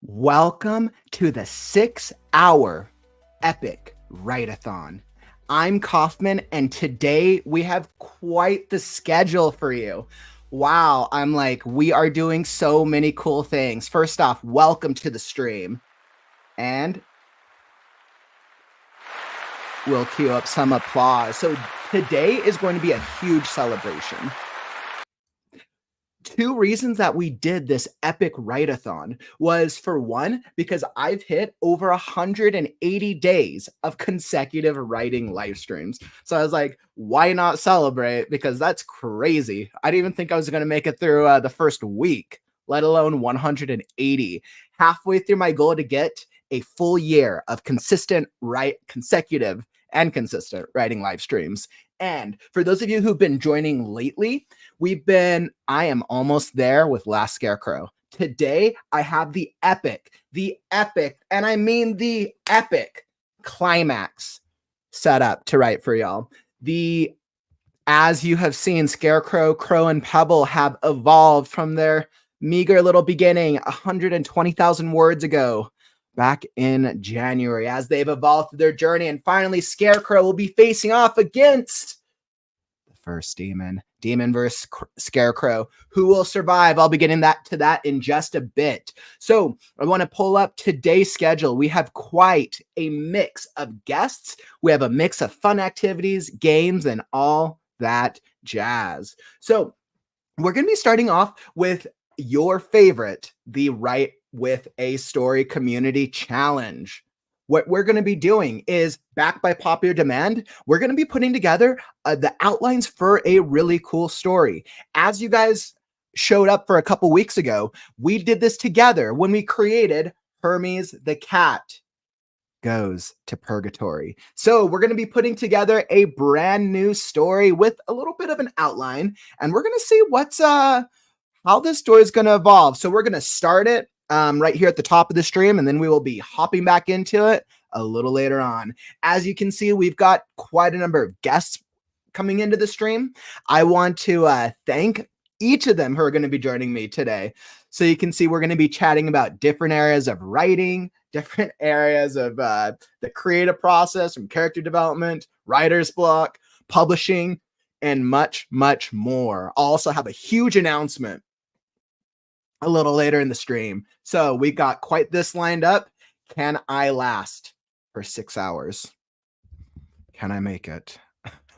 Welcome to the 6-hour epic Write-A-Thon. I'm Kauffman, and today we have quite the schedule for you. Wow, we are doing so many cool things. First off, welcome to the stream. And we'll cue up some applause. So today is going to be a huge celebration. Two reasons that we did this epic Write-A-Thon was, for one, because I've hit over 180 days of consecutive writing live streams. So I was like, why not celebrate? Because that's crazy. I didn't even think I was going to make it through the first week, let alone 180. Halfway through my goal to get a full year of consecutive writing live streams. And for those of you who've been joining lately, I am almost there with Last Scarecrow. Today, I have the epic, and I mean the epic climax set up to write for y'all. As you have seen, Scarecrow, Crow, and Pebble have evolved from their meager little beginning 120,000 words ago, back in January, as they've evolved through their journey. And finally, Scarecrow will be facing off against the first demon versus Scarecrow. Who will survive? I'll be getting to that in just a bit. So I want to pull up today's schedule. We have quite a mix of guests. We have a mix of fun activities, games, and all that jazz. So we're going to be starting off with your favorite, the Write with a Story community challenge. What we're going to be doing is, backed by popular demand, we're going to be putting together the outlines for a really cool story. As you guys showed up for a couple weeks ago, we did this together when we created Hermes the Cat Goes to Purgatory. So we're going to be putting together a brand new story with a little bit of an outline, and we're going to see how this story is going to evolve. So we're going to start it right here at the top of the stream, and then we will be hopping back into it a little later on. As you can see, we've got quite a number of guests coming into the stream. I want to thank each of them who are going to be joining me today. So you can see we're going to be chatting about different areas of writing, different areas of the creative process, from character development, writer's block, publishing, and much, much more. I'll also have a huge announcement a little later in the stream. So we got quite this lined up. Can I last for 6 hours? Can I make it?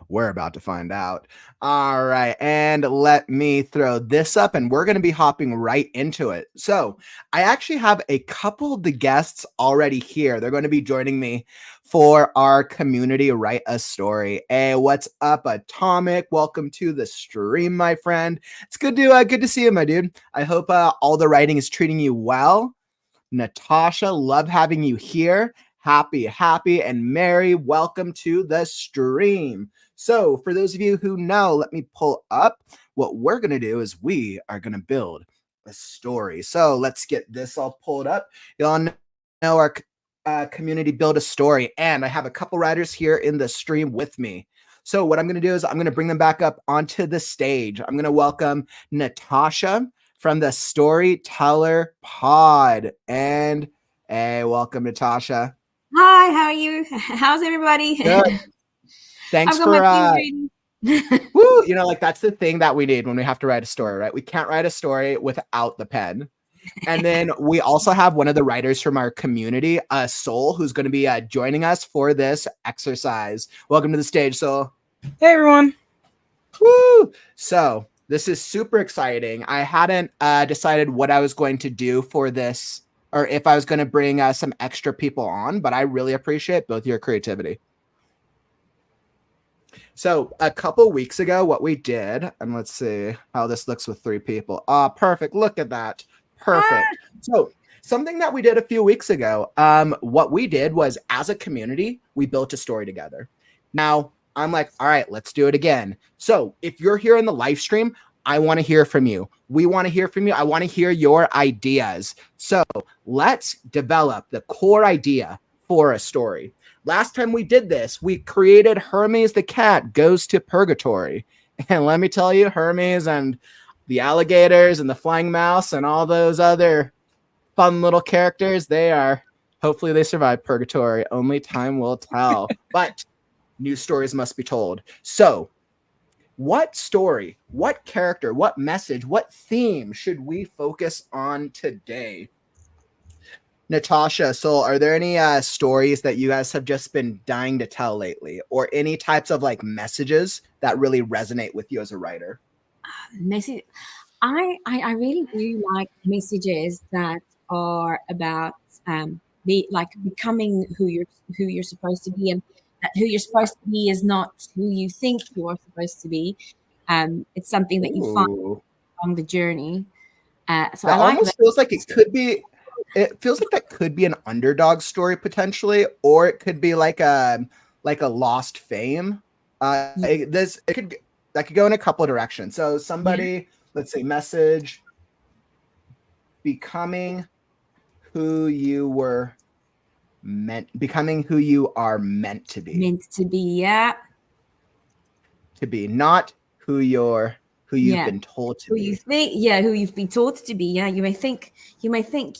We're about to find out. All right, and let me throw this up, and we're going to be hopping right into it. So I actually have a couple of the guests already here. They're going to be joining me for our community Write a Story. Hey, what's up, Atomic? Welcome to the stream, my friend. It's good to see you, my dude. I hope all the writing is treating you well. Natasje, love having you here. Happy, and Mary, welcome to the stream. So for those of you who know, let me pull up. What we're going to do is we are going to build a story. So let's get this all pulled up. Y'all know our community Build a Story, and I have a couple writers here in the stream with me. So what I'm going to do is I'm going to bring them back up onto the stage. I'm going to welcome Natasje from the Storyteller Pod. And hey, welcome, Natasje. Hi, how are you? How's everybody? Good. Thanks for woo, that's the thing that we need when we have to write a story, right? We can't write a story without the pen. And then we also have one of the writers from our community, Soul, who's going to be joining us for this exercise. Welcome to the stage, Soul. Hey, everyone. Woo! So this is super exciting. I hadn't decided what I was going to do for this, or if I was going to bring some extra people on, but I really appreciate both your creativity. So a couple weeks ago, what we did, and let's see how this looks with 3 people. Perfect. Look at that. Perfect. So something that we did a few weeks ago, what we did was, as a community, we built a story together. Now, I'm like, all right, let's do it again. So if you're here in the live stream, I want to hear from you. We want to hear from you. I want to hear your ideas. So let's develop the core idea for a story. Last time we did this, we created Hermes the Cat Goes to Purgatory. And let me tell you, Hermes and the alligators and the flying mouse and all those other fun little characters. Hopefully they survive purgatory. Only time will tell. But new stories must be told. So what story, what character, what message, what theme should we focus on today? Natasje, so are there any stories that you guys have just been dying to tell lately, or any types of like messages that really resonate with you as a writer? Message. I really do like messages that are about becoming who you're supposed to be, and that who you're supposed to be is not who you think you are supposed to be. It's something that you find Ooh. along the journey. So I That like that. almost feels like it feels like that could be an underdog story potentially, or it could be like a lost fame. That could go in a couple of directions. So somebody, let's say, message becoming who you are meant to be. Meant to be, yeah. To be, not who you've been told to who be. Who you've been taught to be. Yeah, you may think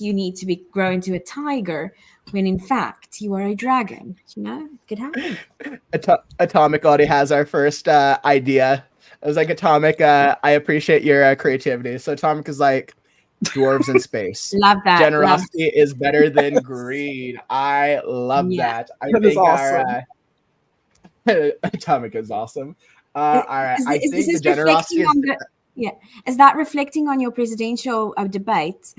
you need to grow into a tiger when in fact you are a dragon. You know, it could happen. Atomic already has our first idea. I was like, Atomic, I appreciate your creativity. So Atomic is like, dwarves in space. Love that. Generosity is better than greed. I love that. I that think is awesome. Our Atomic is awesome. All right, I think the generosity is. Is that reflecting on your presidential debate?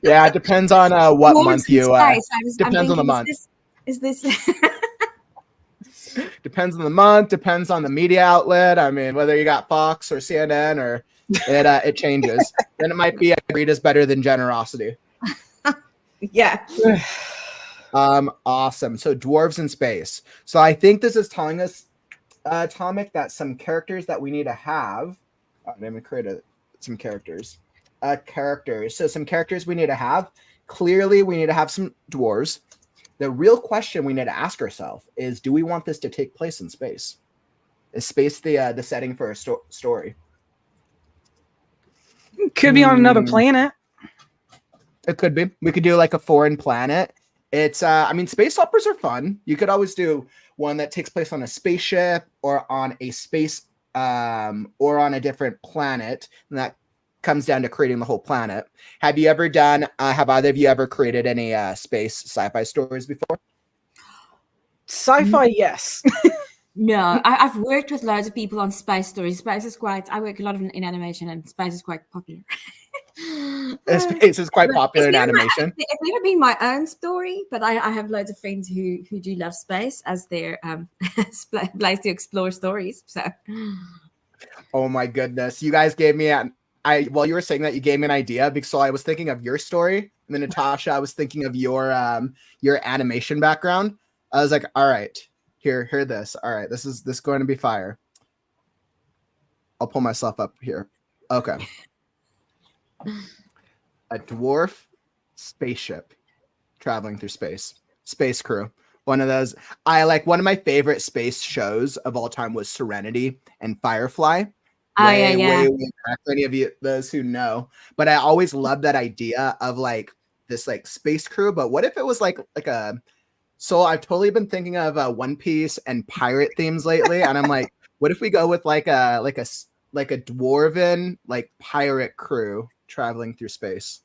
Yeah, it depends on what month you. Depends on the month. Is this? Depends on the month. Depends on the media outlet. I mean, whether you got Fox or CNN or it changes. Then it might be greed is better than generosity. Yeah. Awesome. So dwarves in space. So I think this is telling us, Atomic, that some characters that we need to have. I'm gonna create some characters. So some characters we need to have. Clearly, we need to have some dwarves. The real question we need to ask ourselves is: do we want this to take place in space? Is space the setting for a story? Could be on another planet. It could be. We could do like a foreign planet. It's I mean, space operas are fun. You could always do one that takes place on a spaceship or on a space or on a different planet, and that comes down to creating the whole planet. Have either of you ever created any space sci-fi stories before? Sci-fi, yes. No, I've worked with loads of people on space stories. I work a lot in animation, and space is quite popular. Space is quite popular in animation. It's never been my own story, but I have loads of friends who do love space as their place to explore stories. So, oh my goodness, you guys gave me while you were saying that, you gave me an idea, because so I was thinking of your story, and then Natasje, I was thinking of your animation background. I was like, all right, hear this. All right, this is going to be fire. I'll pull myself up here. Okay. A dwarf spaceship traveling through space. Space crew. One of those. One of my favorite space shows of all time was Serenity and Firefly. Way back for any of you, those who know. But I always loved that idea of like this like space crew. But what if it was like a? So I've totally been thinking of One Piece and pirate themes lately, and I'm like, what if we go with like a dwarven like pirate crew traveling through space?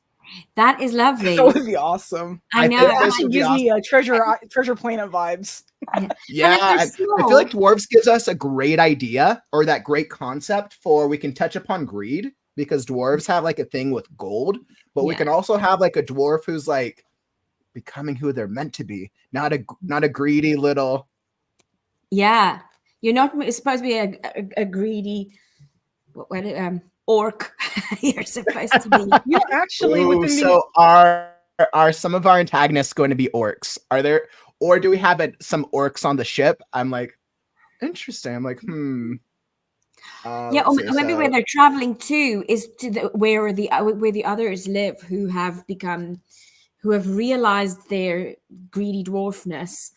that is lovely. That would be awesome. I know. It gives me treasure planet vibes. Yeah, I feel like dwarves gives us a great idea, or that great concept for, we can touch upon greed, because dwarves have like a thing with gold, but we can also have like a dwarf who's like becoming who they're meant to be, not a greedy little. Yeah, you're not supposed to be a greedy orc. You're supposed to be. Yeah, actually, so are some of our antagonists going to be orcs? Are there, or do we have some orcs on the ship? I'm like, interesting. I'm like, or maybe where they're traveling to is to where the others live, who have realized their greedy dwarfness.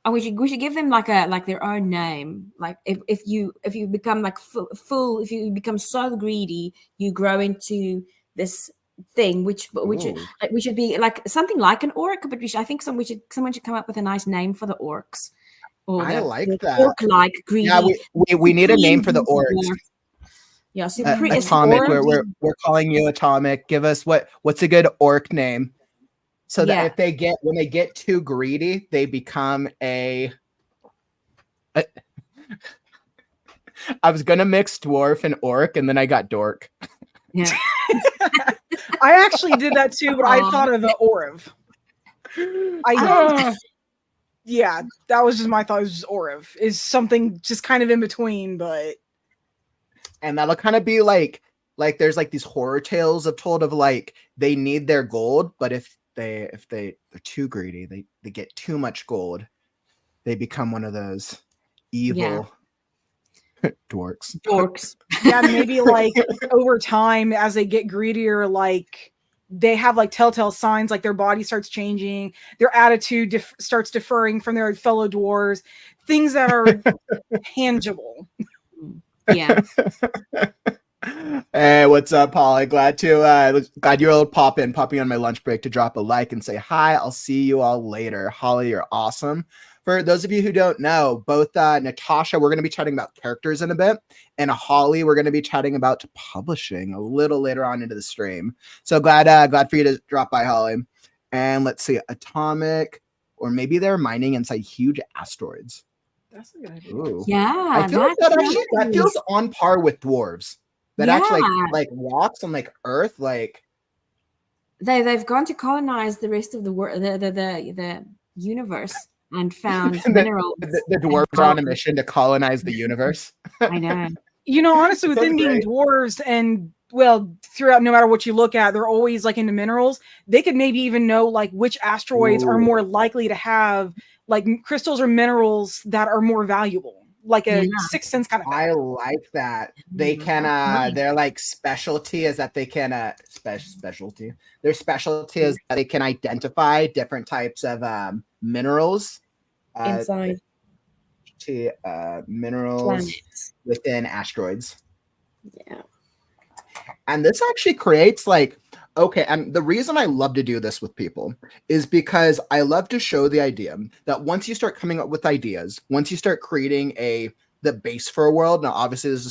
And we should give them like their own name. Like if you become like full, if you become so greedy, you grow into this thing, which Ooh. like, we should be like something like an orc, but someone should come up with a nice name for the orcs. Or I like the that. orc-like greedy. Yeah, we need a name for the orcs. Yeah, Atomic. We're calling you Atomic. Give us what's a good orc name, so that when they get too greedy, they become a I was gonna mix dwarf and orc, and then I got dork. Yeah. I actually did that too, but I thought of the Oriv. Yeah, that was just my thought. It was just Oriv is something just kind of in between, but and that'll kind of be like there's like these horror tales told of like they need their gold, but if they're too greedy, they get too much gold, they become one of those evil Dworcs. Yeah, maybe like over time as they get greedier, like they have like telltale signs, like their body starts changing, their attitude starts differing from their fellow dwarves, things that are tangible. Yeah. Hey, what's up, Holly? Glad you're able to popping on my lunch break to drop a like and say hi. I'll see you all later. Holly, you're awesome. For those of you who don't know, both Natasje, we're going to be chatting about characters in a bit, and Holly, we're going to be chatting about publishing a little later on into the stream. So glad for you to drop by, Holly. And let's see, Atomic, or maybe they're mining inside huge asteroids. That's a good idea. Ooh. Yeah, I feel like that feels on par with dwarves. That actually like walks on like Earth, like they've gone to colonize the rest of the world, the universe, and found minerals. The dwarves are on a mission to colonize the universe. I know. You know, honestly, with them being dwarves and throughout, no matter what you look at, they're always like into minerals. They could maybe even know like which asteroids are more likely to have like crystals or minerals that are more valuable. Like a sixth sense kind of thing. I like that. They can their like specialty is that they can specialty. Their specialty is that they can identify different types of minerals inside minerals planets within asteroids. Yeah. And this actually creates like and the reason I love to do this with people is because I love to show the idea that once you start coming up with ideas, once you start creating the base for a world, now obviously this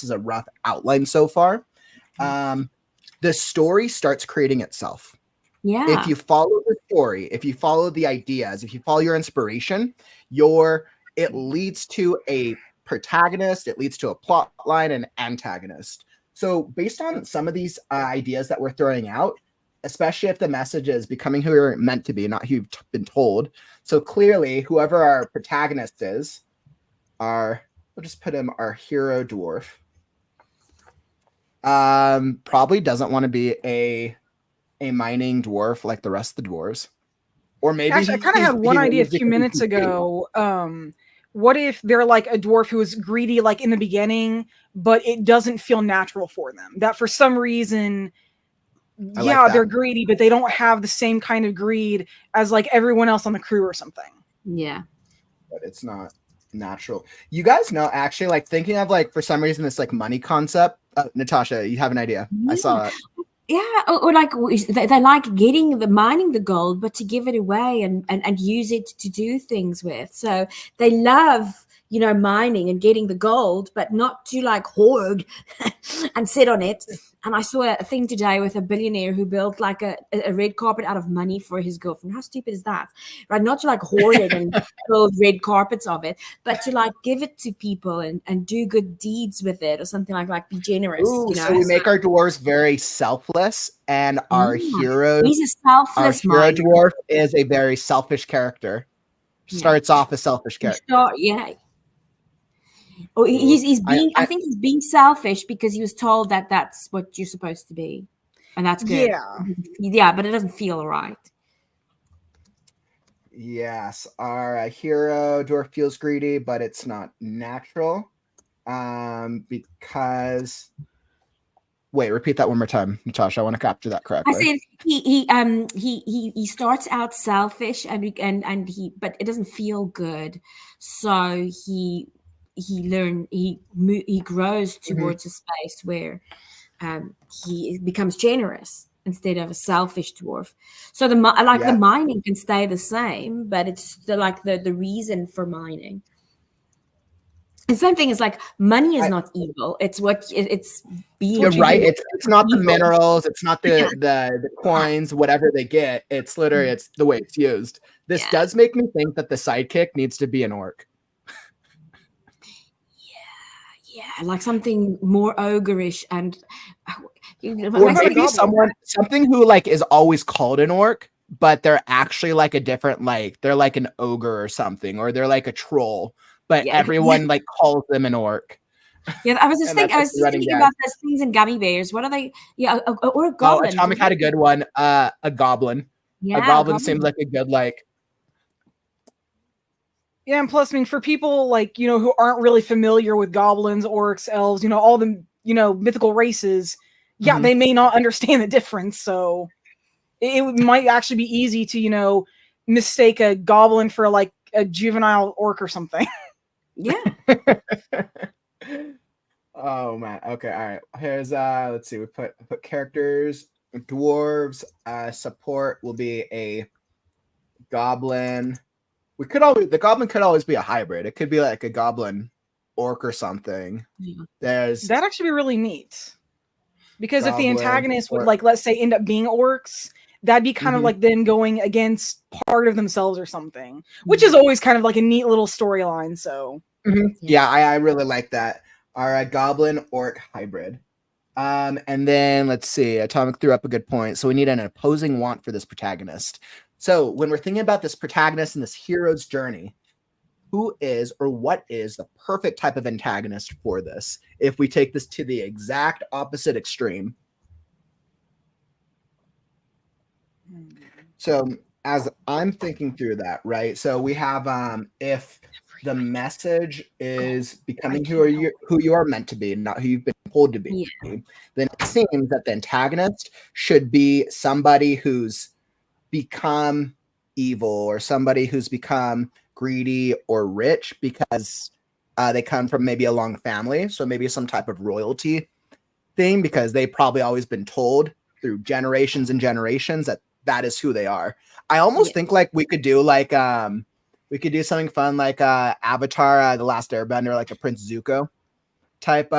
is a rough outline so far, the story starts creating itself. Yeah. If you follow the story, if you follow the ideas, if you follow your inspiration, it leads to a protagonist, it leads to a plot line, and antagonist. So based on some of these ideas that we're throwing out, especially if the message is becoming who you're meant to be, not who you've been told. So clearly, whoever our protagonist is, we'll just put him our hero dwarf. Probably doesn't want to be a mining dwarf like the rest of the dwarves. Or maybe actually, I kind of had one idea a few minutes ago. What if they're like a dwarf who is greedy like in the beginning, but it doesn't feel natural for them? That for some reason, they're greedy, but they don't have the same kind of greed as like everyone else on the crew or something. Yeah. But it's not natural. You guys know, actually, like thinking of like for some reason this like money concept. Natasje, you have an idea? Yeah. I saw it. Yeah, or like they like mining the gold, but to give it away and use it to do things with. So they love, mining and getting the gold, but not to like hoard and sit on it. And I saw a thing today with a billionaire who built like a red carpet out of money for his girlfriend. How stupid is that? Right? Not to like hoard it and build red carpets of it, but to like give it to people and do good deeds with it or something like be generous. Ooh, so we make our dwarves very selfless, and our hero, he's a selfless hero dwarf is a very selfish character. Starts off a selfish character. Oh, he's being. I think he's being selfish because he was told that that's what you're supposed to be, and that's good. Yeah, but it doesn't feel right. Yes, our hero dwarf feels greedy, but it's not natural. Because wait, repeat that one more time, Natasje. I want to capture that correctly. I said he starts out selfish but it doesn't feel good, so he grows towards a space where he becomes generous instead of a selfish dwarf. So the mining can stay the same, but it's the reason for mining. The same thing is like money is not evil. It's it's being. You're right. It's not the minerals. It's not the coins, whatever they get. It's literally it's the way it's used. This does make me think that the sidekick needs to be an orc. Yeah, like something more ogreish and. Or maybe something who like is always called an orc, but they're actually like a different they're like an ogre or something, or they're like a troll. But everyone like calls them an orc. Yeah, I was just thinking about those things in gummy bears. What are they? Yeah, or a goblin. Oh, Atomic had a good one. A goblin. Yeah, a goblin seems like a good Yeah, and plus, I mean, for people like who aren't really familiar with goblins, orcs, elves, all the mythical races, they may not understand the difference. So it might actually be easy to mistake a goblin for like a juvenile orc or something. Yeah. Oh man. Okay. All right. Here's let's see. We put characters. Dwarves. Support will be a goblin. The goblin could always be a hybrid. It could be like a goblin orc or something. Yeah. That'd actually be really neat. Because if the antagonist would let's say end up being orcs, that'd be kind of like them going against part of themselves or something, which is always kind of like a neat little storyline. So yeah, I really like that. All right, goblin orc hybrid. And then let's see. Atomic threw up a good point. So we need an opposing want for this protagonist. So when we're thinking about this protagonist and this hero's journey, who is or what is the perfect type of antagonist for this? If we take this to the exact opposite extreme. So as I'm thinking through that, right? So we have if the message is becoming who you are meant to be, not who you've been told to be, then it seems that the antagonist should be somebody who's become evil or somebody who's become greedy or rich because they come from maybe a long family. So maybe some type of royalty thing, because they've probably always been told through generations and generations that is who they are. I almost think like we could do something fun like Avatar, The Last Airbender, like a Prince Zuko type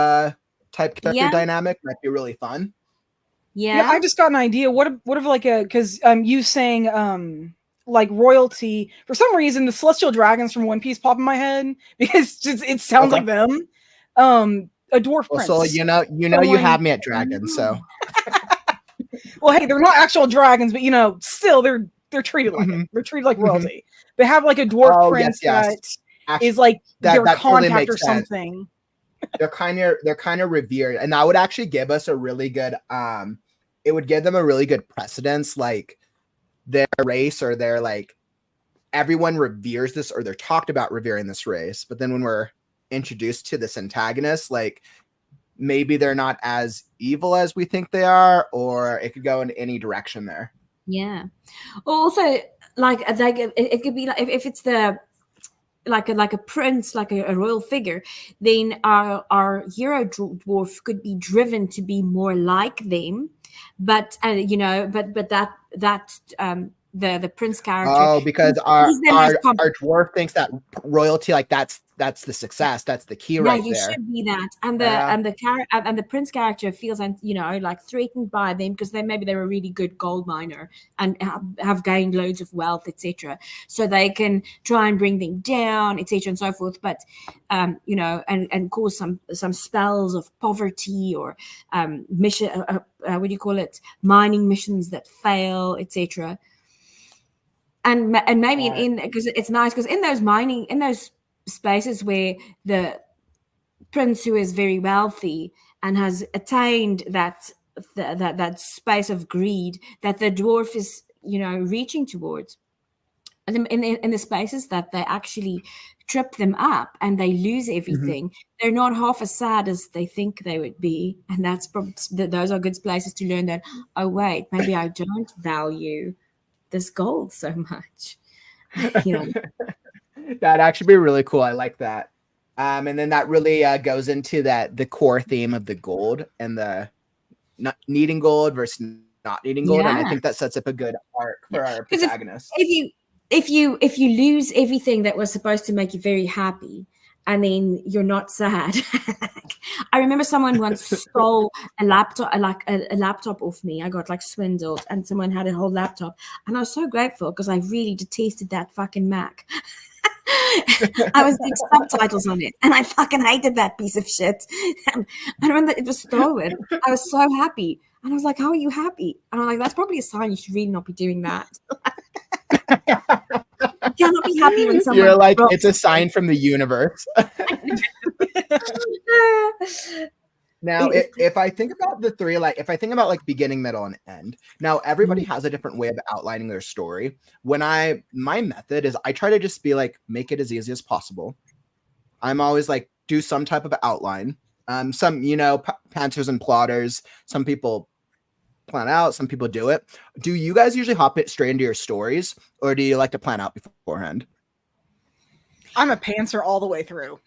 character dynamic might be really fun. Yeah, I just got an idea. What if like because you saying like royalty, for some reason the celestial dragons from One Piece pop in my head because it sounds like them. A dwarf prince. So you have me at dragons, so well, hey, they're not actual dragons, but still they're treated like it. They're treated like royalty. They have like a dwarf prince that is like their contact or something. They're kind of revered, and that would actually give us a really good it would give them a really good precedence, like their race or their like everyone reveres this, or they're talked about revering this race, but then when we're introduced to this antagonist, like maybe they're not as evil as we think they are, or it could go in any direction there. Yeah. Also, like it could be like if it's the like a prince, like a royal figure, then our hero dwarf could be driven to be more like them, but the prince character. Oh, because our dwarf thinks that royalty, like that's the success, that's the key right there. Yeah, you should be that, and the prince character feels like threatened by them because they're a really good gold miner and have gained loads of wealth, etc. So they can try and bring them down, etc. and so forth. But and cause some spells of poverty or mission. What do you call it? Mining missions that fail, etc. And maybe because it's nice because in those spaces where the prince who is very wealthy and has attained that space of greed that the dwarf is reaching towards, and in the spaces that they actually trip them up and they lose everything, they're not half as sad as they think they would be, and those are good places to learn that. Oh wait, maybe I don't value this gold so much. That'd actually be really cool. I like that. And then that really goes into the core theme of the gold and the not needing gold versus not needing gold, and I Yeah. think that sets up a good arc for our 'Cause protagonist. if you lose everything that was supposed to make you very happy, and then you're not sad. I remember someone once stole a laptop, a laptop off me. I got like swindled, and someone had a whole laptop, and I was so grateful because I really detested that fucking Mac. I was doing subtitles on it, and I fucking hated that piece of shit. And I remember it was stolen. I was so happy, and I was like, "How are you happy?" And I'm like, "That's probably a sign you should really not be doing that." You cannot be happy when someone. You're like, it's a sign from the universe. Now, if I think about the three, like if I think about like beginning, middle, and end, now everybody has a different way of outlining their story. My method is I try to just be like, make it as easy as possible. I'm always like, do some type of outline. Some, pantsers and plotters, some people plan out, some people do it. Do you guys usually hop it straight into your stories, or do you like to plan out beforehand? I'm a pantser all the way through.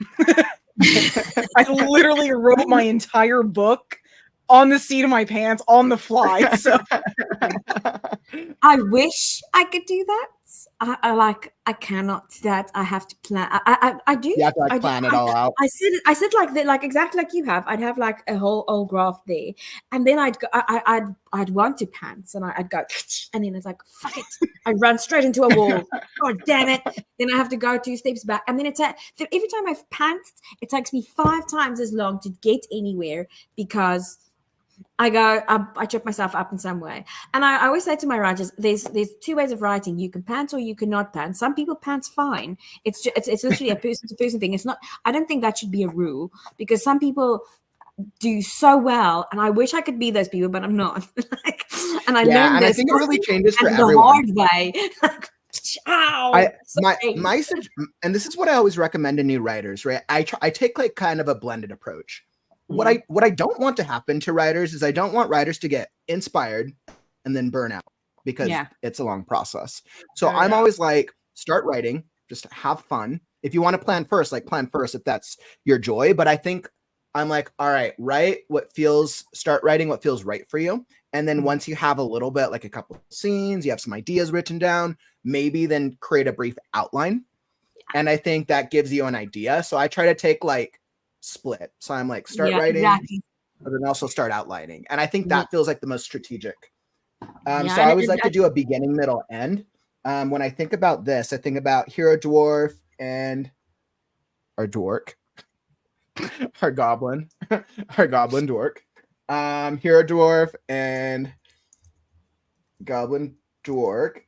I literally wrote my entire book on the seat of my pants on the fly. So I wish I could do that. I cannot do that. I have to plan. I do. You have to plan it all out. I said like that, like exactly like you have. I'd have like a whole old graph there, and then I'd want to pants, and I'd go, and then it's like fuck it. I run straight into a wall. God damn it! Then I have to go 2 steps back, and then every time I've pantsed, it takes me 5 times as long to get anywhere because I trip myself up in some way. And I always say to my writers, there's 2 ways of writing. You can pants or you cannot pants. Some people pants fine. It's literally a person to person thing. It's not. I don't think that should be a rule because some people do so well, and I wish I could be those people, but I'm not. And I learned this. I think it really changes for everyone. The hard way. Ow, my and this is what I always recommend to new writers, right? I take like kind of a blended approach. What I don't want to happen to writers is I don't want writers to get inspired and then burn out because it's a long process. So I'm always like, start writing, just have fun. If you want to plan first if that's your joy. But I think I'm like, all right, start writing what feels right for you. And then once you have a little bit, like a couple of scenes, you have some ideas written down, maybe then create a brief outline. And I think that gives you an idea. So I try to take like split. So I'm like, start writing, but then also start outlining. And I think that feels like the most strategic. So I always like to do a beginning, middle, end. When I think about this, I think about hero dwarf and our Dworc, our goblin Dworc, hero dwarf and goblin Dworc.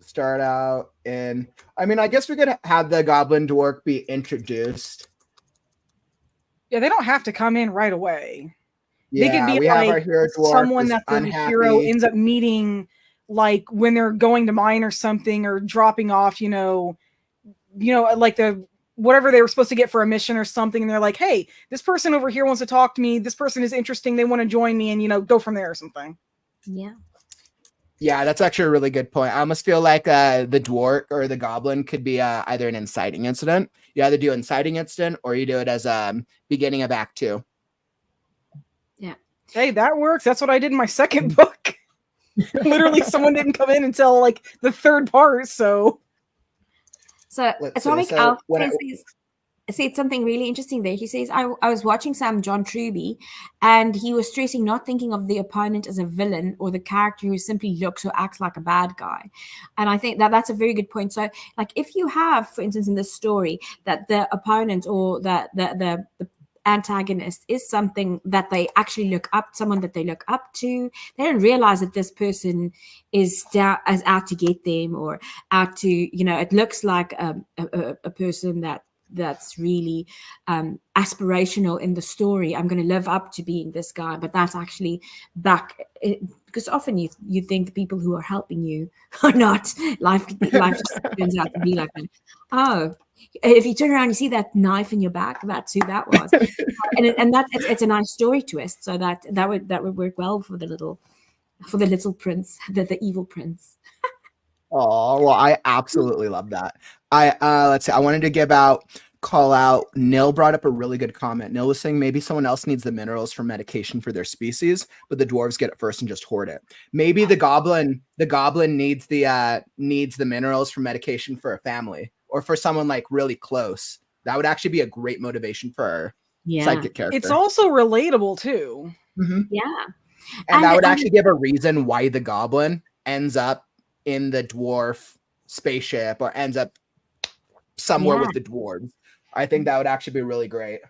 Start out in, I guess we could have the goblin Dworc be introduced. Yeah, they don't have to come in right away. Yeah, they could be like our hero dwarf someone that the hero ends up meeting, like when they're going to mine or something, or dropping off, like whatever they were supposed to get for a mission or something, and they're like, hey, this person over here wants to talk to me, this person is interesting, they want to join me, and go from there or something. Yeah, that's actually a really good point. I almost feel like the Dworc or the goblin could be either an inciting incident. You either do inciting incident or you do it as a beginning of Act 2. Yeah. Hey, that works. That's what I did in my second book. Literally, someone didn't come in until like the 3rd part. So Atomic Alpha said something really interesting there. He says, I was watching some John Truby, and he was stressing not thinking of the opponent as a villain or the character who simply looks or acts like a bad guy. And I think that's a very good point. So, like, if you have, for instance, in this story, that the opponent or the antagonist is something that they actually someone that they look up to, they don't realize that this person is out to get them or out to, it looks like a person that's really aspirational in the story. I'm going to live up to being this guy, but that's actually because often you think the people who are helping you are not. Life just turns out to be like that. Oh, if you turn around and see that knife in your back, that's who that was. and that it's a nice story twist. So that would work well for the little prince, the evil prince. Oh, well, I absolutely love that. Let's see. I wanted to give out call out. Nil brought up a really good comment. Nil was saying maybe someone else needs the minerals for medication for their species, but the dwarves get it first and just hoard it. Maybe the goblin needs the minerals for medication for a family or for someone like really close. That would actually be a great motivation for our sidekick character. It's also relatable too. Mm-hmm. Yeah. And that would actually give a reason why the goblin ends up in the dwarf spaceship or ends up somewhere with the dwarves. I think that would actually be really great.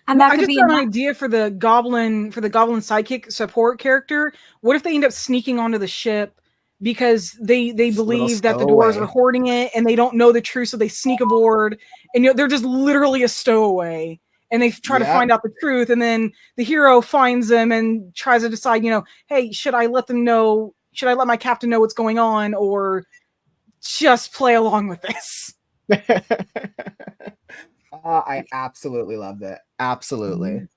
And that I could just be got an idea for the goblin sidekick support character. What if they end up sneaking onto the ship because they believe that the dwarves are hoarding it and they don't know the truth, so they sneak aboard and they're just literally a stowaway. And they try to find out the truth, and then the hero finds them and tries to decide, hey, should I let my captain know what's going on, or just play along with this? I absolutely love that. Absolutely.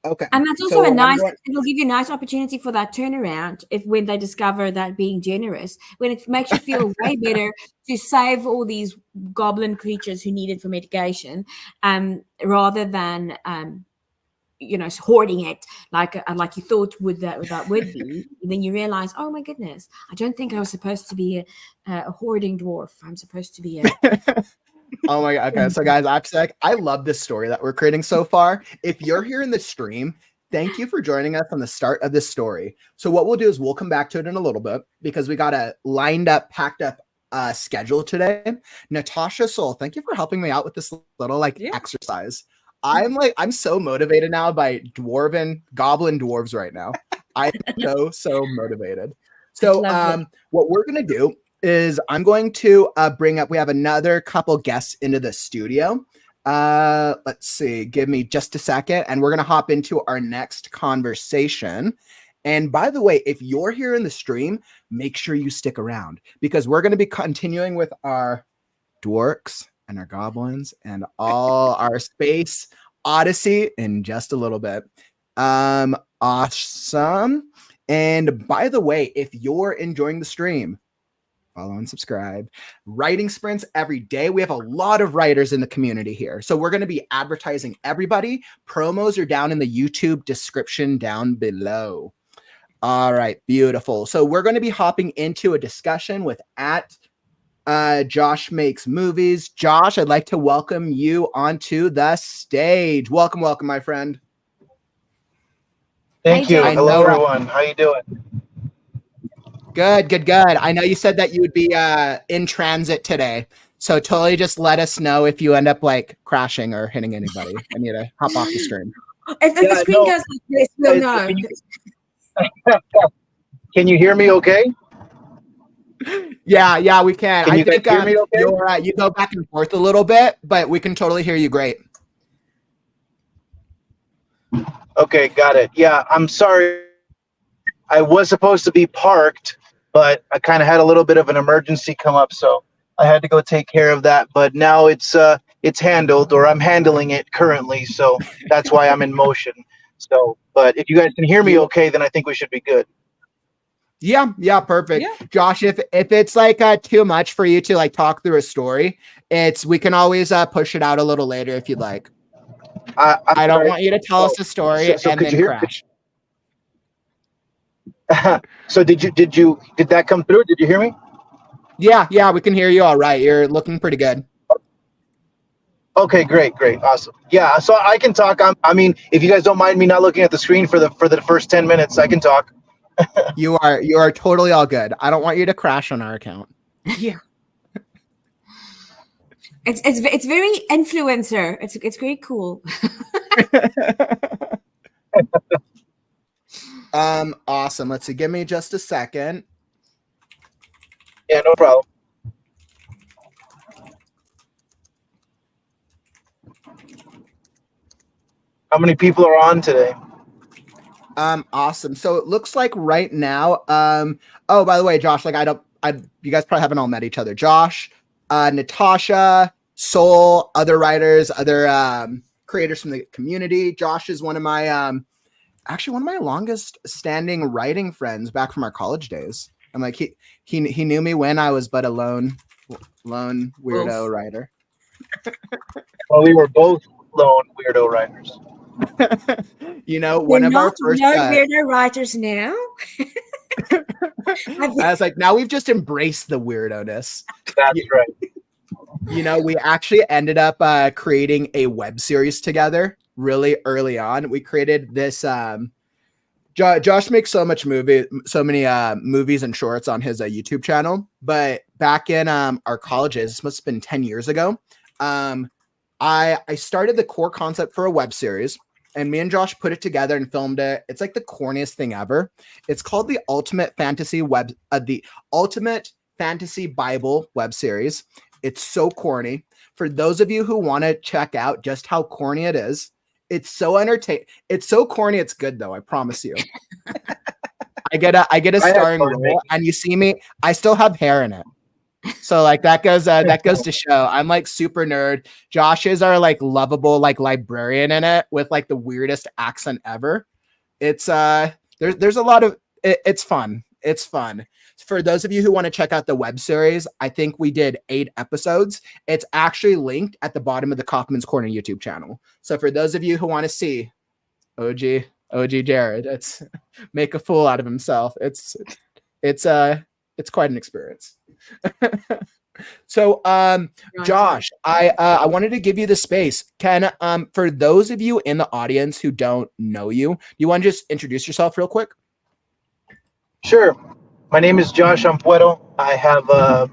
Okay. And that's also it'll give you a nice opportunity for that turnaround when they discover that being generous, when it makes you feel way better to save all these goblin creatures who need it for medication, rather than hoarding it like you thought that would be. And then you realize, oh my goodness, I don't think I was supposed to be a hoarding dwarf. I'm supposed to be a Oh my god. Okay, so guys, I love this story that we're creating so far. If you're here in the stream, thank you for joining us on the start of this story. So what we'll do is we'll come back to it in a little bit because we got a packed up schedule today. Natasje Soul, thank you for helping me out with this little exercise. I'm so motivated now by goblin dwarves right now. I'm so motivated. So what we're gonna do is I'm going to we have another couple guests into the studio. Let's see, give me just a second, and we're going to hop into our next conversation. And by the way, if you're here in the stream, make sure you stick around because we're going to be continuing with our dwarks and our goblins and all our space odyssey in just a little bit. Awesome. And by the way, if you're enjoying the stream, follow and subscribe. Writing sprints every day. We have a lot of writers in the community here. So we're going to be advertising everybody. Promos are down in the YouTube description down below. All right, beautiful. So we're going to be hopping into a discussion with Josh Makes Movies. Josh, I'd like to welcome you onto the stage. Welcome, my friend. Thank you. Hello, everyone. How you doing? Good. I know you said that you would be in transit today, so totally just let us know if you end up crashing or hitting anybody. I need to hop off the stream. If the screen goes like this, we'll know. Can you hear me okay? Yeah, we can. I think hear me okay? You go back and forth a little bit, but we can totally hear you great. Okay, got it. Yeah, I'm sorry. I was supposed to be parked, but I kind of had a little bit of an emergency come up, so I had to go take care of that. But now it's handled, or I'm handling it currently, so that's why I'm in motion. So, but if you guys can hear me okay, then I think we should be good. Yeah, perfect. Yeah. Josh, if it's too much for you to talk through a story, we can always push it out a little later if you'd like. I don't want you to tell us a story and then crash. So did that come through? Did you hear me? Yeah, we can hear you all right. You're looking pretty good. Okay, great, awesome. Yeah, so I can talk. I mean, if you guys don't mind me not looking at the screen for the first 10 minutes, I can talk. You are totally all good. I don't want you to crash on our account. Yeah. It's very influencer. It's very cool. Awesome. Let's see. Give me just a second. Yeah, no problem. How many people are on today? Awesome. So it looks like right now, oh, by the way, Josh, you guys probably haven't all met each other. Josh, Natasje, Soul, other writers, other creators from the community. Josh is one of my longest standing writing friends back from our college days. I'm he knew me when I was but a lone weirdo writer. Well, we were both lone weirdo writers. You know, We're one of our not first. weirdo writers now. I was like, now we've just embraced the weirdo-ness. That's right. You know, we actually ended up creating a web series together really early on. We created this. Josh makes so many movies and shorts on his YouTube channel. But back in our colleges, this must have been 10 years ago. I started the core concept for a web series, and me and Josh put it together and filmed it. It's like the corniest thing ever. It's called the Ultimate Fantasy Bible web series. It's so corny. For those of you who want to check out just how corny it is, it's so entertaining. It's so corny. It's good though. I promise you. I get a starring role, and you see me. I still have hair in it. So like that goes to show I'm like super nerd. Josh is our like lovable like librarian in it with like the weirdest accent ever. It's there's a lot of it's fun. It's fun. For those of you who want to check out the web series, I think we did 8 episodes. It's actually linked at the bottom of the Kauffman's Corner YouTube channel. So for those of you who want to see OG Jared, it's make a fool out of himself. It's quite an experience. So Josh, I wanted to give you the space. Can for those of you in the audience who don't know you, do you want to just introduce yourself real quick? Sure. My name is Josh Ampuero. I have a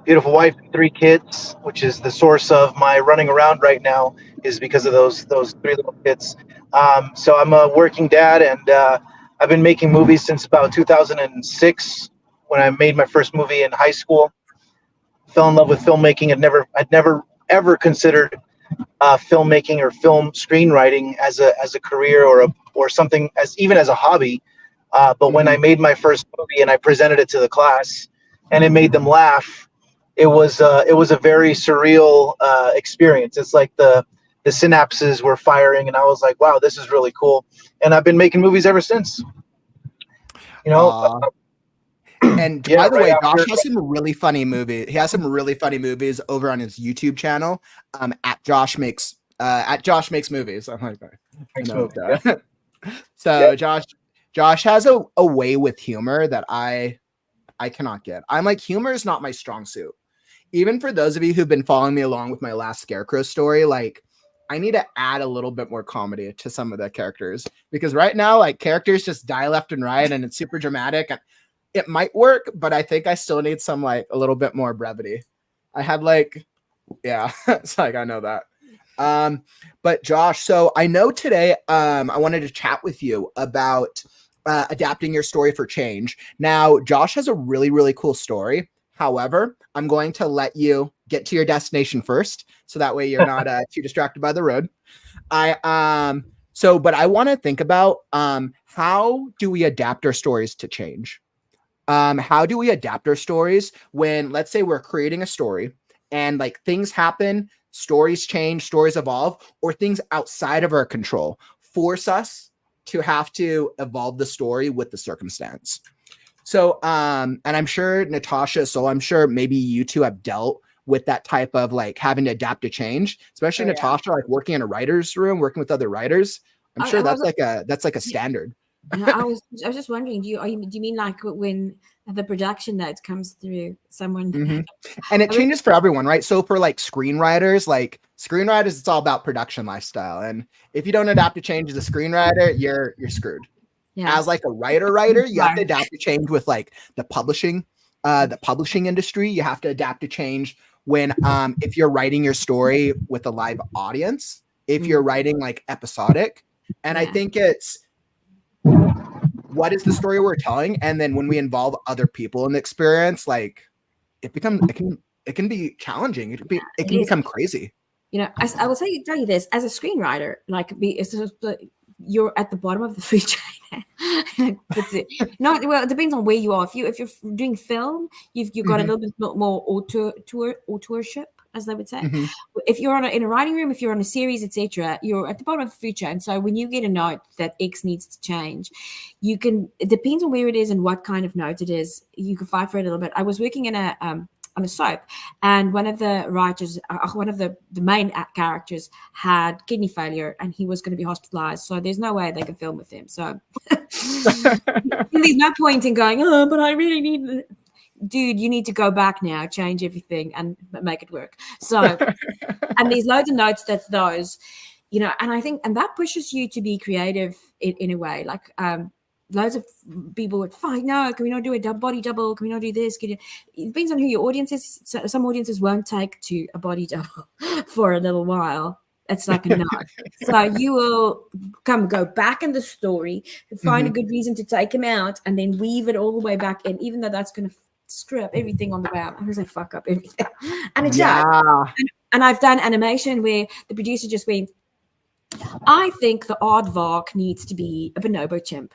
beautiful wife and 3 kids, which is the source of my running around right now, is because of those 3 little kids. So I'm a working dad, and I've been making movies since about 2006, when I made my first movie in high school. Fell in love with filmmaking. I'd never ever considered filmmaking or film screenwriting as a career or something even as a hobby. But when I made my first movie and I presented it to the class, and it made them laugh, it was a very surreal experience. It's like the synapses were firing, and I was like, wow, this is really cool. And I've been making movies ever since. You know. And by the way, Josh has some really funny movies. He has some really funny movies over on his YouTube channel, at JoshMakesMovies. I'm like, I know that. So Josh has a way with humor that I cannot get. I'm like, humor is not my strong suit. Even for those of you who've been following me along with my Last Scarecrow story, like I need to add a little bit more comedy to some of the characters, because right now, like, characters just die left and right, and it's super dramatic. And it might work, but I think I still need some like a little bit more brevity. I had like, yeah, it's like I know that. But Josh, so I know today I wanted to chat with you about adapting your story for change. Now, Josh has a really, really cool story. However, I'm going to let you get to your destination first, so that way you're not too distracted by the road. But I want to think about how do we adapt our stories to change? How do we adapt our stories when, let's say, we're creating a story and like things happen, stories change, stories evolve, or things outside of our control force us to have to evolve the story with the circumstance. So, and I'm sure Natasje, so I'm sure maybe you two have dealt with that type of like having to adapt to change, especially Natasje, like working in a writer's room, working with other writers. I'm sure that's like a standard. I was just wondering, do you mean like when the production note comes through someone? Mm-hmm. And it changes for everyone, right? So for like screenwriters, it's all about production lifestyle. And if you don't adapt to change as a screenwriter, you're screwed. Yeah. As like a writer, you have to adapt to change with like the publishing industry. You have to adapt to change when if you're writing your story with a live audience, if you're writing like episodic. And I think it's what is the story we're telling, and then when we involve other people in the experience, like it can be challenging. It can become crazy. You know, I will tell you this, as a screenwriter, like you're at the bottom of the food chain. That's it. No, well, it depends on where you are. If you're doing film, you've got a little bit more authorship, as they would say. Mm-hmm. If you're in a writing room, if you're on a series, etc., you're at the bottom of the food chain. So when you get a note that X needs to change, it depends on where it is and what kind of note it is. You can fight for it a little bit. I was working in a on a soap, and one of the writers, one of the main characters, had kidney failure, and he was going to be hospitalized. So there's no way they could film with him. So there's no point in going, oh, but I really need. Dude, you need to go back now, change everything, and make it work. So, and there's loads of notes that's those, you know, and I think, and that pushes you to be creative in a way. Like, loads of people would fight, no, can we not do a body double? Can we not do this? It depends on who your audience is. So some audiences won't take to a body double for a little while. It's like a no. So you will go back in the story, find a good reason to take him out, and then weave it all the way back in, even though that's going to strip everything on the way out. I'm going to say fuck up everything. And it does. And I've done animation where the producer just went, I think the aardvark needs to be a bonobo chimp.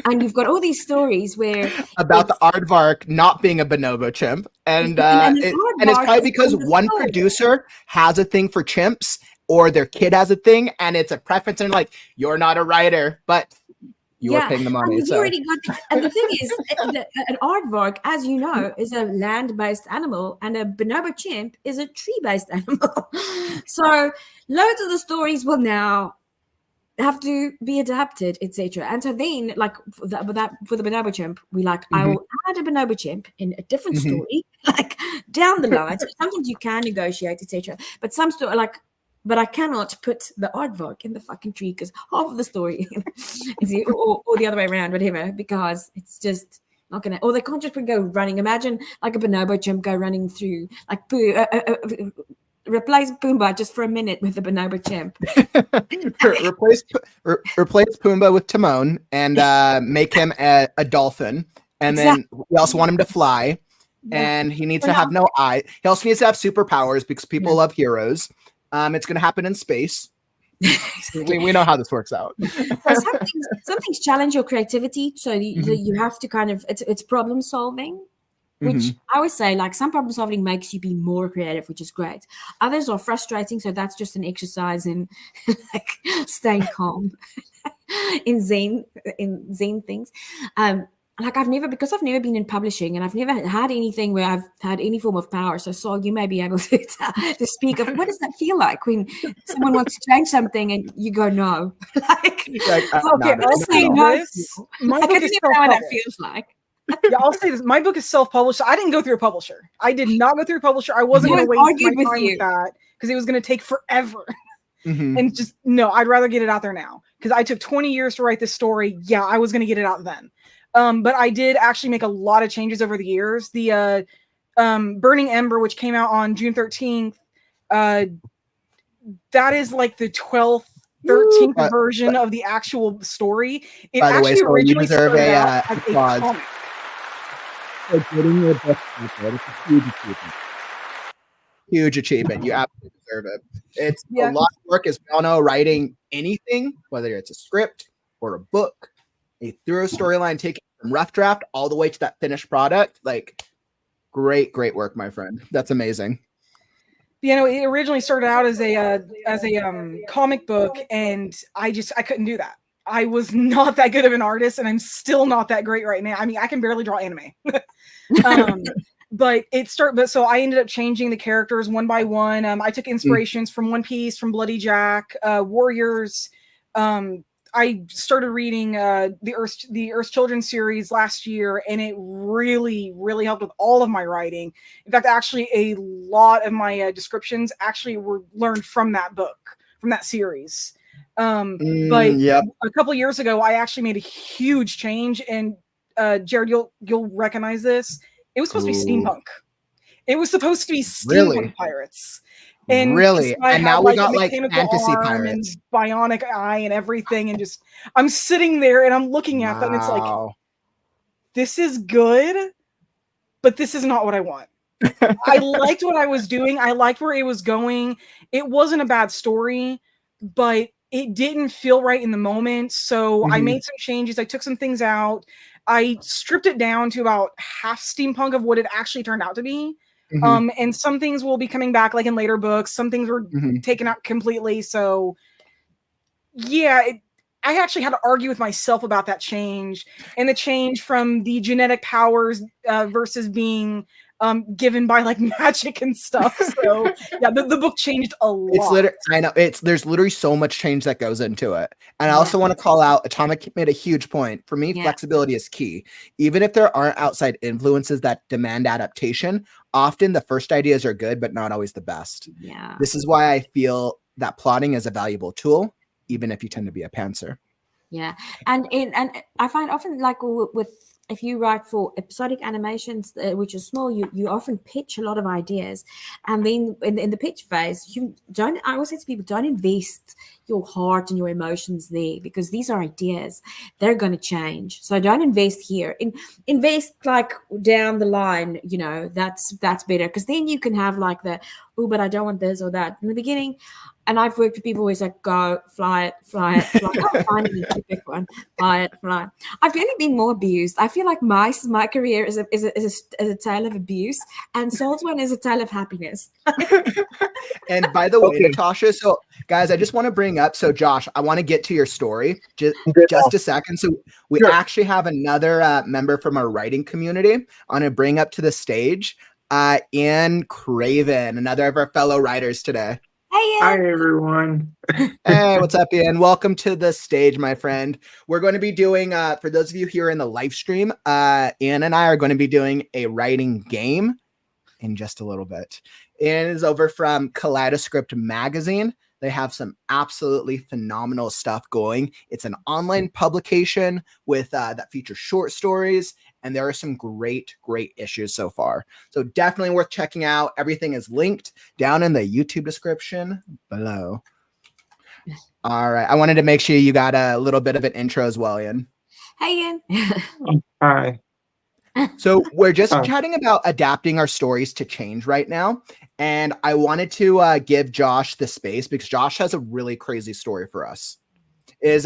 And you've got all these stories where about the aardvark not being a bonobo chimp, and it's probably because one producer has a thing for chimps, or their kid has a thing, and it's a preference, and like, you're not a writer, but you are paying the money. And, and the thing is, an aardvark, as you know, is a land-based animal, and a bonobo chimp is a tree-based animal. So loads of the stories will now have to be adapted, etc. And so then, like for the bonobo chimp, we like, I will add a bonobo chimp in a different story, like down the line. So sometimes you can negotiate, etc. But some story, like, but I cannot put the aardvark in the fucking tree because half of the story is, or the other way around, whatever, because it's just not gonna. Or they can't just go running. Imagine like a bonobo chimp go running through, like replace Pumbaa just for a minute with the bonobo chimp. replace Pumbaa with Timon and make him a dolphin. And then we also want him to fly. And he needs to have no eye. He also needs to have superpowers because people love heroes. It's going to happen in space. We know how this works out. So some things challenge your creativity. So you have to kind of, it's problem solving. Which I always say, like, some problem solving makes you be more creative, which is great. Others are frustrating, so that's just an exercise in like staying calm in Zen things. Like I've never been in publishing, and I've never had anything where I've had any form of power. So Saul, you may be able to speak of what does that feel like when someone wants to change something and you go no. Okay, I'll say this. My book is how that feels like. Yeah, I'll say this. My book is self-published. I didn't go through a publisher. I did not go through a publisher. I wasn't going to waste my time with that because it was going to take forever. And just, no, I'd rather get it out there now because I took 20 years to write this story. Yeah, I was going to get it out then. But I did actually make a lot of changes over the years. The Burning Ember, which came out on June 13th, that is like the 12th, 13th version of the actual story. It actually originally started out as a comic. Getting your book out, it's a huge achievement. Huge achievement. You absolutely deserve it. It's a lot of work, as we all know, writing anything, whether it's a script or a book, a thorough storyline, taking from rough draft all the way to that finished product. Like, great work, my friend. That's amazing. You know, it originally started out as a comic book, and I couldn't do that. I was not that good of an artist, and I'm still not that great right now. I mean, I can barely draw anime. So I ended up changing the characters one by one. I took inspirations from One Piece, from Bloody Jack, Warriors. I started reading the Earth's Children series last year, and it really, really helped with all of my writing. In fact, actually, a lot of my descriptions actually were learned from that book, from that series. A couple years ago, I actually made a huge change, and Jared, you'll recognize this. It was supposed to be steampunk. It was supposed to be steampunk pirates. And and now we got like fantasy pirates, and bionic eye, and everything. And just, I'm sitting there and I'm looking at them. And it's like, this is good, but this is not what I want. I liked what I was doing. I liked where it was going. It wasn't a bad story, but it didn't feel right in the moment. So I made some changes. I took some things out. I stripped it down to about half steampunk of what it actually turned out to be. And some things will be coming back, like in later books. Some things were taken out completely. So yeah, I actually had to argue with myself about that change, and the change from the genetic powers versus being given by like magic and stuff. So yeah, the book changed a lot. It's literally, I know there's literally so much change that goes into it. And I also want to call out, Atomic made a huge point. For me, flexibility is key. Even if there aren't outside influences that demand adaptation, often the first ideas are good, but not always the best. Yeah. This is why I feel that plotting is a valuable tool, even if you tend to be a pantser. Yeah. And I find often like with if you write for episodic animations, which are small, you often pitch a lot of ideas. And then in the pitch phase, I always say to people, don't invest your heart and your emotions there, because these are ideas. They're going to change. So don't invest here. Invest like down the line, that's better. Because then you can have like but I don't want this or that. In the beginning, and I've worked with people who always like, go, fly it. Oh, finally, pick one, fly it. I've really been more abused. I feel like my career is a tale of abuse, and Saul's one is a tale of happiness. And by the way, Natasje, so guys, I just want to bring up, so Josh, I want to get to your story just a second. So we actually have another member from our writing community. I want to bring up to the stage Ian Craven, another of our fellow writers today. Hey, Ian. Hi, everyone. Hey, what's up, Ian? Welcome to the stage, my friend. We're going to be doing, for those of you here in the live stream, Ian and I are going to be doing a writing game in just a little bit. Ian is over from Kaleidoscript Magazine. They have some absolutely phenomenal stuff going. It's an online publication with that features short stories, and there are some great issues so far. So definitely worth checking out. Everything is linked down in the YouTube description below. All right. I wanted to make sure you got a little bit of an intro as well, Ian. Hey, Ian. Hi. So we're just chatting about adapting our stories to change right now. And I wanted to give Josh the space because Josh has a really crazy story for us.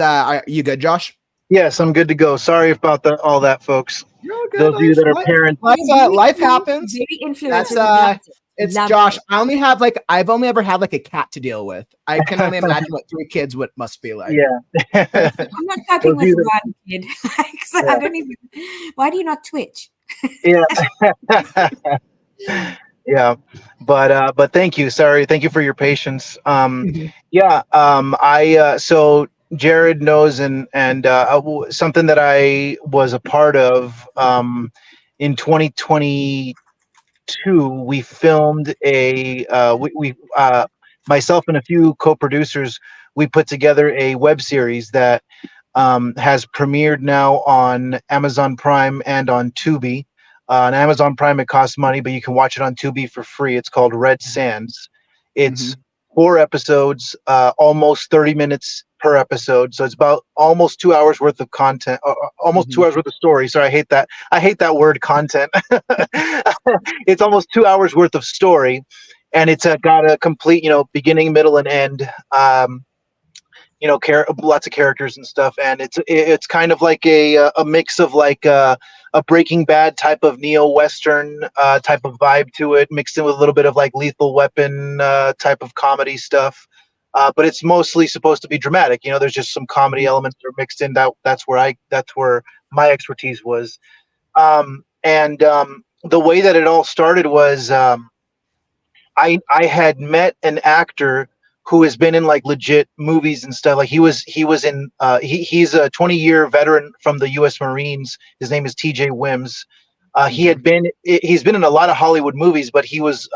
Are you good, Josh? Yes, I'm good to go. Sorry about all that, folks. You're good. Those of you that are parents. Life happens. Very influential. It's Josh. I've only ever had like a cat to deal with. I can only imagine what 3 kids must be like. Yeah. I'm not coping with one kid. I don't even. Why do you not Twitch? Yeah. Yeah. But thank you. Sorry. Thank you for your patience. So Jared knows and something that I was a part of in 2022, we filmed myself and a few co-producers, we put together a web series that has premiered now on Amazon Prime and on Tubi. On Amazon Prime, it costs money, but you can watch it on Tubi for free. It's called Red Sands. It's 4 episodes, almost 30 minutes per episode. So it's about almost 2 hours worth of content, almost 2 hours worth of story. Sorry, I hate that word content. It's almost 2 hours worth of story, and it's got a complete, beginning, middle, and end. Lots of characters and stuff, and it's kind of like a mix of like a Breaking Bad type of neo-Western type of vibe to it, mixed in with a little bit of like Lethal Weapon type of comedy stuff. But it's mostly supposed to be dramatic. There's just some comedy elements that are mixed in. That's where my expertise was. The way that it all started was I had met an actor who has been in like legit movies and stuff. Like he's a 20-year veteran from the U.S. Marines. His name is TJ Wims. He's been in a lot of Hollywood movies, but he was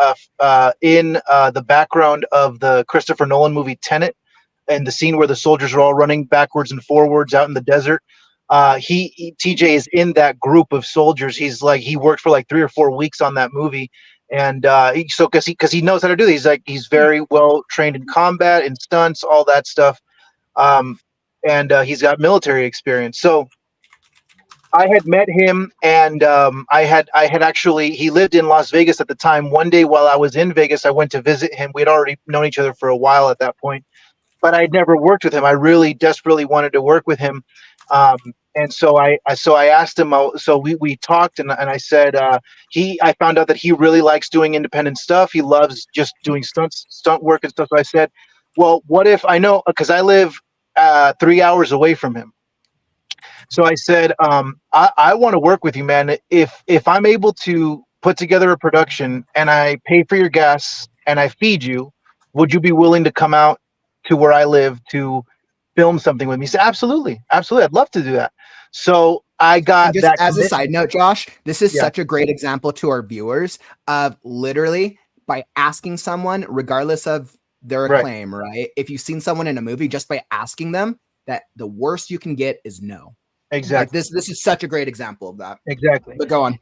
in the background of the Christopher Nolan movie Tenet, and the scene where the soldiers are all running backwards and forwards out in the desert. TJ is in that group of soldiers. He worked for like 3 or 4 weeks on that movie. And because he knows how to do these, he's very well trained in combat and stunts, all that stuff, and he's got military experience. So I had met him, and he lived in Las Vegas at the time. One day while I was in Vegas, I went to visit him. We had already known each other for a while at that point, but I'd never worked with him. I really desperately wanted to work with him. And so I asked him, so we talked, and I said, I found out that he really likes doing independent stuff. He loves just doing stunt work and stuff. So I said, well, what if because I live 3 hours away from him. So I said, I want to work with you, man. If I'm able to put together a production and I pay for your gas and I feed you, would you be willing to come out to where I live to film something with me? He said, absolutely. Absolutely. I'd love to do that. So I got And just that. as a side note, Josh, this is Yeah. such a great example to our viewers of literally by asking someone, regardless of their Right. acclaim, right? If you've seen someone in a movie, just by asking them, that the worst you can get is no. Exactly. Like this is such a great example of that. Exactly. But go on.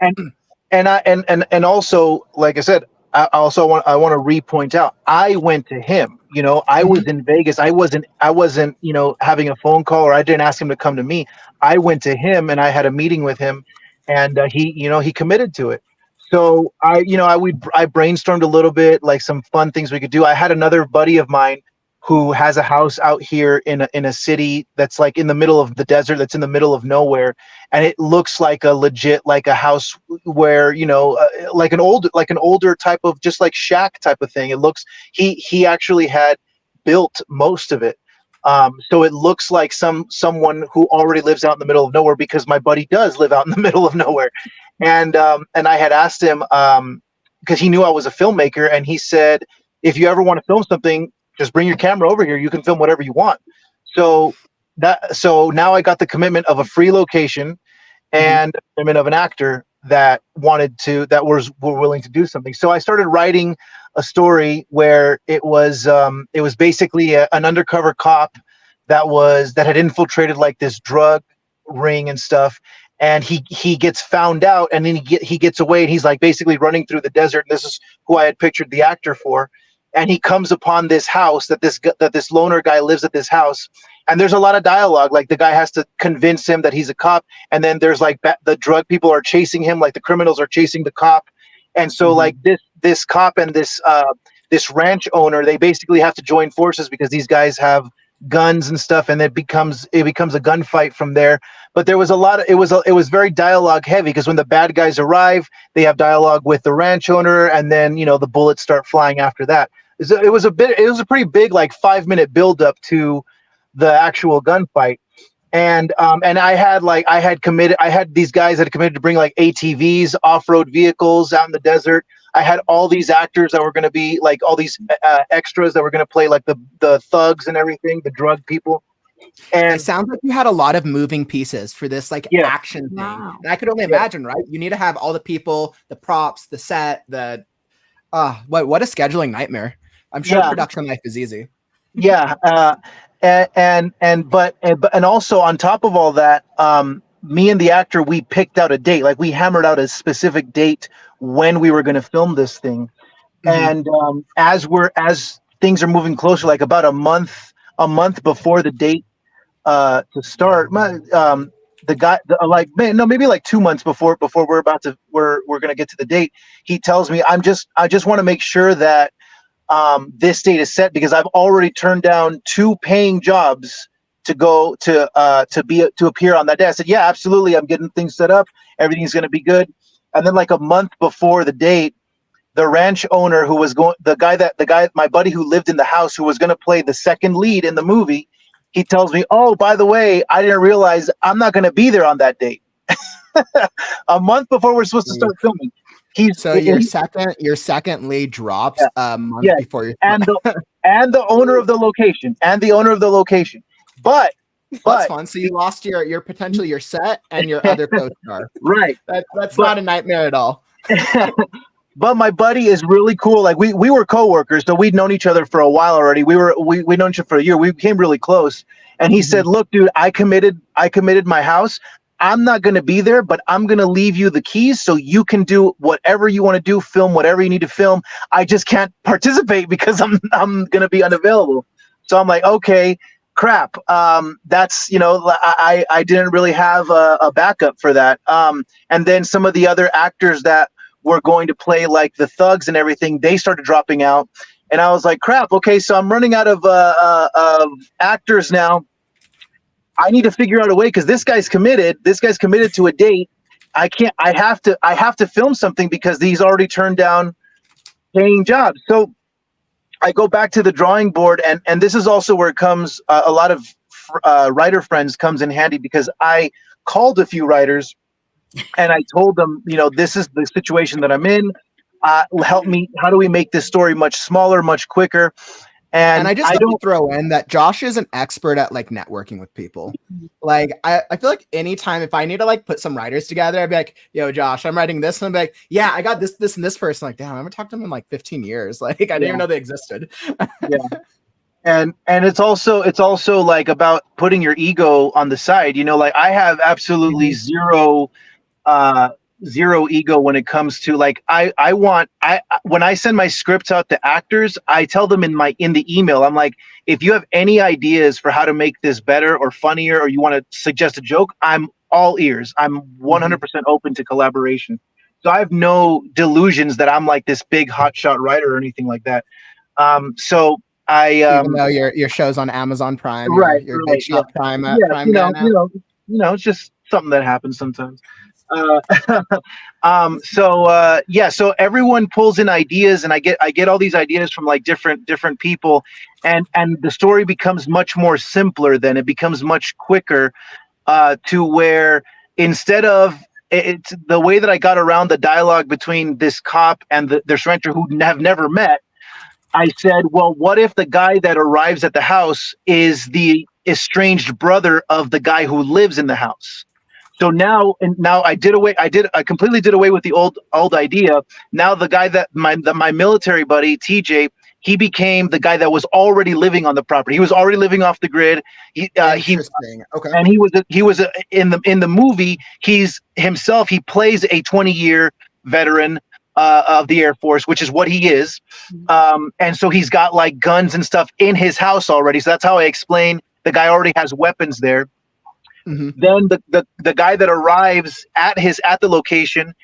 And also, like I said, I want to repoint out, I went to him, you know, I was in Vegas. I wasn't, you know, having a phone call, or I didn't ask him to come to me. I went to him and I had a meeting with him, and he committed to it. So I brainstormed a little bit, like some fun things we could do. I had another buddy of mine who has a house out here in a city that's like in the middle of the desert, that's in the middle of nowhere, and it looks like a legit, like a house where, you know, like an older type of, just like shack type of thing. It looks, he actually had built most of it, so it looks like someone who already lives out in the middle of nowhere, because my buddy does live out in the middle of nowhere. And I had asked him, because he knew I was a filmmaker, and he said, if you ever want to film something, just bring your camera over here. You can film whatever you want. So now I got the commitment of a free location and the commitment of an actor that were willing to do something. So I started writing a story where it was basically an undercover cop that had infiltrated like this drug ring and stuff. And he gets found out, and then he gets away, and he's like basically running through the desert. And this is who I had pictured the actor for. And he comes upon this house that this loner guy lives at this house. And there's a lot of dialogue. Like the guy has to convince him that he's a cop. And then there's like the drug people are chasing him. Like the criminals are chasing the cop. And so like this cop and this ranch owner, they basically have to join forces because these guys have guns and stuff. And it becomes a gunfight from there. But there was it was very dialogue heavy, because when the bad guys arrive, they have dialogue with the ranch owner. And then, you know, the bullets start flying after that. It was a pretty big, like 5-minute build up to the actual gunfight. And I had these guys that had committed to bring like ATVs, off-road vehicles out in the desert. I had all these actors that were going to be like all these extras that were going to play like the thugs and everything, the drug people. And it sounds like you had a lot of moving pieces for this like action thing. Wow. And I could only imagine, right? You need to have all the people, the props, the set, what a scheduling nightmare. I'm sure production life is easy. Yeah. And also on top of all that, me and the actor, we picked out a date. Like we hammered out a specific date when we were going to film this thing. And as things are moving closer, like about a month before the date to start, maybe like 2 months before we're going to get to the date, he tells me, I just want to make sure that this date is set, because I've already turned down 2 paying jobs to go to appear on that day. I said, yeah, absolutely. I'm getting things set up. Everything's going to be good. And then like a month before the date, the ranch owner who was my buddy who lived in the house, who was going to play the second lead in the movie, he tells me, oh, by the way, I didn't realize I'm not going to be there on that date. A month before we're supposed to start filming. Your second lead drops a month before you, and the owner of the location. But that's fun. So you lost your potentially your set and your other co-star. Right. That's not a nightmare at all. But my buddy is really cool. Like we were coworkers, so we'd known each other for a while already. We'd known each other for a year. We became really close. And he said, "Look, dude, I committed my house. I'm not going to be there, but I'm going to leave you the keys so you can do whatever you want to do, film whatever you need to film. I just can't participate because I'm going to be unavailable." So I'm like, okay, crap. That's, you know, I didn't really have a backup for that. And then some of the other actors that were going to play like the thugs and everything, they started dropping out. And I was like, crap. Okay. So I'm running out of actors now. I need to figure out a way, because this guy's committed to a date. I have to film something because he's already turned down paying jobs. So I go back to the drawing board, and this is also where it comes, a lot of writer friends comes in handy, because I called a few writers And I told them, this is the situation that I'm in. Help me. How do we make this story much smaller, much quicker? And I just have to throw in that Josh is an expert at like networking with people. Like I feel like anytime if I need to like put some writers together, I'd be like, yo, Josh, I'm writing this. And I'm like, yeah, I got this, and this person. Like, damn, I haven't talked to them in like 15 years. Like, I didn't even know they existed. Yeah. And it's also like about putting your ego on the side. Like I have absolutely zero ego when it comes to like when I send my scripts out to actors, I tell them in the email, I'm like, if you have any ideas for how to make this better or funnier, or you want to suggest a joke, I'm all ears. I'm 100% open to collaboration. So I have no delusions that I'm like this big hotshot writer or anything like that. So I even though your show's on Amazon Prime, your Big Shot Prime, Prime it's just something that happens sometimes. So everyone pulls in ideas, and I get all these ideas from like different people, and the story becomes much more simpler. Then it becomes much quicker, to where instead of it's the way that I got around the dialogue between this cop and this renter who have never met. I said, well, what if the guy that arrives at the house is the estranged brother of the guy who lives in the house? So now I completely did away with the old idea. Now the guy that my military buddy, TJ, he became the guy that was already living on the property. He was already living off the grid. Interesting. Okay. And he was in the movie, he plays a 20-year veteran of the Air Force, which is what he is. And so he's got like guns and stuff in his house already. So that's how I explain the guy already has weapons there. Mm-hmm. Then the guy that arrives at the location,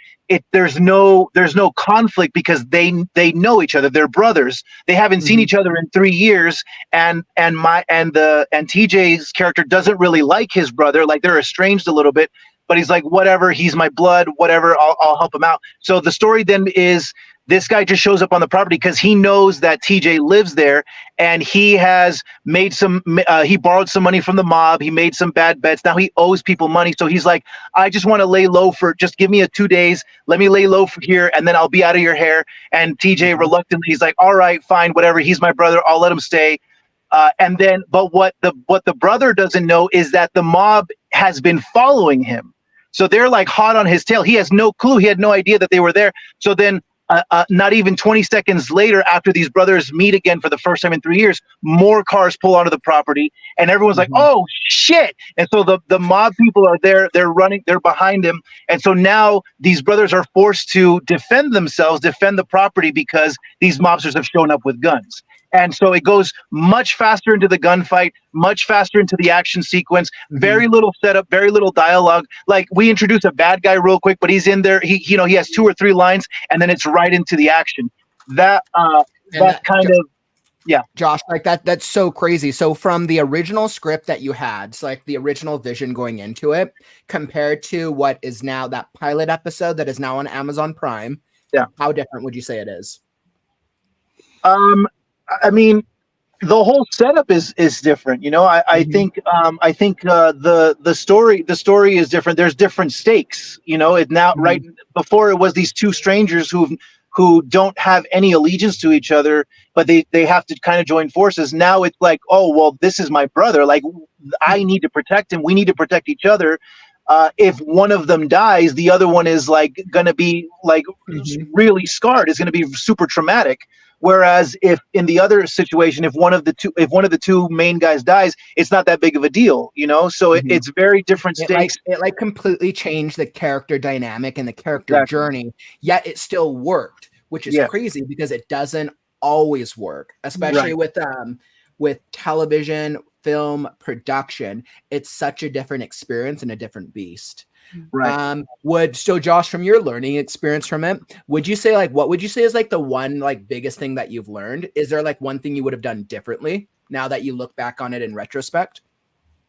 there's no conflict because they know each other. They're brothers. They haven't seen each other in 3 years, and TJ's character doesn't really like his brother. Like they're estranged a little bit, but he's like, whatever, he's my blood, whatever, I'll help him out. So the story then is this guy just shows up on the property because he knows that TJ lives there, and he has made he borrowed some money from the mob. He made some bad bets. Now he owes people money. So he's like, I just want to lay low just give me 2 days. Let me lay low for here, and then I'll be out of your hair. And TJ reluctantly, he's like, all right, fine, whatever. He's my brother. I'll let him stay. But what the brother doesn't know is that the mob has been following him. So they're like hot on his tail. He has no clue. He had no idea that they were there. So then not even 20 seconds later, after these brothers meet again for the first time in 3 years, more cars pull onto the property, and everyone's like, oh shit. And so the mob people are there, they're running, they're behind him. And so now these brothers are forced to defend themselves, defend the property, because these mobsters have shown up with guns. And so it goes much faster into the gunfight, much faster into the action sequence, very little setup, very little dialogue. Like we introduce a bad guy real quick, but he's in there. He has 2 or 3 lines, and then it's right into the action. Josh, like that's so crazy. So from the original script that you had, so like the original vision going into it, compared to what is now that pilot episode that is now on Amazon Prime, how different would you say it is? I mean, the whole setup is different. I think the story is different. There's different stakes. It now right before it was these 2 strangers who don't have any allegiance to each other, but they have to kind of join forces. Now it's like, oh well, this is my brother. Like I need to protect him. We need to protect each other. If one of them dies, the other one is like gonna be like really scarred. It's gonna be super traumatic. Whereas if in the other situation, if one of the two main guys dies, it's not that big of a deal, So it's very different stakes. It completely changed the character dynamic and the character journey. Yet it still worked, which is crazy because it doesn't always work, especially with television, film production. It's such a different experience and a different beast. Right. So Josh, from your learning experience from it, would you say what would you say is the one biggest thing that you've learned? Is there one thing you would have done differently now that you look back on it in retrospect?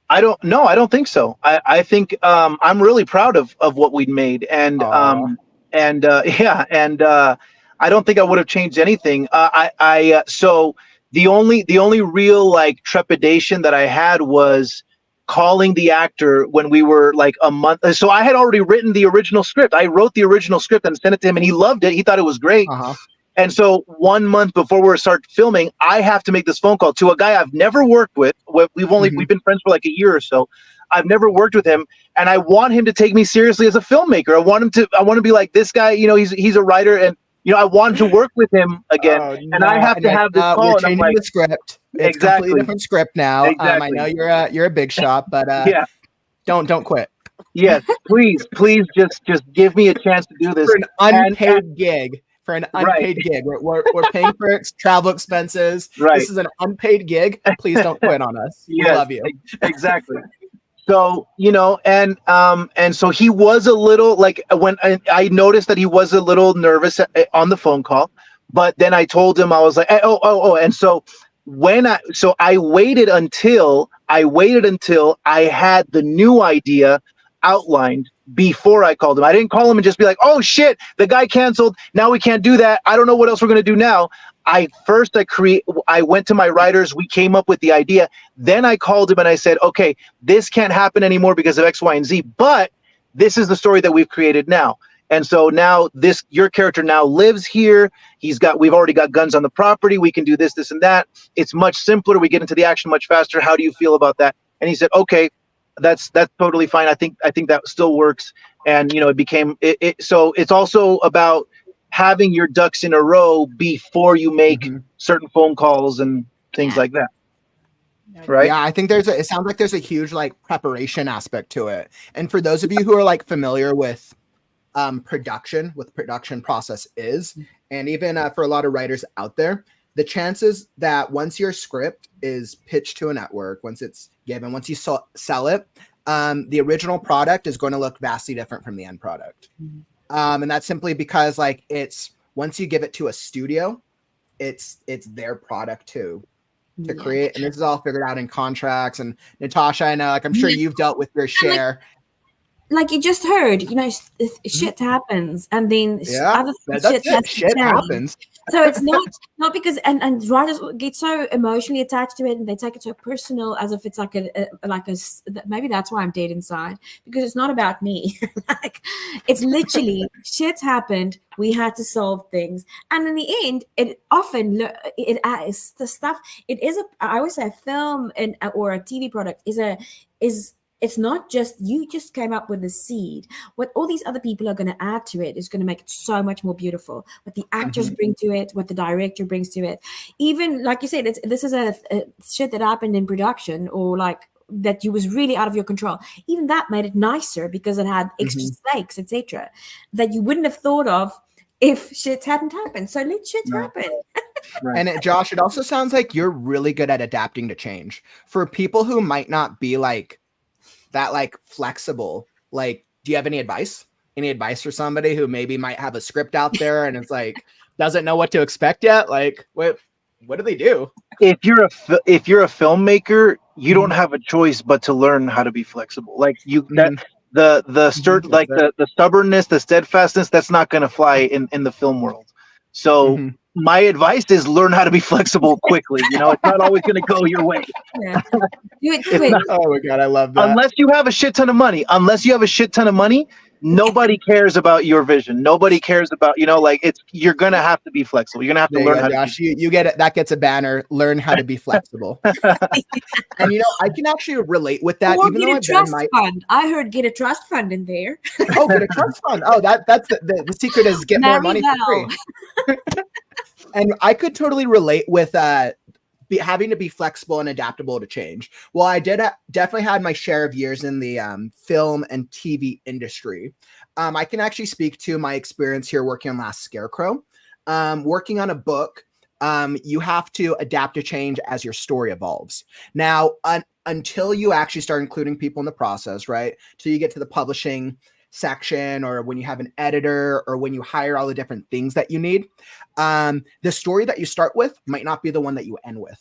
I don't think so. I think I'm really proud of what we'd made, and I don't think I would have changed anything. So the only real trepidation that I had was calling the actor when we were like a month. So I had already written the original script. I wrote the original script and sent it to him, and he loved it. He thought it was great. Uh-huh. And so 1 month before we start filming, I have to make this phone call to a guy I've never worked with. We've been friends for like a year or so. I've never worked with him, and I want him to take me seriously as a filmmaker. I want to be like, this guy, you know, he's a writer, and you know, I want to work with him again. And I have to have this call. We're and I'm changing like, the script. It's exactly. completely different script now. Exactly. I know you're a big shot, but yeah, don't quit. Yes, please just give me a chance to do this For an unpaid gig. For an unpaid gig. We're paying for travel expenses. Right. This is an unpaid gig. Please don't quit on us. Yes, we love you. Exactly. So, you know, and so he was a little like, when I noticed that he was a little nervous on the phone call, but then I told him, I was like, oh. And so I waited until I had the new idea outlined before I called him. I didn't call him and just be like, oh shit, the guy canceled. Now we can't do that. I don't know what else we're going to do now. I went to my writers. We came up with the idea. Then I called him and I said, okay, this can't happen anymore because of X, Y, and Z, but this is the story that we've created now. And so now your character now lives here. We've already got guns on the property. We can do this, this, and that. It's much simpler. We get into the action much faster. How do you feel about that? And he said, okay, that's totally fine. I think that still works. And, you know, it became so it's also about having your ducks in a row before you make certain phone calls and things like that. Right. Yeah, I think it sounds like there's a huge like preparation aspect to it. And for those of you who are like familiar with production process is, and even for a lot of writers out there, the chances that once your script is pitched to a network, once it's given, once you sell it, the original product is going to look vastly different from the end product. And that's simply because like once you give it to a studio, it's their product too to create. And this is all figured out in contracts. And Natasje, I know, like I'm sure you've dealt with your share. Like you just heard, you know, shit happens, and then other shit happens. So it's not because and writers get so emotionally attached to it, and they take it so personal, as if it's like maybe that's why I'm dead inside, because it's not about me. Like it's literally shit happened. We had to solve things, and in the end, it often is the stuff. It is I always say a film or a TV product is. It's not just you just came up with the seed. What all these other people are going to add to it is going to make it so much more beautiful. What the actors bring to it, what the director brings to it. Even like you said, this is a shit that happened in production, or like that you was really out of your control. Even that made it nicer because it had extra stakes, etc., that you wouldn't have thought of if shit hadn't happened. So let shit happen. Right. And Josh, it also sounds like you're really good at adapting to change. For people who might not be like that like flexible, like do you have any advice for somebody who maybe might have a script out there and it's like doesn't know what to expect yet? Like what do they do? If you're a filmmaker, you don't have a choice but to learn how to be flexible. Like the stubbornness, the steadfastness, that's not going to fly in the film world. So my advice is learn how to be flexible quickly. You know, it's not always going to go your way. Yeah. Do it quick. Oh my God, I love that. Unless you have a shit ton of money, nobody cares about your vision. Nobody cares about, you know, like you're going to have to be flexible. You're going to have to learn how Josh, you get it. That gets a banner. Learn how to be flexible. And you know, I can actually relate with that. Or get a trust fund. I heard get a trust fund in there. Oh, get a trust fund. Oh, that's the secret is get more money for free. And I could totally relate with having to be flexible and adaptable to change. Well, I definitely had my share of years in the film and TV industry. I can actually speak to my experience here working on Last Scarecrow. Working on a book, you have to adapt to change as your story evolves. Now, until you actually start including people in the process, right? Till you get to the publishing section, or when you have an editor, or when you hire all the different things that you need, the story that you start with might not be the one that you end with.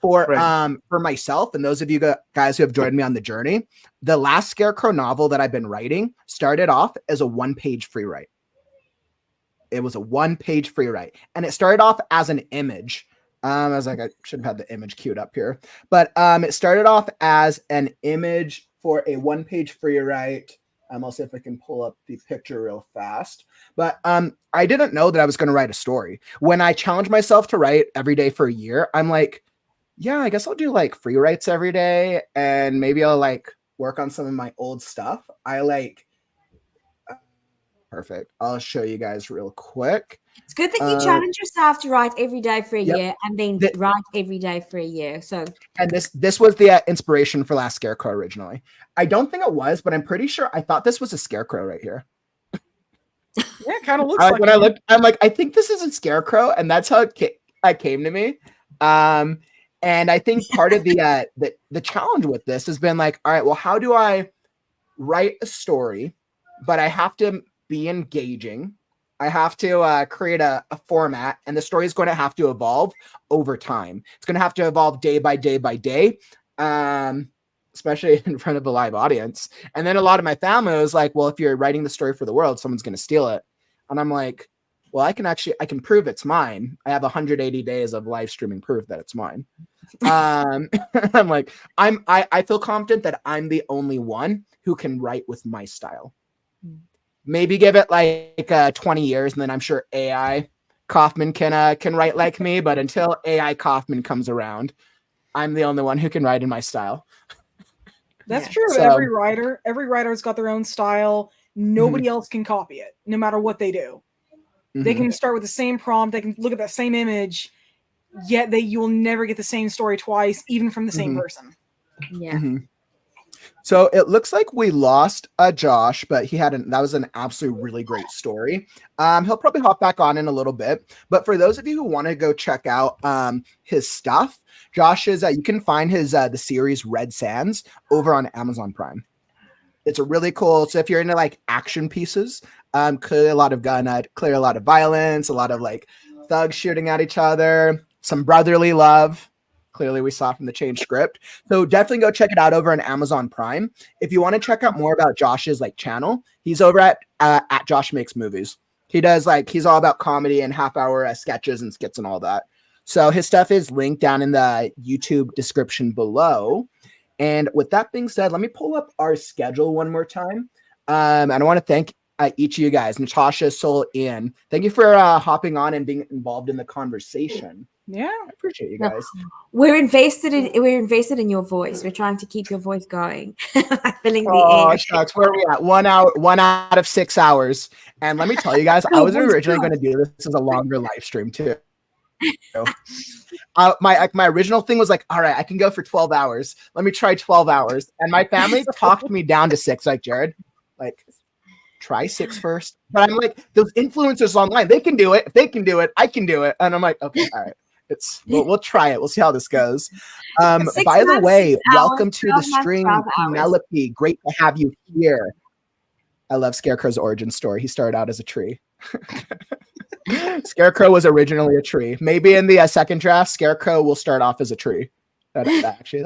For myself and those of you guys who have joined me on the journey, the Last Scarecrow novel that I've been writing started off as a one-page free write. It was a one-page free write, and it started off as an image I was like, I should have had the image queued up here. But it started off as an image for a one-page free write. I'll see if I can pull up the picture real fast. But I didn't know that I was going to write a story. When I challenged myself to write every day for a year, I'm like, yeah, I guess I'll do like free writes every day. And maybe I'll like work on some of my old stuff. Perfect. I'll show you guys real quick. It's good that you challenge yourself to write every day for a year and then write every day for a year. So, and this was the inspiration for Last Scarecrow originally. I don't think it was, but I'm pretty sure I thought this was a scarecrow right here. Yeah, it kind of looks like when I looked, I'm like, I think this is a scarecrow, and that's how it came to me. And I think part of the challenge with this has been like, all right, well, how do I write a story, but I have to be engaging. I have to create a format, and the story is going to have to evolve over time. It's going to have to evolve day by day by day, especially in front of a live audience. And then a lot of my family was like, well, if you're writing the story for the world, someone's going to steal it. And I'm like, well, I can prove it's mine. I have 180 days of live streaming proof that it's mine. I'm like, I feel confident that I'm the only one who can write with my style. Maybe give it like 20 years, and then I'm sure AI Kauffman can write like me. But until AI Kauffman comes around, I'm the only one who can write in my style. That's true. So, every writer's got their own style. Nobody else can copy it, no matter what they do. They can start with the same prompt. They can look at that same image, yet you will never get the same story twice, even from the same person. Yeah. So it looks like we lost Josh, but that was an absolutely really great story. He'll probably hop back on in a little bit. But for those of you who want to go check out his stuff, Josh is you can find his the series Red Sands over on Amazon Prime. It's a really cool. So if you're into like action pieces, clearly a lot of clearly a lot of violence, a lot of like thugs shooting at each other, some brotherly love. Clearly we saw from the change script. So definitely go check it out over on Amazon Prime. If you want to check out more about Josh's like channel, he's over at JoshMakesMovies. He does he's all about comedy and half-hour sketches and skits and all that. So his stuff is linked down in the YouTube description below. And with that being said, let me pull up our schedule one more time. And I want to thank each of you guys, Natasje, Sol, Ian. Thank you for hopping on and being involved in the conversation. Yeah, I appreciate you guys. We're invested in your voice. We're trying to keep your voice going. Filling the air. Shucks, where are we at? 1 hour, 1 out of 6 hours. And let me tell you guys, I was originally going to do this as a longer live stream too. My original thing was like, all right, I can go for 12 hours. Let me try 12 hours. And my family talked me down to 6, like, Jared, like, try 6 first. But I'm like, those influencers online, they can do it. If they can do it, I can do it. And I'm like, okay, all right. We'll try it. We'll see how this goes. By the way, welcome to the stream, Penelope. Great to have you here. I love Scarecrow's origin story. He started out as a tree. Scarecrow was originally a tree. Maybe in the second draft, Scarecrow will start off as a tree. Actually,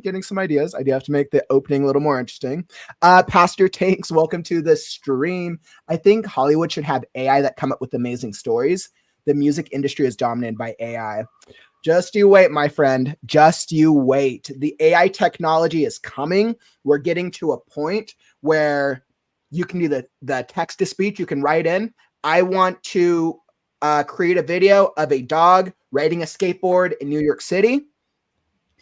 getting some ideas. I do have to make the opening a little more interesting. Pastor Tanks, welcome to the stream. I think Hollywood should have AI that come up with amazing stories. The music industry is dominated by AI. Just you wait, my friend. Just you wait. The AI technology is coming. We're getting to a point where you can do the text to speech. You can write in, I want to create a video of a dog riding a skateboard in New York City.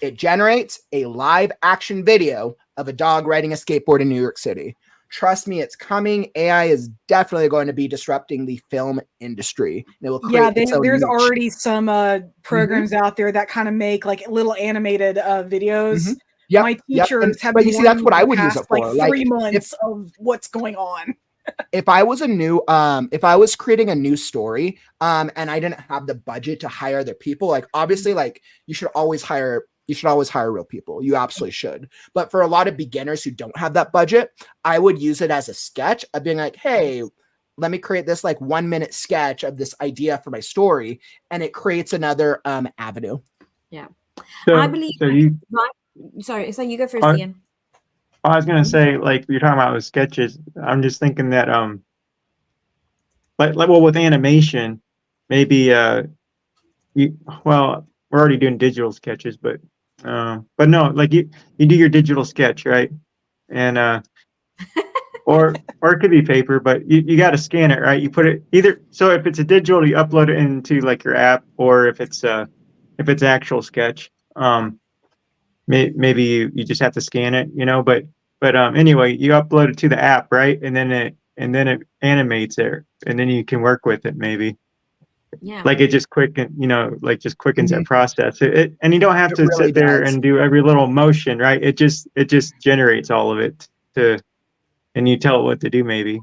It generates a live action video of a dog riding a skateboard in New York City. Trust me, it's coming. AI is definitely going to be disrupting the film industry. It will create there's already some programs out there that kind of make like little animated videos. Yep, my teachers have but you see, that's what I would use it for. Like 3 months of what's going on. If I was if I was creating a new story, and I didn't have the budget to hire other people, like obviously, like you should always hire real people. You absolutely should. But for a lot of beginners who don't have that budget, I would use it as a sketch of being like, hey, let me create this like 1 minute sketch of this idea for my story. And it creates another avenue. Yeah. So, I believe. Sorry, so you go first, Ian. I was gonna say, like you're talking about with sketches. I'm just thinking that, like with animation, maybe well, we're already doing digital sketches, but no, like you do your digital sketch, right? And or it could be paper, but you got to scan it, right? You put it either, so if it's a digital, you upload it into like your app, or if it's actual sketch, maybe you just have to scan it, but anyway, you upload it to the app, right? And then it animates it, and then you can work with it, maybe. Yeah. Like it just quickens that process. And you don't have to really sit there does. and do every little motion, right? It just generates all of it and you tell it what to do, maybe.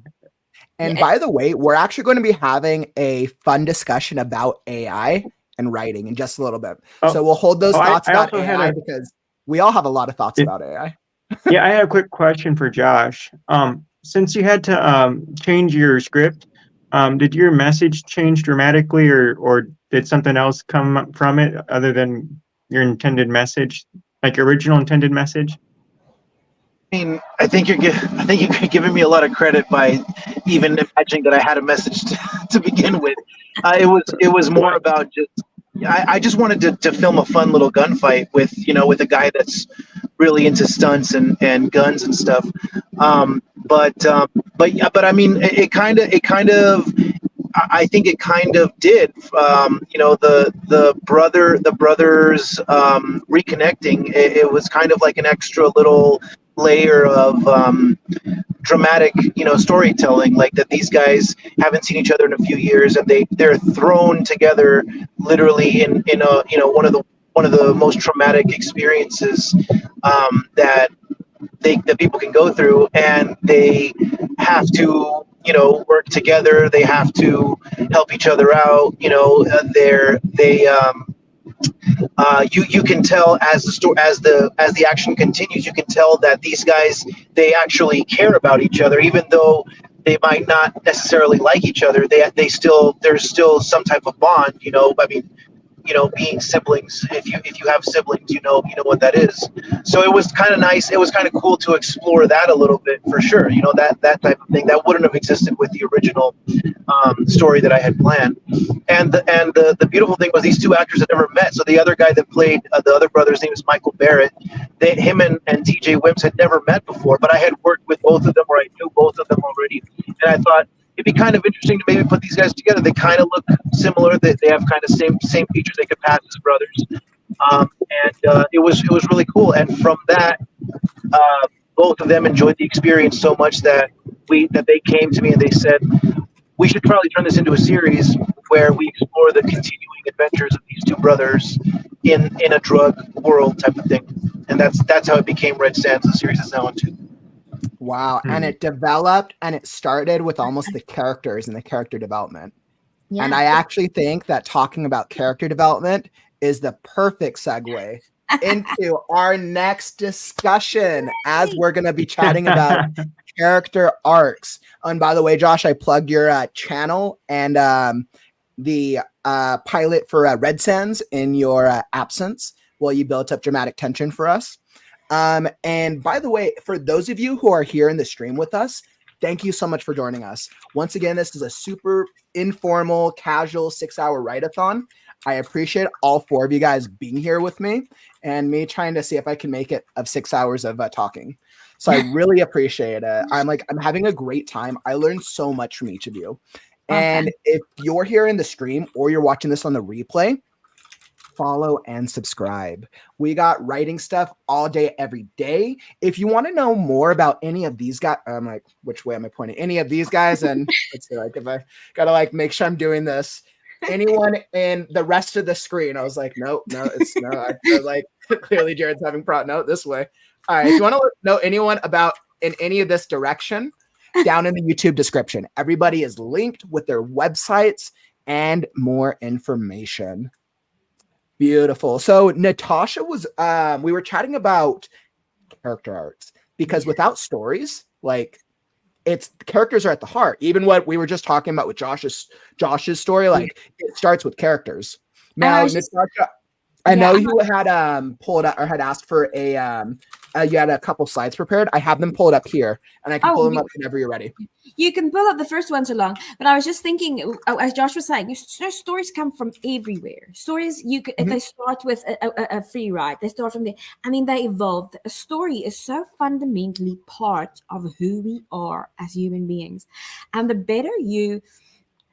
And by the way, we're actually going to be having a fun discussion about AI and writing in just a little bit. So we'll hold those thoughts about AI because we all have a lot of thoughts about AI. Yeah, I have a quick question for Josh. Since you had to change your script, did your message change dramatically, or did something else come from it other than your intended message, like your original intended message? I mean, I think you're giving me a lot of credit by even imagining that I had a message to begin with. It was more about just I just wanted to film a fun little gunfight with a guy that's really into stunts and guns and stuff. But I mean, it kind of I think it kind of did. The brothers reconnecting. It was kind of like an extra little layer of dramatic, storytelling, like that these guys haven't seen each other in a few years, and they're thrown together literally in a one of the most traumatic experiences that people can go through, and they have to work together. They have to help each other out. You can tell as the action continues, you can tell that these guys, they actually care about each other, even though they might not necessarily like each other. There's still some type of bond. I mean, being siblings. If you have siblings, you know what that is. So it was kind of nice. It was kind of cool to explore that a little bit, for sure. That type of thing that wouldn't have existed with the original story that I had planned. And the beautiful thing was these two actors had never met. So the other guy that played the other brother's name is Michael Barrett. Him and TJ Wims had never met before, but I had worked with both of them, or I knew both of them already, and I thought it'd be kind of interesting to maybe put these guys together. They kind of look similar. They have kind of same features. They could pass as brothers, and it was really cool. And from that, both of them enjoyed the experience so much that they came to me and they said, we should probably turn this into a series where we explore the continuing adventures of these two brothers in a drug world type of thing. And that's how it became Red Sands. The series is now on 2. Wow. And it developed and it started with almost the characters and the character development. Yeah. And I actually think that talking about character development is the perfect segue into our next discussion, as we're going to be chatting about character arcs. And by the way, Josh, I plugged your channel and the pilot for Red Sands in your absence while you built up dramatic tension for us. And by the way, for those of you who are here in the stream with us, thank you so much for joining us. Once again, this is a super informal, casual 6-hour write-a-thon. I appreciate all 4 of you guys being here with me and me trying to see if I can make it of 6 hours of talking. So I really appreciate it. I'm having a great time. I learned so much from each of you. And if you're here in the stream or you're watching this on the replay, follow and subscribe. We got writing stuff all day, every day. If you want to know more about any of these guys, I'm like, which way am I pointing? Any of these guys, and let's see, if I gotta make sure I'm doing this. Anyone in the rest of the screen? I was like, no, it's no. I clearly Jared's having no this way. All right, if you want to know anyone about in any of this direction, down in the YouTube description, everybody is linked with their websites and more information. Beautiful. So Natasje was, we were chatting about character arcs, because without stories, it's characters are at the heart. Even what we were just talking about with Josh's story, it starts with characters. Now, Natasje, I know Yeah. you had pulled up or had asked for a you had a couple slides prepared. I have them pulled up here, and I can pull them up whenever you're ready. You can pull up the first one so long, but I was just thinking, as Josh was saying, stories come from everywhere. Stories, if they start with a free write, they start from there, and then they evolve. A story is so fundamentally part of who we are as human beings, and the better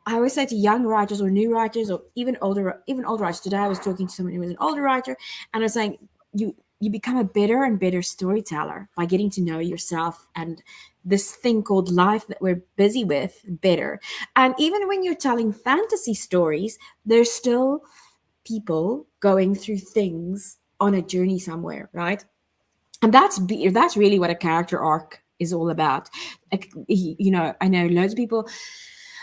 I always say to young writers or new writers or even older writers. Today I was talking to someone who was an older writer, and I was saying you become a better and better storyteller by getting to know yourself and this thing called life that we're busy with better. And even when you're telling fantasy stories, there's still people going through things on a journey somewhere, right? And that's really what a character arc is all about. I know loads of people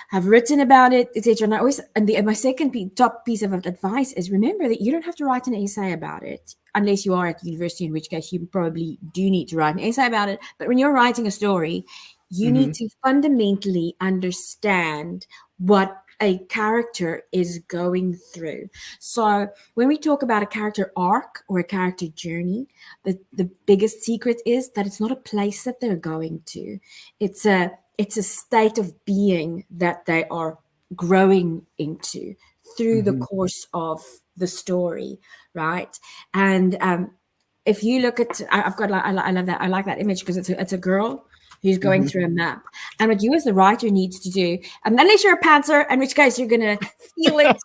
have written about it, etc. And my second top piece of advice is remember that you don't have to write an essay about it unless you are at university, in which case you probably do need to write an essay about it. But when you're writing a story, you need to fundamentally understand what a character is going through. So when we talk about a character arc or a character journey, the biggest secret is that it's not a place that they're going to. It's a state of being that they are growing into through the course of the story, right? And if you look at, I love that. I like that image because it's a girl who's going through a map. And what you as the writer needs to do, and unless you're a pantser, in which case you're going to feel it.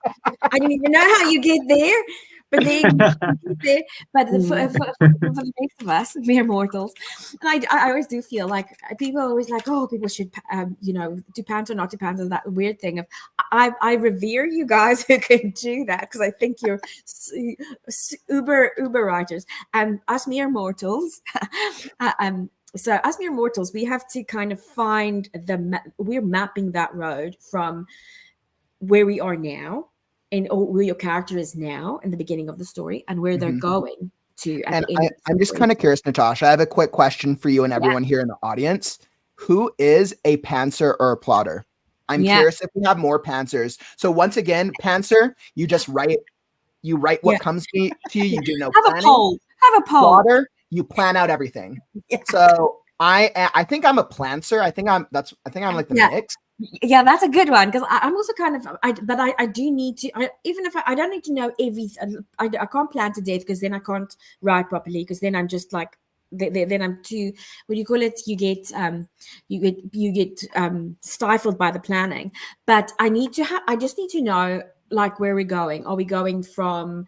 I don't even know how you get there. But then, for the rest of us, mere mortals, and I always do feel like people are always like, oh, people should, do pants or not do pants, that weird thing of, I revere you guys who can do that because I think you're uber writers, and us mere mortals, So as mere mortals, we have to kind of find we're mapping that road from where we are now, and where your character is now in the beginning of the story and where they're going to at the end. I'm just kind of curious, Natasje. I have a quick question for you and everyone here in the audience. Who is a pantser or a plotter? I'm curious if we have more pantsers. So once again, pantser, you just write. You write what comes to you. You do no planning. Have a poll. Plotter, you plan out everything. Yeah. So I think I'm a plantser. I think I'm like the mix. Yeah, that's a good one because I'm also kind of, but I do need to, even if I don't need to know everything, I can't plan to death because then I can't write properly because then I'm just like, then I'm too, what do you call it? You get stifled by the planning. But I just need to know like where we're going. Are we going from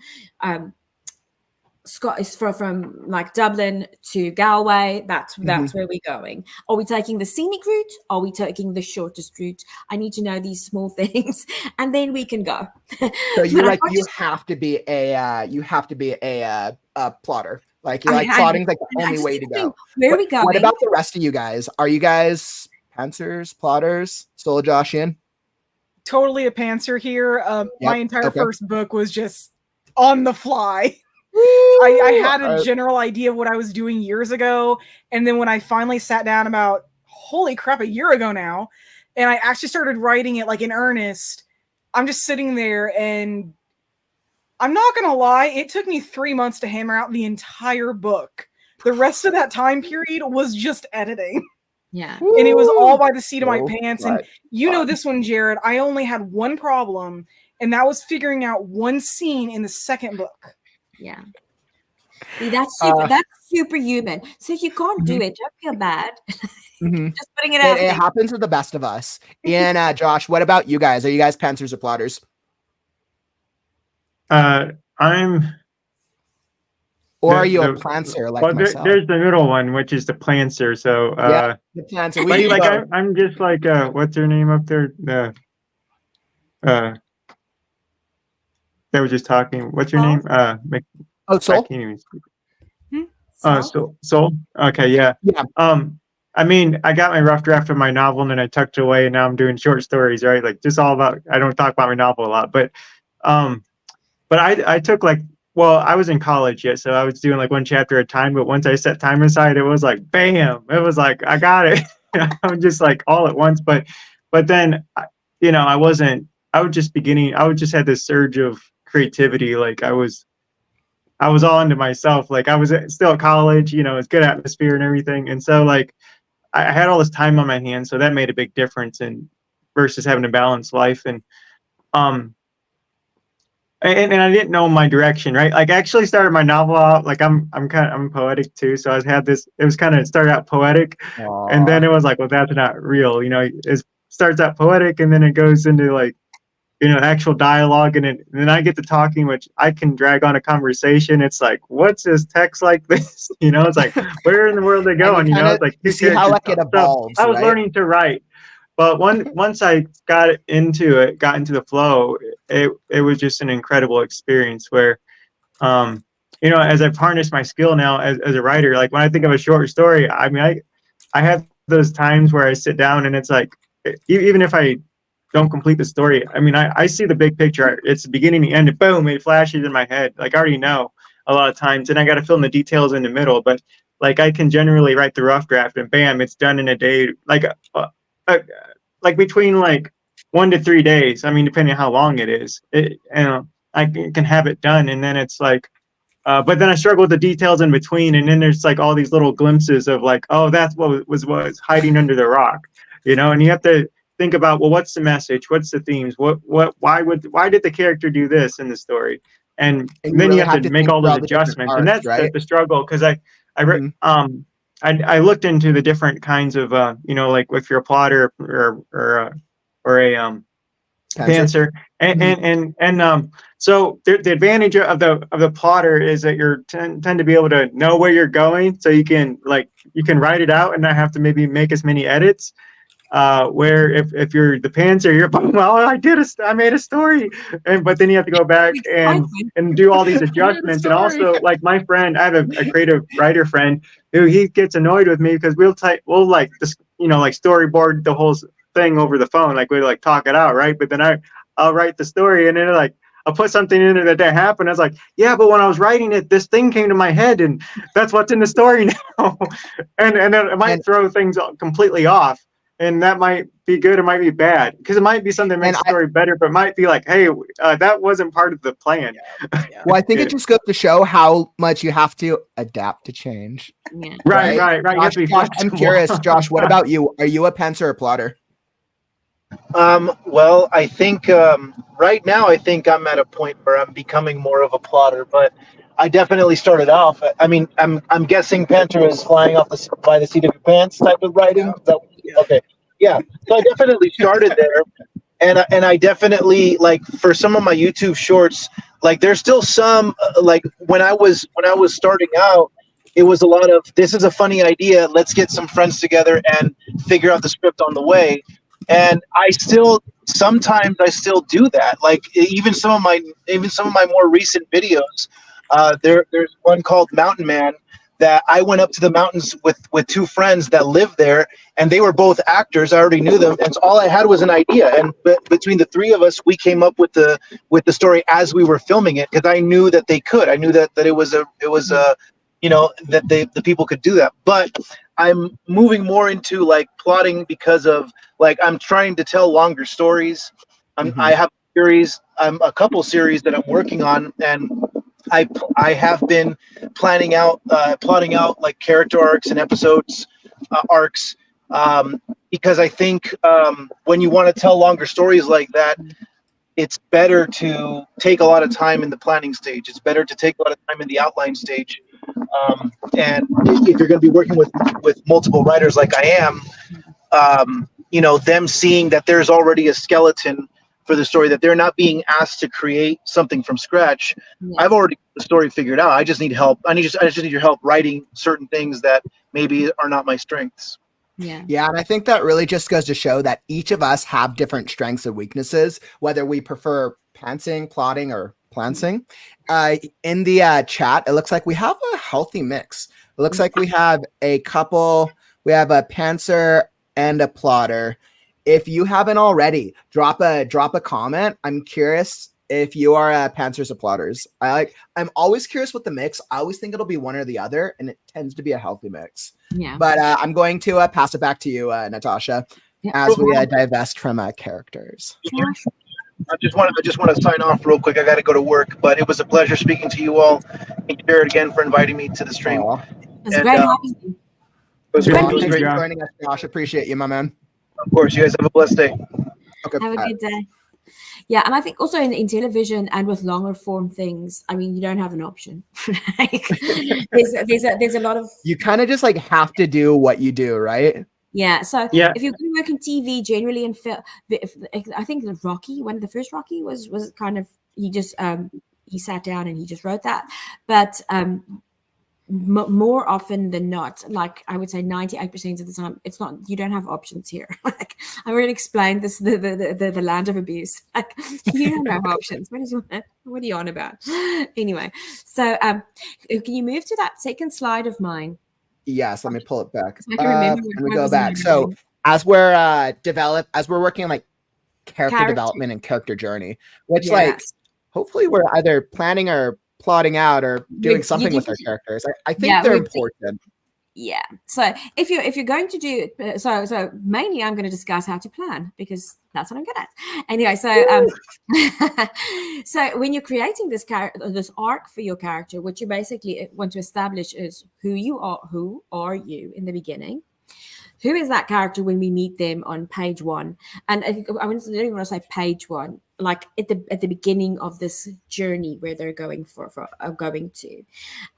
from like Dublin to Galway? That's where we're going. Are we taking the scenic route? Are we taking the shortest route? I need to know these small things, and then we can go. So you have to be a plotter. Like you're plotting like the only way to go. Where are we going? What about the rest of you guys? Are you guys pantsers, plotters? Solo Josh in? Totally a pantser here. My entire first book was just on the fly. I had a general idea of what I was doing years ago, and then when I finally sat down about, holy crap, a year ago now, and I actually started writing it like in earnest, I'm just sitting there, and I'm not gonna lie, it took me 3 months to hammer out the entire book. The rest of that time period was just editing. Yeah. And it was all by the seat of my pants. And you know this one, Jared, I only had one problem, and that was figuring out one scene in the second book. Yeah. See, that's superhuman. So if you can't do it, don't feel bad. Just putting it out there. It happens with the best of us. And Josh, what about you guys? Are you guys pantsers or plotters? Or are you a plantser like myself? There's the middle one, which is the plantser. So the plantser. I'm just like what's her name up there? They were just talking. What's your name? Soul. Soul. Okay, yeah. I mean, I got my rough draft of my novel and then I tucked it away, and now I'm doing short stories, right? Like just all about. I don't talk about my novel a lot, but I took like. Well, I was in college yet, so I was doing like one chapter at a time. But once I set time aside, it was like bam! It was like I got it. I'm just like all at once. But then, I wasn't. I was just beginning. I would just had this surge of creativity. Like I was I was all into myself. Like I was still at college, you know, it's good atmosphere and everything. And so like I had all this time on my hands, so that made a big difference in versus having a balanced life. And and I didn't know my direction, right? Like I actually started my novel out like I'm poetic too. So I had this, it was kind of started out poetic. Aww. And then it was like, well, that's not real, you know. It starts out poetic and then it goes into like, you know, actual dialogue, and then I get to talking, which I can drag on a conversation. It's like, what's this text like this? You know, it's like, where in the world are they going? You know, it's like you see how like it evolves. So I was right? learning to write, but once I got into the flow, it was just an incredible experience where, you know, as I've harnessed my skill now as a writer, like when I think of a short story, I mean, I have those times where I sit down and it's like, even if I don't complete the story, I mean, I see the big picture. It's the beginning, the end, and boom, it flashes in my head. Like I already know a lot of times, and I got to fill in the details in the middle. But like I can generally write the rough draft, and bam, it's done in a day. Like between like 1 to 3 days. I mean, depending on how long it is, I can have it done, and then it's like. But then I struggle with the details in between, and then there's like all these little glimpses of like, oh, that's what was hiding under the rock, you know, and you have to think about, well, what's the message? What's the themes? Why did the character do this in the story? And then really you have to make all those adjustments. And that's right? the struggle. Cause I looked into the different kinds of, you know, like if you're a plotter or a pantser. And so the advantage of the plotter is that you tend to be able to know where you're going. So you can write it out and not have to maybe make as many edits. Where if you're the pantser, you're well, I made a story, but then you have to go back and do all these adjustments. And also, like my friend, I have a creative writer friend who he gets annoyed with me because we'll like this, you know, like storyboard the whole thing over the phone, like we like talk it out, right? But then I'll write the story and then like I'll put something in there that happened. I was like, yeah, but when I was writing it, this thing came to my head, and that's what's in the story now. and then it might throw things completely off. And that might be good, it might be bad, because it might be something that makes the story better, but it might be like, hey, that wasn't part of the plan. Yeah. Well, I think it just goes to show how much you have to adapt to change. Yeah. Right. Josh, I'm curious, Josh, what about you? Are you a pantser or a plotter? Well, I think right now I think I'm at a point where I'm becoming more of a plotter, but I definitely started off. I mean, I'm guessing pantser is flying off by the seat of your pants type of writing. Okay, yeah. So I definitely started there, and I definitely, like, for some of my YouTube shorts, like there's still some like when I was starting out, it was a lot of, this is a funny idea, let's get some friends together and figure out the script on the way. And sometimes I still do that. Like even some of my more recent videos, there's one called Mountain Man that I went up to the mountains with two friends that live there, and they were both actors. I already knew them, and so all I had was an idea. And between the three of us, we came up with the story as we were filming it, because I knew that they could. I knew that it was you know, that the people could do that. But I'm moving more into like plotting because of like I'm trying to tell longer stories. I have a couple series that I'm working on, and I have been plotting out like character arcs and episodes arcs, because I think when you want to tell longer stories like that, it's better to take a lot of time in the planning stage. It's better to take a lot of time in the outline stage. And if you're going to be working with multiple writers like I am, you know, them seeing that there's already a skeleton for the story, that they're not being asked to create something from scratch. Yeah. I've already got the story figured out. I just need help. I just need your help writing certain things that maybe are not my strengths. Yeah, and I think that really just goes to show that each of us have different strengths and weaknesses, whether we prefer pantsing, plotting, or plancing. In the chat, it looks like we have a healthy mix. It looks like we have a pantser and a plotter. If you haven't already, drop a comment. I'm curious if you are pantsers or plotters. I'm always curious with the mix. I always think it'll be one or the other, and it tends to be a healthy mix. Yeah. But I'm going to pass it back to you, Natasje, as we divest from characters. I just want to sign off real quick. I got to go to work, but it was a pleasure speaking to you all. Thank you, Jared, again for inviting me to the stream. Aw. It's And, great having you. It was Good great. to It was meet you, great. Josh. For joining us, Josh. Appreciate you, my man. Of course, you guys have a blessed day. Okay. Have a good day. Yeah, and I think also in television and with longer form things, I mean, you don't have an option. Like, there's a lot of You kind of just like have to do what you do, right? yeah. So Yeah. if you're going to work in TV, generally in film, I think the Rocky, one of the first Rocky was kind of he just he sat down and he just wrote that, but more often than not, like I would say 98% of the time, it's not, you don't have options here. Like I already explained this, the land of abuse. Like you don't have options. What are you on about? Anyway, so can you move to that second slide of mine? Yes, let me pull it back. I can remember Let me what go was in back. my So brain. as we're working on like character Character. development and character journey, which Yes. like hopefully we're either planning or plotting out or doing You something with our did- characters. I think Yeah, they're we've- important. Yeah. So if you're going to do so mainly I'm going to discuss how to plan because that's what I'm good at. Anyway, so so when you're creating this arc for your character, what you basically want to establish is who are you in the beginning. Who is that character when we meet them on page 1? And I don't even want to say page 1, like at the beginning of this journey where they're going going to.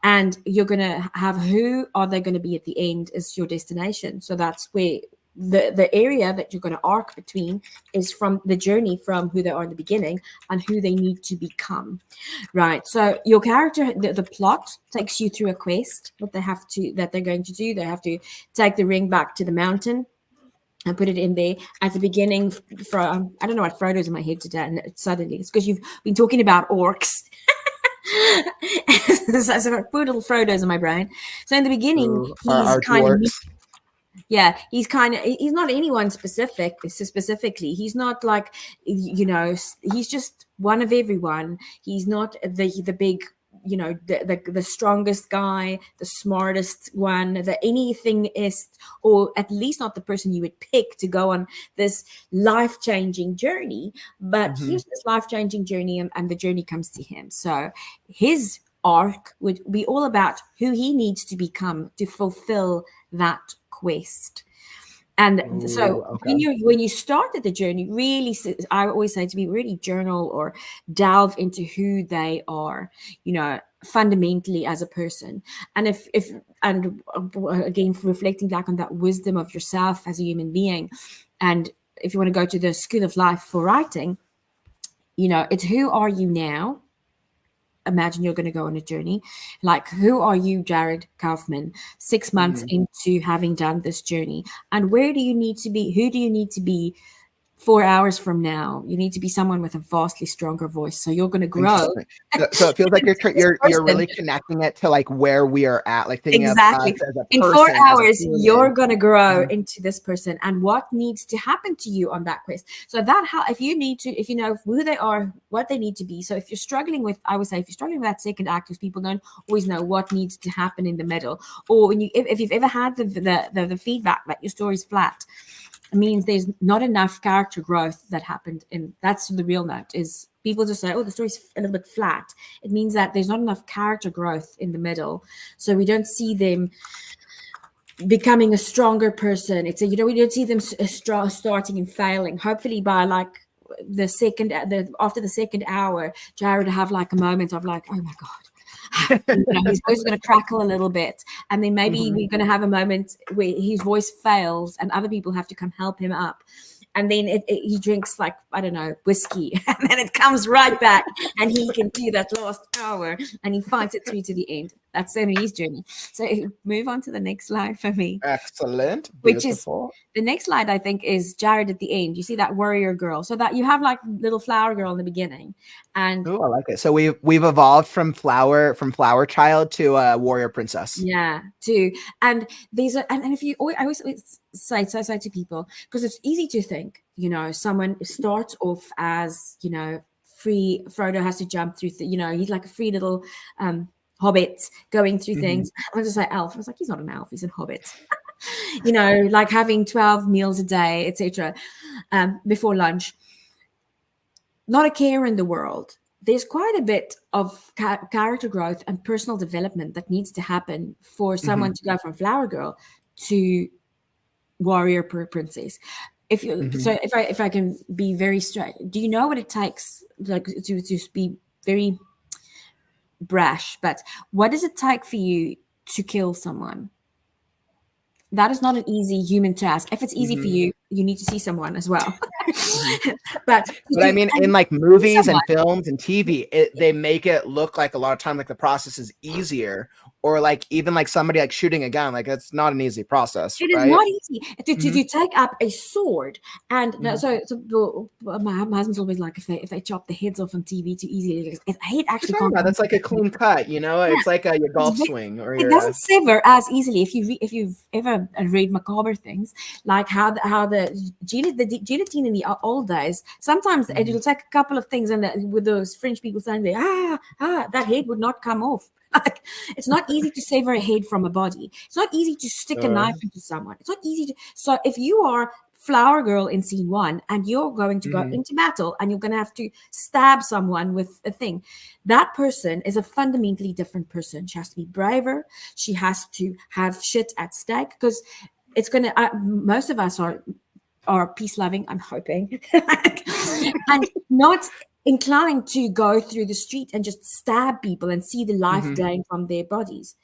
And you're going to have who are they going to be at the end is your destination. So that's where the area that you're going to arc between is from the journey from who they are in the beginning and who they need to become. Right. So your character, the plot takes you through a quest that they're going to do. They have to take the ring back to the mountain and put it in there at the beginning. From I don't know what Frodo's in my head today, and suddenly it's because you've been talking about orcs. So I've got poor little Frodo's in my brain. So in the beginning, Ooh, he's our kind of Dworcs. yeah, he's not anyone specifically. He's not like, he's just one of everyone. He's not the big, the strongest guy, the smartest one, the anything is, or at least not the person you would pick to go on this life-changing journey. But here's this life-changing journey, and the journey comes to him. So his arc would be all about who he needs to become to fulfill that quest. And so okay. when you started the journey, really, I always say to be really journal or delve into who they are, fundamentally as a person. And if again, reflecting back on that wisdom of yourself as a human being, and if you want to go to the School of Life for writing, it's who are you now? Imagine you're going to go on a journey. Like, who are you, Jared Kauffman, 6 months into having done this journey? And where do you need to be? Who do you need to be 4 hours from now? You need to be someone with a vastly stronger voice. So you're going to grow. So it feels like you're really connecting it to like where we are at, like thinking exactly. of us as a in person, 4 hours, you're human. going to grow into this person and what needs to happen to you on that quest. So if you know who they are, what they need to be. So if you're struggling with, I would say, if you're struggling with that second act, because people don't always know what needs to happen in the middle, or if you've ever had the feedback that your story's flat, it means there's not enough character growth that happened. And that's the real note, is people just say, oh, the story's a little bit flat. It means that there's not enough character growth in the middle. So we don't see them becoming a stronger person. We don't see them starting and failing. Hopefully by like after the second hour, Jared have like a moment of like, oh my God. His voice is going to crackle a little bit, and then maybe we're going to have a moment where his voice fails and other people have to come help him up, and then he drinks like, I don't know, whiskey, and then it comes right back and he can do that last hour and he fights it through to the end. That's his journey. So move on to the next slide for me. Excellent. Which is the next slide, I think, is Jared at the end. You see that warrior girl. So that you have like little flower girl in the beginning. And I like it. So we've evolved from flower child to warrior princess. Yeah, and these are and if you I always say to people, because it's easy to think, someone starts off as, free. Frodo has to jump through, he's like a free little hobbit going through things. I was just like elf. I was like, he's not an elf, he's a hobbit. Like having 12 meals a day, etc. Before lunch. not a care in the world. There's quite a bit of character growth and personal development that needs to happen for someone to go from flower girl to warrior princess. If you so if I can be very straight, do you know what it takes, like, to be very brash, but what does it take for you to kill someone? That is not an easy human task. If it's easy for you, you need to see someone as well. But I mean, in like movies and films and TV, they make it look like a lot of time like the process is easier, or like even like somebody like shooting a gun, like it's not an easy process. It is right? not easy to take up a sword, and so my husband's always like, if they chop the heads off on TV too easily, I hate actually. That's like a clean cut, you know. It's like your golf swing, or it doesn't sever as easily. If you've ever read macabre things, like how the guillotine in the old days, sometimes it'll take a couple of things, and with those French people saying that head would not come off. Like, it's not easy to sever a head from a body. It's not easy to stick a knife into someone. It's not easy to. So if you are flower girl in scene 1 and you're going to go into battle and you're going to have to stab someone with a thing, that person is a fundamentally different person. She has to be braver. She has to have shit at stake, because it's going to. Most of us are peace loving, I'm hoping, and not inclined to go through the street and just stab people and see the life drain from their bodies.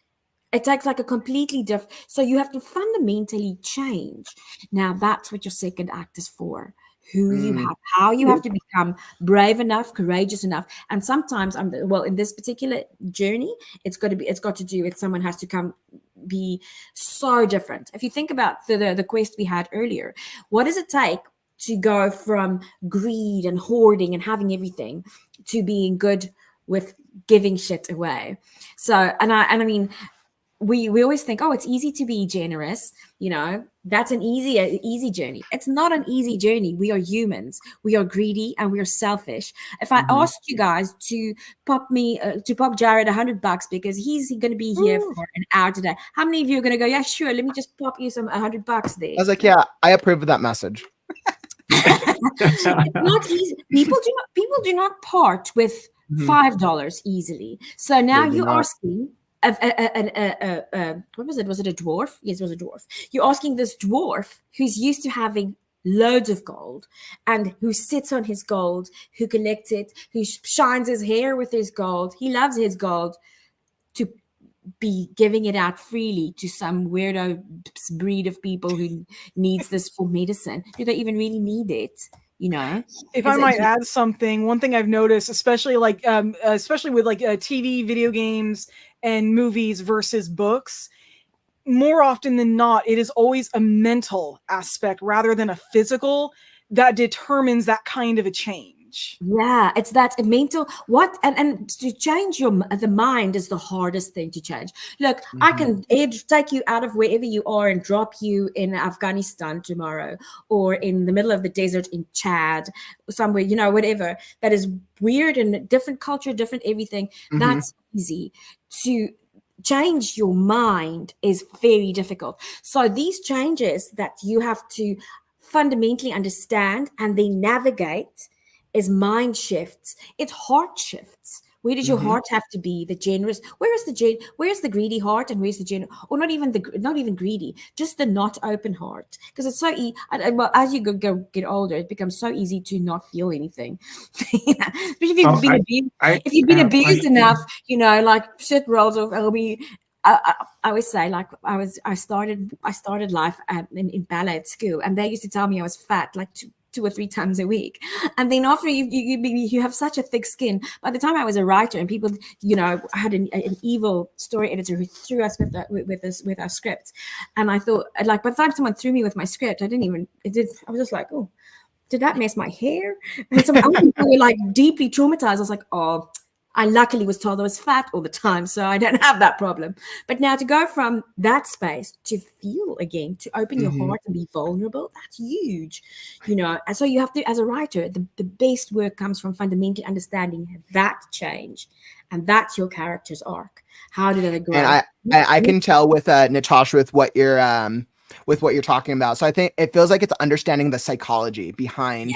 It takes like a completely different. So you have to fundamentally change. Now that's what your second act is for. Who you have, how you have to become brave enough, courageous enough, and sometimes in this particular journey, it's got to do with someone has to come be so different. If you think about the quest we had earlier, what does it take to go from greed and hoarding and having everything to being good with giving shit away? So, and I mean, we always think, oh, it's easy to be generous. You know, that's an easy journey. It's not an easy journey. We are humans. We are greedy and we are selfish. If I asked you guys to pop Jared $100 because he's going to be here for an hour today, how many of you are going to go, yeah, sure, let me just pop you some $100 there? I was like, yeah, I approve of that message. It's not easy. People do not part with $5 easily. So now you're asking what was it? Was it a dwarf? Yes, it was a dwarf. You're asking this dwarf who's used to having loads of gold and who sits on his gold, who collects it, who shines his hair with his gold. He loves his gold, to be giving it out freely to some weirdo breed of people who needs this for medicine. Do they even really need it? You know, if I might add something, one thing I've noticed, especially with like TV, video games, and movies versus books, more often than not, it is always a mental aspect rather than a physical that determines that kind of a change. Yeah, it's that mental and to change the mind is the hardest thing to change. Look, I can take you out of wherever you are and drop you in Afghanistan tomorrow, or in the middle of the desert in Chad, somewhere, you know, whatever that is weird and different culture, different everything. That's easy. To change your mind is very difficult. So these changes that you have to fundamentally understand and then navigate is mind shifts. It's heart shifts. Where does your heart have to be? The generous. Where's the greedy heart, and where's the generous? Or not even greedy, just the not open heart. Because it's so easy. Well, as you get older, it becomes so easy to not feel anything. Especially if you've been abused. If you've been abused enough, you know, like shit rolls off. I always say, like, I started life in ballet at school, and they used to tell me I was fat, like 2 or 3 times a week. And then after you have such a thick skin. By the time I was a writer, and people, you know, I had an evil story editor who threw us with our scripts, and I thought, like, by the time someone threw me with my script, I was just like, oh, did that mess my hair? And some other people were like deeply traumatized. I was like, oh, I luckily was told I was fat all the time, so I don't have that problem. But now to go from that space to feel again, to open your heart and be vulnerable, that's huge, you know. And so you have to, as a writer, the best work comes from fundamentally understanding that change, and that's your character's arc. How did they grow? And I can tell with Natasje, with what you're with what you're talking about. So I think it feels like it's understanding the psychology behind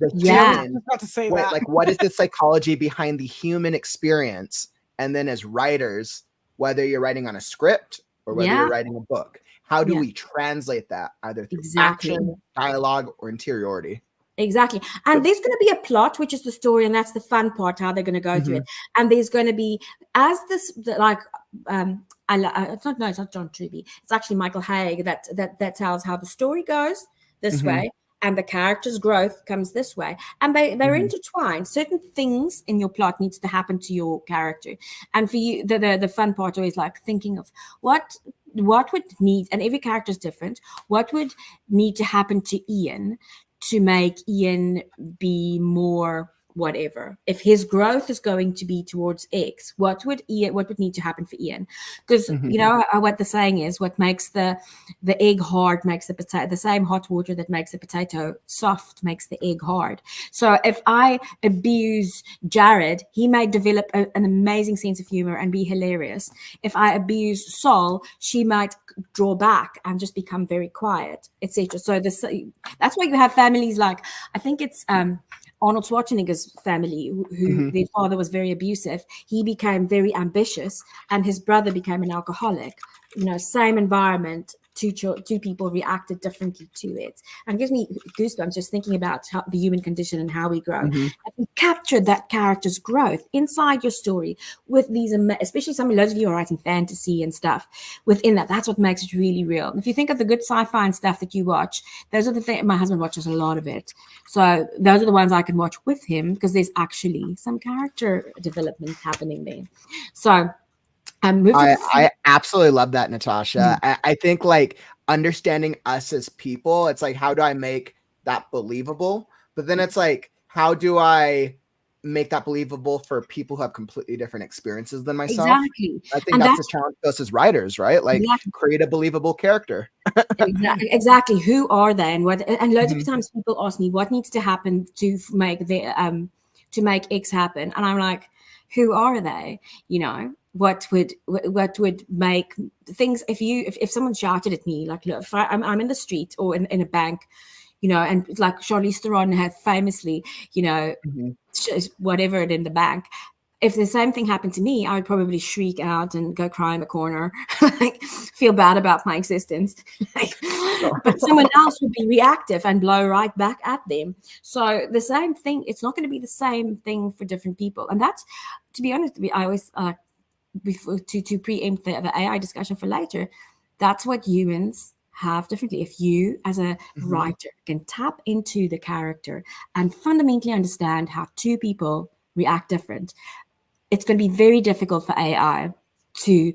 the Yeah. human. I was about to say What, that. like, what is the psychology behind the human experience? And then as writers, whether you're writing on a script or whether Yeah. you're writing a book, how do Yeah. we translate that either through Exactly. action, dialogue, or interiority? Exactly. And there's going to be a plot, which is the story, and that's the fun part, how they're going to go through it. And there's going to be, as this, like, it's not John Truby. It's actually Michael Haig that tells how the story goes this way, and the character's growth comes this way, and they're intertwined. Certain things in your plot needs to happen to your character, and for you, the fun part always like thinking of what would need, and every character is different. What would need to happen to Ian to make Ian be more whatever? If his growth is going to be towards X, what would need to happen for Ian? Because you know what the saying is, what makes the egg hard makes the potato, the same hot water that makes the potato soft makes the egg hard. So if I abuse Jared, he may develop an amazing sense of humor and be hilarious. If I abuse Sol, she might draw back and just become very quiet, etc. So that's why you have families like, I think it's Arnold Schwarzenegger's family, who their father was very abusive. He became very ambitious, and his brother became an alcoholic. You know, same environment, two people reacted differently to it. And it gives me goosebumps just thinking about the human condition and how we grow. And you capture that character's growth inside your story with these, especially loads of you are writing fantasy and stuff within that. That's what makes it really real. And if you think of the good sci-fi and stuff that you watch, those are the things. My husband watches a lot of it. So those are the ones I can watch with him because there's actually some character development happening there. So I absolutely love that, Natasje. I think like understanding us as people, it's like, how do I make that believable? But then it's like, how do I make that believable for people who have completely different experiences than myself? Exactly. I think that's the challenge for us as writers, right? Like create a believable character. Exactly. Who are they, and what? And loads of times people ask me what needs to happen to make X happen, and I'm like, who are they? You know, what would make things? If someone shouted at me, like, look, if I'm in the street or in a bank, you know, and like Charlize Theron had famously, you know, whatever it in the bank. If the same thing happened to me, I would probably shriek out and go cry in a corner, like feel bad about my existence. But someone else would be reactive and blow right back at them. So the same thing, it's not going to be the same thing for different people. And that's, to be honest, I always before to preempt the AI discussion for later, that's what humans have differently. If you as a writer can tap into the character and fundamentally understand how two people react different, it's going to be very difficult for AI to,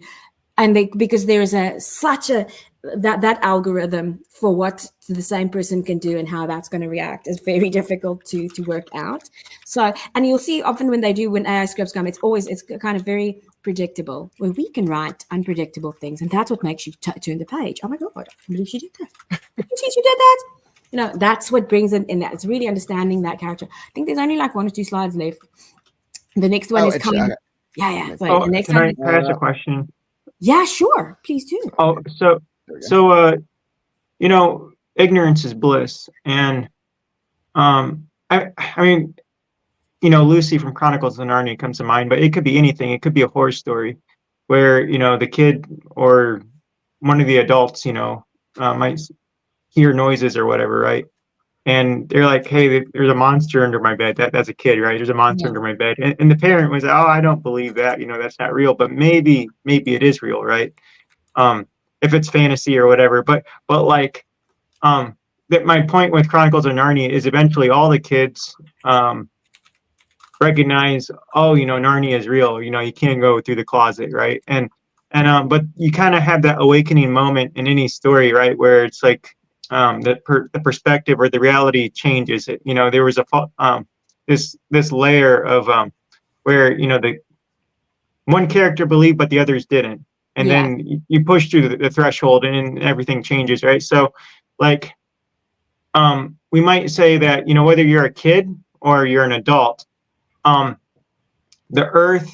because there is that algorithm for what the same person can do and how that's going to react is very difficult to work out. So, and you'll see often when AI scripts come, it's kind of very predictable, where we can write unpredictable things, and that's what makes you turn the page. Oh my God, I can't believe she did that. She did that. You know, that's what brings it in. That it's really understanding that character. I think there's only like 1 or 2 slides left. The next one is coming. Yeah. So the next one. Can I ask a question? Yeah, sure. Please do. Oh, so you know, ignorance is bliss, and I mean, you know, Lucy from Chronicles of Narnia comes to mind, but it could be anything. It could be a horror story where, you know, the kid or one of the adults, you know, might hear noises or whatever, right? And they're like, hey, there's a monster under my bed. That's a kid, right? There's a monster under my bed. And the parent was, oh, I don't believe that. You know, that's not real. But maybe it is real, right? If it's fantasy or whatever. But like, that my point with Chronicles of Narnia is eventually all the kids recognize, oh, you know, Narnia is real. You know, you can't go through the closet, right? And but you kind of have that awakening moment in any story, right, where it's like, the perspective or the reality changes. You know, there was this layer of where, you know, the one character believed but the others didn't, and then you push through the threshold and everything changes, right? So like, we might say that, you know, whether you're a kid or you're an adult, the earth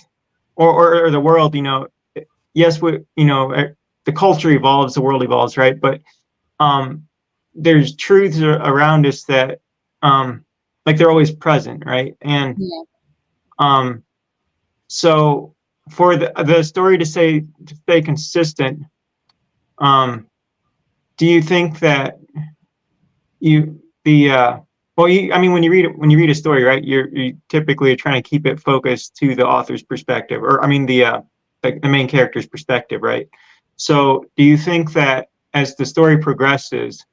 or the world, you know, yes, you know, the culture evolves, the world evolves, right? But there's truths around us that like they're always present, right? And so for the story to stay consistent, do you think that when you read a story, right, you typically are trying to keep it focused to the author's perspective, or the main character's perspective, right? So do you think that as the story progresses,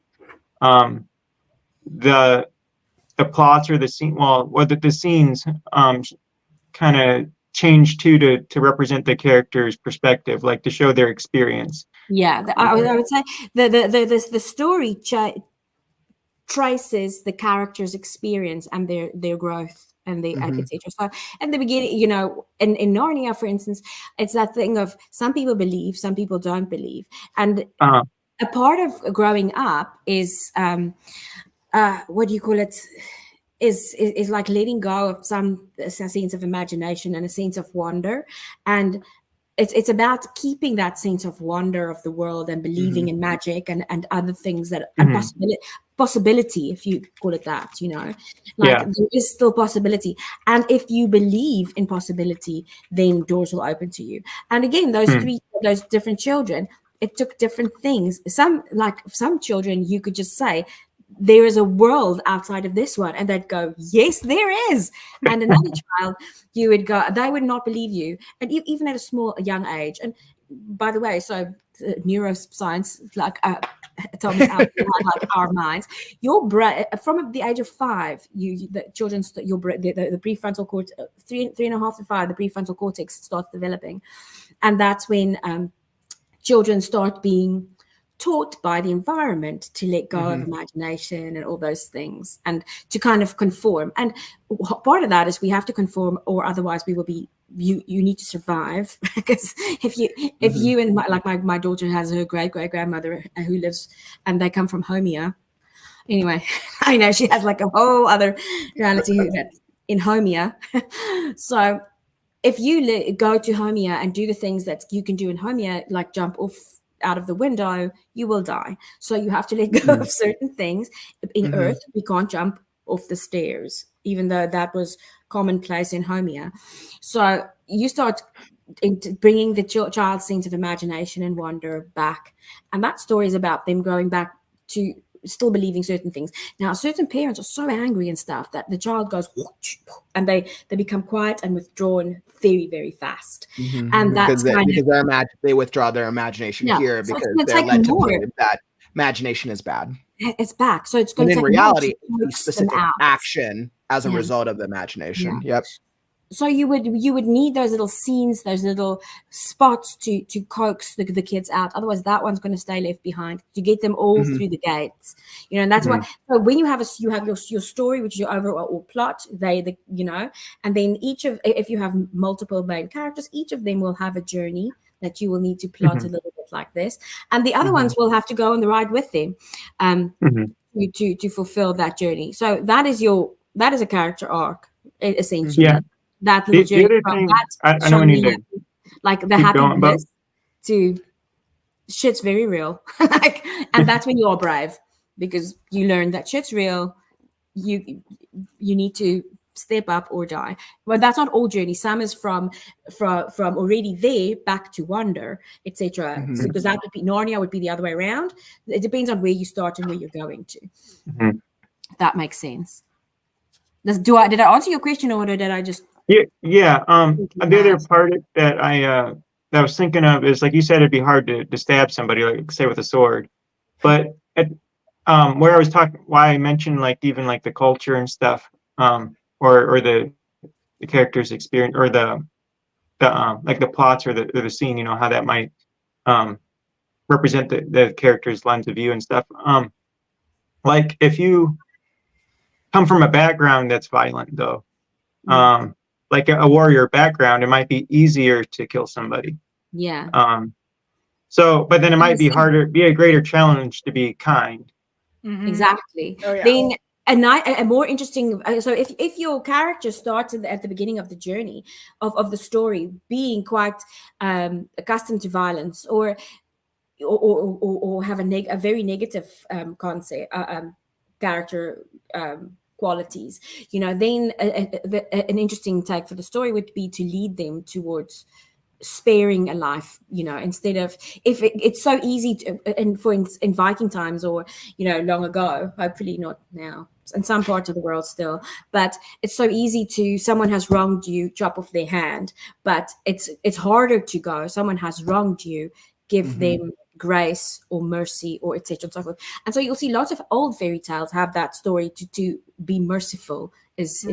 the plots or the scenes kind of change to represent the character's perspective, like to show their experience? I would say the story traces the character's experience and their growth and etc. So at the beginning, in Narnia, for instance, it's that thing of some people believe, some people don't believe, and a part of growing up is what do you call it? Is like letting go of a sense of imagination and a sense of wonder, and it's about keeping that sense of wonder of the world and believing in magic and other things that and possibility, if you call it that, there is still possibility. And if you believe in possibility, then doors will open to you. And again, those different children, it took different things. Some children, you could just say, there is a world outside of this one, and they'd go, yes, there is. And another child, you would go, they would not believe you, and even at a young age. And by the way, so neuroscience told me like our minds, your brain from the age of 5, the prefrontal cortex, 3.5 to 5, the prefrontal cortex starts developing, and that's when children start being taught by the environment to let go of imagination and all those things, and to kind of conform. And part of that is we have to conform, or otherwise we will be. You need to survive, because if you and my daughter has her great grandmother who lives, and they come from Homia. Anyway, I know she has like a whole other reality in Homia. So if you go to Homia and do the things that you can do in Homia, like jump off out of the window, you will die. So you have to let go of certain things. In Earth, we can't jump off the stairs, even though that was commonplace in Homia. So you start bringing the child's sense of imagination and wonder back. And that story is about them growing back to still believing certain things. Now, certain parents are so angry and stuff that the child goes, and they become quiet and withdrawn very, very fast. And that's because they withdraw their imagination here, because they're led to believe that imagination is bad. It's back. So it's going to, in reality, it's specific action as a result of the imagination. Yep. So you would need those little scenes, those little spots to coax the kids out. Otherwise, that one's going to stay left behind. To get them all through the gates, and that's why. So when you have your story, which is your overall plot, and then if you have multiple main characters, each of them will have a journey that you will need to plot a little bit like this, and the other ones will have to go on the ride with them, to fulfill that journey. So that is a character arc, essentially. Yeah. That little journey from that, I know we need to like the happiness to shit's very real, and that's when you are brave, because you learn that shit's real. You need to step up or die. But that's not all journey. Some is from already there back to wonder, etc. Because that would be Narnia, would be the other way around. It depends on where you start and where you're going to. That makes sense. Did I answer your question, or did I just? Yeah. The other part that I was thinking of is, like you said, it'd be hard to stab somebody, like say with a sword. But where I was talking, why I mentioned like even like the culture and stuff, or the character's experience, or the like the plots or the scene, how that might represent the character's lens of view and stuff. Like if you come from a background that's violent, though. Like a warrior background, it might be easier to kill somebody. Yeah. But then it might be a greater challenge to be kind. Exactly. Oh, yeah. Then a more interesting. So if your character starts at the beginning of the journey of the story being quite accustomed to violence, or or have a very negative concept character qualities, then an interesting take for the story would be to lead them towards sparing a life, instead of, if it's so easy to, and in Viking times, or long ago, hopefully not now, in some parts of the world still, but it's so easy to, someone has wronged you, chop off their hand. But it's harder to go, someone has wronged you, give them grace or mercy, or etc. and so forth. And so you'll see lots of old fairy tales have that story to be merciful is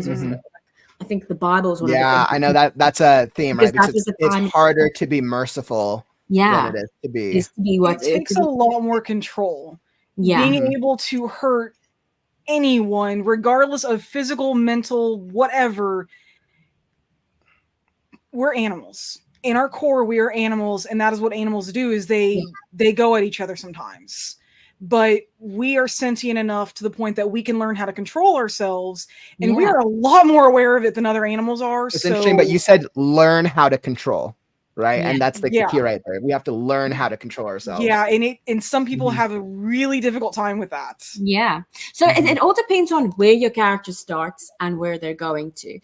I think the Bible's one of the I know that's a theme, right? Because it's harder to be merciful than it is to be it takes a lot more control. Being able to hurt anyone, regardless of physical, mental, whatever. We're animals. In our core, we are animals, and that is what animals do, is they go at each other sometimes. But we are sentient enough to the point that we can learn how to control ourselves, and we are a lot more aware of it than other animals are. It's interesting, but you said learn how to control, right? Yeah. And that's the key right there. We have to learn how to control ourselves. Yeah, and some people have a really difficult time with that. Yeah. So it all depends on where your character starts and where they're going to.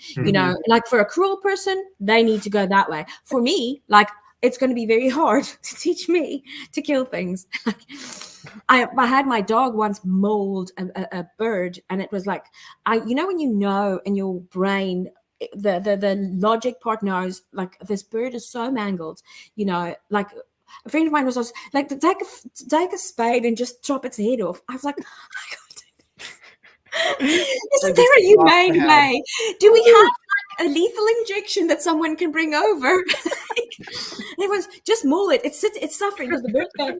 Like for a cruel person, they need to go that way. For me, like, it's going to be very hard to teach me to kill things. I had my dog once mold a bird, and it was like, when in your brain, the logic part knows, like, this bird is so mangled, like a friend of mine was like, take a spade and just chop its head off. I was like, I can't do this. Isn't there a humane way? Do we have a lethal injection that someone can bring over? Everyone's just maul it. It's suffering because the bird's going.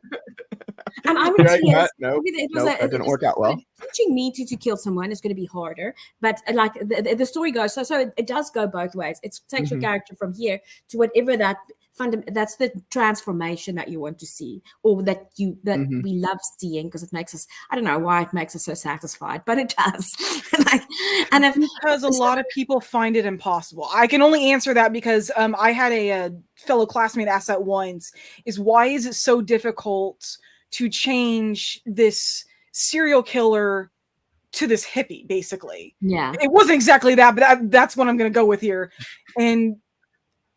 And I would say that didn't work out well. Teaching me to kill someone is going to be harder, but like the story goes, so it does go both ways. It takes your character from here to whatever that's the transformation that you want to see, or that we love seeing, because it makes us, I don't know why it makes us so satisfied, but it does. Because a lot of people find it impossible. I can only answer that because I had a fellow classmate ask that once, is why is it so difficult to change this serial killer to this hippie, basically? Yeah. It wasn't exactly that, but that's what I'm going to go with here. And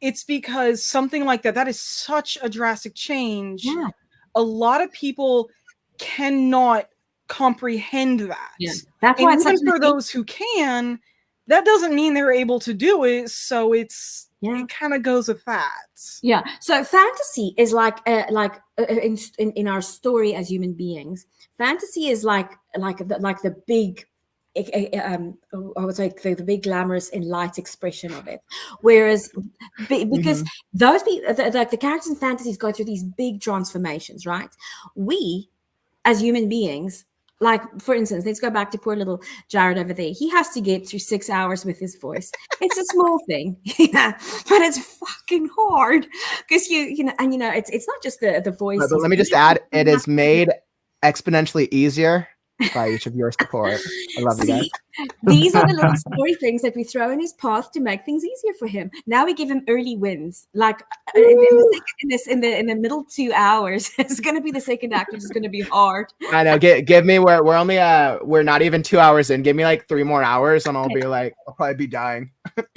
it's because something like that is such a drastic change. Yeah. A lot of people cannot comprehend that. Yeah. That's and why even for those who can, that doesn't mean they're able to do it. So it kind of goes with that. Yeah. So fantasy is like in our story as human beings, fantasy is like the big, I would say the big glamorous and light expression of it. Whereas because those people, like the characters in fantasies, go through these big transformations, right? We as human beings, like, for instance, let's go back to poor little Jared over there. He has to get through 6 hours with his voice. It's a small thing, but it's fucking hard because it's not just the voice. But let me just add, it is made exponentially easier by each of your support. I love you guys. These are the little story things that we throw in his path to make things easier for him. Now we give him early wins. Like in the middle 2 hours, it's going to be the second act, which is going to be hard. I know. Give me we're only we're not even 2 hours in. Give me like 3 more hours, and I'll be like, I'll probably be dying.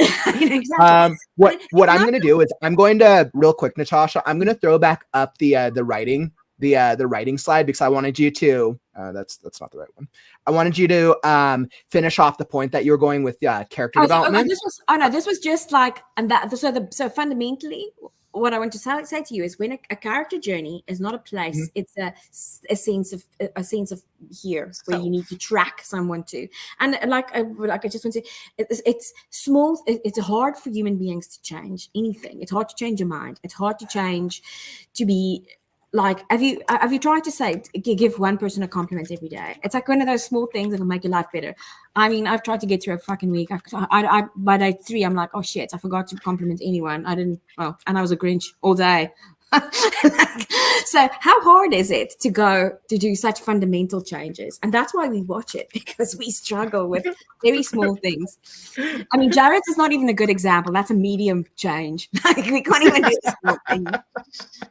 Exactly. What I'm going to do is I'm going to, real quick, Natasje, I'm going to throw back up the writing. The writing slide, because I wanted you to that's not the right one. I wanted you to finish off the point that you were going with character development. This was just like, and that so fundamentally what I want to say to you is, when a character journey is not a place, it's a sense of here where you need to track someone to. And like I just want to say, it's small. It's hard for human beings to change anything. It's hard to change your mind. It's hard to change to be. Like, have you tried to give one person a compliment every day? It's like one of those small things that will make your life better. I mean, I've tried to get through a fucking week. By day 3, I'm like, oh shit, I forgot to compliment anyone. I didn't. Oh, and I was a Grinch all day. So how hard is it to go to do such fundamental changes? And that's why we watch it, because we struggle with very small things. I mean, Jared's is not even a good example. That's a medium change. Like, we can't even do the small thing.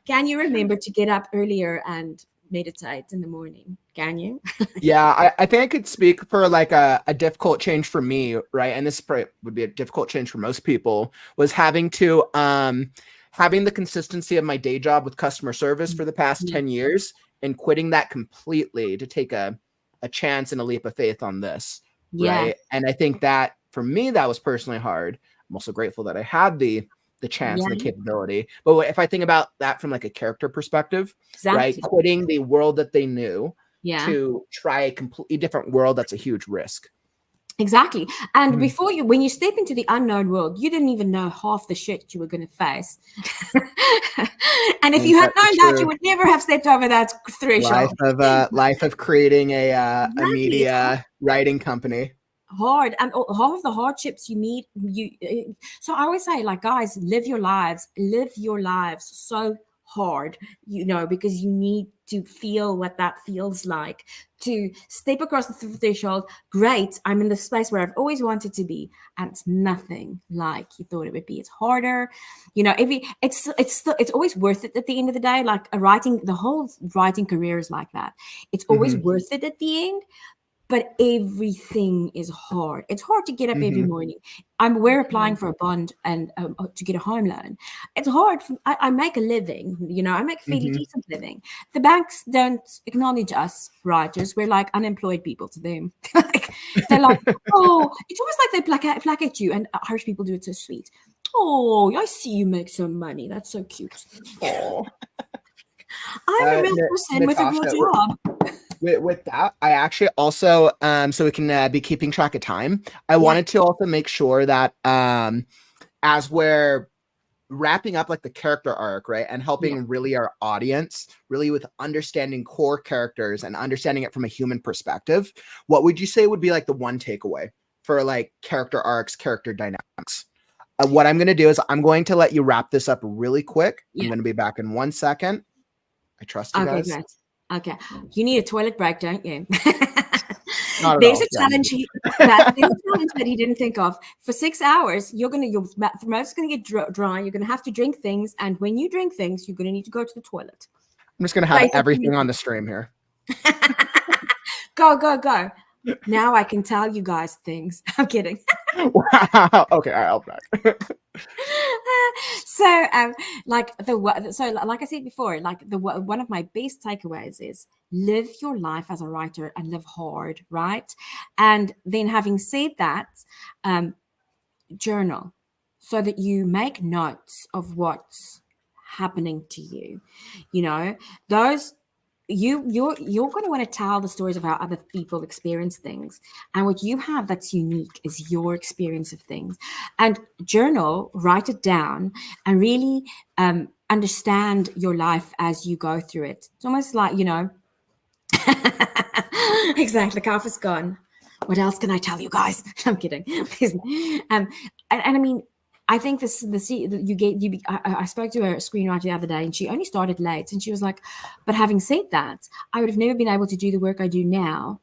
Can you remember to get up earlier and meditate in the morning? Can you? Yeah, I think I could speak for like a difficult change for me, right? And this probably would be a difficult change for most people, was having to having the consistency of my day job with customer service for the past 10 years and quitting that completely to take a chance and a leap of faith on this. Right. And I think that for me, that was personally hard. I'm also grateful that I had the chance and the capability. But if I think about that from like a character perspective, right, quitting the world that they knew to try a completely different world, that's a huge risk. Exactly. And when you step into the unknown world, you didn't even know half the shit you were going to face. And if you had known that, you would never have stepped over that threshold. Life of creating a media writing company. Hard, and all of the hardships you meet. So I always say, like, guys, live your lives so hard, because you need to feel what that feels like, to step across the threshold. Great, I'm in the space where I've always wanted to be, and it's nothing like you thought it would be. It's harder, it's always worth it at the end of the day. Like the whole writing career is like that. It's always worth it at the end. But everything is hard. It's hard to get up every morning. We're applying for a bond and to get a home loan. It's hard. I make a living, I make a fairly decent living. The banks don't acknowledge us writers. We're like unemployed people to them. They're like, oh, it's almost like they placate you. And Irish people do it so sweet. Oh, I see you make some money. That's so cute. Oh, I'm a real person with a real job. With that, I actually also, so we can be keeping track of time, I wanted to also make sure that as we're wrapping up like the character arc, right, and helping really our audience really with understanding core characters and understanding it from a human perspective, what would you say would be like the one takeaway for like character arcs, character dynamics? What I'm going to do is I'm going to let you wrap this up really quick. I'm going to be back in 1 second. I trust you guys. Great. Okay, you need a toilet break, don't you? There's a challenge. That's a challenge that he didn't think of. For 6 hours, your throat's going to get dry. You're going to have to drink things, and when you drink things, you're going to need to go to the toilet. I'm just going to have everything on the stream here. Go. Now I can tell you guys things. I'm kidding. Wow. Okay, all right, I'll be back. So, like I said before, one of my best takeaways is live your life as a writer and live hard, right? And then, having said that, journal so that you make notes of what's happening to you. Those. You're going to want to tell the stories of how other people experience things, and what you have that's unique is your experience of things. And journal, write it down, and really understand your life as you go through it. It's almost like exactly. Calf is gone. What else can I tell you guys? I'm kidding. And I mean, I think I spoke to a screenwriter the other day, and she only started late, and she was like, but having said that, I would have never been able to do the work I do now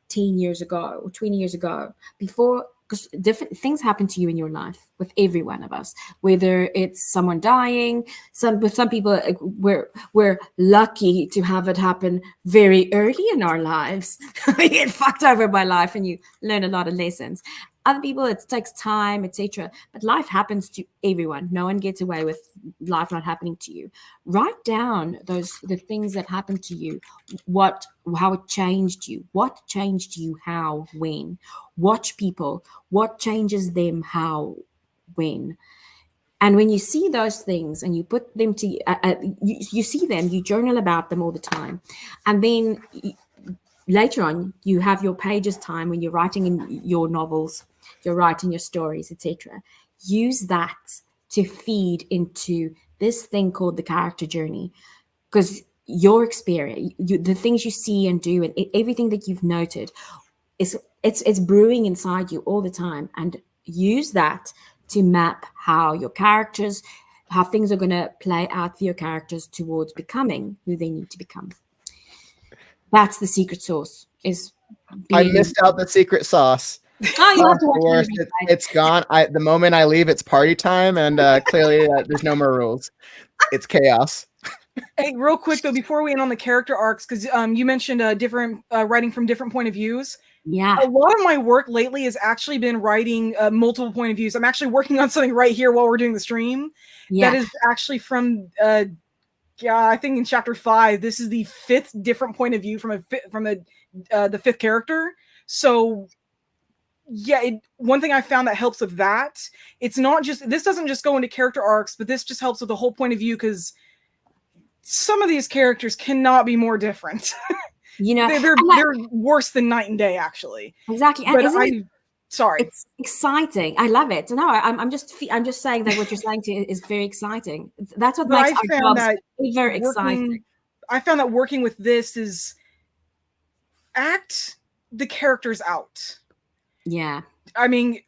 10 years ago or 20 years ago before, because different things happen to you in your life with every one of us, whether it's someone dying. With some people, we're lucky to have it happen very early in our lives. We get fucked over by life and you learn a lot of lessons. Other people, it takes time, etc. But life happens to everyone. No one gets away with life not happening to you. Write down the things that happened to you, how it changed you, what changed you, how, when. Watch people, what changes them, how, when. And when you see those things and you put them to, you see them, you journal about them all the time, and then later on, you have your pages time when you're writing in your novels, you're writing your stories, etc. Use that to feed into this thing called the character journey, because your experience, the things you see and do, and everything that you've noted, it's brewing inside you all the time. And use that to map how your characters how things are going to play out for your characters towards becoming who they need to become. That's the secret sauce. I missed out the secret sauce. Oh, you have to watch Worst, it's gone. The moment I leave, it's party time, and clearly there's no more rules. It's chaos. Hey, real quick though, before we end on the character arcs, because you mentioned different writing from different point of views. Yeah. A lot of my work lately has actually been writing multiple point of views. I'm actually working on something right here while we're doing the stream. Yeah. That is actually from I think in chapter 5. This is the 5th different point of view from the 5th character. So yeah, one thing I found that helps with that, it's not just, this doesn't just go into character arcs, but this just helps with the whole point of view, because some of these characters cannot be more different. You know, they're worse than night and day, actually. Exactly. And but sorry, it's exciting. I love it. No, I'm just saying that what you're saying is very exciting. That's what makes our jobs very exciting. I found that working with this is act the characters out. Yeah. I mean,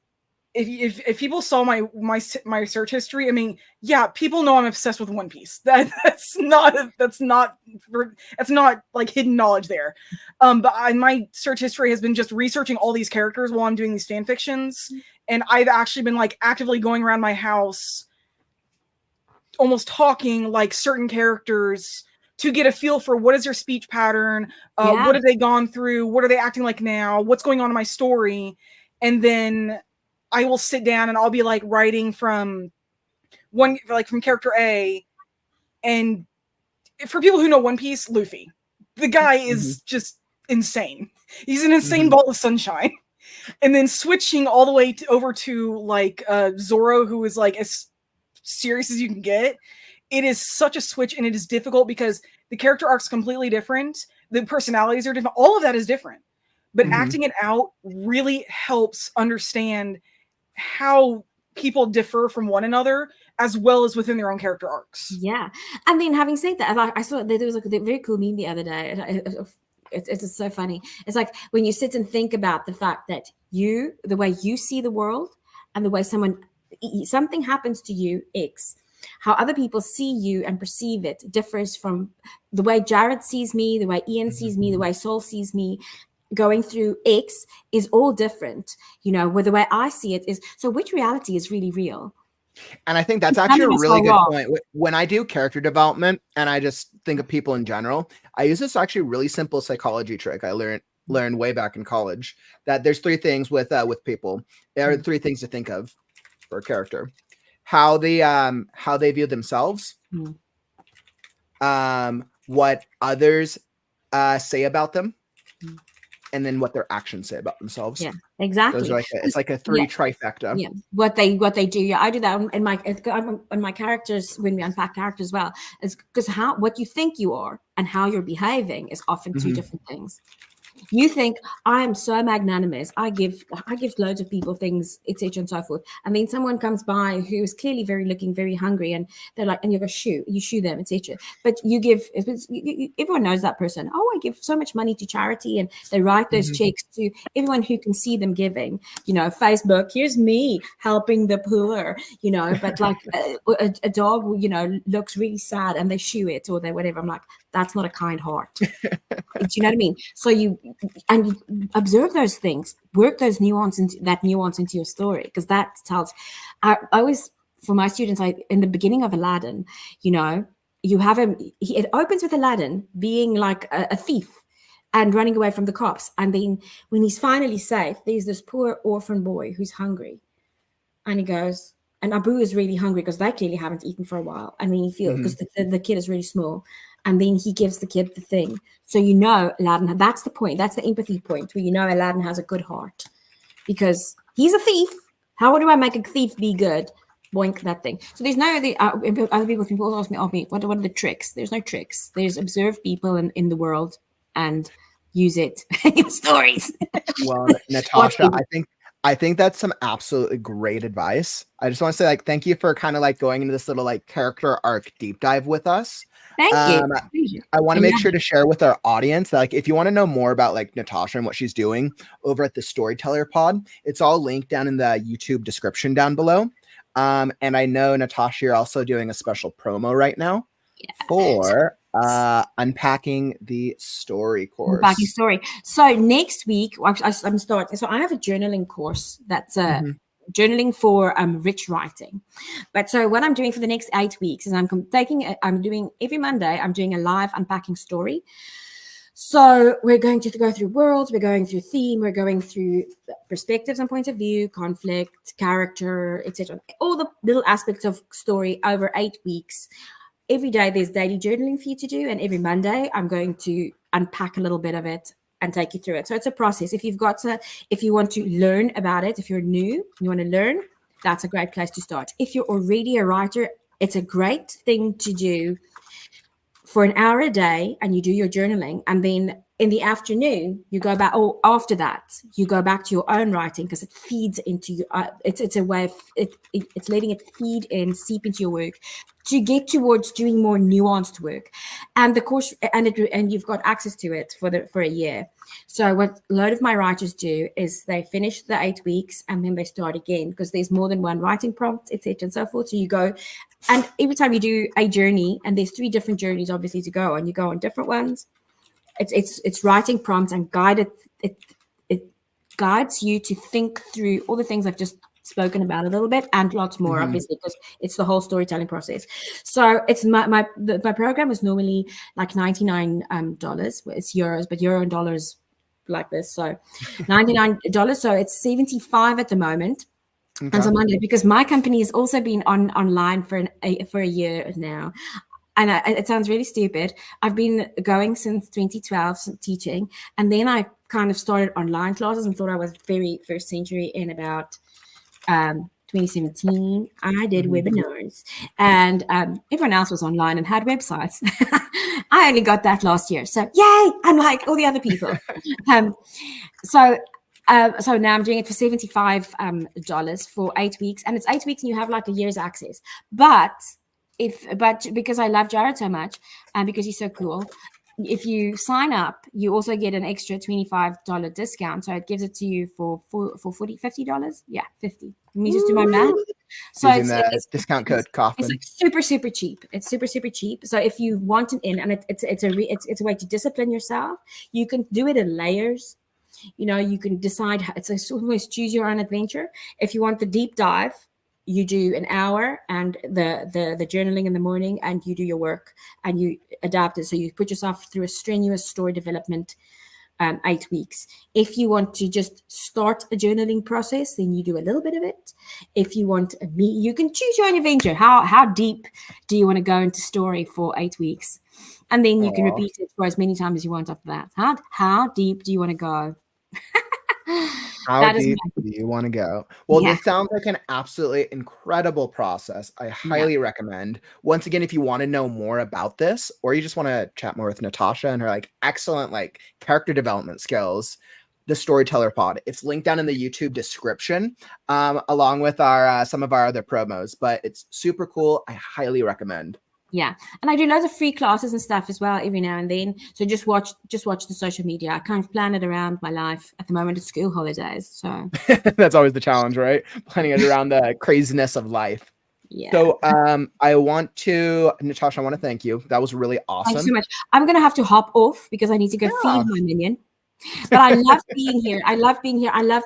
if people saw my search history, I mean, yeah, people know I'm obsessed with One Piece. That's not like hidden knowledge there. But my search history has been just researching all these characters while I'm doing these fan fictions, and I've actually been like actively going around my house, almost talking like certain characters to get a feel for what is their speech pattern, what have they gone through, what are they acting like now, what's going on in my story, and then I will sit down and I'll be like writing from character A. And for people who know One Piece, Luffy, the guy is just insane. He's an insane ball of sunshine. And then switching all the way over to like Zoro, who is like as serious as you can get. It is such a switch, and it is difficult because the character arc's completely different. The personalities are different. All of that is different. But acting it out really helps understand how people differ from one another, as well as within their own character arcs. Yeah. And then having said that, I saw there was like a very cool meme the other day. It's so funny. It's like when you sit and think about the fact that the way you see the world and the way something happens to you, X, how other people see you and perceive it differs from the way Jared sees me, the way Ian sees me, the way Saul sees me. Going through X is all different, where the way I see it is. So which reality is really real? And I think that's actually a really good point. When I do character development and I just think of people in general, I use this actually really simple psychology trick I learned way back in college, that there's 3 things with people. There are 3 things to think of for a character: how they view themselves, what others say about them, and then what their actions say about themselves. Yeah, exactly. Those are it's like a 3 trifecta. Yeah, what they do. Yeah, I do that in my characters when we unpack characters as well. It's because what you think you are and how you're behaving is often 2 different things. You think I am so magnanimous. I give loads of people things, etc. and so forth. And then someone comes by who is clearly looking very hungry, and they're like, and you go shoo them, etc. But everyone knows that person. Oh, I give so much money to charity, and they write those checks to everyone who can see them giving. Facebook. Here's me helping the poor. But like a dog, looks really sad, and they shoo it or they whatever. I'm like, that's not a kind heart. Do you know what I mean? So you observe those things, work that nuance into your story, because that tells. I always, for my students, in the beginning of Aladdin, you have him. It opens with Aladdin being like a thief and running away from the cops, and then when he's finally safe, there's this poor orphan boy who's hungry, and he goes. And Abu is really hungry because they clearly haven't eaten for a while. And then you feel because the kid is really small. And then he gives the kid the thing. So Aladdin, that's the point. That's the empathy point where Aladdin has a good heart. Because he's a thief. How do I make a thief be good? Boink, that thing. So there's no other people can ask me, what are the tricks? There's no tricks. There's observe people in the world and use it in your stories. Well, Natasje, I think that's some absolutely great advice. I just want to say, thank you for kind of going into this little character arc deep dive with us. Thank you. I want to make sure to share with our audience that if you want to know more about Natasje and what she's doing over at the Storyteller Pod, it's all linked down in the YouTube description down below. And I know, Natasje, you're also doing a special promo right now Yeah. for unpacking the story course. Unpacking story. So next week, I'm starting. So I have a journaling course that's journaling for rich writing. But so what I'm doing for the next 8 weeks is I'm doing every Monday, I'm doing a live unpacking story. So we're going to go through worlds, we're going through theme, we're going through perspectives and points of view, conflict, character, etc. All the little aspects of story over 8 weeks. Every day there's daily journaling for you to do, and every Monday I'm going to unpack a little bit of it and take you through it. So it's a process. If you want to learn about it, if you're new, you want to learn, that's a great place to start. If you're already a writer, it's a great thing to do for an hour a day, and you do your journaling, and then in the afternoon you go back, or after that you go back to your own writing, because it feeds into you. It's a way of it's letting it feed in, seep into your work to get towards doing more nuanced work. And the course, and you've got access to it for a year. So what a lot of my writers do is they finish the 8 weeks and then they start again, because there's more than one writing prompt, etc. and so forth. So you go, and every time you do a journey, and there's 3 different journeys obviously to go on, you go on different ones. It's writing prompts and guided. It guides you to think through all the things I've just spoken about a little bit, and lots more, obviously, because it's the whole storytelling process. So it's my program is normally like $99. It's euros, but euro and dollars like this. So $99. So it's $75 at the moment. Okay. And on Monday, because my company has also been online for a year now. And it sounds really stupid. I've been going since 2012 teaching, and then I kind of started online classes and thought I was very first century in about 2017. I did webinars, and everyone else was online and had websites. I only got that last year, so yay! Unlike all the other people. So now I'm doing it for $75 for 8 weeks, and it's 8 weeks, and you have like a year's access. But because I love Jared so much, and because he's so cool, if you sign up, you also get an extra $25 discount. So it gives it to you for $50. Yeah, 50. Let me just do my math. So it's discount code Kauffman. It's like super, super cheap. It's super, super cheap. So if you want an in, and it's a way to discipline yourself. You can do it in layers. You know, you can decide. It's almost choose your own adventure. If you want the deep dive, you do an hour and the journaling in the morning, and you do your work and you adapt it. So you put yourself through a strenuous story development 8 weeks. If you want to just start a journaling process, then you do a little bit of it. If you want you can choose your own adventure. How deep do you want to go into story for 8 weeks? And then you can repeat it for as many times as you want after that. How deep do you want to go? How deep do you want to go? Well, this sounds like an absolutely incredible process. I highly recommend. Once again, if you want to know more about this, or you just want to chat more with Natasje and her like excellent like character development skills, the Storyteller Pod. It's linked down in the YouTube description, along with our some of our other promos. But it's super cool. I highly recommend. Yeah, and I do loads of free classes and stuff as well every now and then. So just watch the social media. I kind of plan it around my life. At the moment, it's school holidays, so that's always the challenge, right? Planning it around the craziness of life. Yeah. So I want to, Natasje, I want to thank you. That was really awesome. Thanks so much. I'm gonna have to hop off because I need to go feed my minion. But I love being here. I love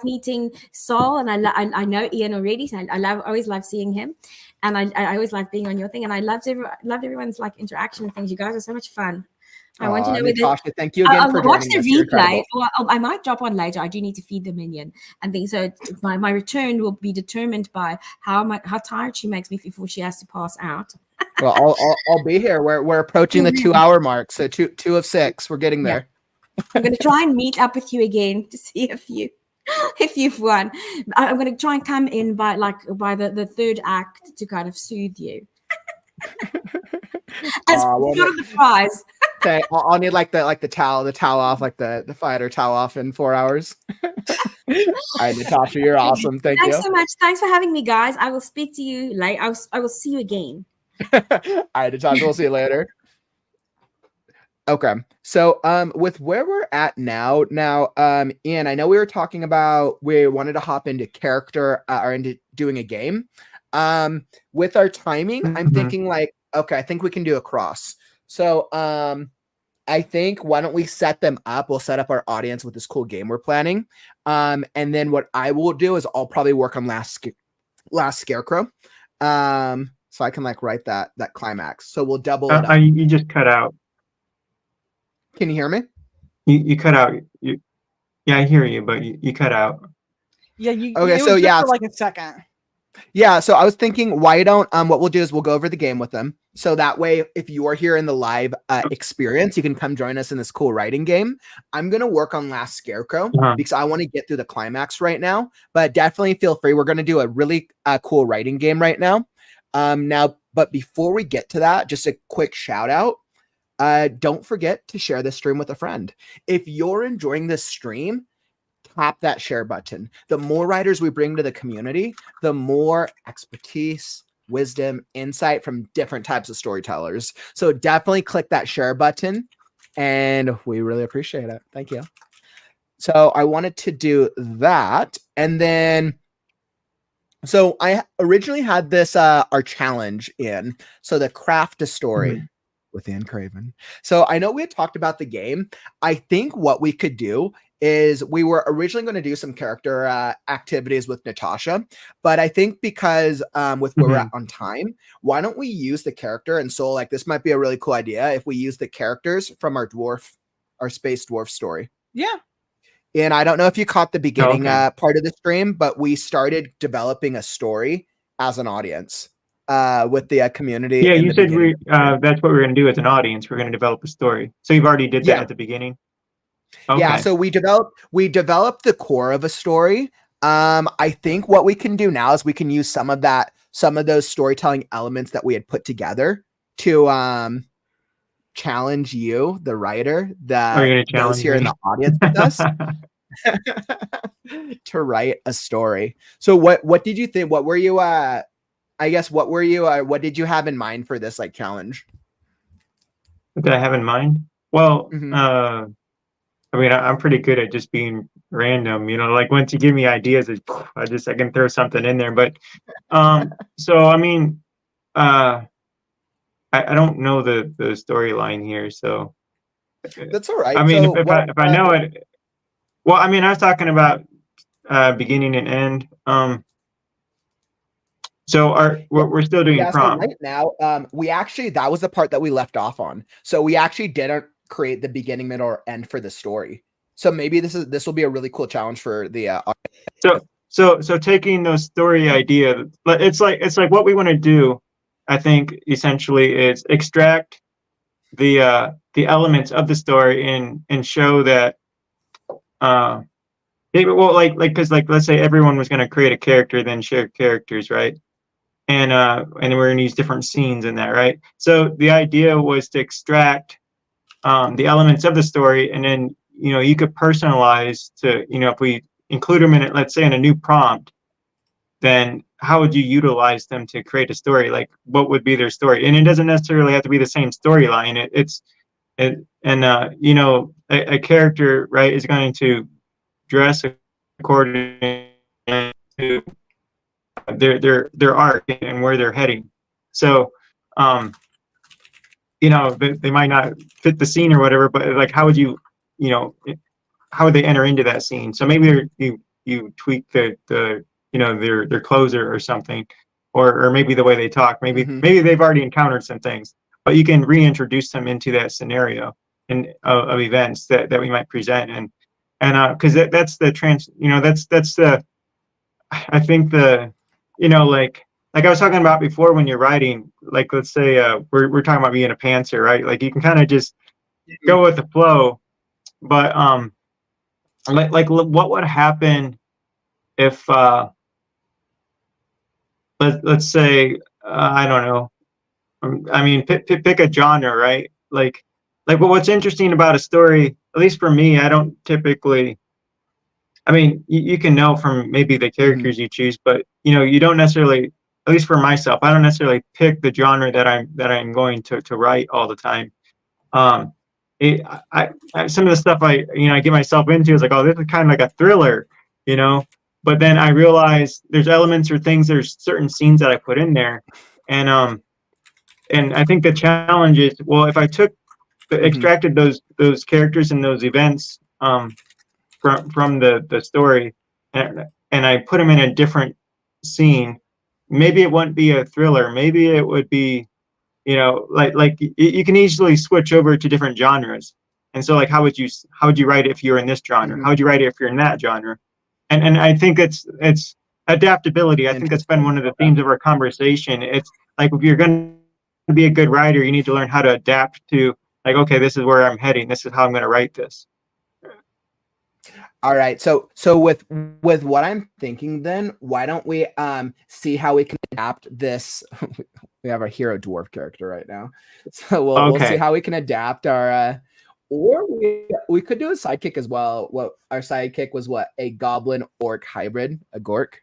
meeting Saul, and I know Ian already. So I always love seeing him, and I always love being on your thing. And I loved everyone's like interaction and things. You guys are so much fun. I want to know Natasje, thank you again for joining us. Watch the replay. I might drop on later. I do need to feed the minion and things. So my return will be determined by how tired she makes me before she has to pass out. Well, I'll be here. We're approaching the 2-hour mark. So two of 6. We're getting there. I'm going to try and meet up with you again to see if you've won. I'm going to try and come in by the third act to kind of soothe you. As part of the prize. Okay, I'll need like the towel off, like the fighter towel off in 4 hours. All right, Natasje, you're awesome. Thanks you. Thanks so much. Thanks for having me, guys. I will speak to you later. I will see you again. All right, Natasje, we'll see you later. Okay, so with where we're at now, Ian, I know we were talking about we wanted to hop into character or into doing a game. With our timing, I'm Mhm. thinking like, okay, I think we can do a cross. So I think why don't we set them up? We'll set up our audience with this cool game we're planning. And then what I will do is I'll probably work on Last Scarecrow. So I can like write that climax. So we'll double it up. You just cut out. Can you hear me? You cut out. Yeah, I hear you, but you cut out. Yeah, you. Okay, It so was just yeah, for like a second. Yeah, so I was thinking, why don't what we'll do is we'll go over the game with them. So that way, if you are here in the live experience, you can come join us in this cool writing game. I'm gonna work on Last Scarecrow because I want to get through the climax right now. But definitely feel free. We're gonna do a really cool writing game right now. But before we get to that, just a quick shout out. Don't forget to share this stream with a friend. If you're enjoying this stream, tap that share button. The more writers we bring to the community, the more expertise, wisdom, insight from different types of storytellers. So definitely click that share button, and we really appreciate it. Thank you. So I wanted to do that, and then so I originally had this our challenge in, so the craft a story with Ian Craven. So I know we had talked about the game. I think what we could do is we were originally going to do some character activities with Natasje, but I think because with where we're at on time, why don't we use the character? And so like this might be a really cool idea if we use the characters from our space dwarf story. Yeah. And I don't know if you caught the beginning part of the stream, but we started developing a story as an audience with the community. Yeah, you said that's what we're going to do as an audience. We're going to develop a story. So you've already did that at the beginning? Okay. Yeah, so we developed the core of a story. I think what we can do now is we can use some of those storytelling elements that we had put together to challenge you, the writer, that those here in the audience with us to write a story. So what did you think? What were you what did you have in mind for this like challenge? What did I have in mind? Well, I mean, I'm pretty good at just being random, you know, like once you give me ideas, I can throw something in there. But so I mean, I don't know the storyline here, so that's all right. I mean, so if I know it, well, I mean, I was talking about beginning and end. So we're still doing prompt. So right now, we actually that was the part that we left off on. So we actually didn't create the beginning, middle, or end for the story. So maybe this will be a really cool challenge for the so taking those story ideas, it's like what we want to do, I think essentially is extract the elements of the story and show that because let's say everyone was going to create a character, then share characters, right? And we're going to use different scenes in that, right? So the idea was to extract the elements of the story, and then you could personalize to if we include them in it, let's say in a new prompt, then how would you utilize them to create a story? Like what would be their story? And it doesn't necessarily have to be the same storyline. A character, right, is going to dress according to their arc and where they're heading. So they might not fit the scene or whatever, but like how would how would they enter into that scene? So maybe you tweak their clothes or something, or maybe the way they talk. Maybe they've already encountered some things, but you can reintroduce them into that scenario and of events that we might present, and because that's the I think like I was talking about before, when you're writing, like let's say we're talking about being a pantser, right? Like you can kind of just go with the flow, but like what would happen if let's say I don't know, I mean pick a genre, right? Like what's interesting about a story, at least for me, I don't typically, I mean you can know from maybe the characters you choose, but you don't necessarily, at least for myself, I don't necessarily pick the genre that I'm going to write all the time. Some of the stuff I get myself into is like, oh, this is kind of like a thriller, but then I realized there's elements or things, there's certain scenes that I put in there, and I think the challenge is, well, if I took extracted those characters and those events from the story, and I put them in a different scene, maybe it wouldn't be a thriller, maybe it would be, you know, like you can easily switch over to different genres. And so like how would you write it if you're in this genre? How would you write it if you're in that genre? And I think it's adaptability. I think that's been one of the themes of our conversation. It's like, if you're going to be a good writer, you need to learn how to adapt to, like, okay, this is where I'm heading, this is how I'm going to write this. All right. So with what I'm thinking, then why don't we see how we can adapt this? We have our hero dwarf character right now, so we'll see how we can adapt our. Or we could do a sidekick as well. What our sidekick was, what, a goblin orc hybrid, a Dworc.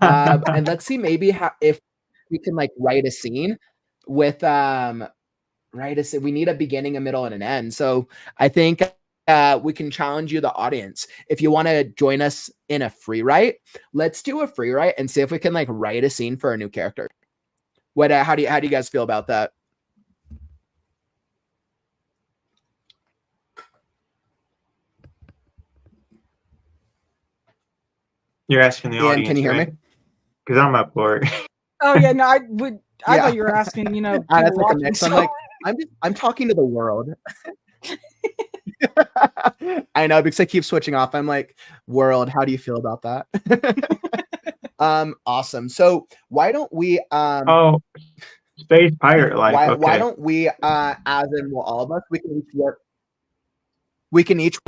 And let's see maybe if we can like write a scene with we need a beginning, a middle, and an end. So I think we can challenge you, the audience. If you want to join us in a free write, let's do a free write and see if we can like write a scene for a new character. What? How do you guys feel about that? You're asking the Ian, audience, can you hear right? me? Because I'm up for it. Oh yeah, no, I thought you were asking, you know, That's people like a watching, mix. so- I'm like, I'm talking to the world. I know, because I keep switching off. I'm like, world, how do you feel about that? Awesome. So why don't we Oh, space pirate life. why don't we as in, well, all of us, we can each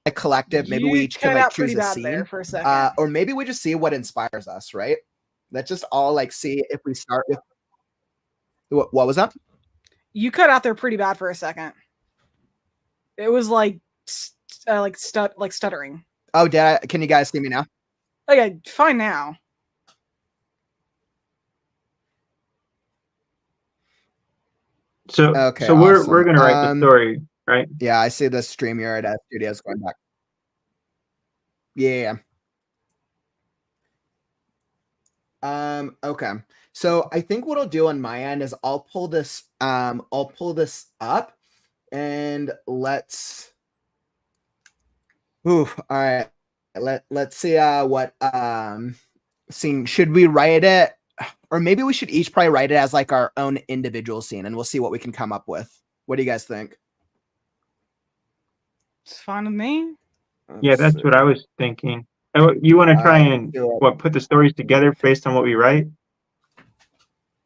a collective, maybe we You each can cut like out choose pretty a bad scene, there for a second. or maybe we just see what inspires us, right? Let's just all like see if we start with what was that? You cut out there pretty bad for a second. It was like stuttering. Oh, can you guys see me now? Okay, fine now. So Okay, so awesome. we're gonna write the story, right? Yeah, I see the StreamYard studios going back. Yeah. Okay. So I think what I'll do on my end is I'll pull this up and let's all right. Let's see what scene should we write it, or maybe we should each probably write it as like our own individual scene, and we'll see what we can come up with. What do you guys think? It's fine with me. Yeah, that's what I was thinking. You want to try and put the stories together based on what we write?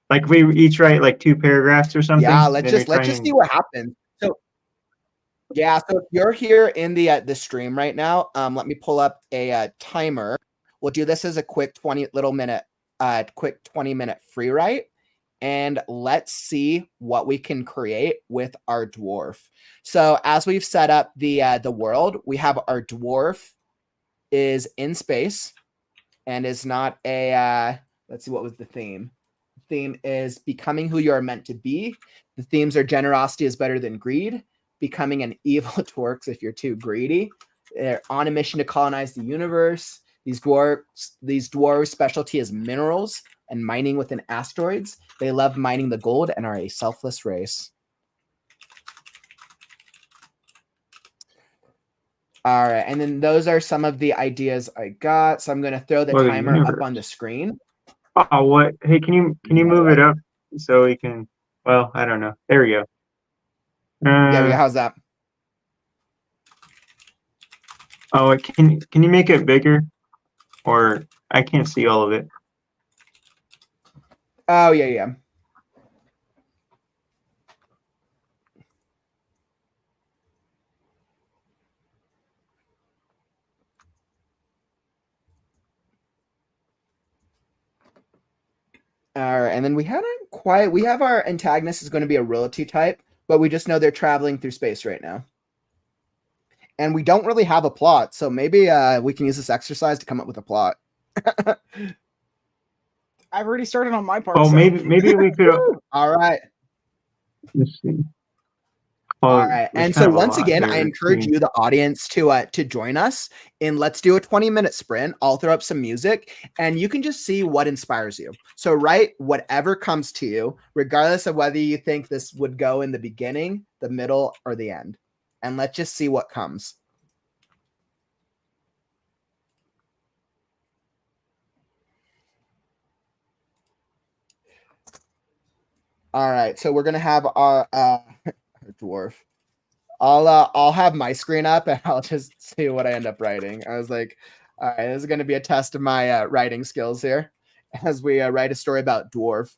Like if we each write like 2 paragraphs or something. Yeah, let's just see what happens. So yeah, so if you're here in the stream right now, let me pull up a timer. We'll do this as a quick 20-minute free write, and let's see what we can create with our dwarf. So as we've set up the world, we have our dwarf is in space and is not a let's see, what was the theme? The theme is becoming who you are meant to be. The themes are generosity is better than greed, becoming an evil Dworcs if you're too greedy. They're on a mission to colonize the universe. These dwarves' specialty is minerals and mining within asteroids. They love mining the gold and are a selfless race. All right, and then those are some of the ideas I got. So I'm going to throw the timer up on the screen. Oh, what? Hey, can you move it up so we can? Well, I don't know. There we go. Yeah, how's that? Oh, can you make it bigger? Or I can't see all of it. Oh, yeah. All right, and then we have our antagonist is going to be a royalty type, but we just know they're traveling through space right now. And we don't really have a plot, so maybe we can use this exercise to come up with a plot. I've already started on my part. Oh, so. maybe we could. All right. Let's see. All Oh, right. there's And kind so of a once lot again, there, I it encourage seems. you, the audience, to join us, and let's do a 20-minute sprint. I'll throw up some music and you can just see what inspires you. So write whatever comes to you, regardless of whether you think this would go in the beginning, the middle, or the end. And let's just see what comes. All right. So we're going to have our dwarf. I'll have my screen up and I'll just see what I end up writing. I was like, all right, this is going to be a test of my writing skills here as we write a story about dwarf.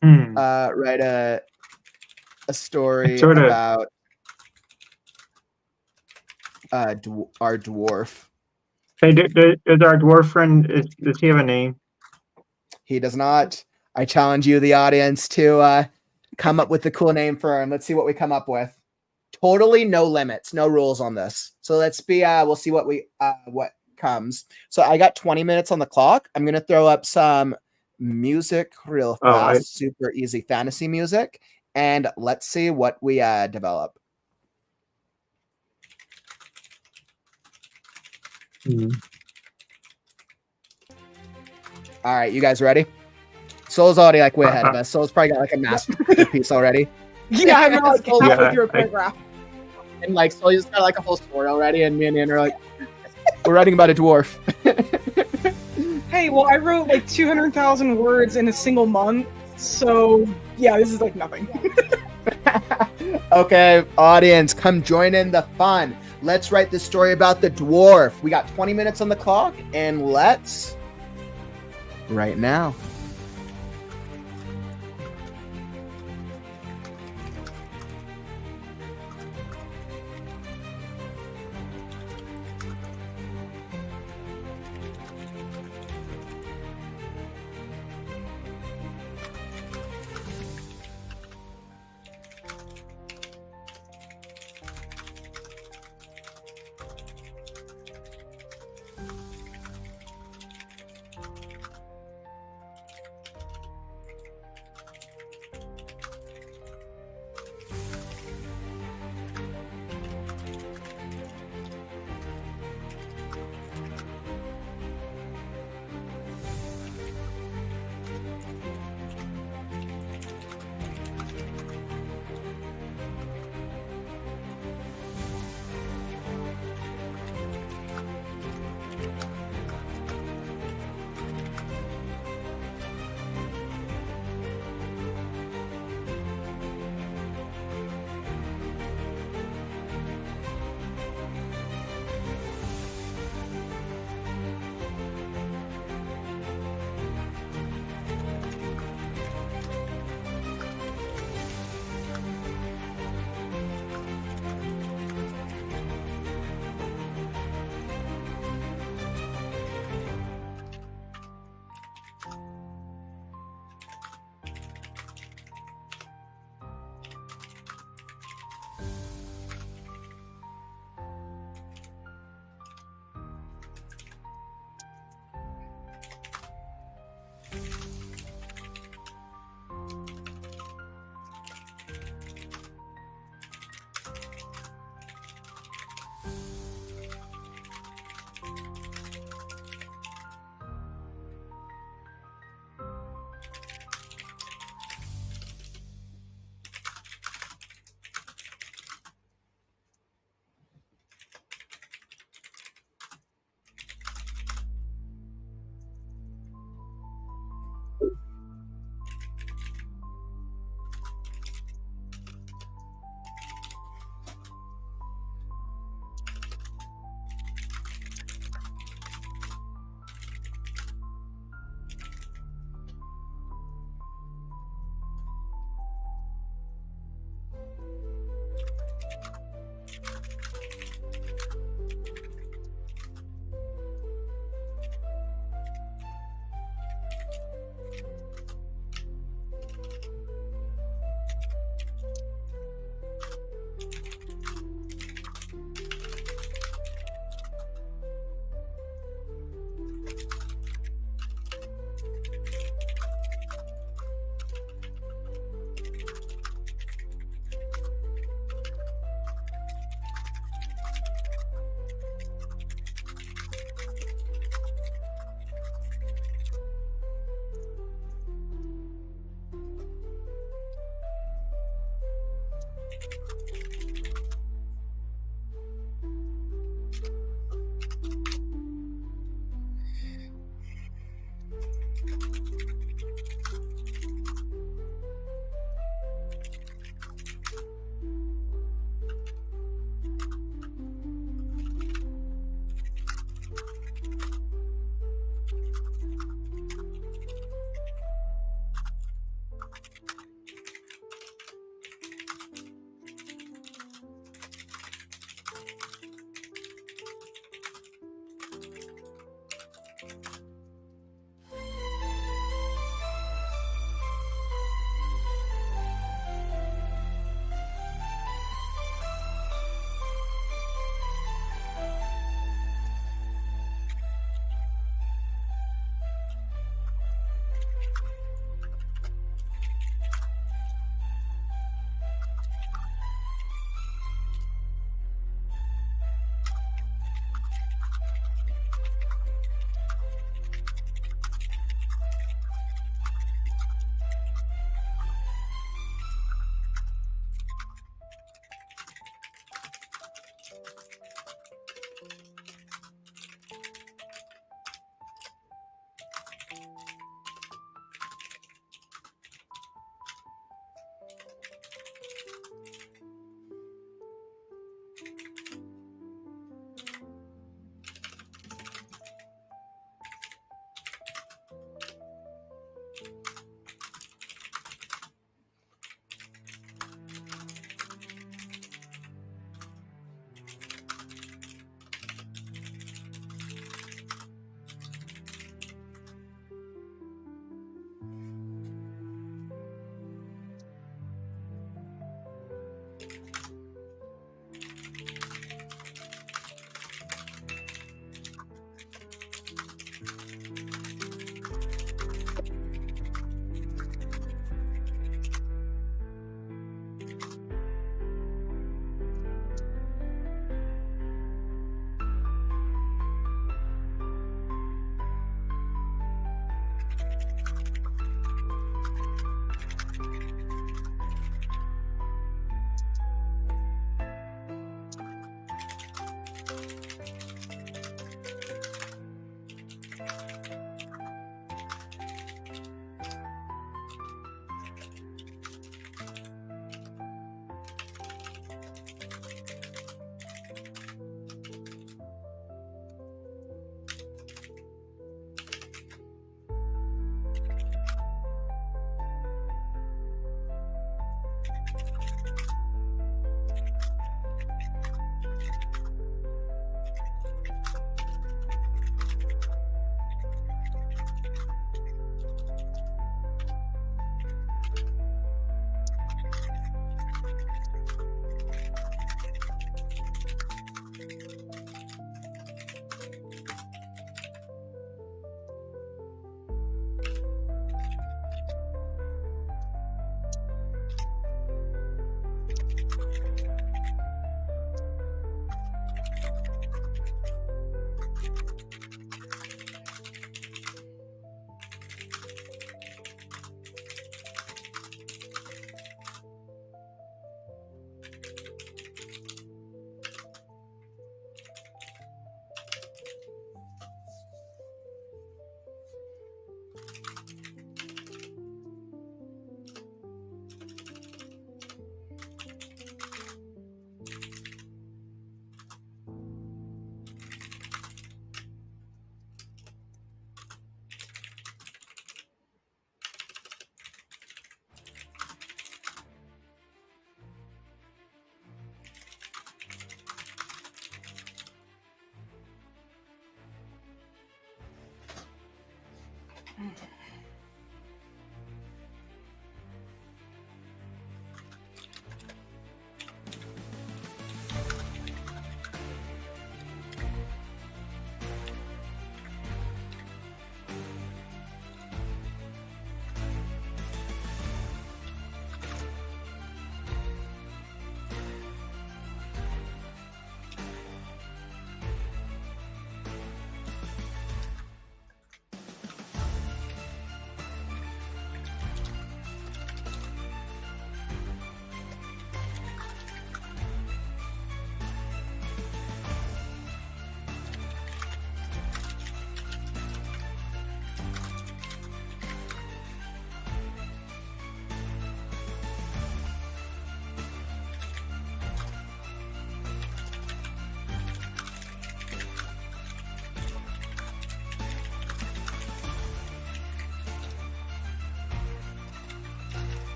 Write a story Sort of. about our dwarf. Hey, does our dwarf friend, does he have a name? He does not. I challenge you, the audience, to come up with the cool name for him. Let's see what we come up with. Totally no limits, no rules on this. So let's be. We'll see what comes. So I got 20 minutes on the clock. I'm gonna throw up some music real fast, super easy fantasy music, and let's see what we develop. All right, you guys ready? Soul's already like way ahead of us. Soul's probably got like a masterpiece already. Yeah, I'm like halfway through a paragraph. And like Soul just got like a whole story already, and me and Ian are like, we're writing about a dwarf. Hey, well, I wrote like 200,000 words in a single month, so yeah, this is like nothing. Okay, audience, come join in the fun. Let's write this story about the dwarf. We got 20 minutes on the clock, and let's right now.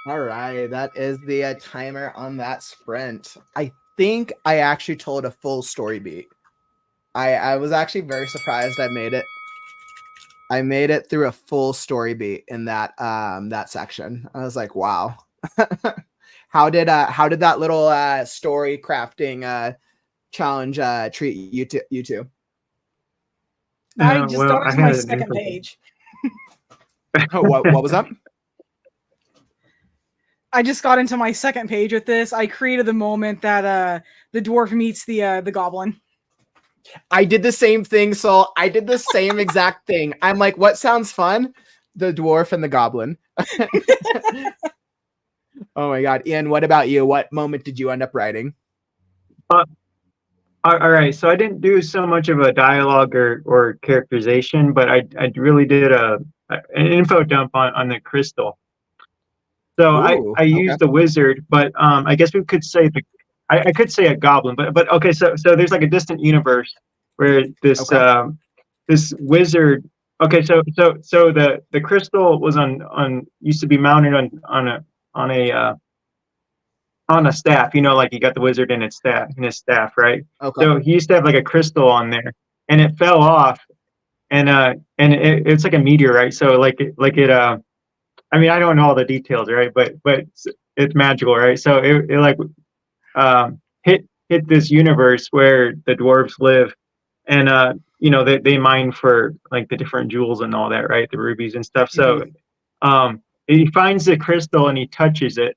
All right, that is the timer on that sprint. I think I actually told a full story beat. I was actually very surprised I made it. I made it through a full story beat in that section. I was like, wow. How did that little story crafting challenge treat you two? I just well, got I to my had an second info- page. what was up? I just got into my second page with this. I created the moment that the dwarf meets the goblin. I did the same thing, so I did the same exact thing. I'm like, what sounds fun? The dwarf and the goblin. Oh my god. Ian, what about you? What moment did you end up writing? All right, so I didn't do so much of a dialogue or characterization, but I really did an info dump on the crystal. So Ooh, I used the wizard, but I guess we could say I could say a goblin, but okay, so there's like a distant universe where this this wizard. Okay, so the crystal was on used to be mounted on a staff, like you got the wizard in his staff, right? Okay. So he used to have like a crystal on there, and it fell off, and it's like a meteorite. So I mean, I don't know all the details, right? But it's magical, right? So it like hit this universe where the dwarves live, and they mine for like the different jewels and all that, right? The rubies and stuff. So he finds the crystal and he touches it,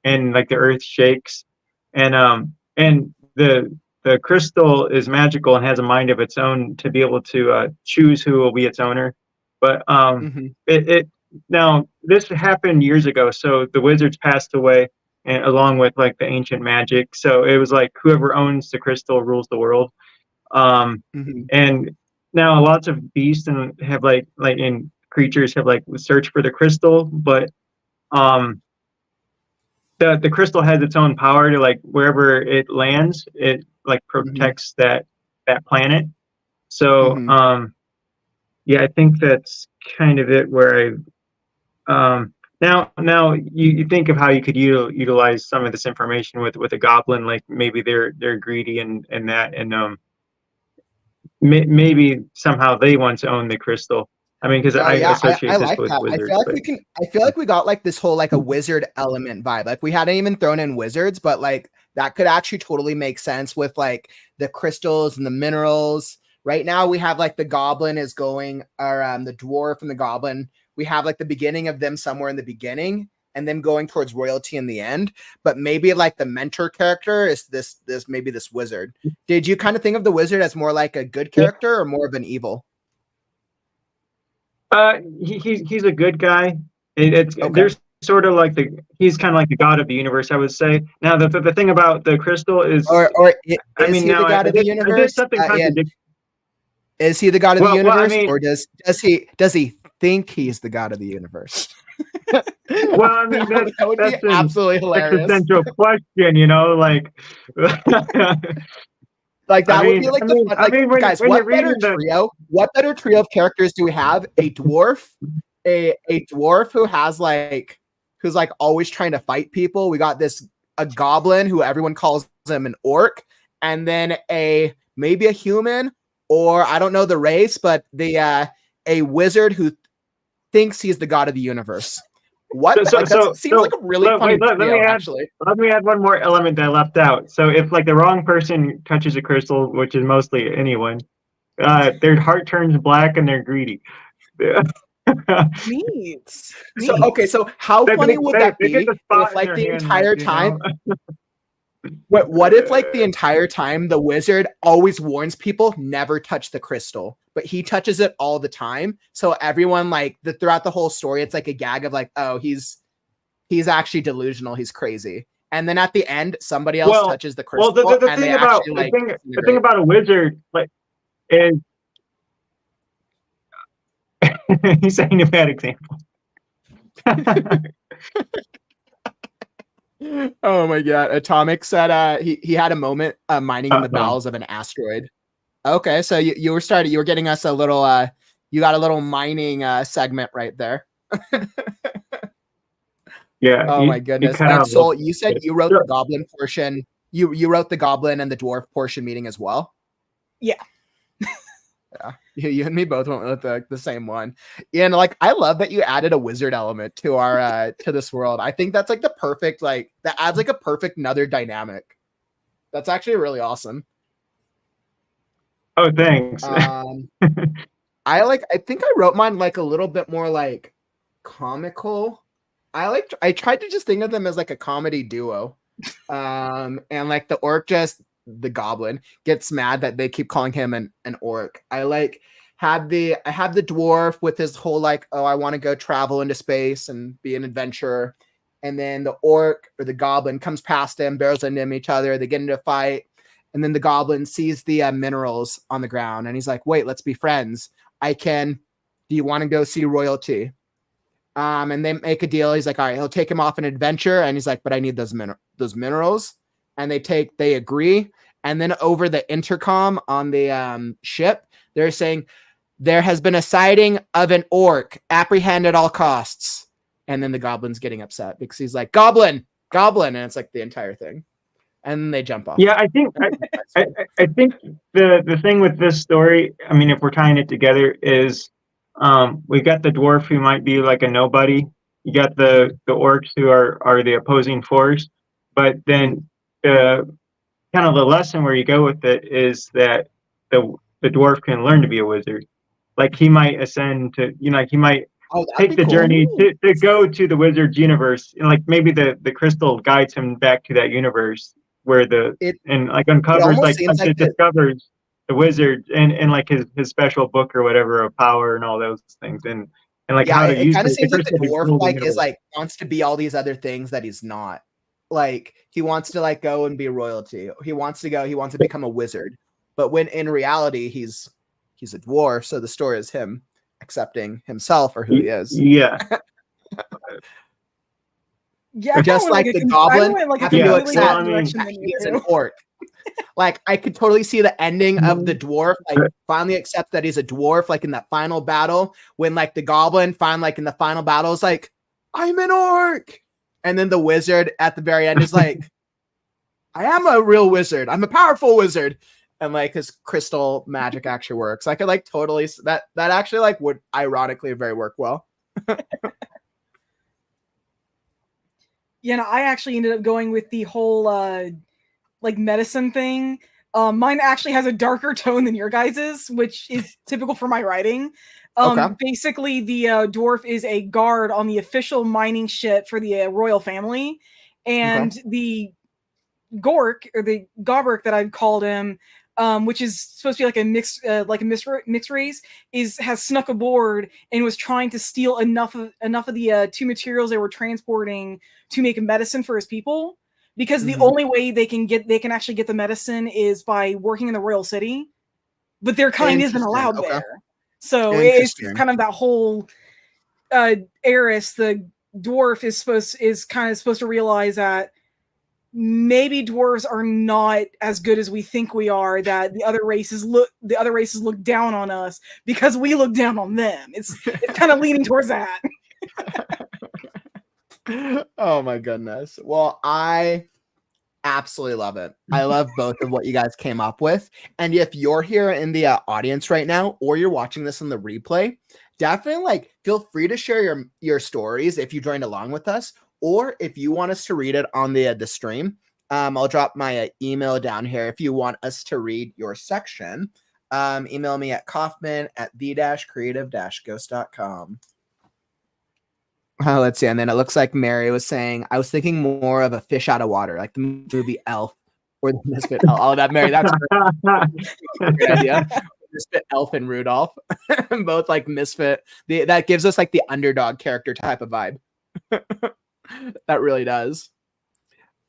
and like the earth shakes, and the crystal is magical and has a mind of its own to be able to choose who will be its owner. But it now this happened years ago, so the wizards passed away, and along with like the ancient magic. So it was like whoever owns the crystal rules the world. And now lots of beasts and have like in creatures have like searched for the crystal, but the crystal has its own power to like wherever it lands, it like protects that planet. So yeah, I think that's kind of it where now you think of how you could utilize some of this information with a goblin, like maybe they're greedy and that, and maybe somehow they want to own the crystal. I mean, because I associate I this like with that. wizards. I feel like we got like this whole like a wizard element vibe. Like we hadn't even thrown in wizards, but like that could actually totally make sense with like the crystals and the minerals. Right now we have like the goblin is going, or the dwarf and the goblin. We have like the beginning of them somewhere in the beginning, and them going towards royalty in the end. But maybe like the mentor character is this maybe this wizard. Did you kind of think of the wizard as more like a good character or more of an evil? He's a good guy. There's sort of like he's kind of like the god of the universe, I would say. Now the thing about the crystal is, is he the god of the universe? I did something contradictory. Is he the god of the universe, well, I mean, or does he think he's the god of the universe? Well, I mean that would be absolutely hilarious. Existential question, like. Like that would be like guys, what better trio of characters do we have? A dwarf, a dwarf who has like who's like always trying to fight people. We got a goblin who everyone calls him an orc, and then maybe a human, or I don't know the race, but a wizard who thinks he's the god of the universe. What? Seems like a really funny trio, actually. Let me add one more element that I left out. So if like the wrong person touches a crystal, which is mostly anyone, their heart turns black and they're greedy. Neat. So how funny would that be if like the entire time? What if like the entire time the wizard always warns people never touch the crystal, but he touches it all the time? So everyone like throughout the whole story, it's like a gag of like, oh, he's actually delusional, he's crazy. And then at the end, somebody else touches the crystal. Well, the thing about a wizard like is he's saying a bad example. Oh my god. Atomic said he had a moment mining in the bowels of an asteroid. Okay, so you were getting us a little you got a little mining segment right there. Yeah. Oh you, my you goodness. cut And out Soul, most you of said it. you wrote Sure. the goblin portion. You wrote the goblin and the dwarf portion meeting as well. Yeah. Yeah, you and me both went with the same one. And like, I love that you added a wizard element to our to this world. I think that's like the perfect, like that adds like a perfect another dynamic. That's actually really awesome. Oh, thanks. I think I wrote mine like a little bit more like comical. I tried to just think of them as like a comedy duo. And like the orc the goblin gets mad that they keep calling him an orc. I had the dwarf with his whole like, oh, I want to go travel into space and be an adventurer. And then the orc or the goblin comes past him, barrels into each other, they get into a fight. And then the goblin sees the minerals on the ground and he's like, wait, let's be friends. Do you want to go see royalty? And they make a deal. He's like, all right, he'll take him off an adventure. And he's like, but I need those minerals. And they agree. And then over the intercom on the ship, they're saying there has been a sighting of an orc, apprehend at all costs. And then the goblin's getting upset because he's like, goblin. And it's like the entire thing. And then they jump off. Yeah, I think the thing with this story, I mean, if we're tying it together, is we've got the dwarf who might be like a nobody. You got the orcs who are the opposing force, but then the kind of the lesson where you go with it is that the dwarf can learn to be a wizard. Like he might ascend to, like he might take the journey to go to the wizard's universe, and like maybe the crystal guides him back to that universe where uncovers discovers the wizard and like his special book or whatever of power and all those things and like how to use it kind of seems like the dwarf like is like wants to be all these other things that he's not. Like he wants to like go and be royalty. He wants to become a wizard. But when in reality he's a dwarf, so the story is him accepting himself for who he is. Yeah. Yeah, just like the goblin having to accept he's an orc. Like I could totally see the ending of the dwarf, like finally accept that he's a dwarf, like in that final battle, when like the goblin in the final battle is like, I'm an orc. And then the wizard at the very end is like, I am a real wizard. I'm a powerful wizard. And like his crystal magic actually works. I could like totally that actually like would ironically very work well. Yeah, no, I actually ended up going with the whole like medicine thing. Mine actually has a darker tone than your guys's, which is typical for my writing. Basically, the dwarf is a guard on the official mining ship for the royal family, and the Dworc or the Gobberk that I've called him, which is supposed to be like a mixed race, has snuck aboard and was trying to steal enough of the two materials they were transporting to make a medicine for his people. Because the only way they can actually get the medicine is by working in the royal city, but their kind isn't allowed there. So it's kind of that whole heiress. The dwarf is supposed to realize that maybe dwarves are not as good as we think we are. That the other races look down on us because we look down on them. It's kind of leaning towards that. Oh my goodness. Well, I absolutely love it. I love both of what you guys came up with. And if you're here in the audience right now, or you're watching this in the replay, definitely like feel free to share your stories if you joined along with us, or if you want us to read it on the stream. I'll drop my email down here if you want us to read your section. Email me at Kauffman@the-creative-ghost.com. Let's see. And then it looks like Mary was saying, I was thinking more of a fish out of water, like the movie Elf or the Misfit Elf. Oh, that Mary, that's a great idea. Misfit Elf and Rudolph, both like misfit. That gives us like the underdog character type of vibe. That really does.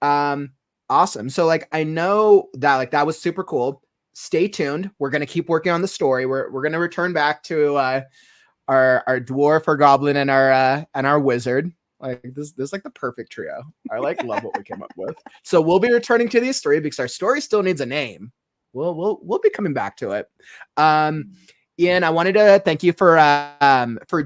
Awesome. So like, I know that like that was super cool. Stay tuned. We're going to keep working on the story. We're going to return back to our dwarf, our goblin, and our wizard. Like this is like the perfect trio. I love what we came up with. So we'll be returning to these three because our story still needs a name. We'll be coming back to it. Ian, I wanted to thank you for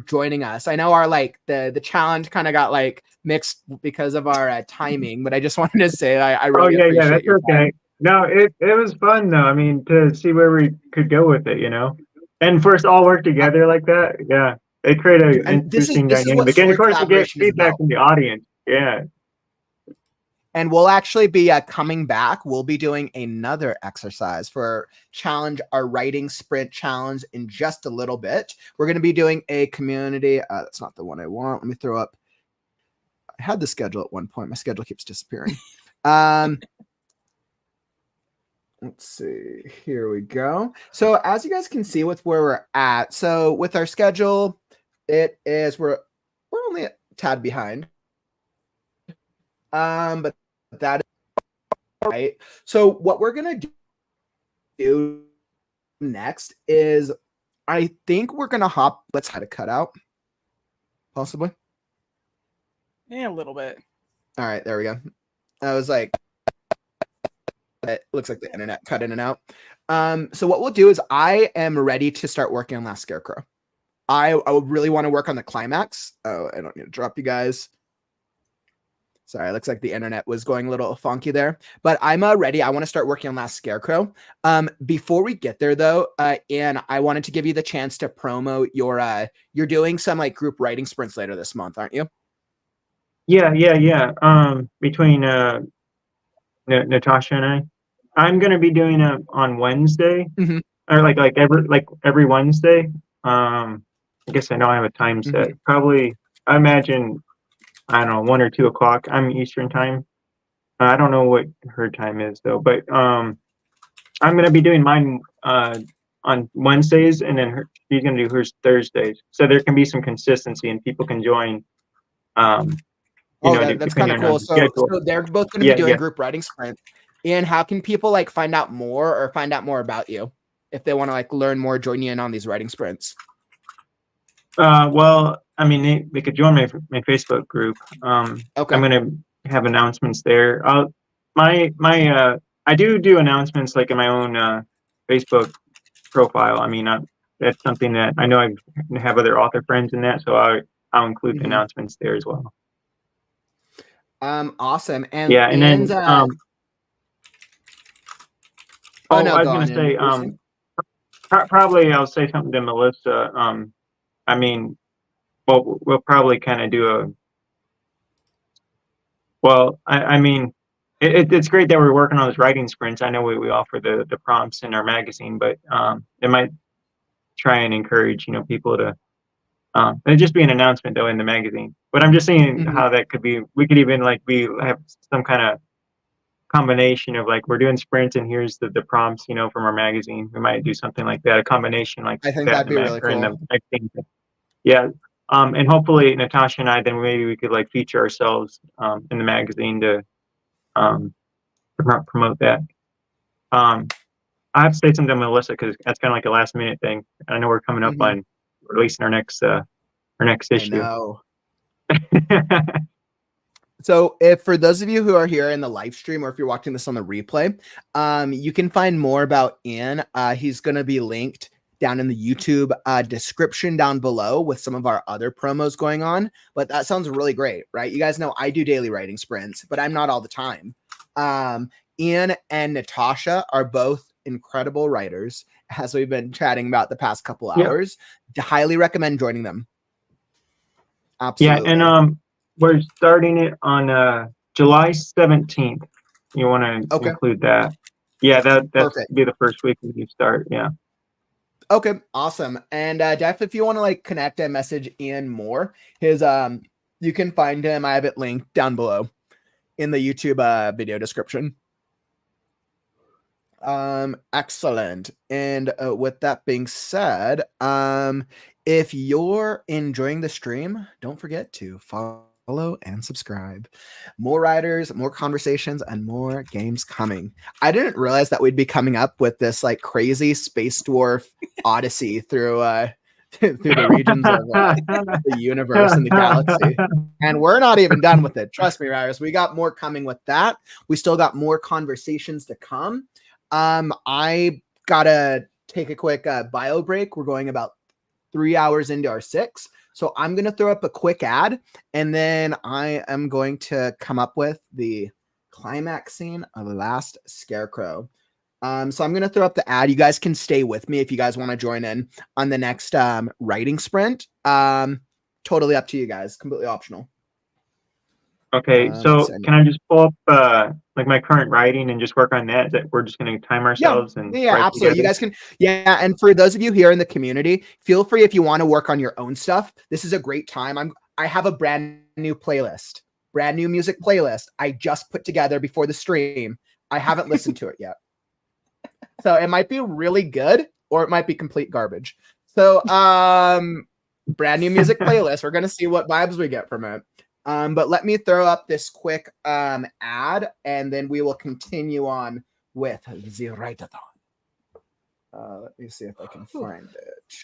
joining us. I know our the challenge kind of got like mixed because of our timing, but I just wanted to say I really appreciate that's your okay. time. No, it was fun though. I mean, to see where we could go with it, and for us all work together like that, yeah, it created an And this is interesting what dynamic. And of story course, we get collaboration is feedback about. from the audience. Yeah. And we'll actually be coming back. We'll be doing another exercise for our writing sprint challenge in just a little bit. We're going to be doing a community. That's not the one I want. Let me throw up. I had the schedule at one point. My schedule keeps disappearing. Let's see. Here we go. So as you guys can see with where we're at. So with our schedule, it is we're only a tad behind. But that is right. So what we're gonna do next is I think we're gonna hop. Let's try to cut out. Possibly. Yeah, a little bit. All right, there we go. I was like, it looks like the internet cut in and out. So what we'll do is I am ready to start working on Last Scarecrow. I would really want to work on the climax. Oh, I don't need to drop you guys. Sorry, it looks like the internet was going a little funky there, but I'm ready. I want to start working on Last Scarecrow. Before we get there though, Ian, I wanted to give you the chance to promo you're doing some like group writing sprints later this month, aren't you? Yeah. Between Natasje and I'm going to be doing it on Wednesday, or like every Wednesday. I guess I know I have a time set. Probably, I imagine, I don't know, 1 or 2 o'clock. I'm Eastern time. I don't know what her time is though, but I'm going to be doing mine on Wednesdays, and then she's going to do hers Thursdays, so there can be some consistency and people can join. That's kind of cool. So they're both going to be doing group writing sprints. And how can people like find out more about you if they want to like learn more, join you in on these writing sprints? Well, I mean, they could join my Facebook group. Okay. I'm going to have announcements there. I do announcements like in my own Facebook profile. I mean, that's something that I know I have other author friends in that, so I'll include the announcements there as well. Awesome. And yeah, and Ian's, then I was going to say probably I'll say something to Melissa. I mean, well, we'll probably kind of do I mean, it's great that we're working on those writing sprints. I know we offer the prompts in our magazine, but it might try and encourage people to it'd just be an announcement though in the magazine. But I'm just seeing how that could be. We could even like have some kind of combination of like we're doing sprints and here's the prompts from our magazine. We might do something like that, a combination like I think that'd be really cool. In the magazine. Yeah. And hopefully Natasje and I, then maybe we could like feature ourselves in the magazine to promote that. I have to say something to Melissa because that's kind of like a last minute thing. I know we're coming up on releasing our next issue. I know. So if for those of you who are here in the live stream, or if you're watching this on the replay, you can find more about Ian. He's going to be linked down in the YouTube description down below with some of our other promos going on. But that sounds really great, right? You guys know I do daily writing sprints, but I'm not all the time. Ian and Natasje are both incredible writers, as we've been chatting about the past couple hours. Highly recommend joining them. Absolutely. Yeah, and we're starting it on July 17th. You want to include that? Yeah, that's be the first week when you start. Yeah. Okay, awesome. And Jeff, if you want to like connect and message Ian more, his you can find him. I have it linked down below in the YouTube video description. Excellent. And with that being said, if you're enjoying the stream, don't forget to follow and subscribe. More writers, more conversations, and more games coming. I didn't realize that we'd be coming up with this like crazy space dwarf odyssey through the regions of the universe and the galaxy. And we're not even done with it. Trust me, writers. We got more coming with that. We still got more conversations to come. I gotta take take a quick bio break. We're going about 3 hours into our 6. So I'm going to throw up a quick ad, and then I am going to come up with the climax scene of Last Scarecrow. So I'm going to throw up the ad. You guys can stay with me if you guys want to join in on the next writing sprint. Totally up to you guys. Completely optional. Okay, so can I just pull up like my current writing and just work on that? That we're just going to time ourselves and write absolutely. together? You guys can, and for those of you here in the community, feel free if you want to work on your own stuff. This is a great time. I have a brand new playlist, brand new music playlist I just put together before the stream. I haven't listened to it yet. So it might be really good or it might be complete garbage. So brand new music playlist. We're going to see what vibes we get from it. But let me throw up this quick ad, and then we will continue on with the Write-A-Thon. Let me see if I can find it.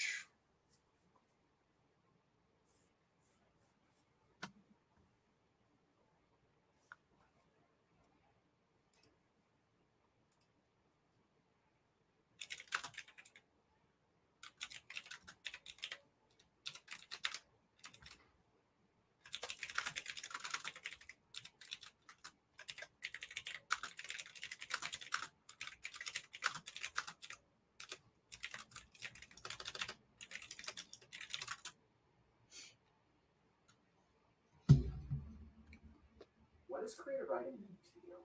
What is creative writing mean to you?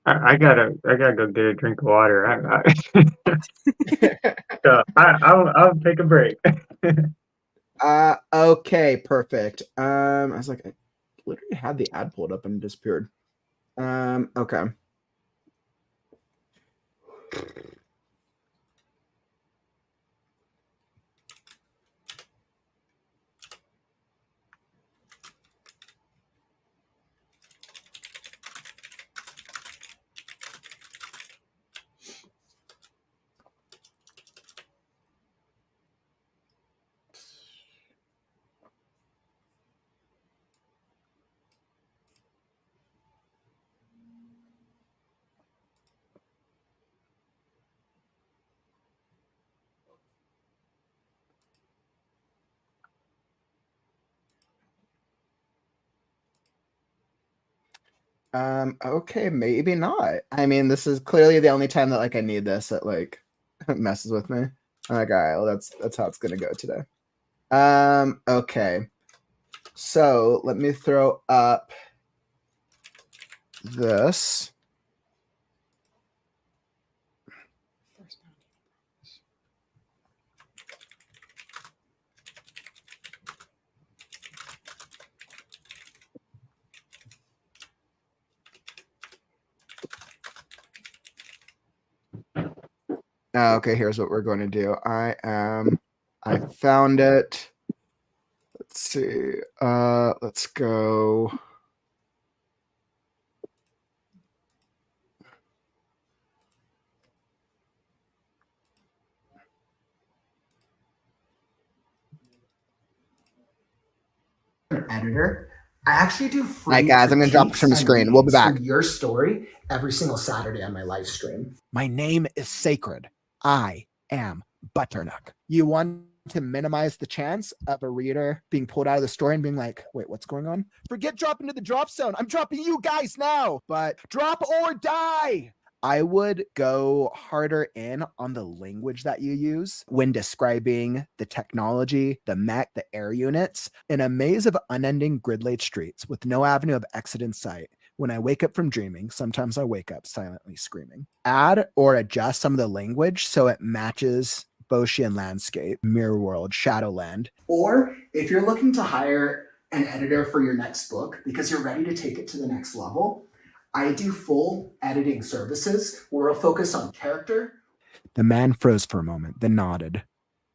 I gotta go get a drink of water. So I'll take a break. Okay, perfect. I was like, I literally had the ad pulled up and it disappeared. Okay. Okay, maybe not. I mean, this is clearly the only time that like I need this. That like messes with me. Like, all right, well, that's how it's gonna go today. Okay. So let me throw up this. Okay, here's what we're going to do. I found it. Let's see. Let's go. Editor. I actually do free. All right, guys, I'm going to drop it from the screen. We'll be back. Your story every single Saturday on my live stream. My name is sacred. I am Butternut. You want to minimize the chance of a reader being pulled out of the story and being like, wait, what's going on? Forget dropping to the drop zone. I'm dropping you guys now, but drop or die. I would go harder in on the language that you use when describing the technology, the mech, the air units. In a maze of unending grid-laid streets with no avenue of exit in sight, when I wake up from dreaming, sometimes I wake up silently screaming. Add or adjust some of the language so it matches Boschian landscape, mirror world, shadowland. Or if you're looking to hire an editor for your next book because you're ready to take it to the next level, I do full editing services where we'll focus on character. The man froze for a moment, then nodded.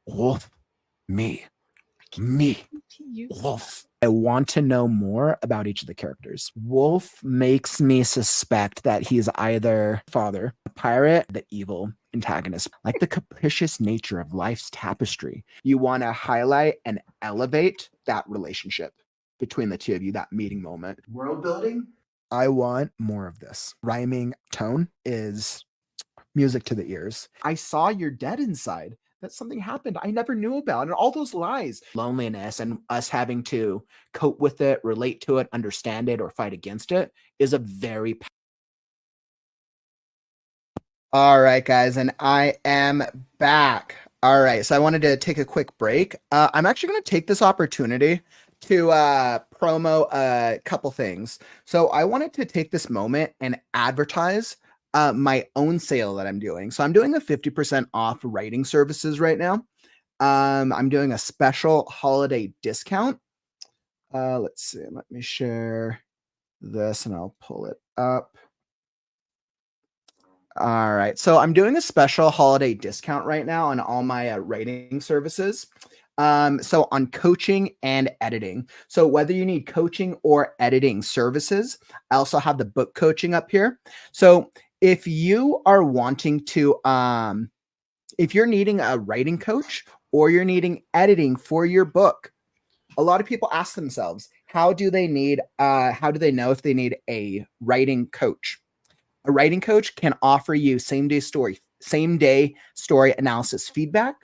Wolf, me, Wolf. I want to know more about each of the characters. Wolf makes me suspect that he's either father, a pirate, the evil antagonist, like the capricious nature of life's tapestry. You want to highlight and elevate that relationship between the two of you, that meeting moment. World building, I want more of this. Rhyming tone is music to the ears. I saw you're dead inside. That something happened I never knew about. And all those lies, loneliness, and us having to cope with it, relate to it, understand it, or fight against it is a very. All right, guys, and I am back. All right, so I wanted to take a quick break. I'm actually going to take this opportunity to promo a couple things. So I wanted to take this moment and advertise my own sale that I'm doing. So I'm doing a 50% off writing services right now. I'm doing a special holiday discount. Let's see. Let me share this and I'll pull it up. All right. So I'm doing a special holiday discount right now on all my writing services. So on coaching and editing. So whether you need coaching or editing services, I also have the book coaching up here. So if you are wanting to, if you're needing a writing coach or you're needing editing for your book, a lot of people ask themselves, how do they know if they need a writing coach? A writing coach can offer you same day story analysis feedback.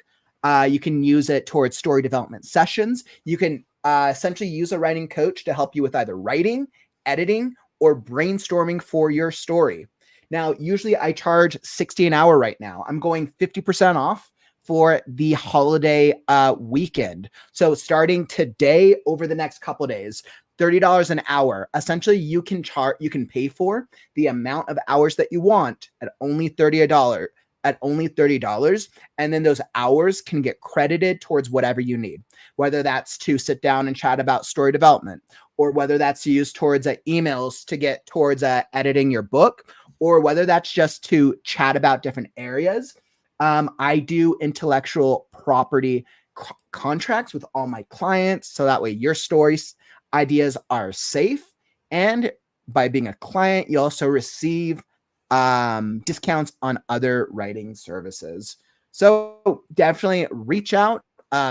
You can use it towards story development sessions. You can essentially use a writing coach to help you with either writing, editing, or brainstorming for your story. Now, usually I charge $60 an hour right now. I'm going 50% off for the holiday weekend. So starting today over the next couple of days, $30 an hour. Essentially, you can pay for the amount of hours that you want at only $30. And then those hours can get credited towards whatever you need, whether that's to sit down and chat about story development, or whether that's used towards emails to get towards editing your book, or whether that's just to chat about different areas. I do intellectual property contracts with all my clients, so that way your stories ideas are safe, and by being a client you also receive discounts on other writing services. So definitely reach out,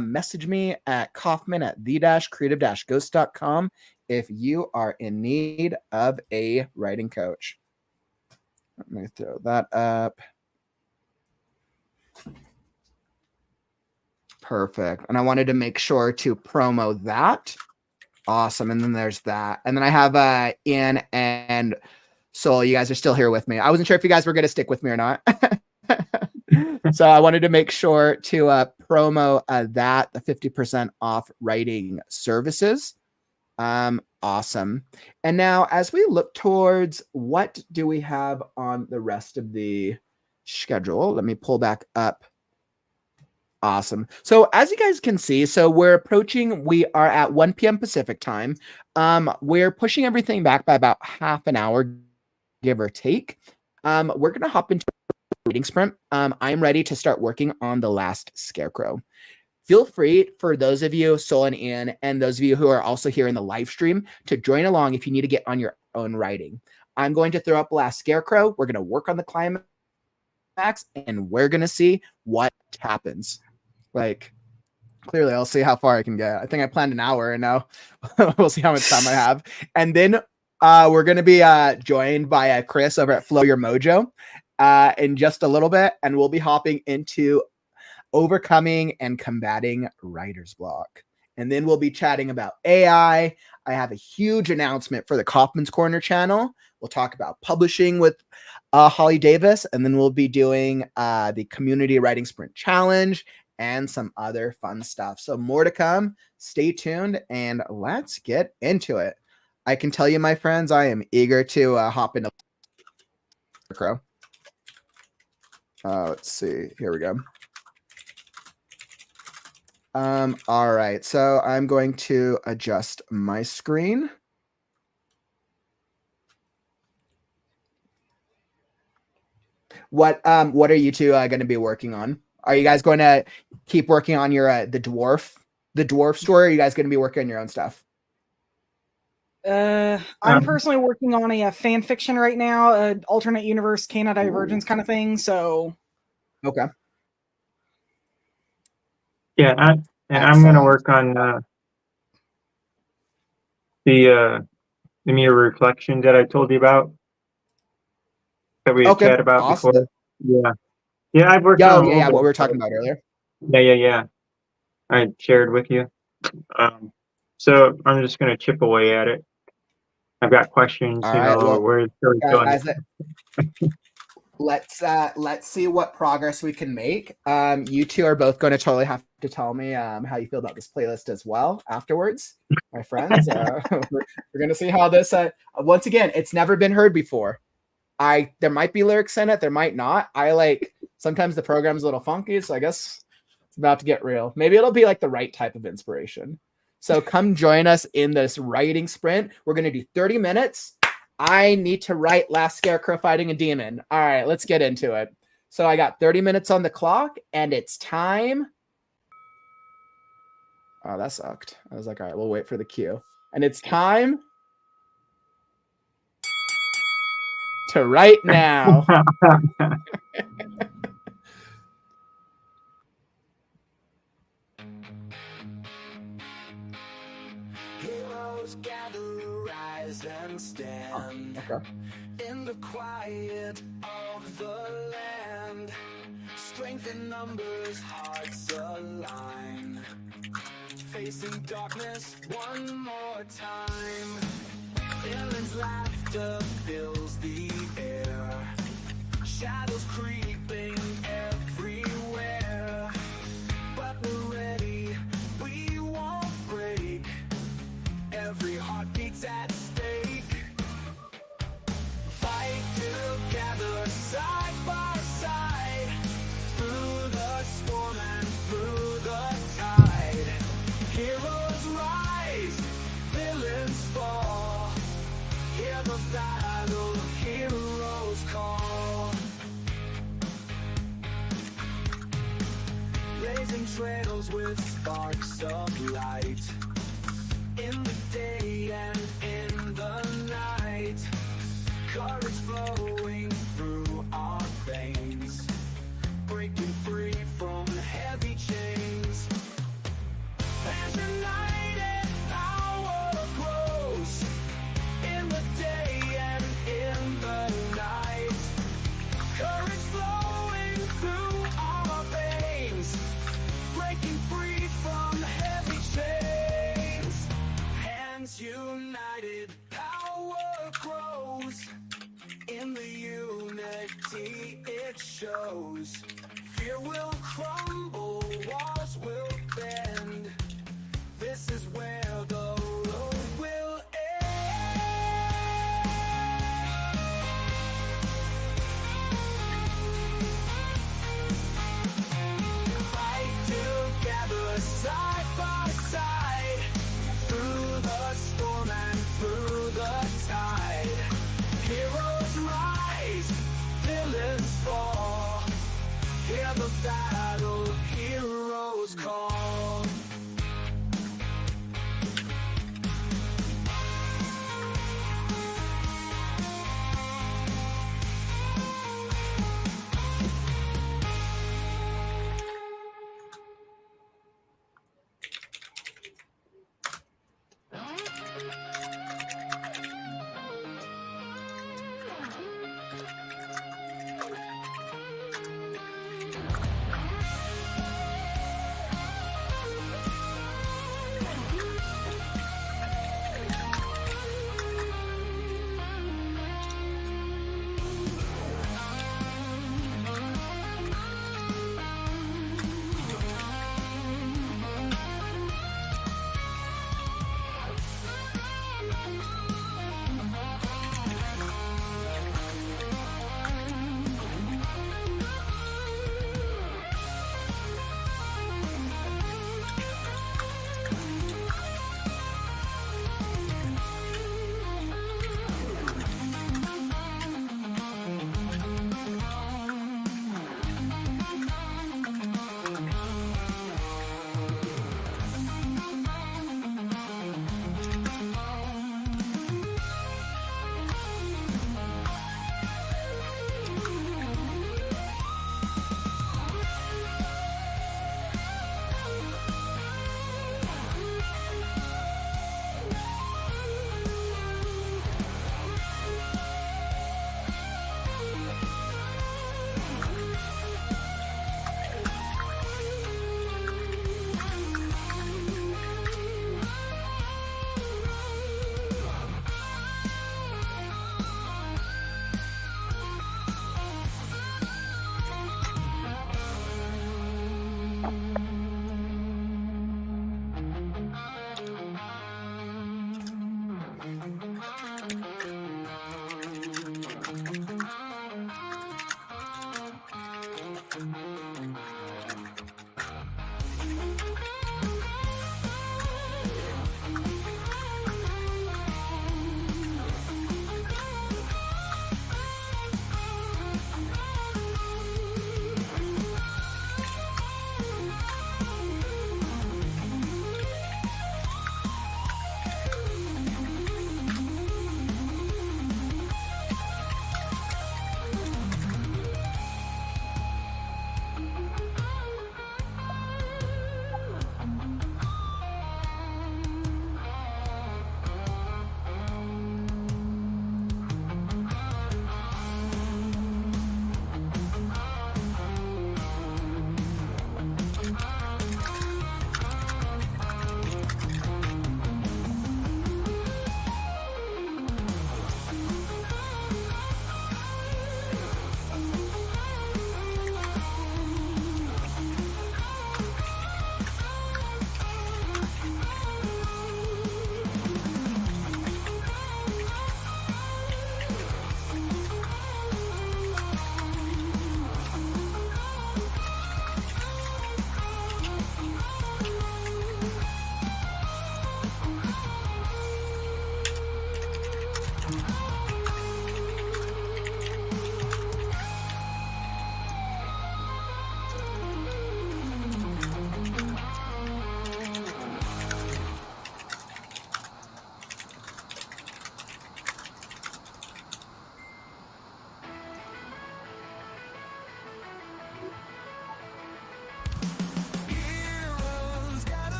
message me at Kauffman at the-creative-ghost.com if you are in need of a writing coach. Let me throw that up. Perfect. And I wanted to make sure to promo that. Awesome. And then there's that. And then I have Ian and Sol. You guys are still here with me. I wasn't sure if you guys were going to stick with me or not. So I wanted to make sure to promo that, the 50% off writing services. Awesome. And now as we look towards what do we have on the rest of the schedule, let me pull back up. Awesome. So as you guys can see, so we are at 1 p.m. Pacific time. We're pushing everything back by about half an hour, give or take. We're going to hop into a reading sprint. I'm ready to start working on The Last Scarecrow. Feel free for those of you, Sol and Ian, and those of you who are also here in the live stream to join along if you need to get on your own writing. I'm going to throw up Last Scarecrow. We're going to work on the climax, and we're going to see what happens. Like, clearly, I'll see how far I can get. I think I planned an hour, and now we'll see how much time I have. And then we're going to be joined by Chris over at Flow Your Mojo in just a little bit, and we'll be hopping into overcoming and combating writer's block. And then we'll be chatting about AI. I have a huge announcement for the Kauffman's Corner channel. We'll talk about publishing with WriteHollyDavis, and then we'll be doing the Community Writing Sprint Challenge and some other fun stuff. So more to come. Stay tuned, and let's get into it. I can tell you, my friends, I am eager to hop into Crow. Let's see. Here we go. All right. So I'm going to adjust my screen. What are you two going to be working on? Are you guys going to keep working on your the dwarf story? Or are you guys going to be working on your own stuff? I'm personally working on a fan fiction right now, an alternate universe, canon divergence kind of thing. So, okay. Yeah, I'm going to work on the the mirror reflection that I told you about, that we had Okay, chat about awesome. before. Yeah, yeah, I've worked on a little Yeah, bit. what we were talking about earlier. Yeah. I shared with you. So I'm just gonna chip away at it. I've got questions, All right, well, where's Story going? guys, let's see what progress we can make. You two are both going to totally have to tell me how you feel about this playlist as well afterwards, my friends. We're going to see how this. Once again, it's never been heard before. There might be lyrics in it, there might not. Sometimes the program's a little funky, so I guess it's about to get real. Maybe it'll be like the right type of inspiration. So come join us in this writing sprint. We're going to do 30 minutes. I need to write Last Scarecrow fighting a demon. All right, let's get into it. So I got 30 minutes on the clock, and it's time. Oh, that sucked. I was like, all right, we'll wait for the cue. And it's time to write now. Heroes gather, rise and stand in the quiet of the land. Strength in numbers, hearts align. Facing darkness one more time. Villains' laughter fills the air. Shadows creeping everywhere. But we're ready, we won't break. Every heart beats at stake. Fight together, side by side. Through the storm and through the tide. Heroes rise, villains fall. Hear the battle, heroes call. Blazing trails with sparks of light. In the day and in the night. Courage flowing through our veins. Breaking free from heavy chains. As united power grows. In the day and in the night. Courage flowing through our veins. Breaking free from heavy chains. Hands united, power grows. In the unity it shows. Fear will crumble, walls will bend. This is where the road will end. Fight together, side by side. Through the storm and through the tide. Heroes rise, villains fall. Hear the battle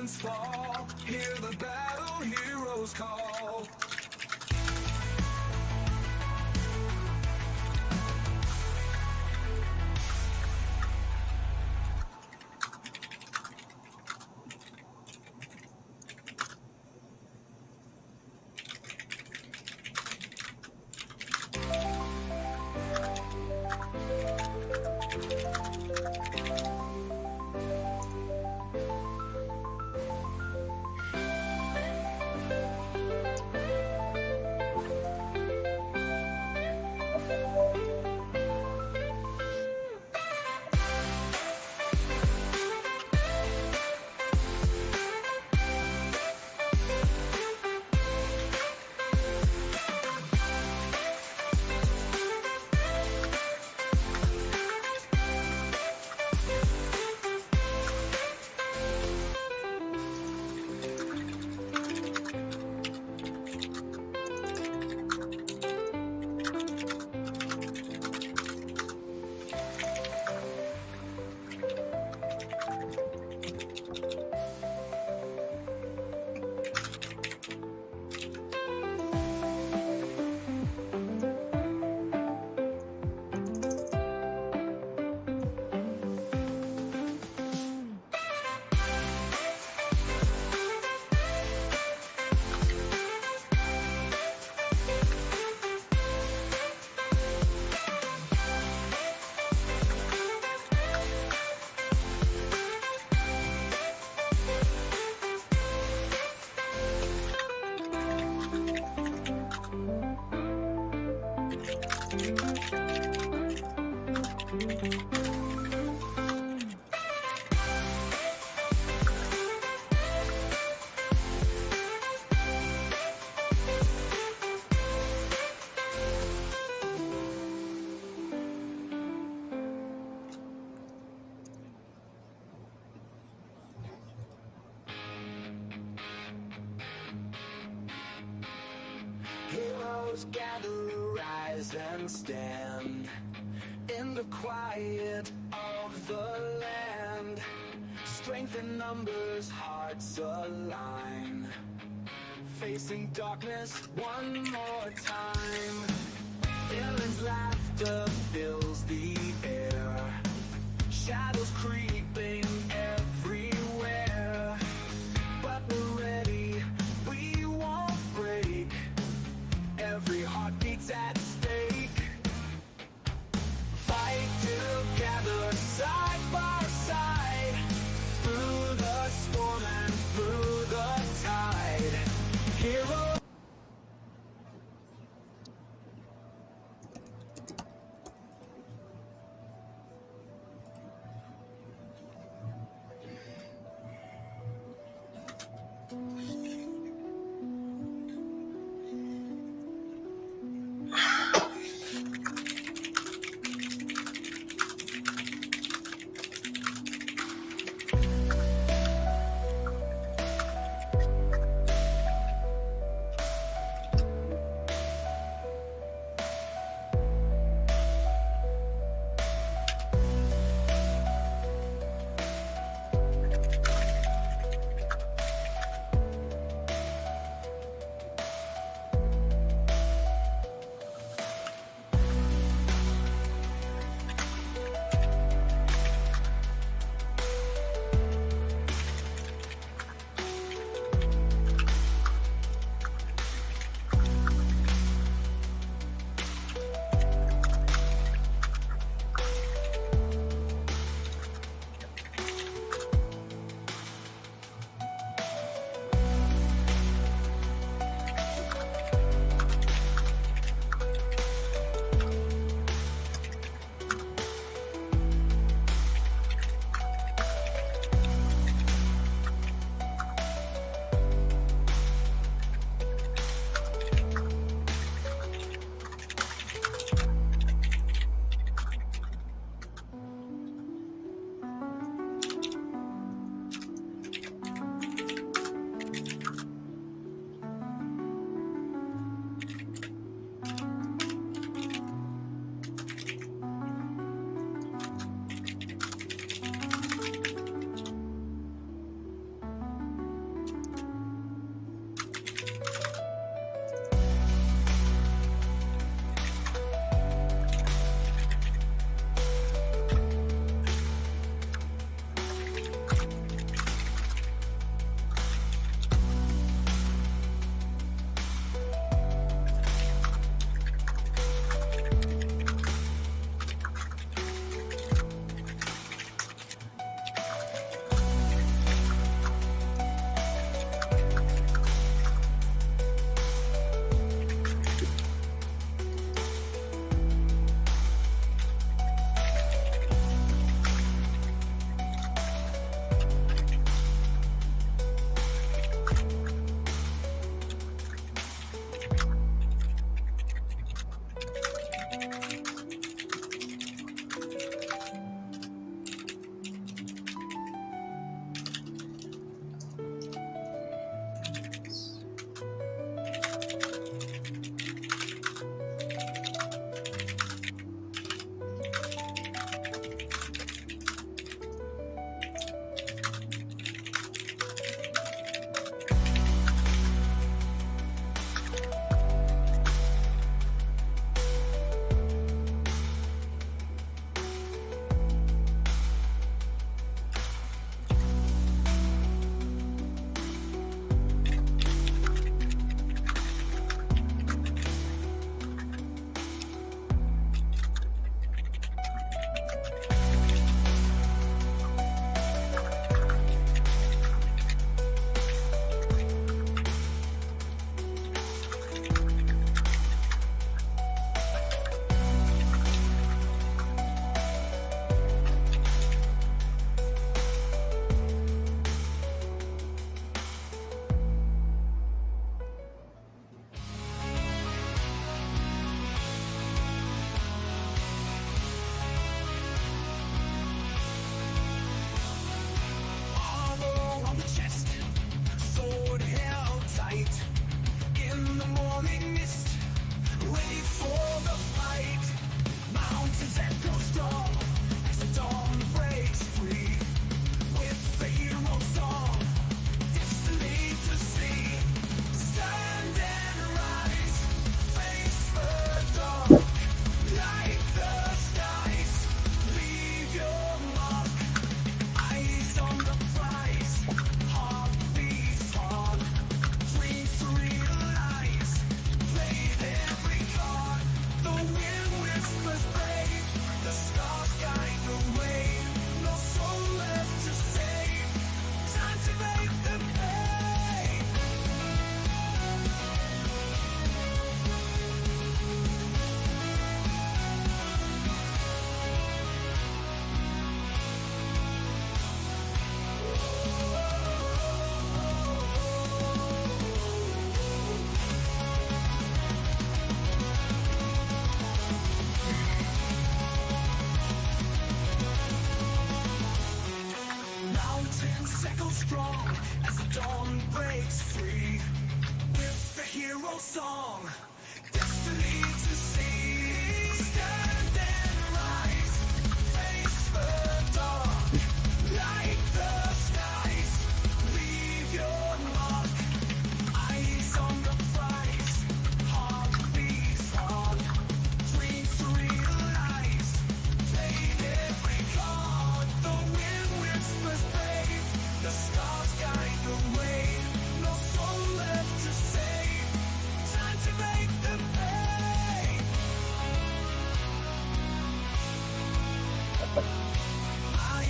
curtains fall, hear the battle heroes call. Heroes gather, rise and stand in the quiet of the land. Strength in numbers, hearts align, facing darkness one more time. Villains' laughter fills the air, shadows creeping everywhere. But we're ready, we won't break. Every heartbeat's at stake. Fight together, side by side, through the storm and through the tide. Heroes.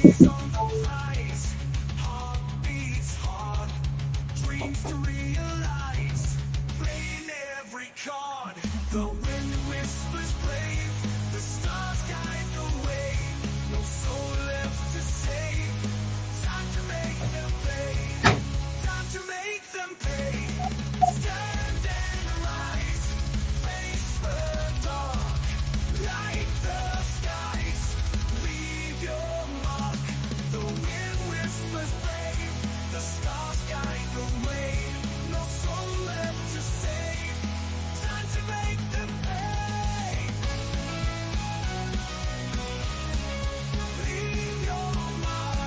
Eyes on the prize, heart beats hard, dreams to realize, playing every card. The wind whispers brave, the stars guide the way, no soul left to save. Time to make them pay, time to make them pay. Stand and rise, face the dark, light the skies, leave your mark. The wind whispers brave, the stars guide the way, no soul left to save. Time to make them pay. Leave your mark.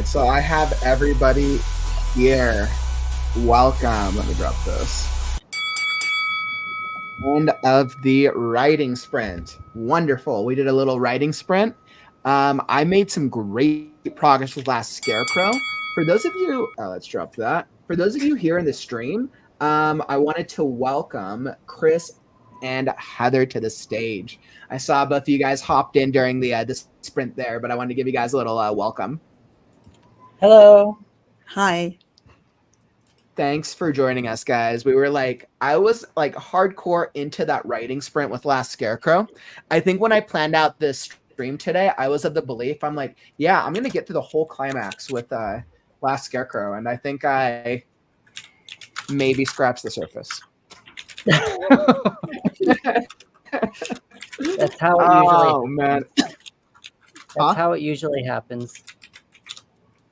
right, so I have everybody here. Welcome. Let me drop this. End of the writing sprint. Wonderful. We did a little writing sprint. I made some great progress with Last Scarecrow. For those of you, let's drop that. For those of you here in the stream, I wanted to welcome Chris and Heather to the stage. I saw both of you guys hopped in during the sprint there, but I wanted to give you guys a little welcome. Hello. Hi. Thanks for joining us, guys. I was like hardcore into that writing sprint with Last Scarecrow. I think when I planned out this stream today, I was of the belief, I'm like, yeah, I'm going to get through the whole climax with Last Scarecrow. And I think I maybe scratched the surface. That's how it usually. Oh, man. That's how it usually happens.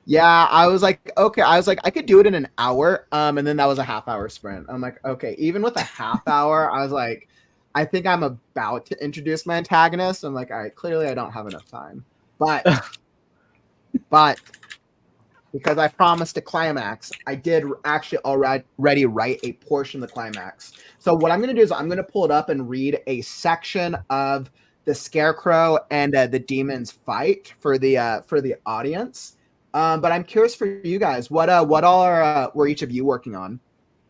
Yeah, I was like, okay. I was like, I could do it in an hour. And then that was a half-hour sprint. I'm like, okay, even with a half hour, I was like, I think I'm about to introduce my antagonist. I'm like, all right, clearly I don't have enough time. But because I promised a climax, I did actually already write a portion of the climax. So what I'm going to do is I'm going to pull it up and read a section of the Scarecrow and the demons fight for the audience. But I'm curious for you guys, what all were each of you working on?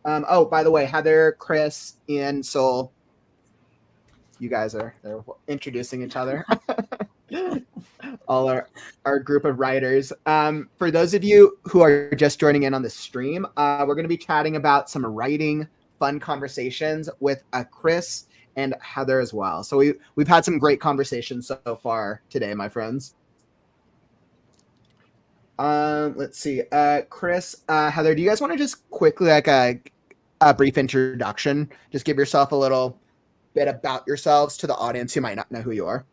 Oh, by the way, Heather, Chris, Ian, Sol, you guys they're introducing each other. All our group of writers. For those of you who are just joining in on the stream, we're going to be chatting about some writing fun conversations with Chris and Heather as well. So we've had some great conversations so far today, my friends. Let's see. Chris, Heather, do you guys want to just quickly like a brief introduction? Just give yourself a little bit about yourselves to the audience who might not know who you are.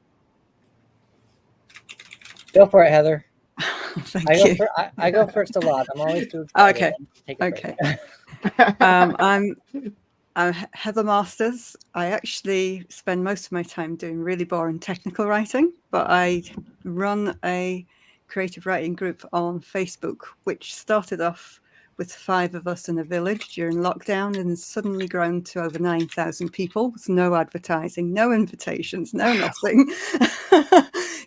Go for it, Heather. Thank you. I go first a lot. I'm always too Okay. Okay. I'm Heather Masters. I actually spend most of my time doing really boring technical writing, but I run a creative writing group on Facebook, which started off with 5 of us in a village during lockdown and has suddenly grown to over 9,000 people with no advertising, no invitations, no nothing.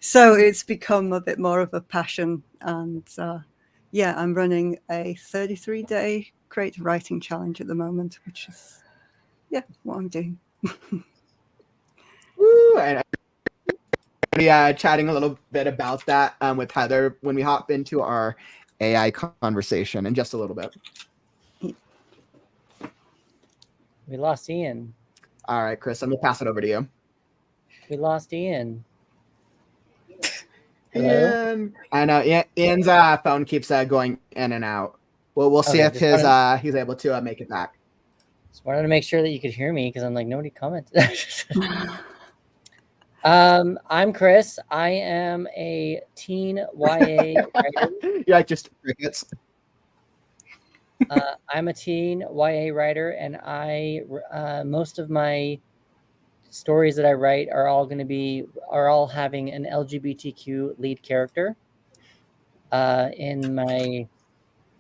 So it's become a bit more of a passion. And I'm running a 33-day creative writing challenge at the moment, which is, what I'm doing. Woo, and chatting a little bit about that with Heather when we hop into our AI conversation in just a little bit. We lost Ian. All right, Chris, I'm going to pass it over to you. We lost Ian. Ian. I know Ian's phone keeps going in and out. Well, we'll see if he's able to make it back. Just wanted to make sure that you could hear me because I'm like, nobody commented. I'm Chris. I am a teen YA writer. Yeah, just crickets. I'm a teen YA writer, and I most of my stories that I write are all having an LGBTQ lead character. In my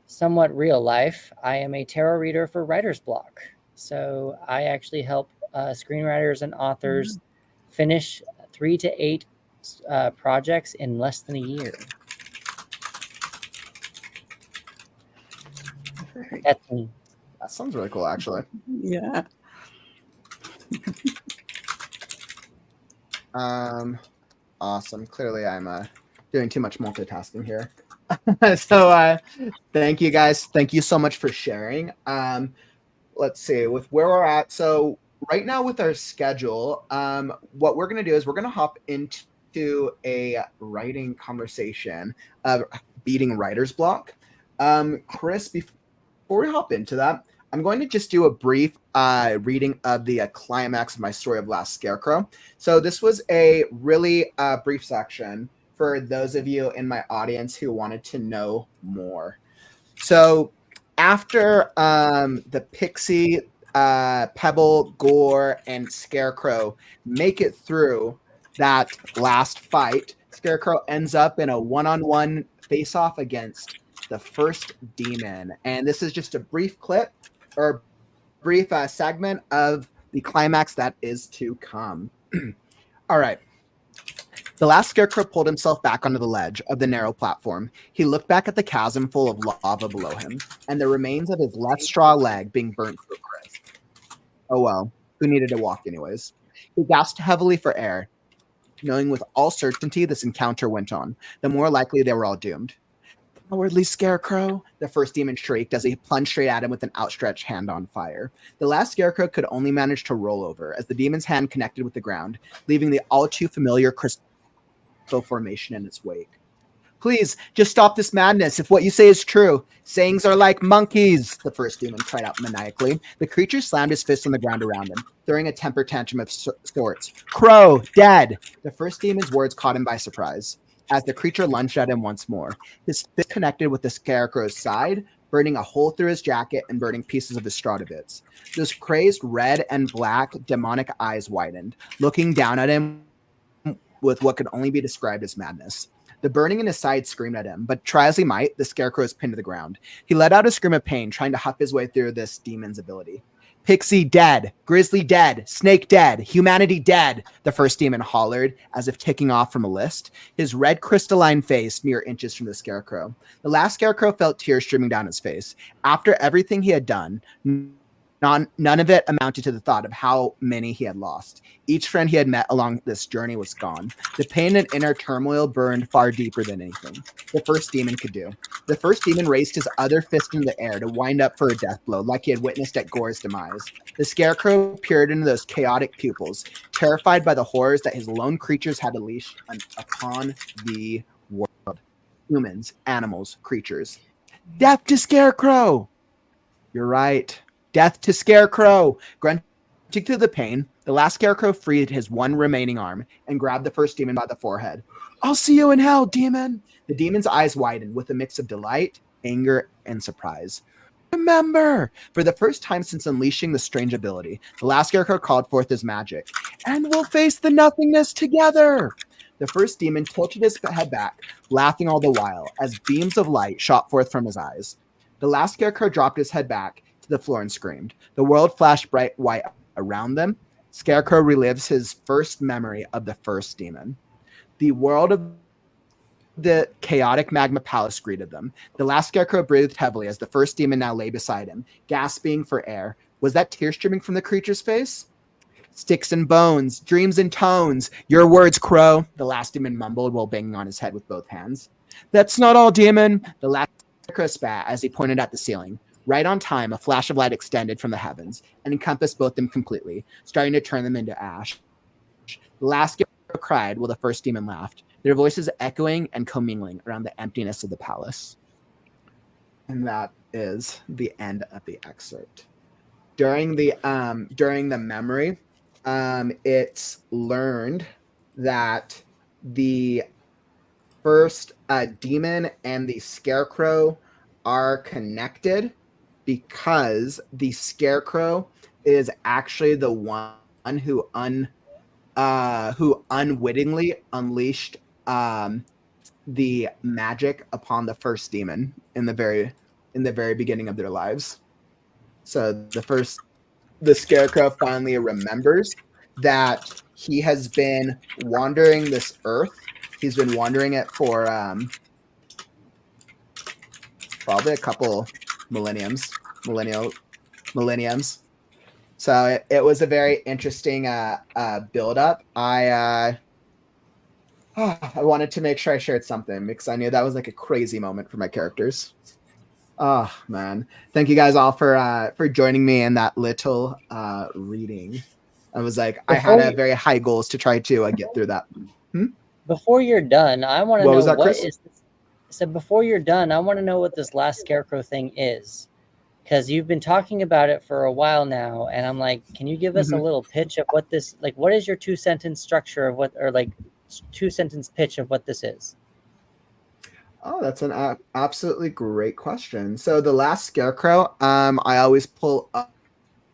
somewhat real life, I am a tarot reader for writer's block. So I actually help screenwriters and authors finish 3 to 8 projects in less than a year. That's me. That sounds really cool, actually. Yeah. Awesome. Clearly, I'm doing too much multitasking here. So thank you guys. Thank you so much for sharing. Let's see with where we're at. So right now with our schedule, what we're going to do is we're going to hop into a writing conversation of beating writer's block. Chris, before we hop into that, I'm going to just do a brief reading of the climax of my story of Last Scarecrow. So this was a really brief section for those of you in my audience who wanted to know more. So after the Pixie, Pebble, Gore, and Scarecrow make it through that last fight, Scarecrow ends up in a one-on-one face off against the first demon. And this is just a brief clip or brief segment of the climax that is to come. All right. The last Scarecrow pulled himself back onto the ledge of the narrow platform. He looked back at the chasm full of lava below him, and the remains of his left straw leg being burnt to a crisp. Oh well, who needed to walk anyways? He gasped heavily for air, knowing with all certainty this encounter went on. The more likely they were all doomed. Cowardly Scarecrow, the first demon shrieked as he plunged straight at him with an outstretched hand on fire. The last Scarecrow could only manage to roll over as the demon's hand connected with the ground, leaving the all too familiar crystal formation in its wake. Please, just stop this madness if what you say is true. Sayings are like monkeys, the first demon cried out maniacally. The creature slammed his fist on the ground around him, throwing a temper tantrum of sorts. Crow, dead! The first demon's words caught him by surprise as the creature lunged at him once more. His fist connected with the Scarecrow's side, burning a hole through his jacket and burning pieces of his straw to bits. Those crazed red and black demonic eyes widened, looking down at him with what could only be described as madness. The burning in his side screamed at him, but try as he might, the Scarecrow was pinned to the ground. He let out a scream of pain, trying to huff his way through this demon's ability. Pixie dead, Grizzly dead, Snake dead, Humanity dead, the first demon hollered, as if ticking off from a list, his red crystalline face mere inches from the Scarecrow. The last Scarecrow felt tears streaming down his face. After everything he had done, none of it amounted to the thought of how many he had lost. Each friend he had met along this journey was gone. The pain and inner turmoil burned far deeper than anything the first demon could do. The first demon raised his other fist in the air to wind up for a death blow, like he had witnessed at Gore's demise. The Scarecrow peered into those chaotic pupils, terrified by the horrors that his lone creatures had unleashed upon the world. Humans, animals, creatures. Death to Scarecrow! You're right. Death to Scarecrow! Grunting through the pain, the last Scarecrow freed his one remaining arm and grabbed the first demon by the forehead. I'll see you in hell, demon! The demon's eyes widened with a mix of delight, anger, and surprise. Remember! For the first time since unleashing the strange ability, the last Scarecrow called forth his magic. And we'll face the nothingness together! The first demon tilted his head back, laughing all the while, as beams of light shot forth from his eyes. The last Scarecrow dropped his head back to the floor and screamed. The world flashed bright white around them. Scarecrow relives his first memory of the first demon. The world of the chaotic magma palace greeted them. The last Scarecrow breathed heavily as the first demon now lay beside him, gasping for air. Was that tear streaming from the creature's face? Sticks and bones, dreams and tones. Your words, Crow, the last demon mumbled while banging on his head with both hands. That's not all, demon, the last Scarecrow spat as he pointed at the ceiling. Right on time, a flash of light extended from the heavens and encompassed both them completely, starting to turn them into ash. The last Scarecrow cried while the first demon laughed, their voices echoing and commingling around the emptiness of the palace. And that is the end of the excerpt. During the memory, it's learned that the first demon and the Scarecrow are connected because the Scarecrow is actually the one who unwittingly unleashed the magic upon the first demon in the very beginning of their lives. So the Scarecrow finally remembers that he has been wandering this earth. He's been wandering it for probably a couple millenniums. So it was a very interesting build-up. I wanted to make sure I shared something because I knew that was like a crazy moment for my characters. Oh man, thank you guys all for joining me in that little reading. I was like, I had very high goals to try to get through that. Before you're done, I want to know that, what Chris? is this. So before you're done, I want to know what this last Scarecrow thing is, because you've been talking about it for a while now, and I'm like, can you give us a little pitch of what this, like, what is your 2-sentence structure of what, or like 2-sentence pitch of what this is? Oh, that's an absolutely great question. So the last Scarecrow, I always pull up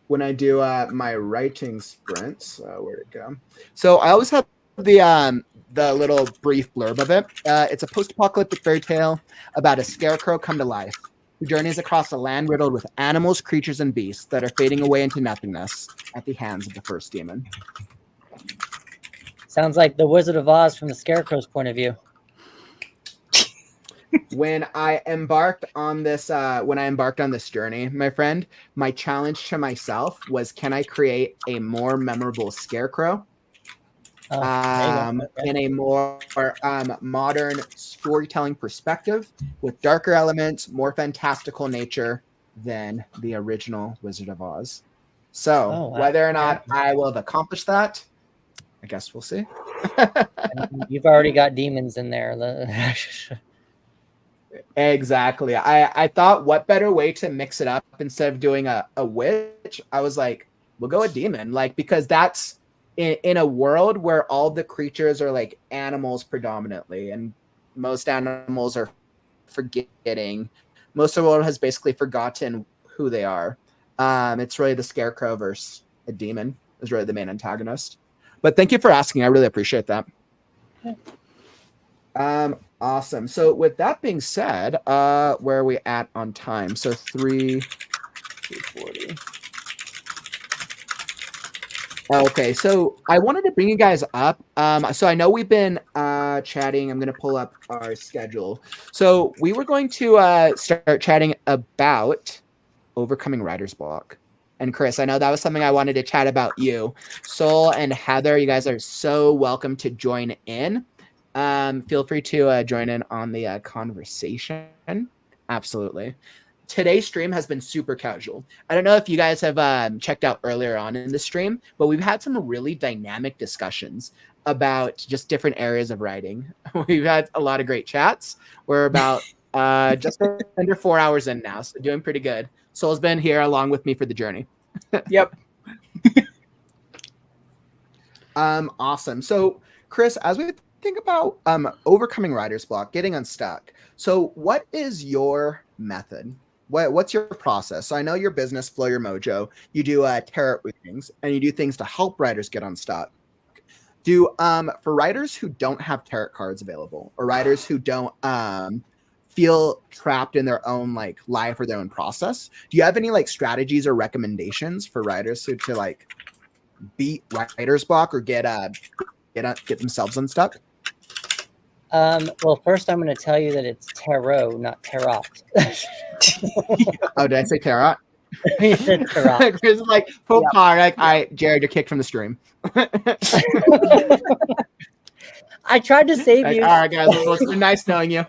when I do my writing sprints. Where'd it go? So I always have the little brief blurb of it. It's a post-apocalyptic fairy tale about a scarecrow come to life, who journeys across a land riddled with animals, creatures, and beasts that are fading away into nothingness at the hands of the first demon. Sounds like the Wizard of Oz from the Scarecrow's point of view. When I embarked on this journey, my friend, my challenge to myself was, can I create a more memorable scarecrow in a more modern storytelling perspective with darker elements, more fantastical nature than the original Wizard of Oz. So whether or not I will have accomplished that, I guess we'll see. You've already got demons in there. Exactly. I thought, what better way to mix it up instead of doing a witch? I was like, we'll go a demon, like, because that's in a world where all the creatures are like animals predominantly, and most animals are forgetting. Most of the world has basically forgotten who they are. It's really the scarecrow versus a demon is really the main antagonist. But thank you for asking. I really appreciate that. Awesome. So with that being said, where are we at on time? So 3:40. Okay, so I wanted to bring you guys up. So I know we've been chatting. I'm going to pull up our schedule. So we were going to start chatting about overcoming writer's block. And Chris, I know that was something I wanted to chat about you. Sol and Heather, you guys are so welcome to join in. Feel free to join in on the conversation. Absolutely. Today's stream has been super casual. I don't know if you guys have checked out earlier on in the stream, but we've had some really dynamic discussions about just different areas of writing. We've had a lot of great chats. We're about just under 4 hours in now, so doing pretty good. Sol's been here along with me for the journey. Yep. Awesome. So, Chris, as we think about overcoming writer's block, getting unstuck. So what is your method? What's your process? So I know your business, Flow Your Mojo, you do tarot readings and you do things to help writers get unstuck. Do for writers who don't have tarot cards available, or writers who don't feel trapped in their own like life or their own process, do you have any like strategies or recommendations for writers to like beat writer's block or get themselves unstuck? Well, first I'm going to tell you that it's tarot, not tarot. Oh, did I say tarot? You said tarot. Chris is like, full car. Like, all right, Jared, you're kicked from the stream. I tried to save like, you. All right, guys. Well, it's been nice knowing you.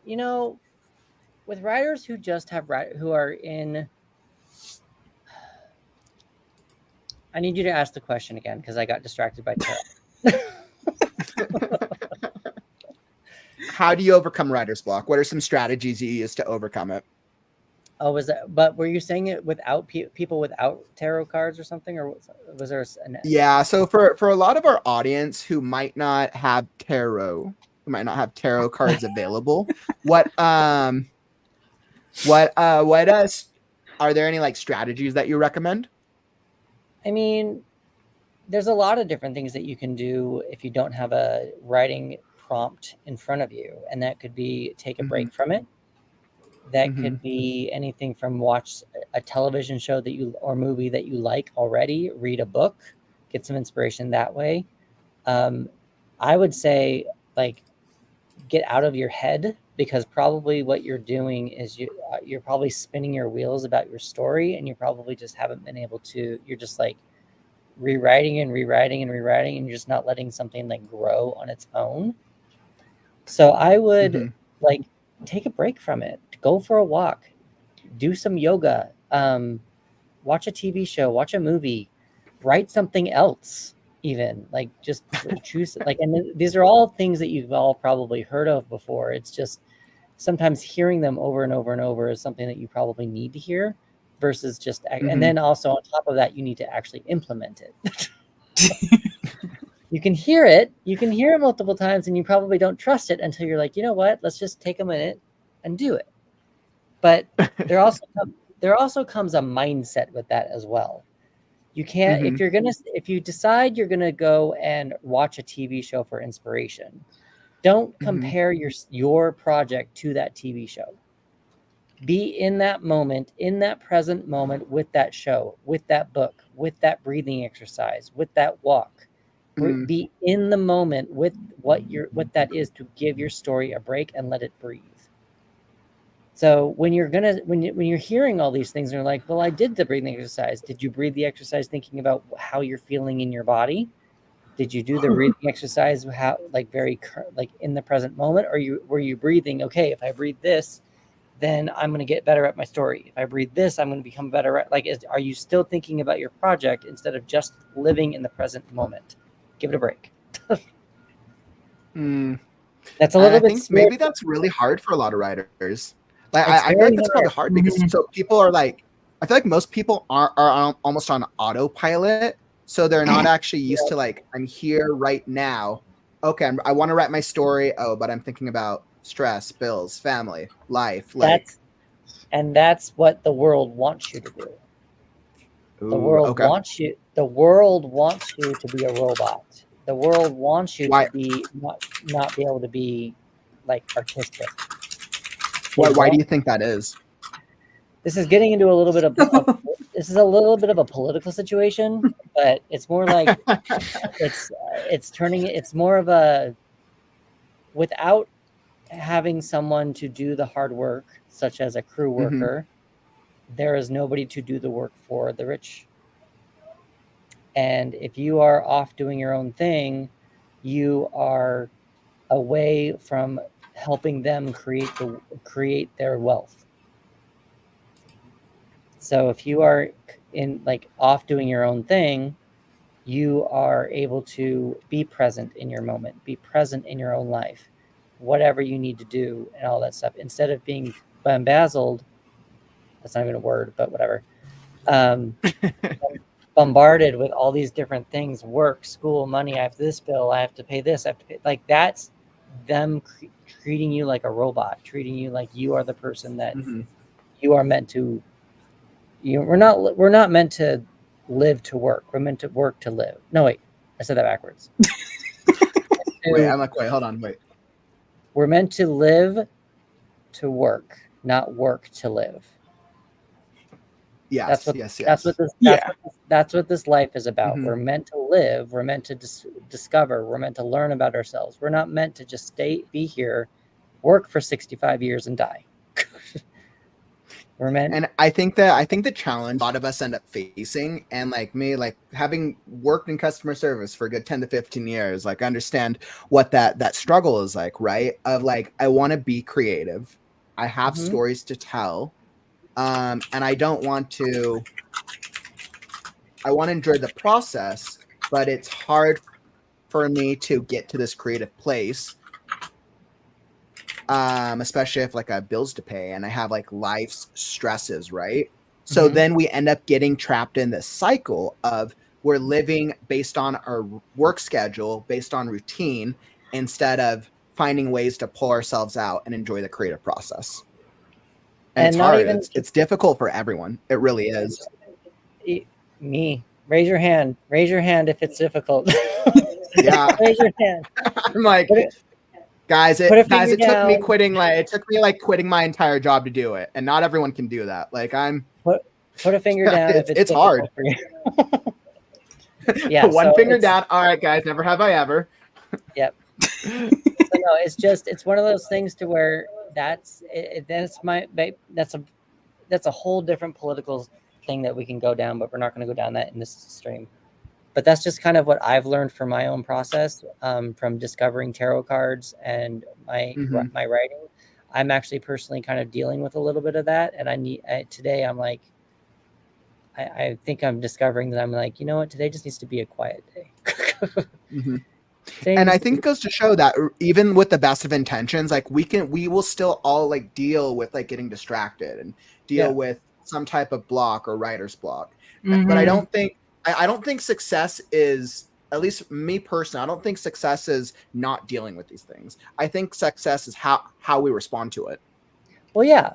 You know, with writers who just have who are in. I need you to ask the question again because I got distracted by tarot. How do you overcome writer's block? What are some strategies you use to overcome it? Oh, was that? But were you saying it without people without tarot cards or something, or was there? Yeah. So for a lot of our audience who might not have tarot cards available, are there any like strategies that you recommend? I mean, there's a lot of different things that you can do if you don't have a writing prompt in front of you. And that could be take a break from it. That could be anything from watch a television show or movie that you like already, read a book, get some inspiration that way. I would say like get out of your head, because probably what you're doing is you're probably spinning your wheels about your story, and you probably just haven't been able to, you're just like rewriting and you're just not letting something like grow on its own. So I would like take a break from it, go for a walk, do some yoga, watch a TV show, watch a movie, write something else. Even like just choose like, and these are all things that you've all probably heard of before. It's just sometimes hearing them over and over and over is something that you probably need to hear versus just, and then also on top of that, you need to actually implement it. You can hear it multiple times and you probably don't trust it until you're like, you know what, let's just take a minute and do it. But there there also comes a mindset with that as well. You can't, if you decide you're gonna go and watch a TV show for inspiration, don't compare your project to that TV show. Be in that moment, in that present moment, with that show, with that book, with that breathing exercise, with that walk. Be in the moment with what that is, to give your story a break and let it breathe. So when you're hearing all these things and you're like, well, I did the breathing exercise. Did you breathe the exercise thinking about how you're feeling in your body? Did you do the breathing exercise how, like, very like in the present moment, or were you breathing, okay, if I breathe this, then I'm going to get better at my story. If I breathe this, I'm going to become better at, like, are you still thinking about your project instead of just living in the present moment? Give it a break. That's a little bit. I think maybe that's really hard for a lot of writers. Like, I feel like that's probably hard because so people are like, I feel like most people are almost on autopilot. So they're not actually used to, like, I'm here right now. Okay, I want to write my story. Oh, but I'm thinking about stress, bills, family, life. Like, that's what the world wants you to do. The world wants you. The world wants you to be a robot. The world wants you to be not be able to be, like, artistic. Why do you think that is? This is getting into a little bit of this is a little bit of a political situation, but it's more like it's more of a, without having someone to do the hard work, such as a crew worker, there is nobody to do the work for the rich. And if you are off doing your own thing, you are away from helping them create their wealth. So if you are off doing your own thing, you are able to be present in your moment, be present in your own life, whatever you need to do and all that stuff, instead of being bamboozled. That's not even a word, but whatever. Bombarded with all these different things, work, school, money. I have this bill. I have to pay this. I have to pay. Like, that's them treating you like a robot, treating you like you are the person that you are meant to. We're not meant to live to work. We're meant to work to live. No, wait, I said that backwards. Wait, hold on, wait. We're meant to live to work, not work to live. Yes, That's what this life is about. We're meant to live. We're meant to discover. We're meant to learn about ourselves. We're not meant to just be here, work for 65 years and die. And I think the challenge a lot of us end up facing, and like me, like having worked in customer service for a good 10 to 15 years, like I understand what that struggle is like, right? Of like, I want to be creative. I have stories to tell. And I want to enjoy the process, but it's hard for me to get to this creative place. Especially if like I have bills to pay and I have like life's stresses, right? So then we end up getting trapped in this cycle of we're living based on our work schedule, based on routine, instead of finding ways to pull ourselves out and enjoy the creative process. And it's hard. It's difficult for everyone. It really is. Me. Raise your hand. Raise your hand if it's difficult. Yeah. Raise your hand. I'm like, guys, it took me quitting quitting my entire job to do it, and not everyone can do that. Like put a finger down. It's hard. For you. Yeah, one finger down. All right, guys. Never have I ever. Yep. So no, it's one of those things to where that's a whole different political thing that we can go down, but we're not going to go down that in this stream. But that's just kind of what I've learned from my own process, from discovering tarot cards and my writing. I'm actually personally kind of dealing with a little bit of that, and today I'm like, I think I'm discovering that I'm like, you know what, today just needs to be a quiet day. And I think it goes to show that even with the best of intentions, like we will still all like deal with like getting distracted and deal with some type of block or writer's block. But I don't think success is, at least me personally, I don't think success is not dealing with these things. I think success is how we respond to it. Well, yeah.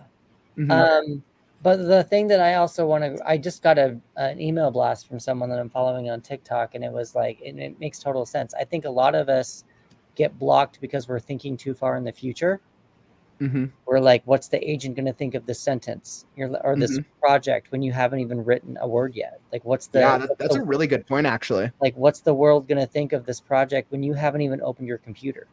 But the thing that I also want to, I just got an email blast from someone that I'm following on TikTok, and it was like, and it makes total sense. I think a lot of us get blocked because we're thinking too far in the future. Mm-hmm. We're like, what's the agent going to think of this sentence or this project when you haven't even written a word yet? Like, what's the that's a really good point, actually. Like, what's the world going to think of this project when you haven't even opened your computer?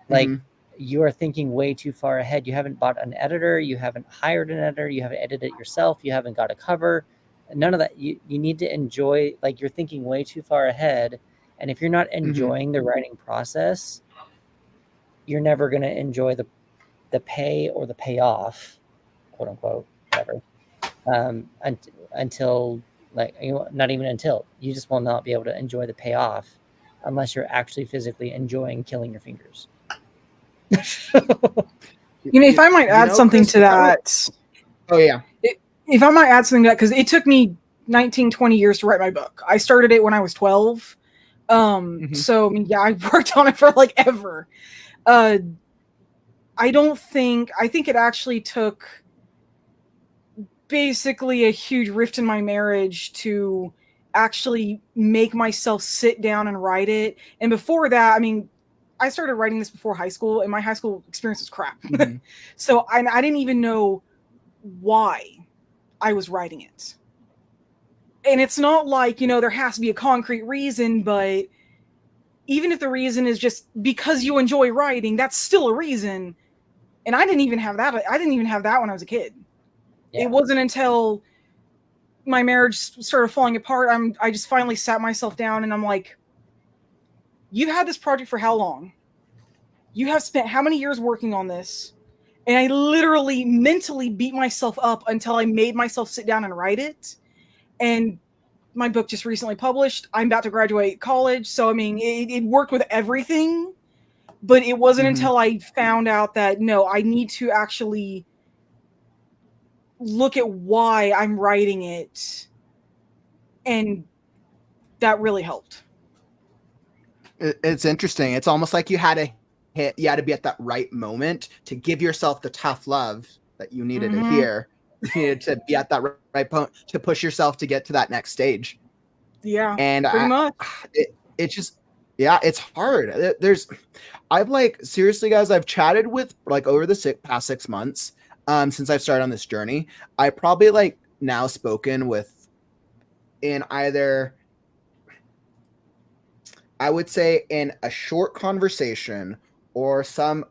Like, you are thinking way too far ahead. You haven't bought an editor. You haven't hired an editor. You haven't edited it yourself. You haven't got a cover. None of that. You need to enjoy, like, you're thinking way too far ahead. And if you're not enjoying the writing process, you're never going to enjoy the pay or the payoff, quote unquote, whatever, until, like, not even until. You just will not be able to enjoy the payoff unless you're actually physically enjoying killing your fingers. If I might add something to that. Oh, yeah. If I might add something to that, because it took me 19, 20 years to write my book. I started it when I was 12. So, I mean, yeah, I worked on it for like ever. I think it actually took basically a huge rift in my marriage to actually make myself sit down and write it. And before that, I mean, I started writing this before high school, and my high school experience was crap. So I didn't even know why I was writing it. And it's not like, there has to be a concrete reason, but even if the reason is just because you enjoy writing, that's still a reason. And I didn't even have that. I didn't even have that when I was a kid. Yeah. It wasn't until my marriage started falling apart. I just finally sat myself down and I'm like, you've had this project for how long? You have spent how many years working on this? And I literally mentally beat myself up until I made myself sit down and write it. And my book just recently published. I'm about to graduate college. So, I mean, it worked with everything. But it wasn't until I found out that, no, I need to actually look at why I'm writing it. And that really helped. It's interesting. It's almost like you had to be at that right moment to give yourself the tough love that you needed to hear. You needed to be at that right point to push yourself to get to that next stage. Yeah, and pretty much. It's just, yeah, it's hard. I've seriously, guys, I've chatted with over the past 6 months, since I've started on this journey. I probably now spoken with in either, I would say, in a short conversation or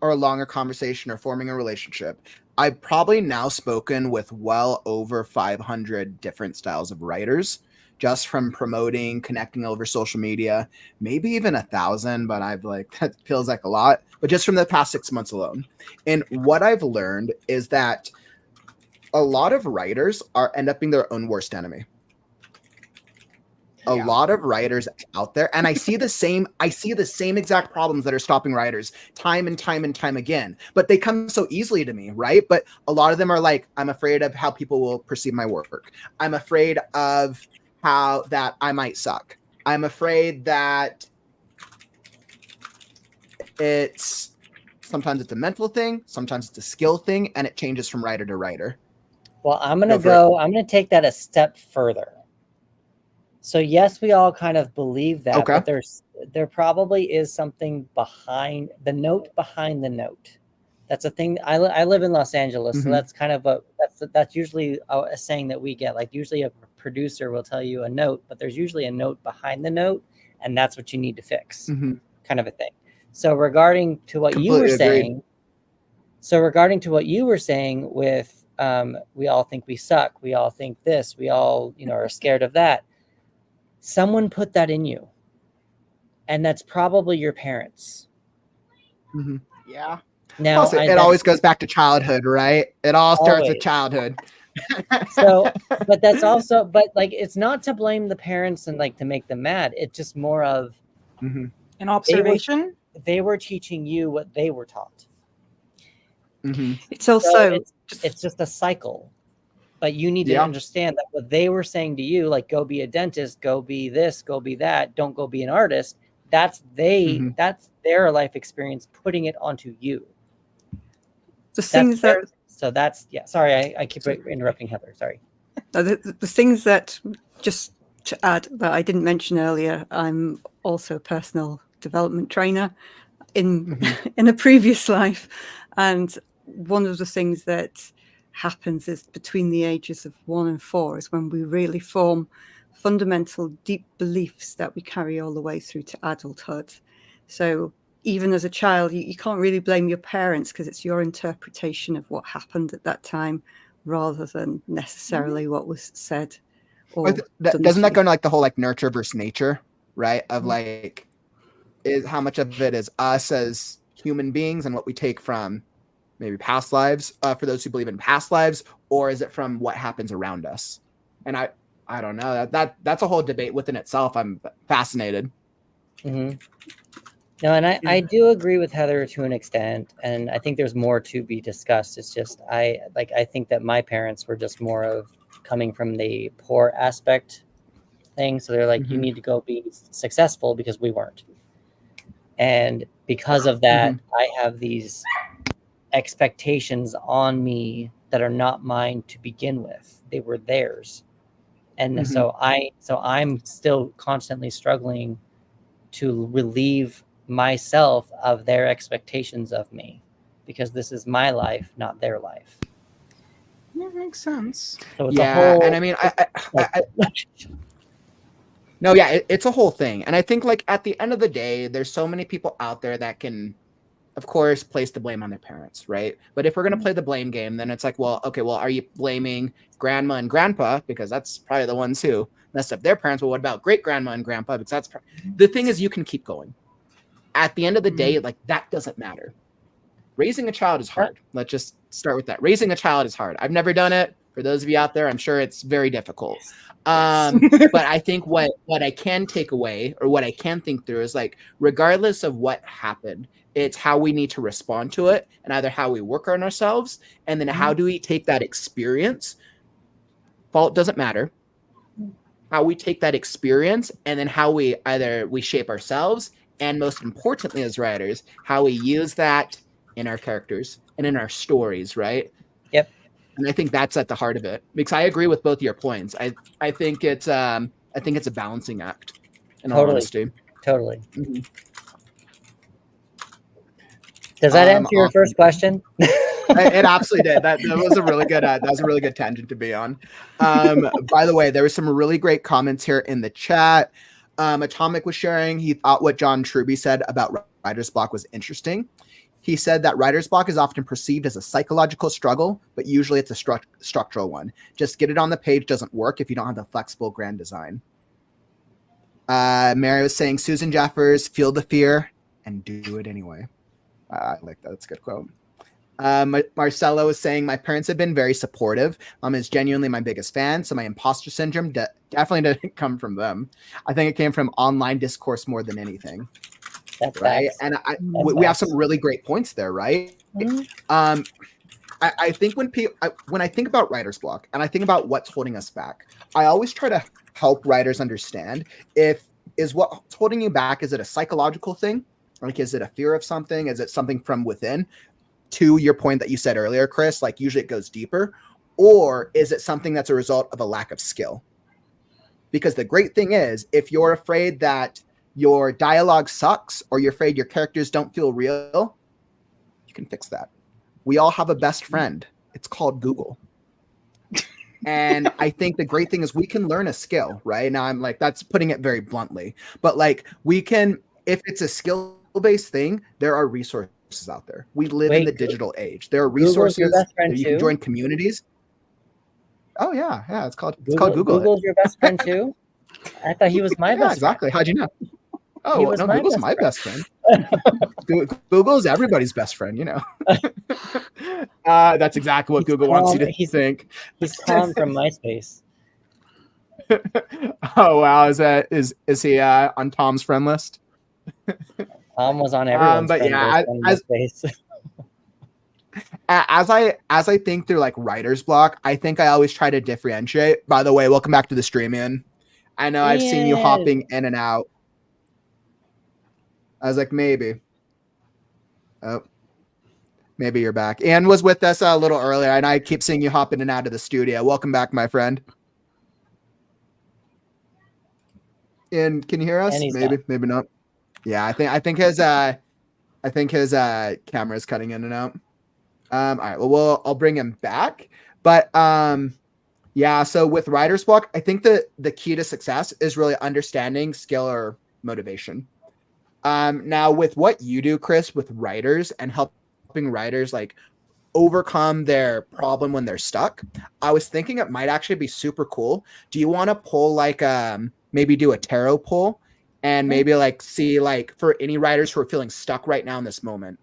a longer conversation or forming a relationship, I've probably now spoken with well over 500 different styles of writers, just from promoting, connecting over social media, maybe even 1,000, but that feels like a lot, but just from the past 6 months alone. And what I've learned is that a lot of writers end up being their own worst enemy. A lot of writers out there, and I see the same exact problems that are stopping writers time and time and time again, but they come so easily to me, right? But a lot of them are like, I'm afraid of how people will perceive my work. I'm afraid of how that I might suck. I'm afraid that sometimes it's a mental thing, sometimes it's a skill thing, and it changes from writer to writer. Well, I'm going to take that a step further. So yes, we all kind of believe that, but there probably is something behind the note. That's a thing. I live in Los Angeles, so that's kind of that's usually a saying that we get. Like, usually a producer will tell you a note, but there's usually a note behind the note, and that's what you need to fix, kind of a thing. So regarding to what you were saying, with we all think we suck, we all think this, we all are scared of that. Someone put that in you, and that's probably your parents. Yeah. Now also, it always goes back to childhood, right? It all starts with childhood. So, but that's also, it's not to blame the parents and to make them mad. It's just more of an observation. They were teaching you what they were taught. It's also it's just a cycle. But you need to understand that what they were saying to you, go be a dentist, go be this, go be that, don't go be an artist. That's their life experience putting it onto you. The things that So that's, yeah, sorry, I keep interrupting Heather, sorry. The things that, just to add, that I didn't mention earlier, I'm also a personal development trainer in in a previous life, and one of the things that happens is between the ages of 1 and 4 is when we really form fundamental deep beliefs that we carry all the way through to adulthood. So even as a child, you can't really blame your parents, because it's your interpretation of what happened at that time rather than necessarily what was said. Or doesn't that go into like the whole like nurture versus nature, right? Of like, is how much of it is us as human beings and what we take from maybe past lives, for those who believe in past lives, or is it from what happens around us? And I don't know, that's a whole debate within itself. I'm fascinated. No, and I do agree with Heather to an extent, and I think there's more to be discussed. It's just I think that my parents were just more of coming from the poor aspect thing, so they're like, you need to go be successful, because we weren't. And because of that, I have these expectations on me that are not mine to begin with. They were theirs. And so I'm still constantly struggling to relieve myself of their expectations of me, because this is my life, not their life. That makes sense. So it's a whole, and I mean, no, yeah, it's a whole thing. And I think like at the end of the day, there's so many people out there that can, of course, place the blame on their parents, right? But if we're going to play the blame game, then it's like, well, okay, well, are you blaming grandma and grandpa? Because that's probably the ones who messed up their parents. Well, what about great grandma and grandpa? Because that's the thing is, you can keep going. At the end of the day, like, that doesn't matter. Raising a child is hard. Let's just start with that. Raising a child is hard. I've never done it. For those of you out there, I'm sure it's very difficult. But I think what I can take away, or what I can think through, is like, regardless of what happened, it's how we need to respond to it, and either how we work on ourselves, and then how do we take that experience. Fault doesn't matter. How we take that experience, and then how we shape ourselves, and most importantly as writers, how we use that in our characters and in our stories, right? Yep. And I think that's at the heart of it, because I agree with both your points. I think it's a balancing act, in all honesty. Totally. Does that answer your first question? It absolutely did. That was a really good tangent to be on. By the way, there were some really great comments here in the chat. Atomic was sharing, he thought what John Truby said about writer's block was interesting. He said that writer's block is often perceived as a psychological struggle, but usually it's a structural one. Just get it on the page doesn't work if you don't have the flexible grand design. Mary was saying, Susan Jeffers, feel the fear and do it anyway. I like that. That's a good quote. Marcelo was saying, my parents have been very supportive. Mom is genuinely my biggest fan, so my imposter syndrome definitely didn't come from them. I think it came from online discourse more than anything. That's right. facts. And we have some really great points there, right? I think when I think about writer's block and I think about what's holding us back, I always try to help writers understand is what's holding you back. Is it a psychological thing? Like, is it a fear of something? Is it something from within? To your point that you said earlier, Chris, like usually it goes deeper. Or is it something that's a result of a lack of skill? Because the great thing is, if you're afraid that your dialogue sucks, or you're afraid your characters don't feel real, you can fix that. We all have a best friend. It's called Google. And I think the great thing is we can learn a skill, right? Now I'm like, that's putting it very bluntly, but like we can, if it's a skill-based thing, there are resources out there. We live in the digital age. There are resources that you can join communities. Oh yeah. It's called Google. Google's your best friend too? I thought he was my best exactly. friend. How'd you know? Oh, no, Google's my best friend. Google's everybody's best friend, you know. That's exactly what Google wants you to think. He's Tom from MySpace. Oh wow, is he on Tom's friend list? Tom was on everyone's but friend yeah, list on MySpace. as I think through like writer's block, I think I always try to differentiate. By the way, welcome back to the stream, Ian. I know I've seen you hopping in and out. I was like, maybe. Oh. Maybe you're back. Ian was with us a little earlier, and I keep seeing you hop in and out of the studio. Welcome back, my friend. Ian, can you hear us? Maybe not. Yeah, I think his camera is cutting in and out. All right, well, I'll bring him back. But yeah, so with writer's block, I think the key to success is really understanding skill or motivation. Now with what you do, Chris, with writers and helping writers like overcome their problem when they're stuck, I was thinking it might actually be super cool. Do you want to pull like maybe do a tarot pull and maybe like see like for any writers who are feeling stuck right now in this moment?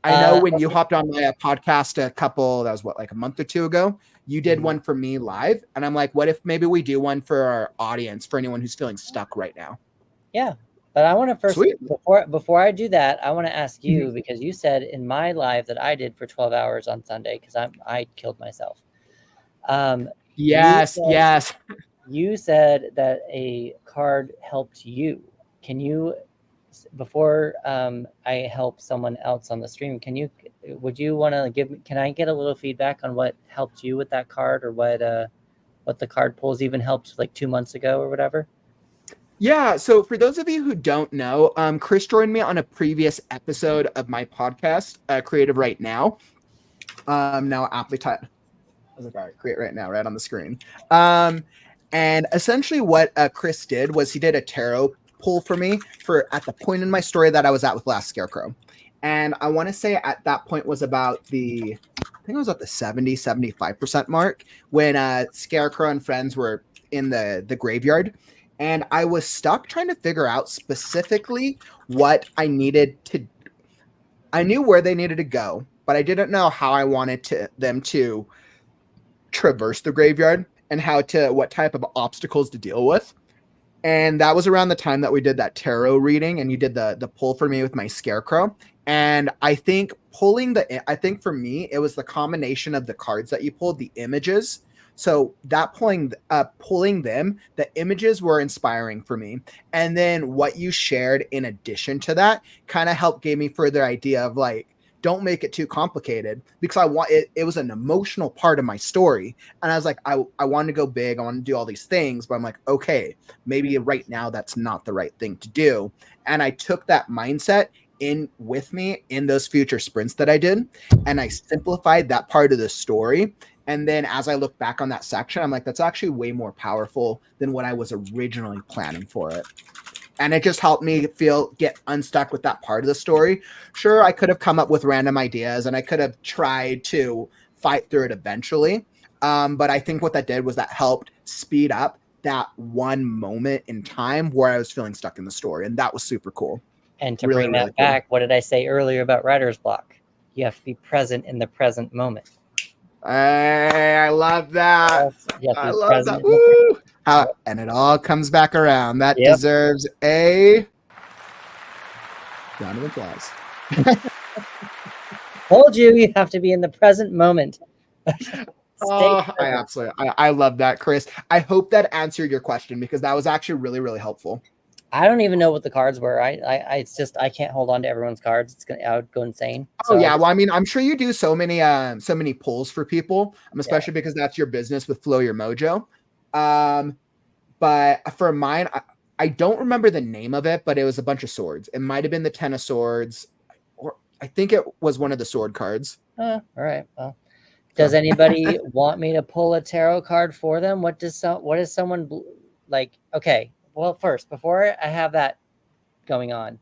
I know when you hopped on my podcast that was like a month or two ago, you did one for me live. And I'm like, what if maybe we do one for our audience, for anyone who's feeling stuck right now? Yeah. But I want to first, before I do that, I want to ask you, because you said in my live that I did for 12 hours on Sunday, because I killed myself. Yes. You said that a card helped you. Can you, before I help someone else on the stream, would you want to can I get a little feedback on what helped you with that card, or what the card pulls even helped like 2 months ago or whatever? Yeah, so for those of you who don't know, Chris joined me on a previous episode of my podcast, Creative Right Now. Now aptly titled. I was like, all right, create right now, right on the screen. And essentially what Chris did was he did a tarot pull for me at the point in my story that I was at with Last Scarecrow. And I want to say at that point was about I think it was at the 75% mark when Scarecrow and friends were in the graveyard. And I was stuck trying to figure out specifically what I needed to. I knew where they needed to go, but I didn't know how I wanted them to traverse the graveyard and what type of obstacles to deal with. And that was around the time that we did that tarot reading, and you did the pull for me with my Scarecrow. And I think for me, it was the combination of the cards that you pulled, the images. So that pulling them, the images were inspiring for me. And then what you shared in addition to that kind of gave me further idea of like, don't make it too complicated, because it was an emotional part of my story. And I was like, I want to go big. I want to do all these things, but I'm like, okay, maybe right now that's not the right thing to do. And I took that mindset in with me in those future sprints that I did. And I simplified that part of the story. And then as I look back on that section, I'm like, that's actually way more powerful than what I was originally planning for it. And it just helped me get unstuck with that part of the story. Sure, I could have come up with random ideas and I could have tried to fight through it eventually. But I think what that did was that helped speed up that one moment in time where I was feeling stuck in the story. And that was super cool. And to bring that back, what did I say earlier about writer's block? You have to be present in the present moment. I love that. I love that. Woo! And it all comes back around. That deserves a round of applause. Told you have to be in the present moment. I love that, Chris. I hope that answered your question, because that was actually really, really helpful. I don't even know what the cards were. It's just I can't hold on to everyone's cards. I would go insane. So. Oh yeah, well I mean I'm sure you do so many pulls for people, especially because that's your business with Flow Your Mojo. But for mine, I don't remember the name of it, but it was a bunch of swords. It might have been the 10 of Swords, or I think it was one of the sword cards. All right. Well, does anybody want me to pull a tarot card for them? What is someone like? Okay. Well, first, before I have that going on,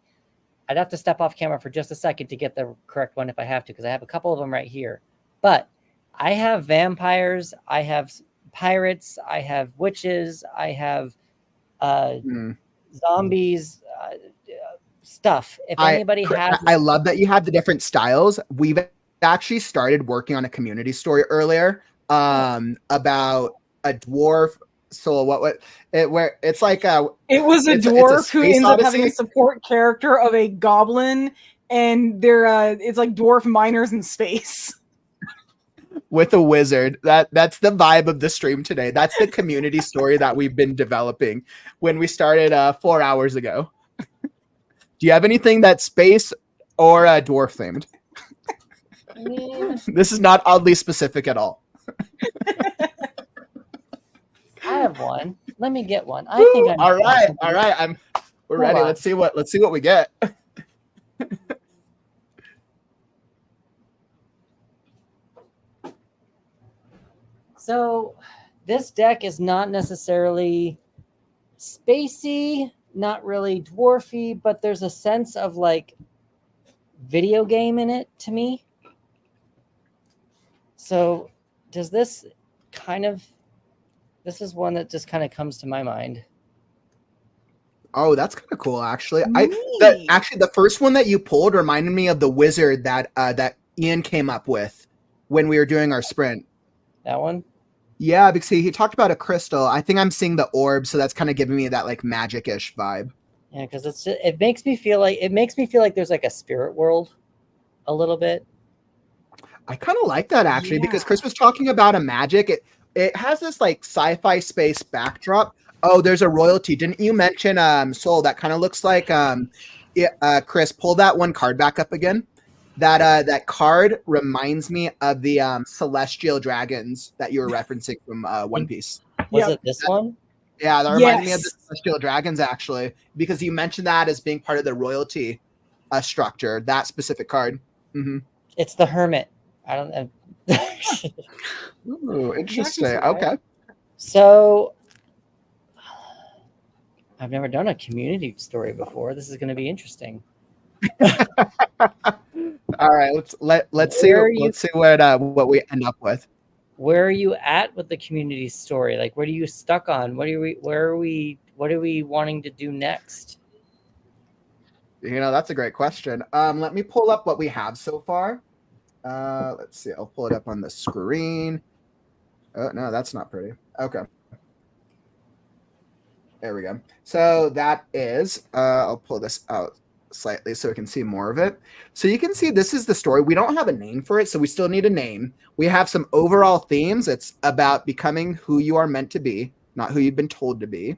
I'd have to step off camera for just a second to get the correct one if I have to, because I have a couple of them right here. But I have vampires, I have pirates, I have witches, I have zombies, stuff. If anybody has... I love that you have the different styles. We've actually started working on a community story earlier about a dwarf. So where it's like it was a dwarf who ends up having a support character of a goblin, and they're it's like dwarf miners in space with a wizard. That's the vibe of the stream today. That's the community story that we've been developing when we started 4 hours ago. Do you have anything that's space or dwarf themed? mean, This is not oddly specific at all. I have one. Let me get one. I think I'm all right. We're Hold ready. on. Let's see what we get. So this deck is not necessarily spacey, not really dwarfy, but there's a sense of like video game in it to me. So does this this is one that just kind of comes to my mind. Oh, that's kind of cool, actually. Neat. The first one that you pulled reminded me of the wizard that Ian came up with when we were doing our sprint. That one? Yeah, because he talked about a crystal. I think I'm seeing the orb, so that's kind of giving me that like magic-ish vibe. Yeah, because it makes me feel like there's like a spirit world a little bit. I kind of like that actually because Chris was talking about a magic. It has this like sci-fi space backdrop. Oh, there's a royalty. Didn't you mention Soul? That kind of looks like Chris, pull that one card back up again. That card reminds me of the celestial dragons that you were referencing from One Piece. Was it this one? Yeah, that reminded me of the celestial dragons actually, because you mentioned that as being part of the royalty structure. That specific card. Mm-hmm. It's the Hermit. I don't know. Ooh, interesting. Okay. So I've never done a community story before. This is going to be interesting. All right, let's see what we end up with. Where are you at with the community story? Like, what are you stuck on? What are we wanting to do next? That's a great question. Let me pull up what we have so far. Let's see. I'll pull it up on the screen. Oh no, that's not pretty. Okay. There we go. So that is, I'll pull this out slightly so we can see more of it. So you can see this is the story. We don't have a name for it, so we still need a name. We have some overall themes. It's about becoming who you are meant to be, not who you've been told to be.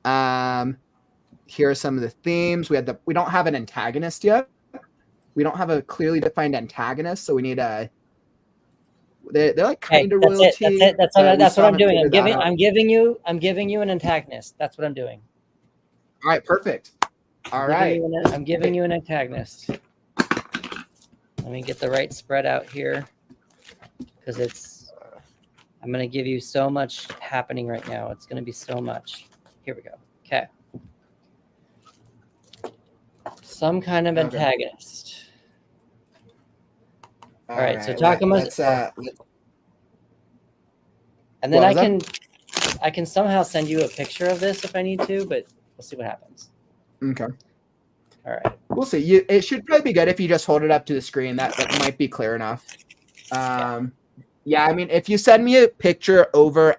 Here are some of the themes. We don't have an antagonist yet. We don't have a clearly defined antagonist, so we need a. They're like kind of royalty. That's what I'm doing. I'm giving you an antagonist. That's what I'm doing. All right, perfect. I'm giving you an antagonist. Let me get the right spread out here, because I'm going to give you so much happening right now. It's going to be so much. Here we go. Okay. Some kind of antagonist. All right, so talk about. And then I can somehow send you a picture of this if I need to, but we'll see what happens. Okay. All right. We'll see. It should probably be good if you just hold it up to the screen. That might be clear enough. Yeah, I mean, if you send me a picture over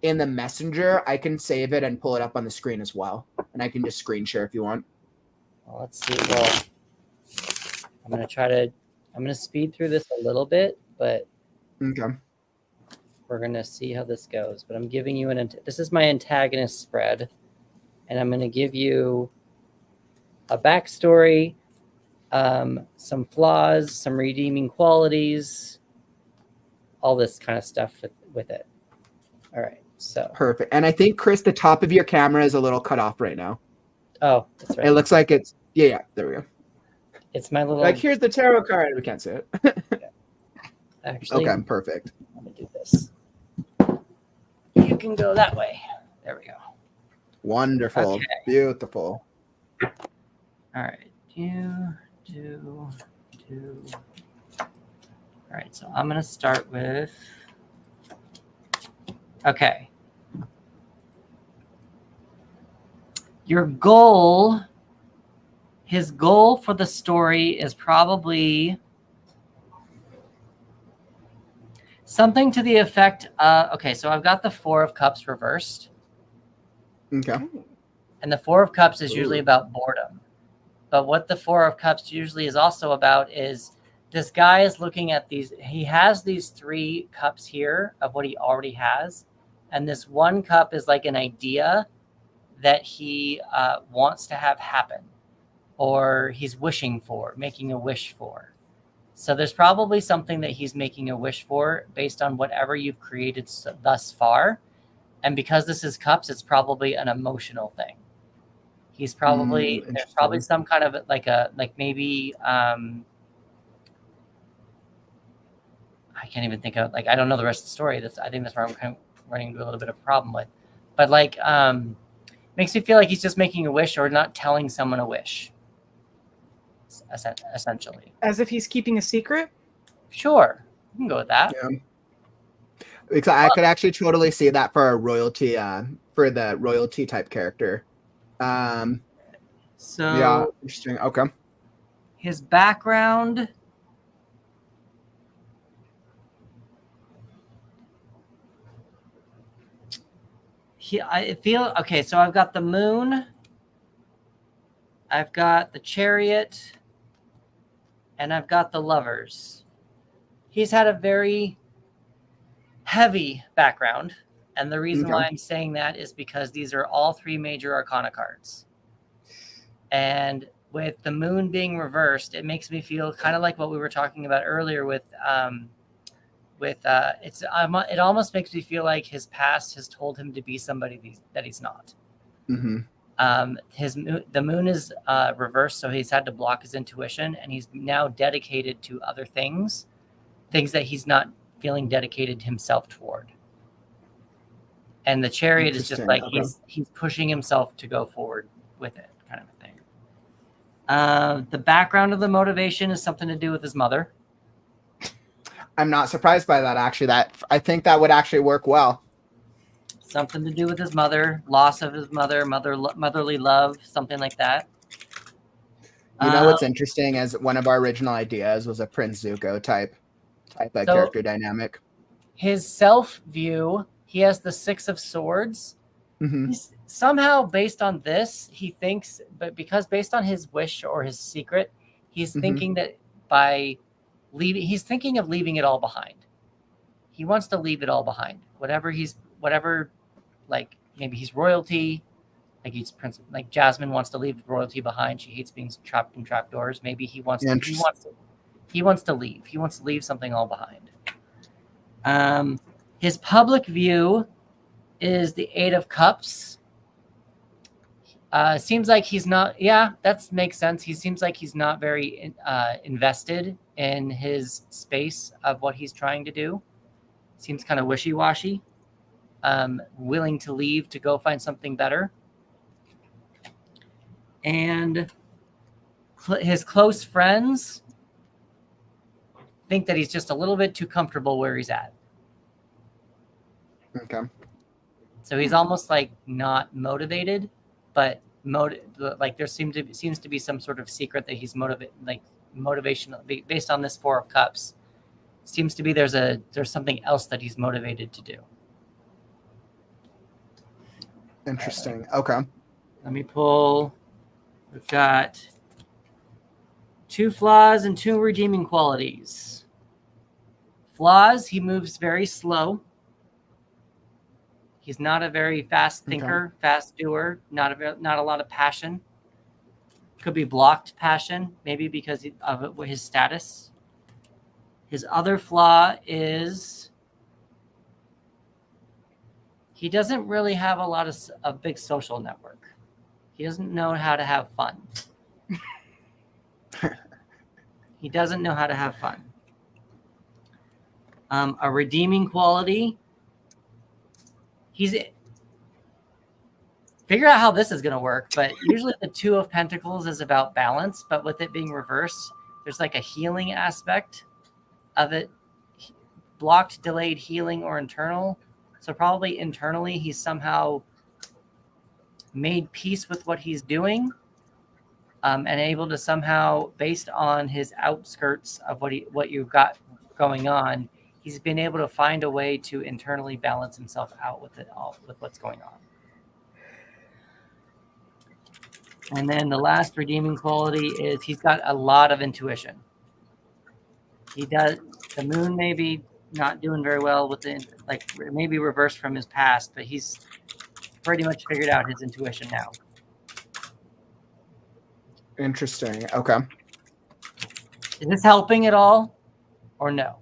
in the messenger, I can save it and pull it up on the screen as well, and I can just screen share if you want. Well, let's see. Well, I'm gonna speed through this a little bit, but okay. We're gonna see how this goes. But I'm giving you this is my antagonist spread, and I'm gonna give you a backstory, some flaws, some redeeming qualities, all this kind of stuff with it. All right, so perfect. And I think Chris, the top of your camera is a little cut off right now. Oh, that's right. It looks like it's yeah. There we go. It's my little here's the tarot card. We can't see it. Actually, okay, perfect. I'm gonna do this. You can go that way. There we go. Wonderful. Okay. Beautiful. All right. All right. So I'm going to start with. Okay. His goal for the story is probably something to the effect okay, so I've got the Four of Cups reversed. Okay. And the Four of Cups is usually about boredom. But what the Four of Cups usually is also about is this guy is looking at he has these 3 cups here of what he already has. And this one cup is like an idea that he wants to have happen, or he's wishing for, making a wish for. So there's probably something that he's making a wish for based on whatever you've created thus far. And because this is cups, it's probably an emotional thing. He's probably, there's probably some kind of maybe, I can't even think of, I don't know the rest of the story. I think that's where I'm kind of running into a little bit of a problem with. But makes me feel like he's just making a wish or not telling someone a wish, essentially. As if he's keeping a secret? Sure. You can go with that. Yeah. Because I could actually totally see that for a royalty, for the royalty type character. So yeah, interesting. Okay. His background. I feel okay. So I've got the moon. I've got the chariot. And I've got the lovers. He's had a very heavy background. And the reason why I'm saying that is because these are all 3 major arcana cards. And with the moon being reversed, it makes me feel kind of like what we were talking about earlier with it almost makes me feel like his past has told him to be somebody that he's not. Mm-hmm. The moon is reversed, so he's had to block his intuition, and he's now dedicated to other things that he's not feeling dedicated himself toward. And the chariot is just like he's pushing himself to go forward with it, kind of a thing. The background of the motivation is something to do with his mother. I'm not surprised by that, actually. I think that would actually work well. Something to do with his mother, loss of his motherly love, something like that. You know what's interesting is one of our original ideas was a Prince Zuko type of character dynamic. His self view, he has the 6 of Swords. Mm-hmm. Somehow, based on this, he thinks, but because based on his wish or his secret, he's thinking that by leaving, he's thinking of leaving it all behind. He wants to leave it all behind. Whatever, like maybe he's royalty, like he's prince, like Jasmine wants to leave royalty behind. She hates being trapped in trapdoors. Maybe he wants to leave. He wants to leave something all behind. His public view is the 8 of Cups. Seems like he's not. Yeah, that makes sense. He seems like he's not very invested in his space of what he's trying to do. Seems kind of wishy-washy. Willing to leave to go find something better. And his close friends think that he's just a little bit too comfortable where he's at. Okay. So he's almost like not motivated, but like there seems to be some sort of secret that he's motivational based on this 4 of Cups. Seems to be there's something else that he's motivated to do. Interesting. Okay. Let me pull. We've got 2 flaws and 2 redeeming qualities. Flaws, he moves very slow. He's not a very fast thinker, fast doer, not a lot of passion. Could be blocked passion, maybe because of his status. His other flaw is he doesn't really have a lot of a big social network. He doesn't know how to have fun. He doesn't know how to have fun. A redeeming quality. Figure out how this is going to work, but usually the 2 of Pentacles is about balance, but with it being reversed, there's like a healing aspect of it. Blocked, delayed healing, or internal. So probably internally, he's somehow made peace with what he's doing, and able to somehow, based on his outskirts of what you've got going on, he's been able to find a way to internally balance himself out with it all, with what's going on. And then the last redeeming quality is he's got a lot of intuition. He does. The moon may be not doing very well with the, like, maybe reversed from his past, but he's pretty much figured out his intuition now. Interesting. Okay. Is this helping at all, or no?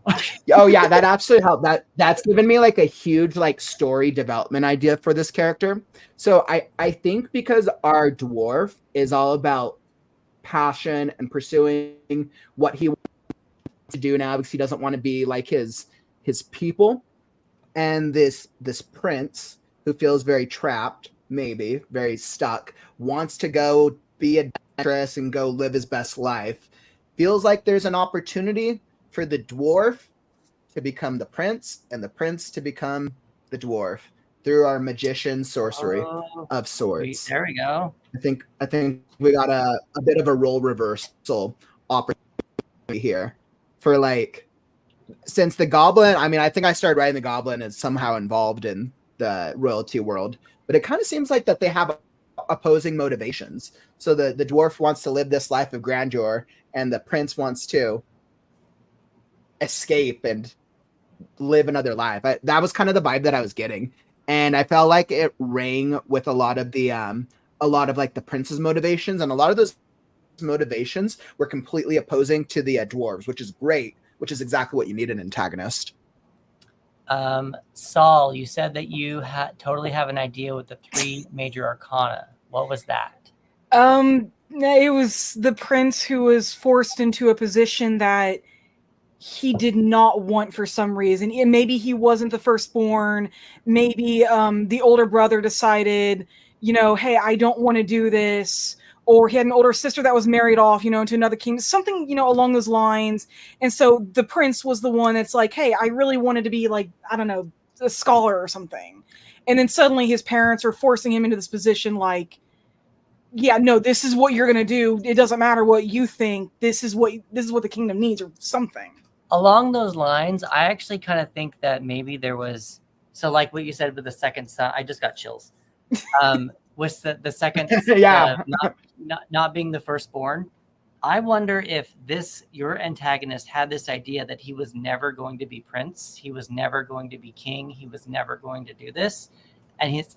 Oh yeah, that absolutely helped. That's given me like a huge like story development idea for this character. So I think because our dwarf is all about passion and pursuing what he wants to do now because he doesn't want to be like his people, and this prince who feels very trapped, maybe very stuck, wants to go be adventurous and go live his best life. Feels like there's an opportunity for the dwarf to become the prince and the prince to become the dwarf through our magician sorcery of swords. There we go. I think we got a bit of a role reversal opportunity here for like, since the goblin, I mean, I think I started writing the goblin is somehow involved in the royalty world, but it kind of seems like that they have opposing motivations. So the dwarf wants to live this life of grandeur and the prince wants to escape and live another life. That was kind of the vibe that I was getting, and I felt like it rang with a lot of like the prince's motivations, and a lot of those motivations were completely opposing to the dwarves, which is great, which is exactly what you need an antagonist. Saul, you said that you totally have an idea with the 3 major arcana. What was that? It was the prince who was forced into a position that he did not want for some reason. Maybe he wasn't the firstborn. Maybe the older brother decided, hey, I don't want to do this. Or he had an older sister that was married off, to another king, something, along those lines. And so the prince was the one that's like, hey, I really wanted to be like, I don't know, a scholar or something. And then suddenly his parents are forcing him into this position like, yeah, no, this is what you're going to do. It doesn't matter what you think. This is what the kingdom needs or something. Along those lines, I actually kind of think that maybe there was, so like what you said with the second son, I just got chills. With the second, yeah, not being the firstborn. I wonder if your antagonist had this idea that he was never going to be prince, he was never going to be king, he was never going to do this, and it's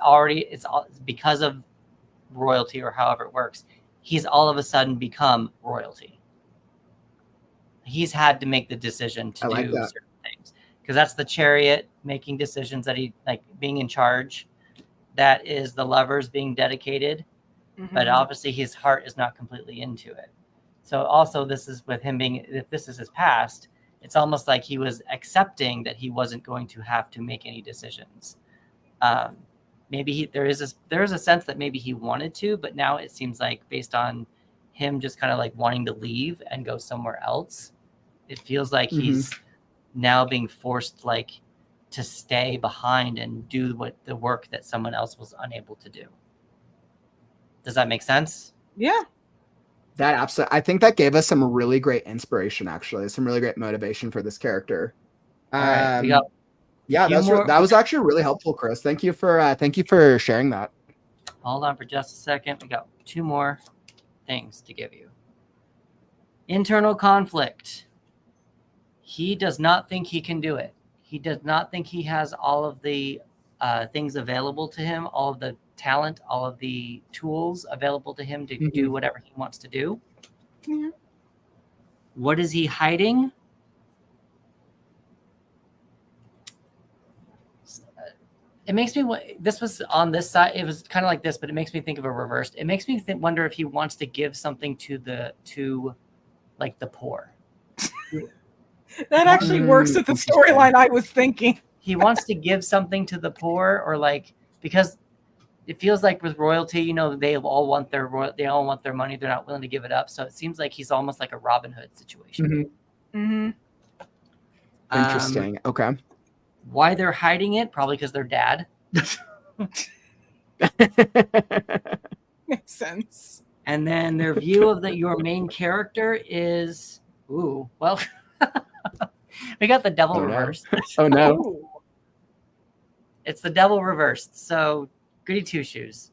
because of royalty or however it works, he's all of a sudden become royalty. He's had to make the decision to do certain things because that's the chariot making decisions that he like being in charge. That is the lovers being dedicated, but obviously his heart is not completely into it. So also this is with him being, if this is his past, it's almost like he was accepting that he wasn't going to have to make any decisions. Maybe there is a sense that maybe he wanted to, but now it seems like based on him just kind of like wanting to leave and go somewhere else, it feels like he's now being forced like to stay behind and do the work that someone else was unable to do. Does that make sense? Yeah. That absolutely. I think that gave us some really great inspiration, actually, some really great motivation for this character. All right, we got that was actually really helpful, Chris. Thank you for sharing that. Hold on for just a second. We got 2 more things to give you. Internal conflict. He does not think he can do it. He does not think he has all of the things available to him, all of the talent, all of the tools available to him to do whatever he wants to do. Yeah. What is he hiding? It makes me, this was on this side, it was kind of like this, but it makes me think of a reversed. It makes me wonder if he wants to give something to like the poor. That actually works with the storyline I was thinking. He wants to give something to the poor, or like, because it feels like with royalty, they all want their money. They're not willing to give it up. So it seems like he's almost like a Robin Hood situation. Interesting. Okay. Why they're hiding it? Probably because their dad. Makes sense. And then their view of your main character is, we got the devil reversed. Oh no. It's the devil reversed. So goody 2-shoes.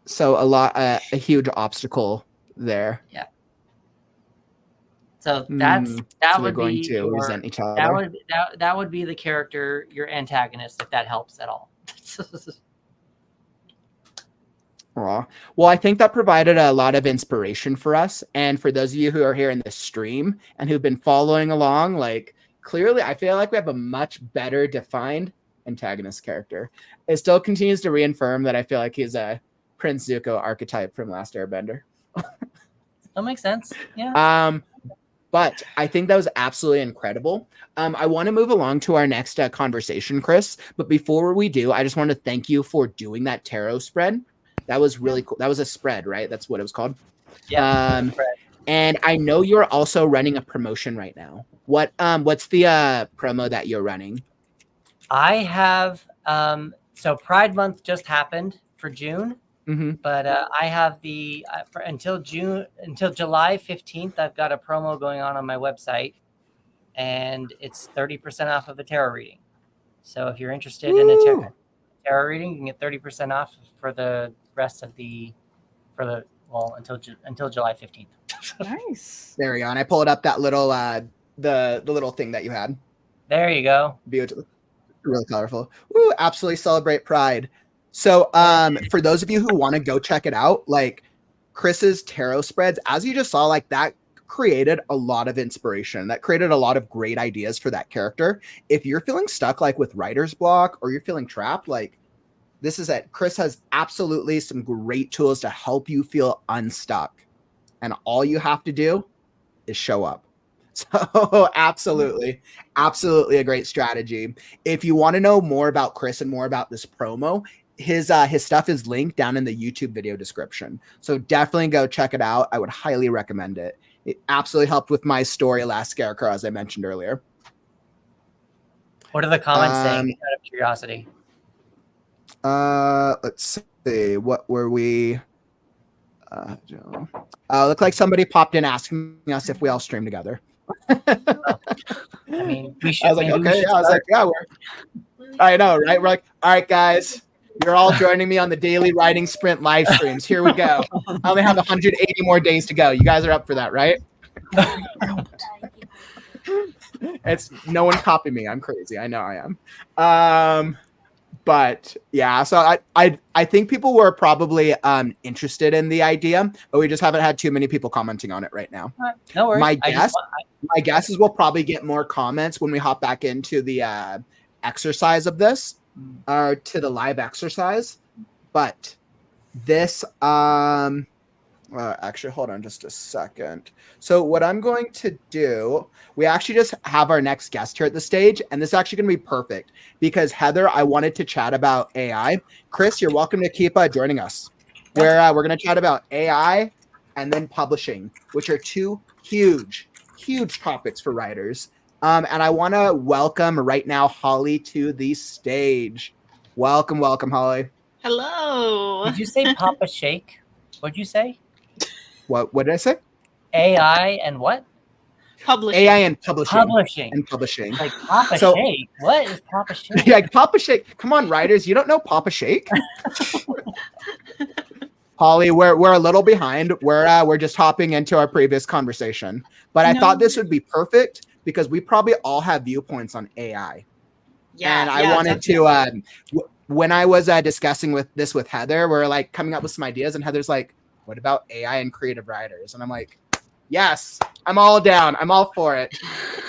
So a huge obstacle there. Yeah. So that so would going be to resent each other. That would be the character, your antagonist, if that helps at all. Aw. Well, I think that provided a lot of inspiration for us. And for those of you who are here in the stream and who've been following along, like clearly, I feel like we have a much better defined antagonist character. It still continues to reaffirm that I feel like he's a Prince Zuko archetype from Last Airbender. That makes sense. Yeah. But I think that was absolutely incredible. I want to move along to our next conversation, Chris. But before we do, I just want to thank you for doing that tarot spread. That was really cool. That was a spread, right? That's what it was called. Yeah. And I know you're also running a promotion right now. What's the promo that you're running? I have so Pride Month just happened for June. Mm-hmm. But I have the until July 15th, I've got a promo going on my website, and it's 30% off of a tarot reading. So if you're interested in a tarot reading, you can get 30% off for the rest of until July 15th. Nice. There we go. And I pulled up that little the little thing that you had. There you go. Beautiful. Really colorful. Woo, absolutely celebrate Pride. So for those of you who want to go check it out, like Chris's tarot spreads, as you just saw, like that created a lot of inspiration. That created a lot of great ideas for that character. If you're feeling stuck like with writer's block or you're feeling trapped, like this is it. Chris has absolutely some great tools to help you feel unstuck. And all you have to do is show up. So absolutely a great strategy. If you want to know more about Chris and more about this promo, his stuff is linked down in the YouTube video description. So definitely go check it out. I would highly recommend it. It absolutely helped with my story, Last Scarecrow, as I mentioned earlier. What are the comments saying, out of curiosity? Let's see. What were we? Looked like somebody popped in asking us if we all stream together. I mean, we should. I was like, okay. I was like, yeah, I know, right? We're like, all right, guys. You're all joining me on the daily writing sprint live streams. Here we go. I only have 180 more days to go. You guys are up for that, right? It's no one copy me. I'm crazy. I know I am. But yeah, so I think people were probably interested in the idea, but we just haven't had too many people commenting on it right now. No worries. My guess is we'll probably get more comments when we hop back into the exercise of this. To the live exercise, but this actually hold on just a second. So what I'm going to do, we actually just have our next guest here at the stage, and this is actually going to be perfect because Heather, I wanted to chat about AI. Chris, you're welcome to keep joining us. We're going to chat about AI and then publishing, which are two huge topics for writers. And I want to welcome right now Holly to the stage. Welcome, Holly. Hello. Did you say Papa Shake? What'd you say? What did I say? AI and what? Publishing. AI and publishing. Publishing. Like Papa Shake. What is Papa Shake? Yeah, Papa Shake. Come on, writers. You don't know Papa Shake? Holly, we're a little behind. We're just hopping into our previous conversation. But I thought this would be perfect because we probably all have viewpoints on AI. Yeah, and I wanted to, when I was discussing this with Heather, we're like coming up with some ideas, and Heather's like, what about AI and creative writers? And I'm like, yes, I'm all down. I'm all for it.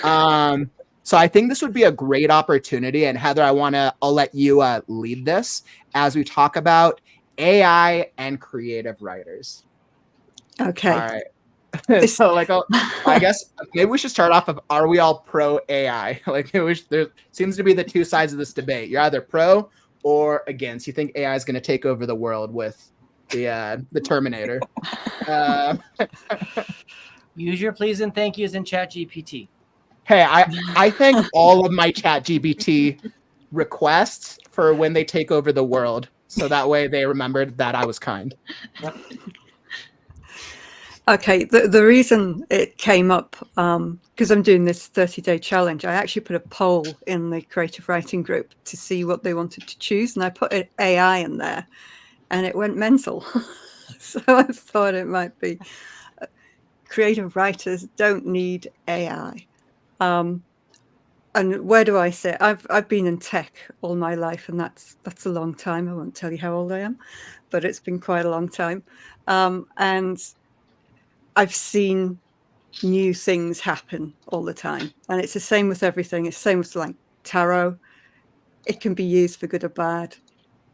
So I think this would be a great opportunity. And Heather, I'll let you lead this as we talk about AI and creative writers. Okay. All right. So I guess maybe we should start off of, are we all pro AI? Like there seems to be the two sides of this debate. You're either pro or against. You think AI is going to take over the world with the Terminator. Use your please and thank yous in ChatGPT. Hey, I thank all of my ChatGPT requests for when they take over the world. So that way they remembered that I was kind. Yep. Okay, the reason it came up, because I'm doing this 30-day challenge, I actually put a poll in the creative writing group to see what they wanted to choose, and I put AI in there, and it went mental. So I thought it might be creative writers don't need AI. and where do I sit? I've been in tech all my life, and that's a long time. I won't tell you how old I am, but it's been quite a long time. And I've seen new things happen all the time, and it's the same with everything. It's the same with like tarot. It can be used for good or bad.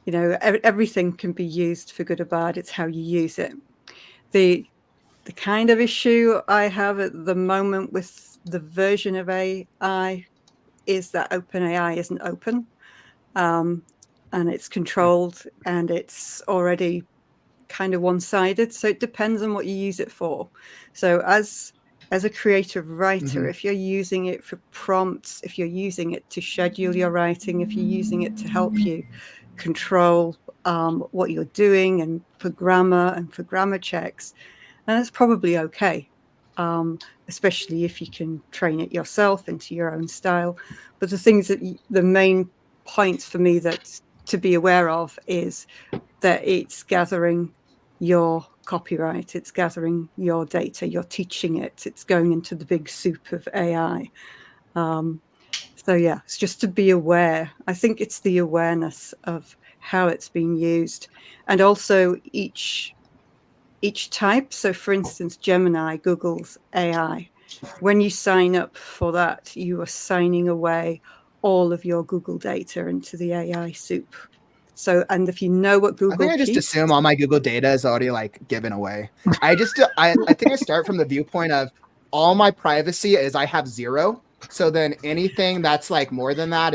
You know, everything can be used for good or bad. It's how you use it. The kind of issue I have at the moment with the version of AI is that OpenAI isn't open, and it's controlled, and it's already kind of one-sided. So it depends on what you use it for. So as a creative writer, if you're using it for prompts, if you're using it to schedule your writing, if you're using it to help you control what you're doing and for grammar checks, and it's probably okay, especially if you can train it yourself into your own style. But the things that the main points for me that to be aware of is that it's gathering your copyright, it's gathering your data, you're teaching it, it's going into the big soup of AI. So yeah, it's just to be aware. I think it's the awareness of how it's being used, and also each type. So for instance, Gemini, Google's AI, when you sign up for that, you are signing away all of your Google data into the AI soup. So, and if you know what Google I think I just keeps, assume all my Google data is already like given away. I think I start from the viewpoint of all my privacy is I have 0. So then anything that's like more than that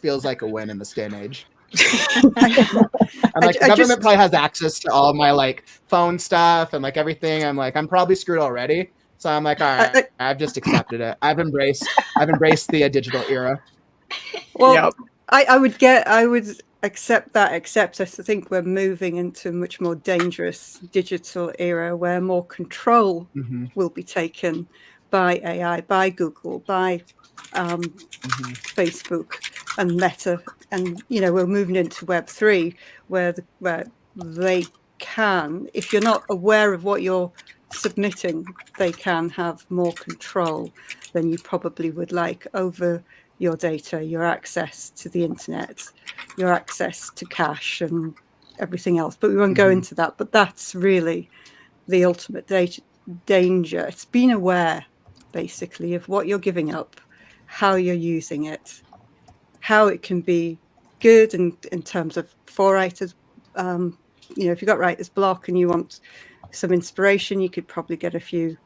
feels like a win in this day and age. And like the government probably has access to all my like phone stuff and like everything. I'm like, I'm probably screwed already. So I'm like, all right, I've just accepted it. I've embraced the digital era. Well, Yep. I would accept that, except I think we're moving into a much more dangerous digital era where more control will be taken by AI, by Google, by Facebook and Meta. And, you know, we're moving into Web3 where they can, if you're not aware of what you're submitting, they can have more control than you probably would like over your data, your access to the internet, your access to cash and everything else. But we won't go into that. But that's really the ultimate danger. It's being aware, basically, of what you're giving up, how you're using it, how it can be good in terms of for writers. You know, if you've got writer's block and you want some inspiration, you could probably get a few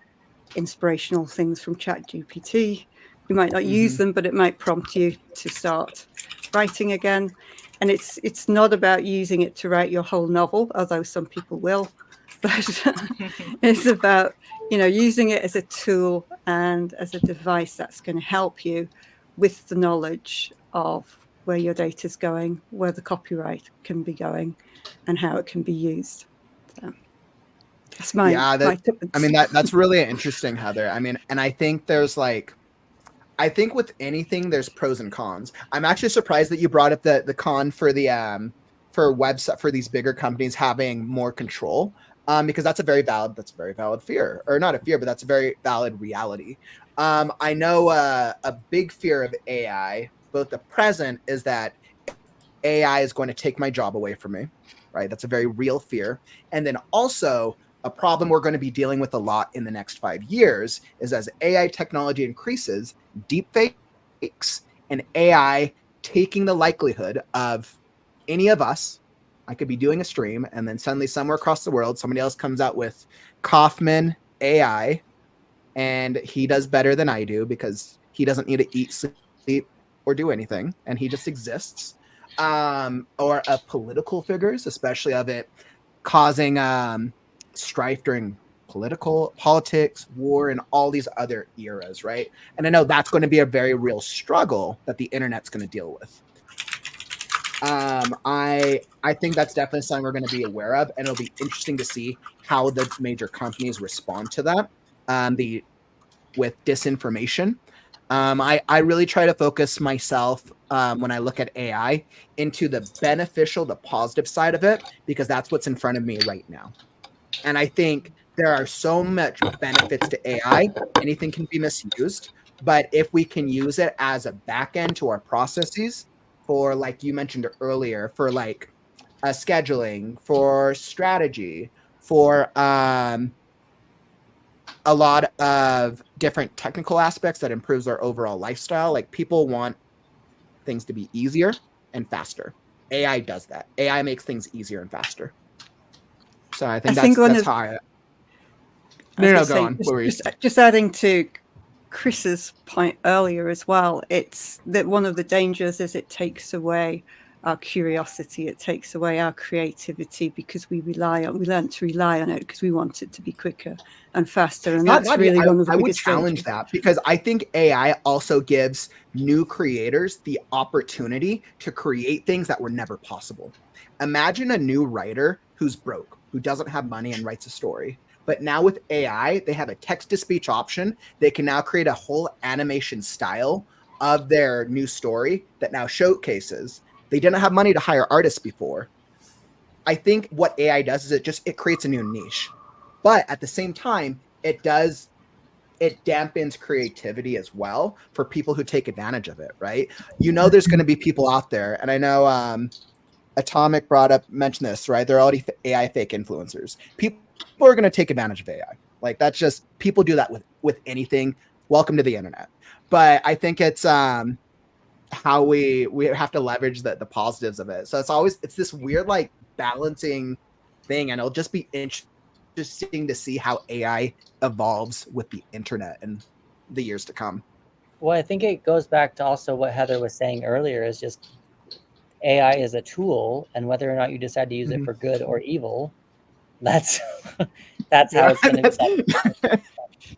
inspirational things from ChatGPT. You might not use them, but it might prompt you to start writing again. And it's not about using it to write your whole novel, although some people will. But it's about, you know, using it as a tool and as a device that's going to help you with the knowledge of where your data is going, where the copyright can be going, and how it can be used. So that's my I mean, that's really interesting, Heather. I mean, and I think there's like, I think with anything, there's pros and cons. I'm actually surprised that you brought up the con for the for website for these bigger companies having more control, because that's a very valid fear, or not a fear, but that's a very valid reality. I know a big fear of AI, both the present is that AI is going to take my job away from me, right? That's a very real fear, and then also a problem we're going to be dealing with a lot in the next 5 years is as AI technology increases, deepfakes and AI taking the likelihood of any of us. I could be doing a stream and then suddenly somewhere across the world, somebody else comes out with Kauffman AI and he does better than I do because he doesn't need to eat, sleep, or do anything. And he just exists. Or of political figures, especially of it causing strife during politics, war, and all these other eras, right? And I know that's going to be a very real struggle that the internet's going to deal with. I think that's definitely something we're going to be aware of, and it'll be interesting to see how the major companies respond to that. With disinformation, I really try to focus myself when I look at AI into the beneficial, the positive side of it, because that's what's in front of me right now. And I think there are so much benefits to AI. Anything can be misused, But if we can use it as a back end to our processes for, like you mentioned earlier, for like scheduling, for strategy, for a lot of different technical aspects that improves our overall lifestyle. Like people want things to be easier and faster. AI does that. AI makes things easier and faster. So I think that's how I. No, go on. Just adding to Chris's point earlier as well, it's that one of the dangers is it takes away our curiosity, it takes away our creativity, because we learn to rely on it because we want it to be quicker and faster, and that's really one of the biggest dangers. I would challenge that, because I think AI also gives new creators the opportunity to create things that were never possible. Imagine a new writer who's broke, who doesn't have money and writes a story. But now with AI, they have a text-to-speech option. They can now create a whole animation style of their new story that now showcases. They didn't have money to hire artists before. I think what AI does is it creates a new niche. But at the same time, it dampens creativity as well for people who take advantage of it, right? You know there's going to be people out there, and I know Atomic mentioned this, right? They're already AI fake influencers. People are going to take advantage of AI. Like that's just, people do that with anything. Welcome to the internet. But I think it's how we have to leverage the positives of it. So it's this weird like balancing thing, and it'll just be interesting to see how AI evolves with the internet in the years to come. Well, I think it goes back to also what Heather was saying earlier, is just AI is a tool, and whether or not you decide to use it for good or evil, that's how it's going to be.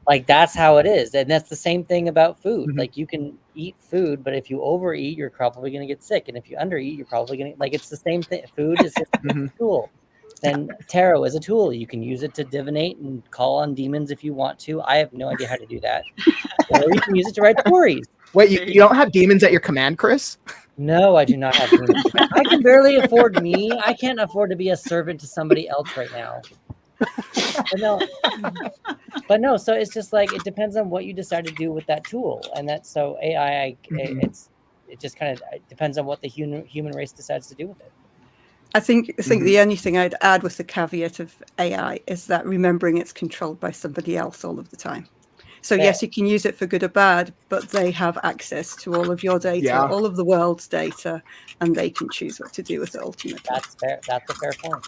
Like that's how it is, and that's the same thing about food. Like you can eat food, but if you overeat, you're probably going to get sick, and if you undereat, you're probably going to it's the same thing. Food is just a tool. And tarot is a tool. You can use it to divinate and call on demons if you want to. I have no idea how to do that. Or you can use it to write stories. Wait, you don't have demons at your command, Chris? No, I do not have demons. I can barely afford me. I can't afford to be a servant to somebody else right now. But no, so it's just like, it depends on what you decide to do with that tool. And that's so AI, it just kind of depends on what the human race decides to do with it. I think the only thing I'd add with the caveat of AI is that remembering it's controlled by somebody else all of the time. So yes, you can use it for good or bad, but they have access to all of your data, all of the world's data, and they can choose what to do with it ultimately. That's fair. That's a fair point.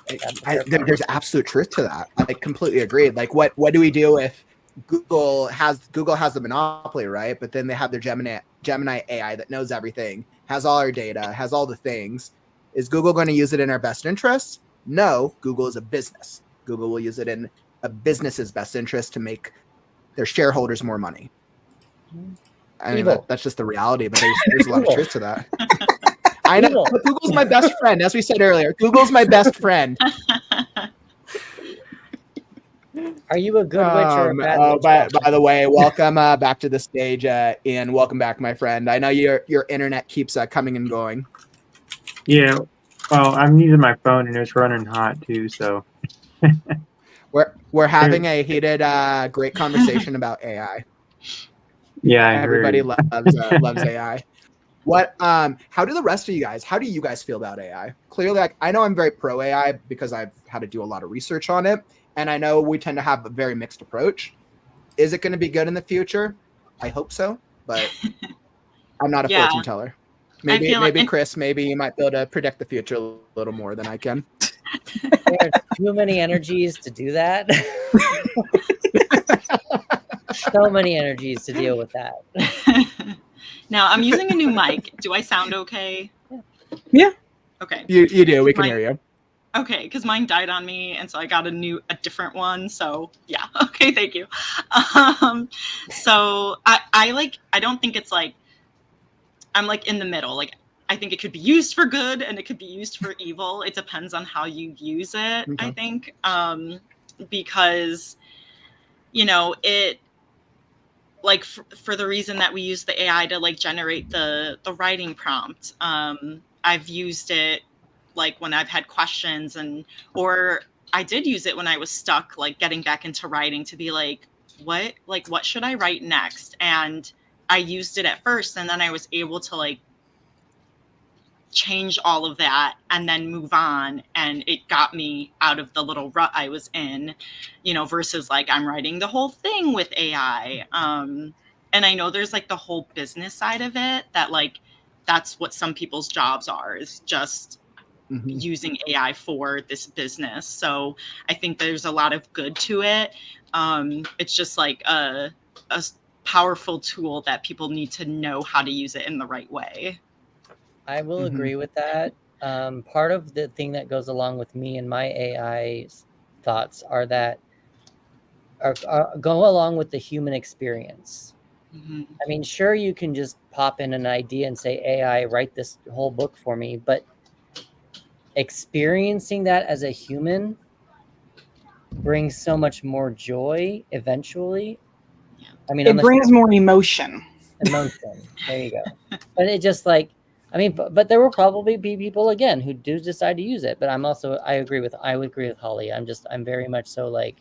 There's absolute truth to that. I completely agree. Like what do we do if Google has the monopoly, right? But then they have their Gemini AI that knows everything, has all our data, has all the things. Is Google going to use it in our best interests? No, Google is a business. Google will use it in a business's best interest to make their shareholders more money. I mean, that's just the reality, but there's a lot of truth to that. I know, but Google's my best friend, as we said earlier. Google's my best friend. Are you a good witch or a bad witch? By the way, welcome back to the stage, Ian. Welcome back, my friend. I know your internet keeps coming and going. Yeah, well, I'm using my phone and it's running hot too, so. We're having a heated, great conversation about AI. Yeah, everybody loves AI. How do the rest of you guys? How do you guys feel about AI? Clearly, I know I'm very pro AI because I've had to do a lot of research on it, and I know we tend to have a very mixed approach. Is it going to be good in the future? I hope so, but I'm not a fortune teller. Maybe Chris, maybe you might be able to predict the future a little more than I can. There are too many energies to do that. So many energies to deal with that. Now I'm using a new mic. Do I sound okay? Yeah. Okay. You do. We can hear you. Okay, because mine died on me, and so I got a different one. So yeah. Okay, thank you. So I don't think it's like, I'm like in the middle. Like I think it could be used for good and it could be used for evil. It depends on how you use it, okay. I think, because, it, like for the reason that we use the AI to like generate the writing prompt. I've used it like when I've had questions or I did use it when I was stuck, like getting back into writing to be like, what should I write next? And I used it at first, and then I was able to like change all of that and then move on, and it got me out of the little rut I was in, you know, versus like I'm writing the whole thing with AI. And I know there's like the whole business side of it that like that's what some people's jobs are, is just using AI for this business. So I think there's a lot of good to it. It's just like a powerful tool that people need to know how to use it in the right way. I will agree with that. Part of the thing that goes along with me and my AI thoughts are that go along with the human experience. I mean, sure, you can just pop in an idea and say, AI, write this whole book for me, but experiencing that as a human brings so much more joy eventually. I mean, it brings more emotion. There you go. But it just like, I mean, but there will probably be people again who do decide to use it. But I would agree with Holly. I'm very much so like,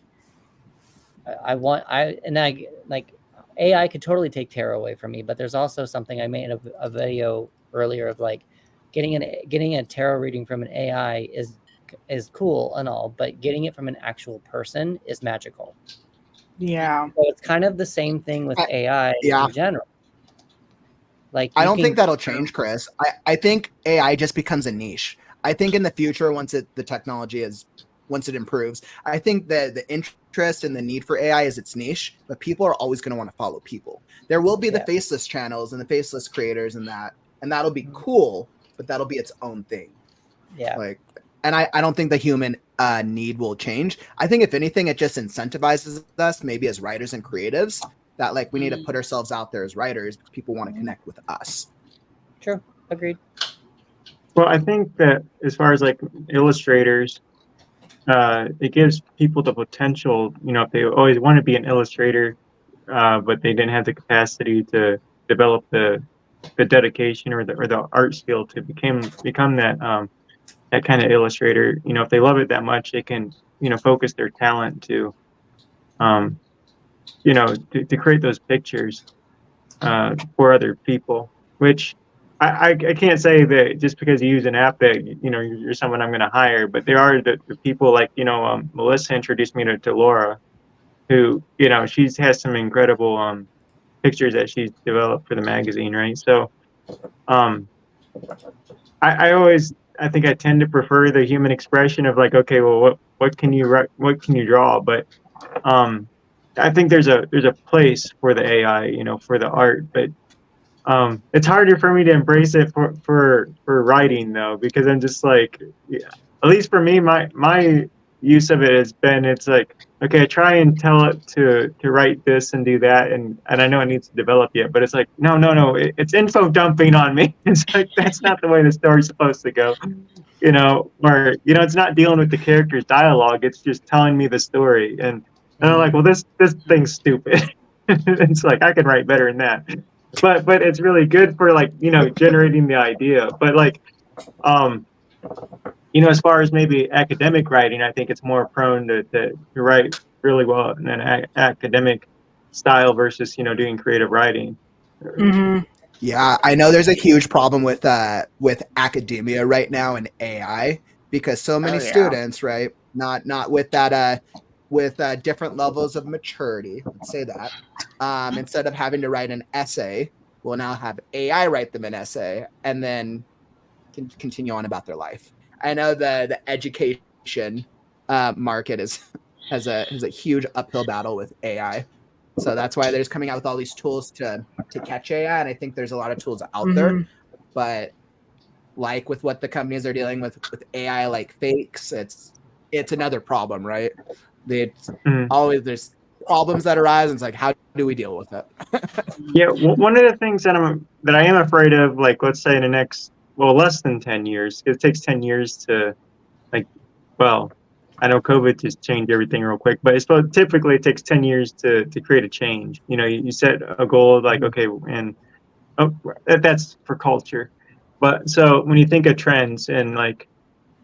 like AI could totally take tarot away from me. But there's also something I made a video earlier of like getting a tarot reading from an AI is cool and all, but getting it from an actual person is magical. Yeah. So it's kind of the same thing with AI in general. Like, I don't think that'll change, Chris. I think AI just becomes a niche. I think in the future, once it improves, I think that the interest and the need for AI is its niche, but people are always going to want to follow people. There will be the faceless channels and the faceless creators and that'll be cool, but that'll be its own thing. Yeah. Like, and I don't think the human need will change. I think if anything, it just incentivizes us, maybe as writers and creatives, that like we need to put ourselves out there as writers because people want to connect with us. True. Agreed. Well, I think that as far as like illustrators, it gives people the potential, you know, if they always want to be an illustrator, but they didn't have the capacity to develop the dedication or the art skill to become that that kind of illustrator. You know, if they love it that much, they can, you know, focus their talent to you know, to create those pictures for other people, which I can't say that just because you use an app that, you know, you're someone I'm going to hire, but there are the people like, you know, Melissa introduced me to Laura, who, you know, has some incredible pictures that she's developed for the magazine, right? So I think I tend to prefer the human expression of like, okay, well, what can you write, what can you draw? But I think there's a place for the AI, you know, for the art, but it's harder for me to embrace it for writing though, because I'm just like, at least for me, my use of it has been, it's like, okay, I try and tell it to write this and do that, and I know it needs to develop yet, but it's like, no, it's info dumping on me. It's like, that's not the way the story's supposed to go, you know, or, you know, it's not dealing with the character's dialogue, it's just telling me the story, and I'm like, well, this thing's stupid. It's like, I can write better than that. But it's really good for like, you know, generating the idea. But like, you know, as far as maybe academic writing, I think it's more prone to write really well in an academic style versus, you know, doing creative writing. Yeah, I know there's a huge problem with academia right now and AI, because so many students, right, not with that with different levels of maturity, let's say that, instead of having to write an essay, we'll now have AI write them an essay and then continue on about their life. I know the education market has a huge uphill battle with AI. So that's why there's coming out with all these tools to catch AI. And I think there's a lot of tools out there, but like with what the companies are dealing with AI, like fakes, it's another problem, right? Always there's problems that arise, and it's like, how do we deal with it? Yeah, one of the things that I am afraid of, like, let's say in the next, less than 10 years, it takes 10 years to, like, I know COVID just changed everything real quick, but typically it takes 10 years to create a change. You know, you set a goal like, okay, and that's for culture. But so when you think of trends and like,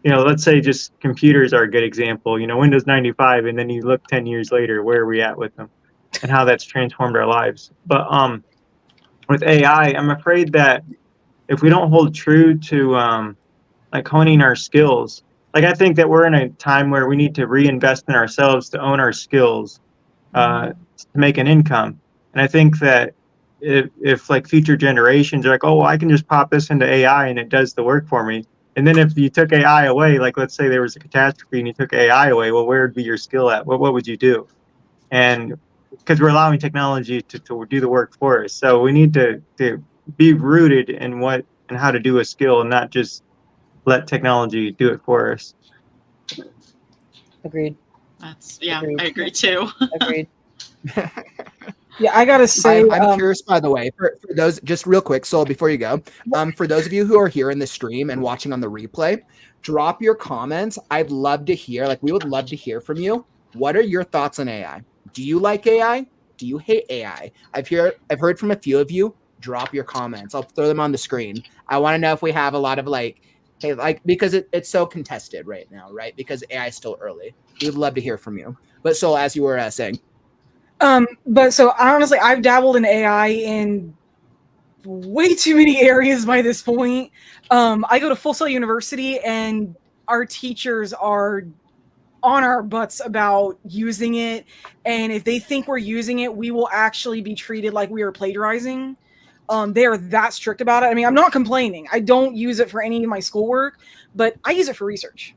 you know, let's say just computers are a good example, you know, Windows 95, and then you look 10 years later, where are we at with them and how that's transformed our lives. But with AI, I'm afraid that if we don't hold true to like honing our skills, like I think that we're in a time where we need to reinvest in ourselves to own our skills, to make an income. And I think that if like future generations are like, oh, well, I can just pop this into AI and it does the work for me. And then if you took AI away, like let's say there was a catastrophe and you took AI away, well, where would be your skill at? What would you do? And because we're allowing technology to do the work for us. So we need to be rooted in what and how to do a skill and not just let technology do it for us. Agreed. Agreed. I agree too. Agreed. Yeah, I gotta say, I'm curious, by the way, for those, just real quick, Sol, before you go, for those of you who are here in the stream and watching on the replay, drop your comments. I'd love to hear, we would love to hear from you. What are your thoughts on AI? Do you like AI? Do you hate AI? I've heard from a few of you. Drop your comments. I'll throw them on the screen. I want to know if we have a lot of because it's so contested right now, right? Because AI is still early. We would love to hear from you. But Sol, as you were saying. But so honestly, I've dabbled in AI in way too many areas by this point. I go to Full Sail University and our teachers are on our butts about using it. And if they think we're using it, we will actually be treated like we are plagiarizing. They are that strict about it. I mean, I'm not complaining. I don't use it for any of my schoolwork, but I use it for research.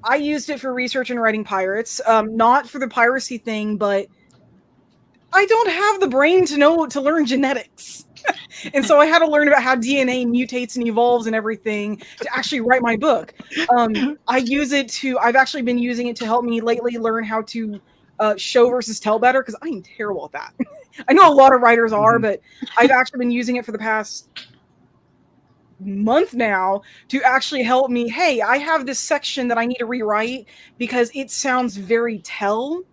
I used it for research and writing pirates, not for the piracy thing, but I don't have the brain to learn genetics. And so I had to learn about how DNA mutates and evolves and everything to actually write my book. I've actually been using it to help me lately learn how to show versus tell better, because I'm terrible at that. I know a lot of writers are, but I've actually been using it for the past month now to actually help me. Hey, I have this section that I need to rewrite because it sounds very tell.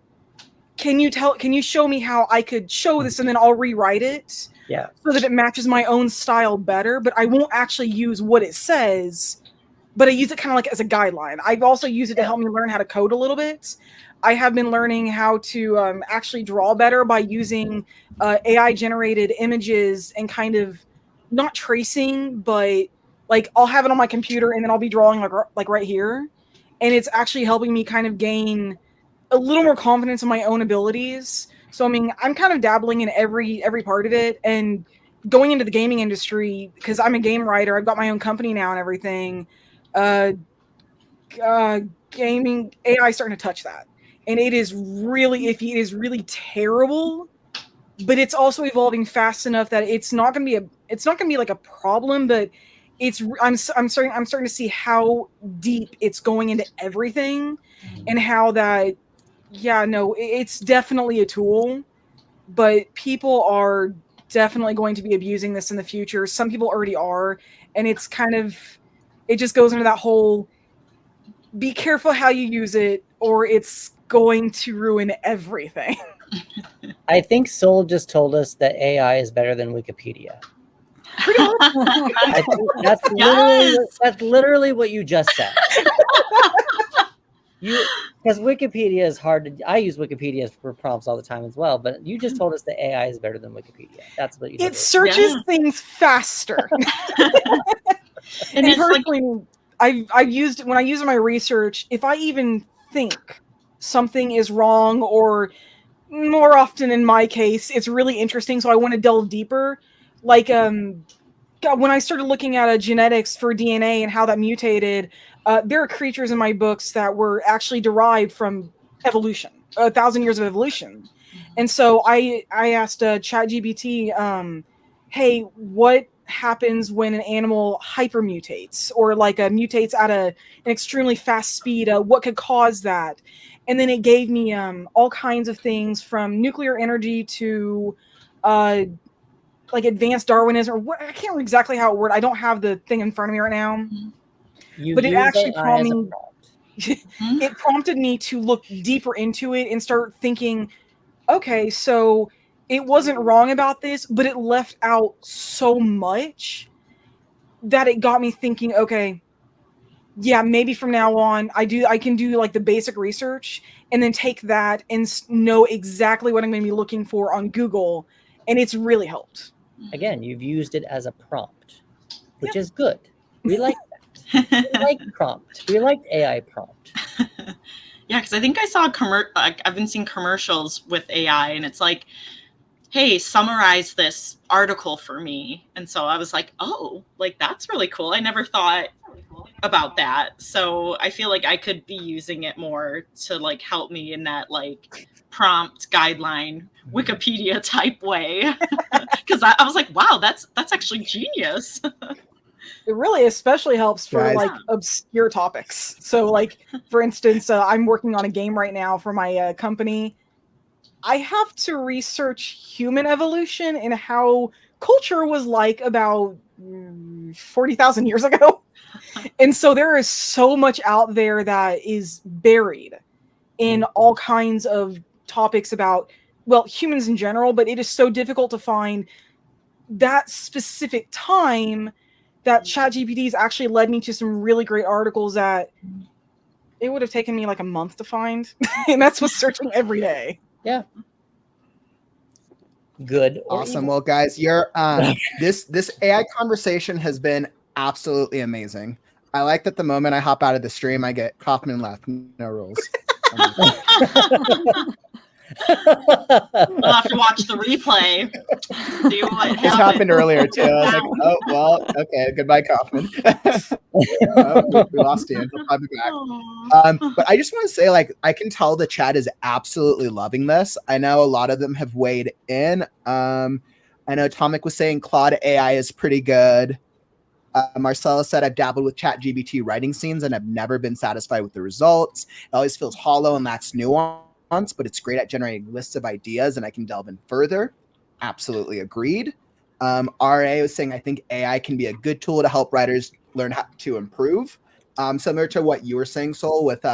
Can you show me how I could show this and then I'll rewrite it? Yeah. So that it matches my own style better, but I won't actually use what it says, but I use it kind of like as a guideline. I've also used it to help me learn how to code a little bit. I have been learning how to actually draw better by using AI generated images and kind of not tracing, but I'll have it on my computer and then I'll be drawing like right here. And it's actually helping me kind of gain a little more confidence in my own abilities. So, I mean, I'm kind of dabbling in every part of it, and going into the gaming industry, because I'm a game writer, I've got my own company now and everything. Gaming AI is starting to touch that, and it is really iffy. It is really terrible, but it's also evolving fast enough that it's not going to be like a problem, but I'm starting to see how deep it's going into everything, and how that. Yeah, no, it's definitely a tool, but people are definitely going to be abusing this in the future. Some people already are, and it just goes into that whole be careful how you use it, or it's going to ruin everything. I think Sol just told us that AI is better than Wikipedia. I think that's literally what you just said. Because Wikipedia is hard to. I use Wikipedia for prompts all the time as well, but you just told us that AI is better than Wikipedia. That's what you. It searches things faster. And personally, I've used when I use my research. If I even think something is wrong, or more often in my case, it's really interesting, so I want to delve deeper. When I started looking at genetics for DNA and how that mutated, there are creatures in my books that were actually derived from evolution, 1,000 years of evolution. And so I asked ChatGPT, hey, what happens when an animal hypermutates or mutates at an extremely fast speed? What could cause that? And then it gave me all kinds of things from nuclear energy to advanced Darwinism, or what, I can't remember exactly how it worked. I don't have the thing in front of me right now. But it actually prompted me to look deeper into it and start thinking, okay, so it wasn't wrong about this, but it left out so much that it got me thinking, okay, yeah, maybe from now on I can do the basic research and then take that and know exactly what I'm going to be looking for on Google, and it's really helped. Again, you've used it as a prompt, which is good. We like that. We like prompt. We like AI prompt. Yeah, because I think I saw I've been seeing commercials with AI, and it's like, hey, summarize this article for me. And so I was like, oh, like that's really cool. I never thought about that. So I feel like I could be using it more to like help me in that like prompt guideline Wikipedia type way. Because I was like, wow, that's actually genius. It really especially helps for Guys. like obscure topics. So like, for instance, I'm working on a game right now for my company. I have to research human evolution and how culture was like about 40,000 years ago. And so there is so much out there that is buried in all kinds of topics about, well, humans in general, but it is so difficult to find that specific time that ChatGPT's actually led me to some really great articles that it would have taken me like a month to find. And that's what's searching every day. Yeah. Good. Or Awesome. evil. Well, guys, your this AI conversation has been absolutely amazing. I like that the moment I hop out of the stream, I get Kauffman left, no rules. I'll have to watch the replay. See what This happened earlier too. I was like, oh well, okay, goodbye, Kauffman. Oh, we lost Ian. He'll probably be back. But I just want to say, like, I can tell the chat is absolutely loving this. I know a lot of them have weighed in. I know Atomic was saying Claude AI is pretty good. Marcella said, I've dabbled with ChatGPT writing scenes and have never been satisfied with the results. It always feels hollow and lacks nuance, but it's great at generating lists of ideas and I can delve in further. Absolutely agreed. RA was saying, I think AI can be a good tool to help writers learn how to improve. Similar to what you were saying, Sol, with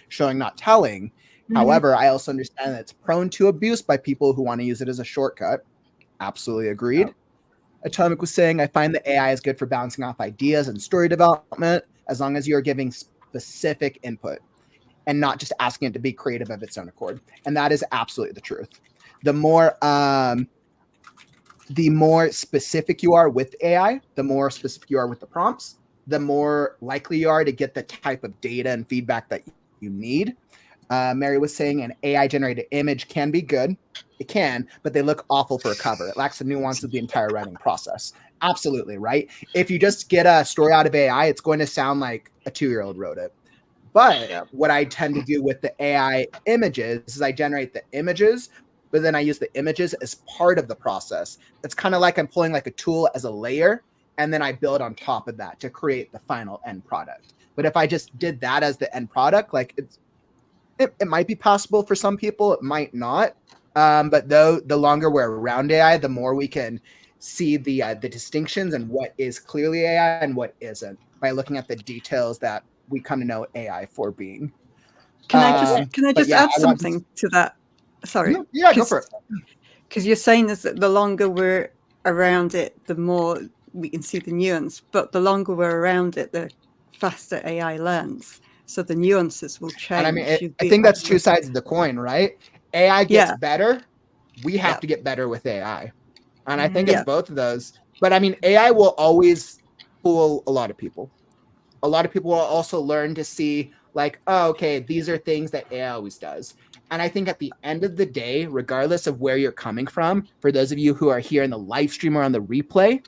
showing, not telling. However, I also understand that it's prone to abuse by people who want to use it as a shortcut. Absolutely agreed. Atomic was saying, I find that AI is good for bouncing off ideas and story development as long as you're giving specific input and not just asking it to be creative of its own accord. And that is absolutely the truth. The more specific you are with AI, the more specific you are with the prompts, the more likely you are to get the type of data and feedback that you need. Mary was saying an AI-generated image can be good. It can, but they look awful for a cover. It lacks the nuance of the entire writing process. Absolutely, right? If you just get a story out of AI, it's going to sound like a 2-year-old wrote it. But what I tend to do with the AI images is I generate the images, but then I use the images as part of the process. It's kind of like I'm pulling like a tool as a layer, and then I build on top of that to create the final end product. But if I just did that as the end product, like it might be possible for some people, it might not. But though the longer we're around AI, the more we can see the distinctions and what is clearly AI and what isn't by looking at the details that we come to know AI for being. Can I just add something to that? Sorry. Yeah, go for it. Because you're saying that the longer we're around it, the more we can see the nuance. But the longer we're around it, the faster AI learns. So the nuances will change. And I mean, I think that's two sides of the coin, right? AI gets better. We have to get better with AI. And I think it's both of those. But I mean, AI will always fool a lot of people. A lot of people will also learn to see like, oh, okay, these are things that AI always does. And I think at the end of the day, regardless of where you're coming from, for those of you who are here in the live stream or on the replay,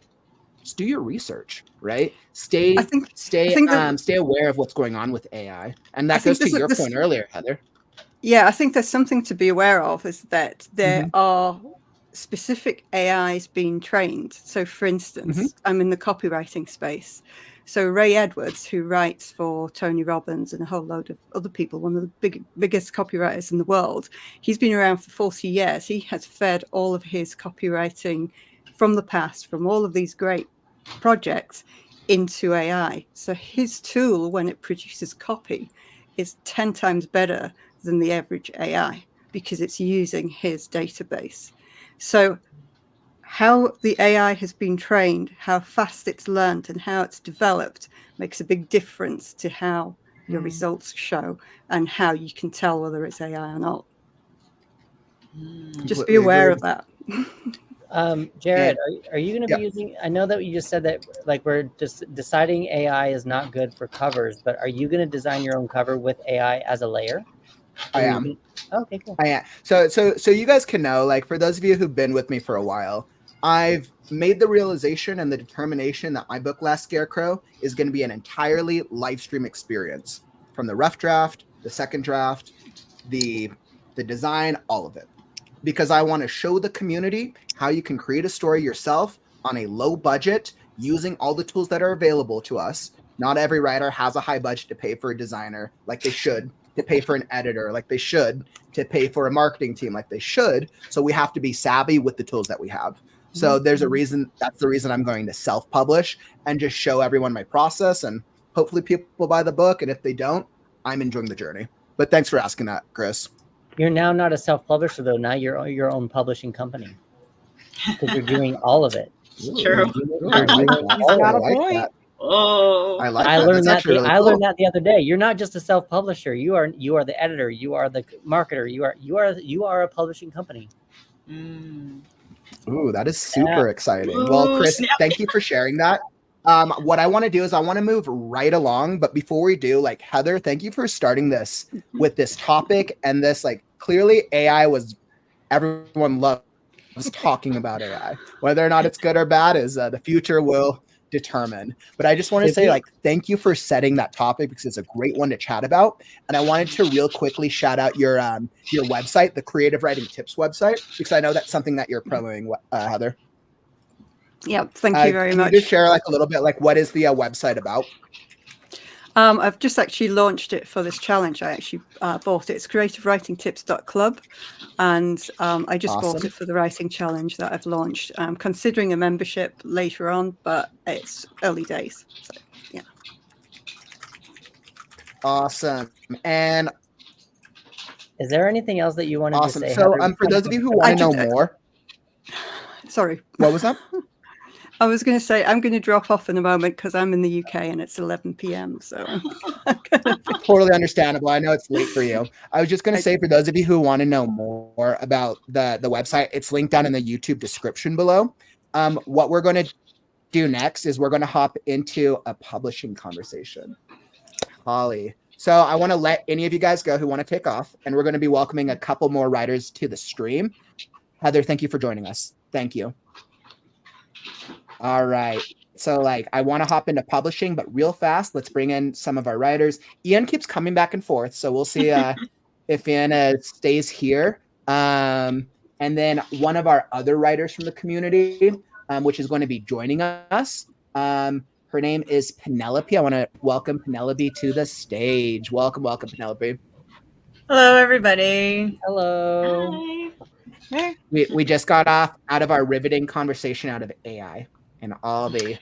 just do your research, right? Stay aware of what's going on with AI. And that goes to your point earlier, Heather. Yeah, I think there's something to be aware of is that there are specific AIs being trained. So for instance, I'm in the copywriting space. So Ray Edwards, who writes for Tony Robbins and a whole load of other people, one of the biggest copywriters in the world, he's been around for 40 years. He has fed all of his copywriting from the past, from all of these great projects into AI. So his tool, when it produces copy, is 10 times better than the average AI because it's using his database. So how the AI has been trained, how fast it's learned and how it's developed makes a big difference to how your results show and how you can tell whether it's AI or not. Just be aware of that. Jared, are you going to be using? I know that you just said that like we're just deciding AI is not good for covers, but are you going to design your own cover with AI as a layer? I am. Okay, cool. I am. So you guys can know, like, for those of you who've been with me for a while, I've made the realization and the determination that my book, Last Scarecrow, is going to be an entirely live stream experience, from the rough draft, the second draft, the design, all of it, because I want to show the community how you can create a story yourself on a low budget using all the tools that are available to us. Not every writer has a high budget to pay for a designer like they should, to pay for an editor like they should, to pay for a marketing team like they should. So we have to be savvy with the tools that we have. So there's a reason. That's the reason I'm going to self-publish and just show everyone my process, and hopefully people buy the book. And if they don't, I'm enjoying the journey. But thanks for asking that, Chris. You're now not a self-publisher though. Now you're your own publishing company because you're doing all of it. True. I like that. He's got a I like point. that. Oh, I like I that. learned That's that. actually really I cool. learned that the other day. You're not just a self-publisher. You are the editor. You are the marketer. You are a publishing company. Ooh, that is super exciting. Well, Chris, snap. thank you for sharing that. What I want to do is I want to move right along, but before we do, like, Heather, thank you for starting this with this topic and this, like, clearly AI was, everyone loves talking about AI. Whether or not it's good or bad is the future will determine. But I just want to say, like, thank you for setting that topic because it's a great one to chat about. And I wanted to real quickly shout out your website, the Creative Writing Tips website, because I know that's something that you're promoting, Heather. Yeah, thank you very much. Can you just share like a little bit, like, what is the website about? I've just actually launched it for this challenge. I actually bought it. It's creativewritingtips.club. And I just bought it for the writing challenge that I've launched. I'm considering a membership later on, but it's early days. So, yeah. Awesome. And is there anything else that you wanted to say? So for those of you who want to know more. Sorry. What was that? I was going to say, I'm going to drop off in a moment because I'm in the UK and it's 11 p.m. So totally understandable. I know it's late for you. I was just going to say, for those of you who want to know more about the website, it's linked down in the YouTube description below. What we're going to do next is we're going to hop into a publishing conversation. Holly. So I want to let any of you guys go who want to take off, and we're going to be welcoming a couple more writers to the stream. Heather, thank you for joining us. Thank you. All right. So, like, I want to hop into publishing, but real fast, let's bring in some of our writers. Ian keeps coming back and forth, so we'll see if Ian stays here. And then one of our other writers from the community, which is going to be joining us. Her name is Penelope. I want to welcome Penelope to the stage. Welcome, Penelope. Hello, everybody. Hello. Hi. We just got out of our riveting conversation out of AI. And all the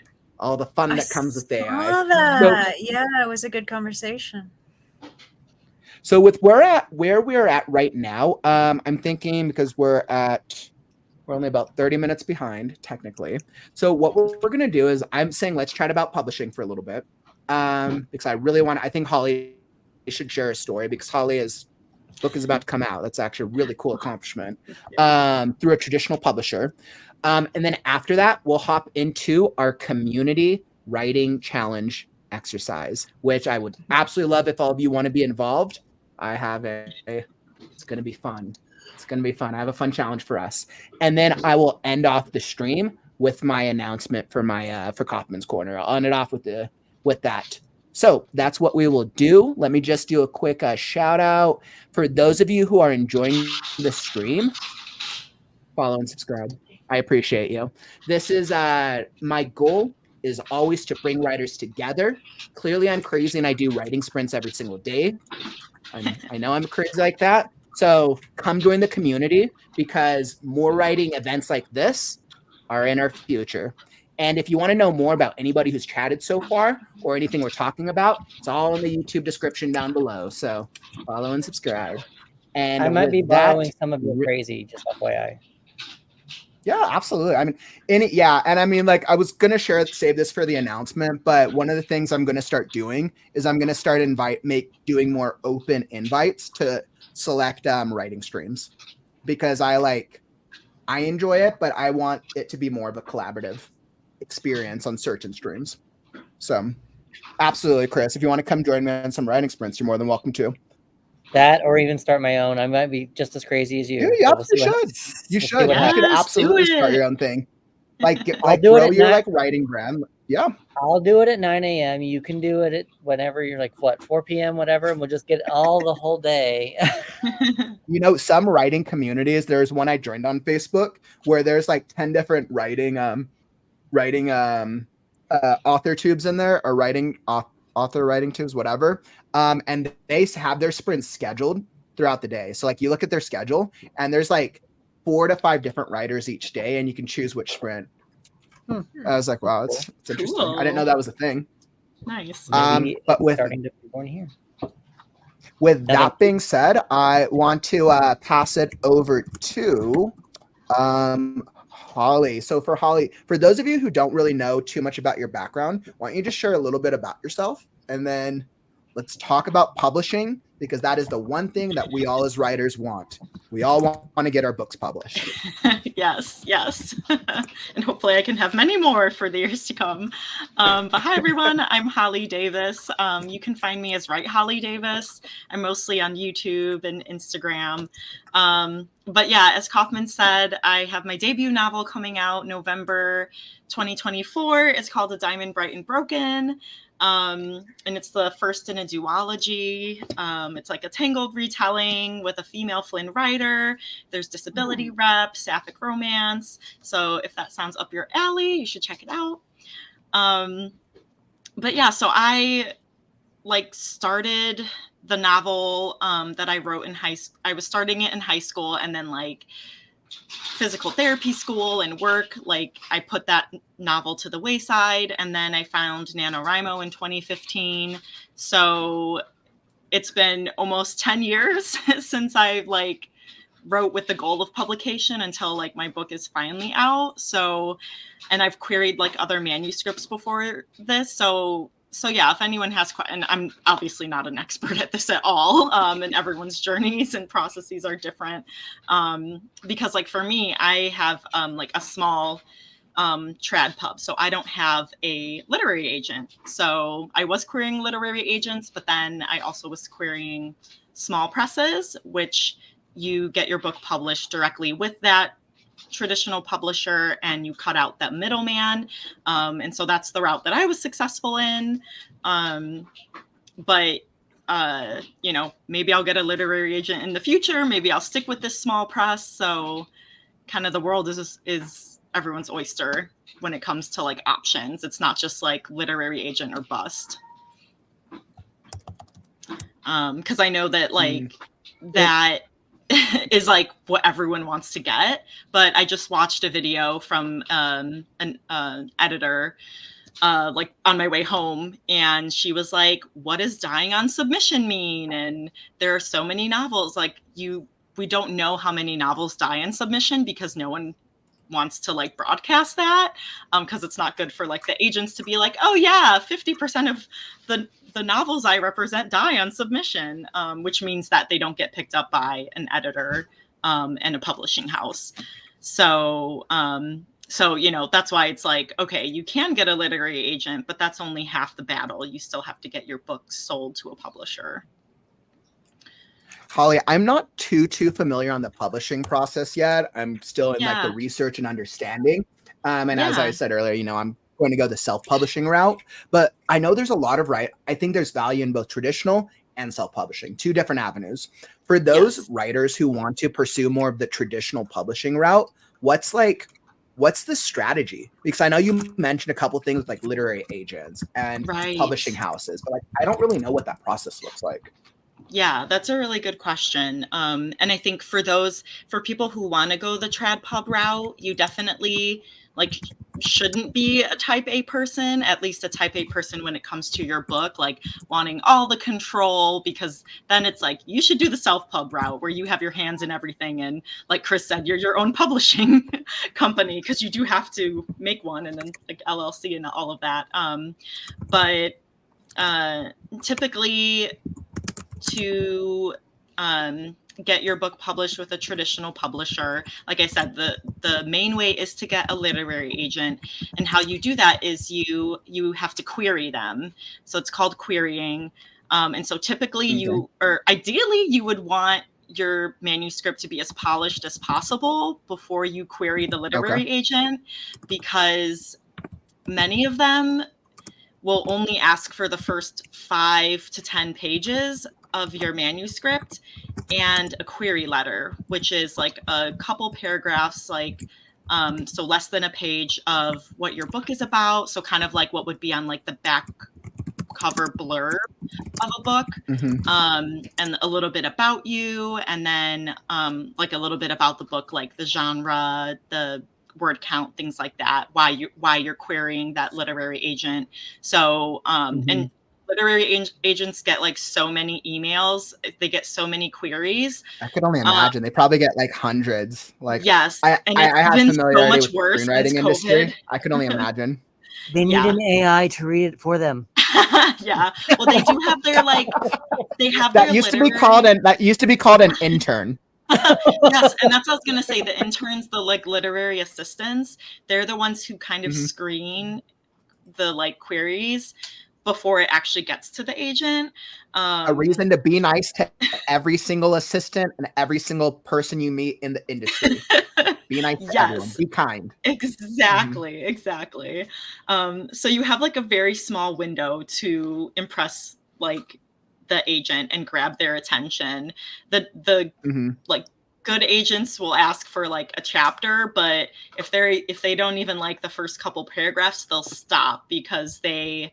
fun that comes with AI. That. Yeah, it was a good conversation. So with where we're at right now, I'm thinking, because we're only about 30 minutes behind technically. So what we're going to do is, I'm saying let's chat about publishing for a little bit, because I think Holly should share a story, because Holly's book is about to come out. That's actually a really cool accomplishment through a traditional publisher. And then after that, we'll hop into our community writing challenge exercise, which I would absolutely love if all of you want to be involved. It's going to be fun. It's going to be fun. I have a fun challenge for us. And then I will end off the stream with my announcement for for Kauffman's Corner. I'll end it off with that. So that's what we will do. Let me just do a quick shout out for those of you who are enjoying the stream. Follow and subscribe. I appreciate you. This is my goal is always to bring writers together. Clearly, I'm crazy and I do writing sprints every single day. I know I'm crazy like that. So come join the community, because more writing events like this are in our future. And if you want to know more about anybody who's chatted so far or anything we're talking about, it's all in the YouTube description down below. So follow and subscribe. And I might be borrowing some of your crazy, just FYI. Yeah, absolutely. I mean, and I mean, like, I was gonna save this for the announcement, but one of the things I'm gonna start doing is I'm gonna start doing more open invites to select writing streams, because I I enjoy it, but I want it to be more of a collaborative experience on certain streams. So absolutely, Chris, if you want to come join me on some writing sprints, you're more than welcome to. That, or even start my own. I might be just as crazy as you. Yeah, So you should. You should. You Yes, should absolutely do start it. your own thing. Like I'll do it grow at your night. like writing brand. Yeah. I'll do it at 9 a.m. You can do it at whenever you're like, what, 4 p.m., whatever, and we'll just get all the whole day. You know, some writing communities, there's one I joined on Facebook where there's like 10 different writing author tubes in there, or author writing tubes, whatever. And they have their sprints scheduled throughout the day. So like you look at their schedule and there's like 4 to 5 different writers each day, and you can choose which sprint. I was like, wow, it's interesting. I didn't know that was a thing. Nice. Maybe but with starting to be born here. With that being said, I want to pass it over to Holly. So for Holly, for those of you who don't really know too much about your background, why don't you just share a little bit about yourself, and then let's talk about publishing, because that is the one thing that we all as writers want. We all want to get our books published. Yes. And hopefully I can have many more for the years to come. But hi, everyone. I'm Holly Davis. You can find me as WriteHollyDavis. I'm mostly on YouTube and Instagram. But yeah, as Kauffman said, I have my debut novel coming out November 2024. It's called A Diamond Bright and Broken. And it's the first in a duology. It's like a tangled retelling with a female Flynn writer. There's disability rep, sapphic romance. So if that sounds up your alley, you should check it out. But yeah, so I started the novel that I wrote in I was starting it in high school, and then physical therapy school and work, I put that novel to the wayside, and then I found NaNoWriMo in 2015. So it's been almost 10 years since I wrote with the goal of publication until my book is finally out. So, and I've queried other manuscripts before this. So yeah, if anyone has questions, and I'm obviously not an expert at this at all, and everyone's journeys and processes are different. Because for me, I have a small trad pub, so I don't have a literary agent. So I was querying literary agents, but then I also was querying small presses, which you get your book published directly with that traditional publisher, and you cut out that middleman. And so that's the route that I was successful in. But maybe I'll get a literary agent in the future. Maybe I'll stick with this small press. So kind of the world is everyone's oyster when it comes to options. It's not just literary agent or bust. Because I know that that is what everyone wants to get. But I just watched a video from an editor on my way home, and she was like, what does dying on submission mean? And there are so many novels we don't know how many novels die on submission because no one wants to broadcast that, because it's not good for the agents to be oh yeah, 50% of the novels I represent die on submission, which means that they don't get picked up by an editor and a publishing house. So that's why it's okay, you can get a literary agent, but that's only half the battle. You still have to get your book sold to a publisher. Holly, I'm not too familiar on the publishing process yet. I'm still in the research and understanding. As I said earlier, I'm going to go the self-publishing route, but I know there's a lot of I think there's value in both traditional and self-publishing, 2 different avenues. For those writers who want to pursue more of the traditional publishing route, what's the strategy? Because I know you mentioned a couple things with literary agents and publishing houses, but I don't really know what that process looks like. Yeah, that's a really good question. And I think for people who want to go the trad pub route, you definitely shouldn't be a type A person, at least a type A person when it comes to your book, wanting all the control, because then it's you should do the self pub route where you have your hands in everything. And like Chris said, you're your own publishing company, because you do have to make one, and then LLC and all of that. But typically, to get your book published with a traditional publisher. Like I said, the main way is to get a literary agent, and how you do that is you have to query them. So it's called querying. And so typically ideally you would want your manuscript to be as polished as possible before you query the literary agent, because many of them will only ask for the first 5 to 10 pages of your manuscript and a query letter, which is like a couple paragraphs, like so less than a page of what your book is about. So kind of like what would be on like the back cover blurb of a book, and a little bit about you, and then like a little bit about the book, like the genre, the word count, things like that, why you're querying that literary agent. So and literary agents get like so many emails, they get so many queries. I could only imagine. They probably get like hundreds. Like, yes, I have been familiarity so much with worse the screenwriting since industry. COVID. I could only imagine. They need an AI to read it for them. Yeah, well, they do have their like That used to be called an intern. Yes, and that's what I was gonna say. The interns, the like literary assistants, they're the ones who kind of screen the like queries before it actually gets to the agent. A reason to be nice to every single assistant and every single person you meet in the industry. Be nice to everyone. Be kind. Exactly. So you have like a very small window to impress like the agent and grab their attention. The like good agents will ask for like a chapter, but if they don't even like the first couple paragraphs, they'll stop because they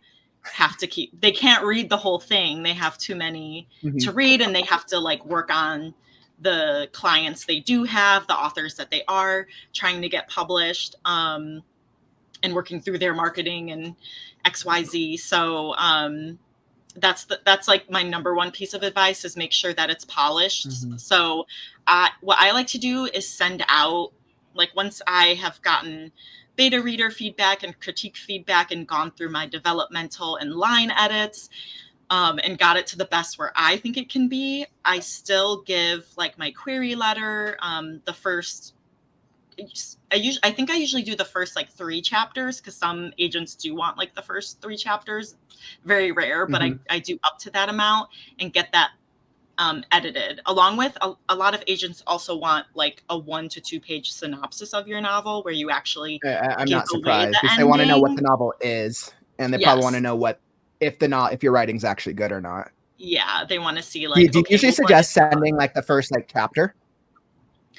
can't read the whole thing. They have too many to read, and they have to like work on the clients they do have, the authors that they are trying to get published, and working through their marketing and XYZ. So that's like my number one piece of advice, is make sure that it's polished. So what I like to do is send out, like, once I have gotten beta reader feedback and critique feedback and gone through my developmental and line edits, and got it to the best where I think it can be, I still give like my query letter, the first, I think I usually do the first like 3 chapters, because some agents do want like the first 3 chapters. Very rare, but I do up to that amount and get that edited. Along with a lot of agents also want like a 1 to 2 page synopsis of your novel, where you actually I'm not surprised, because they want to know what the novel is, and they probably want to know what if your writing's actually good or not. Yeah, they want to see like. Do you usually suggest sending like the first like chapter,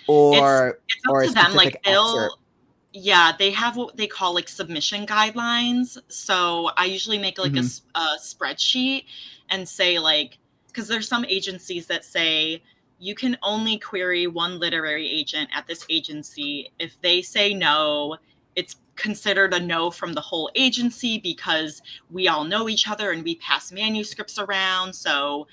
or it's up to them? Like they have what they call like submission guidelines. So I usually make like a spreadsheet and say like, because there's some agencies that say you can only query one literary agent at this agency. If they say no, it's considered a no from the whole agency, because we all know each other and we pass manuscripts around. So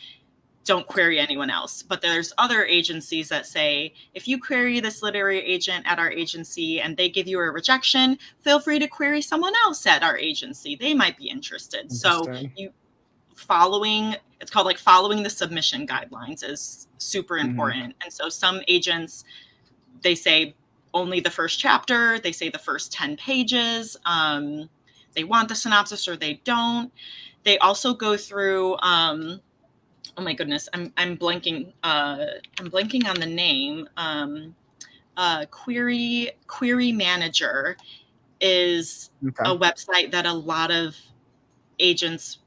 don't query anyone else. But there's other agencies that say, if you query this literary agent at our agency and they give you a rejection, feel free to query someone else at our agency. They might be interested. So it's called like following the submission guidelines is super important. And so some agents, they say only the first chapter, they say the first 10 pages, they want the synopsis or they don't. They also go through, oh my goodness, I'm blanking on the name. Query Manager is a website that a lot of agents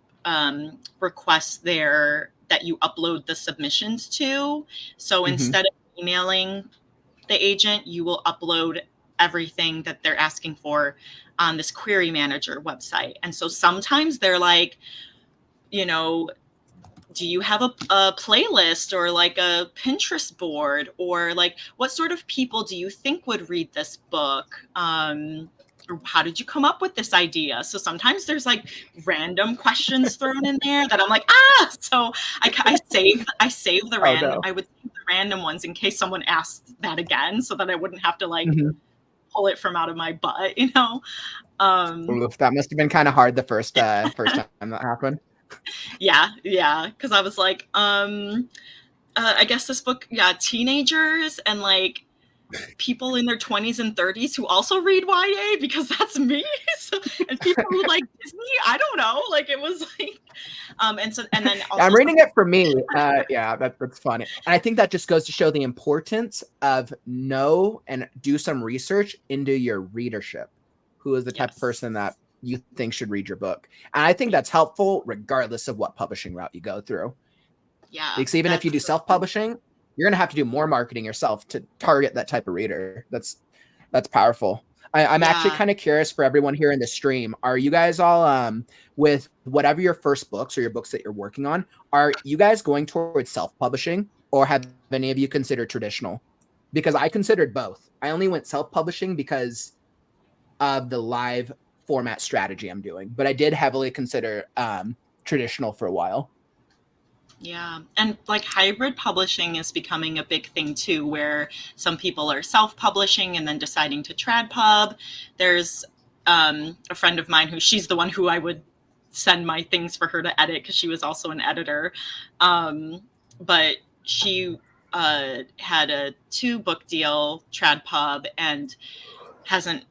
request that you upload the submissions to. So instead of emailing the agent, you will upload everything that they're asking for on this Query Manager website. And so sometimes they're like, do you have a playlist or like a Pinterest board, or like what sort of people do you think would read this book? Or how did you come up with this idea? So sometimes there's like random questions thrown in there that I'm like, so I save the random. I would save the random ones in case someone asked that again, so that I wouldn't have to like pull it from out of my butt, Oof, that must have been kind of hard the first time that happened. Yeah, because I was like, I guess this book, teenagers and like people in their 20s and 30s who also read YA, because that's me. So, and people who like Disney, I don't know. Like it was like, and then also I'm reading it for me. That's funny. And I think that just goes to show the importance of know and do some research into your readership. Who is the type of person that you think should read your book? And I think that's helpful regardless of what publishing route you go through. Yeah. Because even if you do self-publishing, you're going to have to do more marketing yourself to target that type of reader. That's powerful. I'm actually kind of curious for everyone here in the stream. Are you guys all, with whatever your first books or your books that you're working on, are you guys going towards self-publishing, or have any of you considered traditional? Because I considered both. I only went self-publishing because of the live format strategy I'm doing, but I did heavily consider traditional for a while. Yeah. And like hybrid publishing is becoming a big thing too, where some people are self-publishing and then deciding to trad pub. There's a friend of mine she's the one who I would send my things for her to edit, because she was also an editor. But she had a 2-book deal, trad pub, and hasn't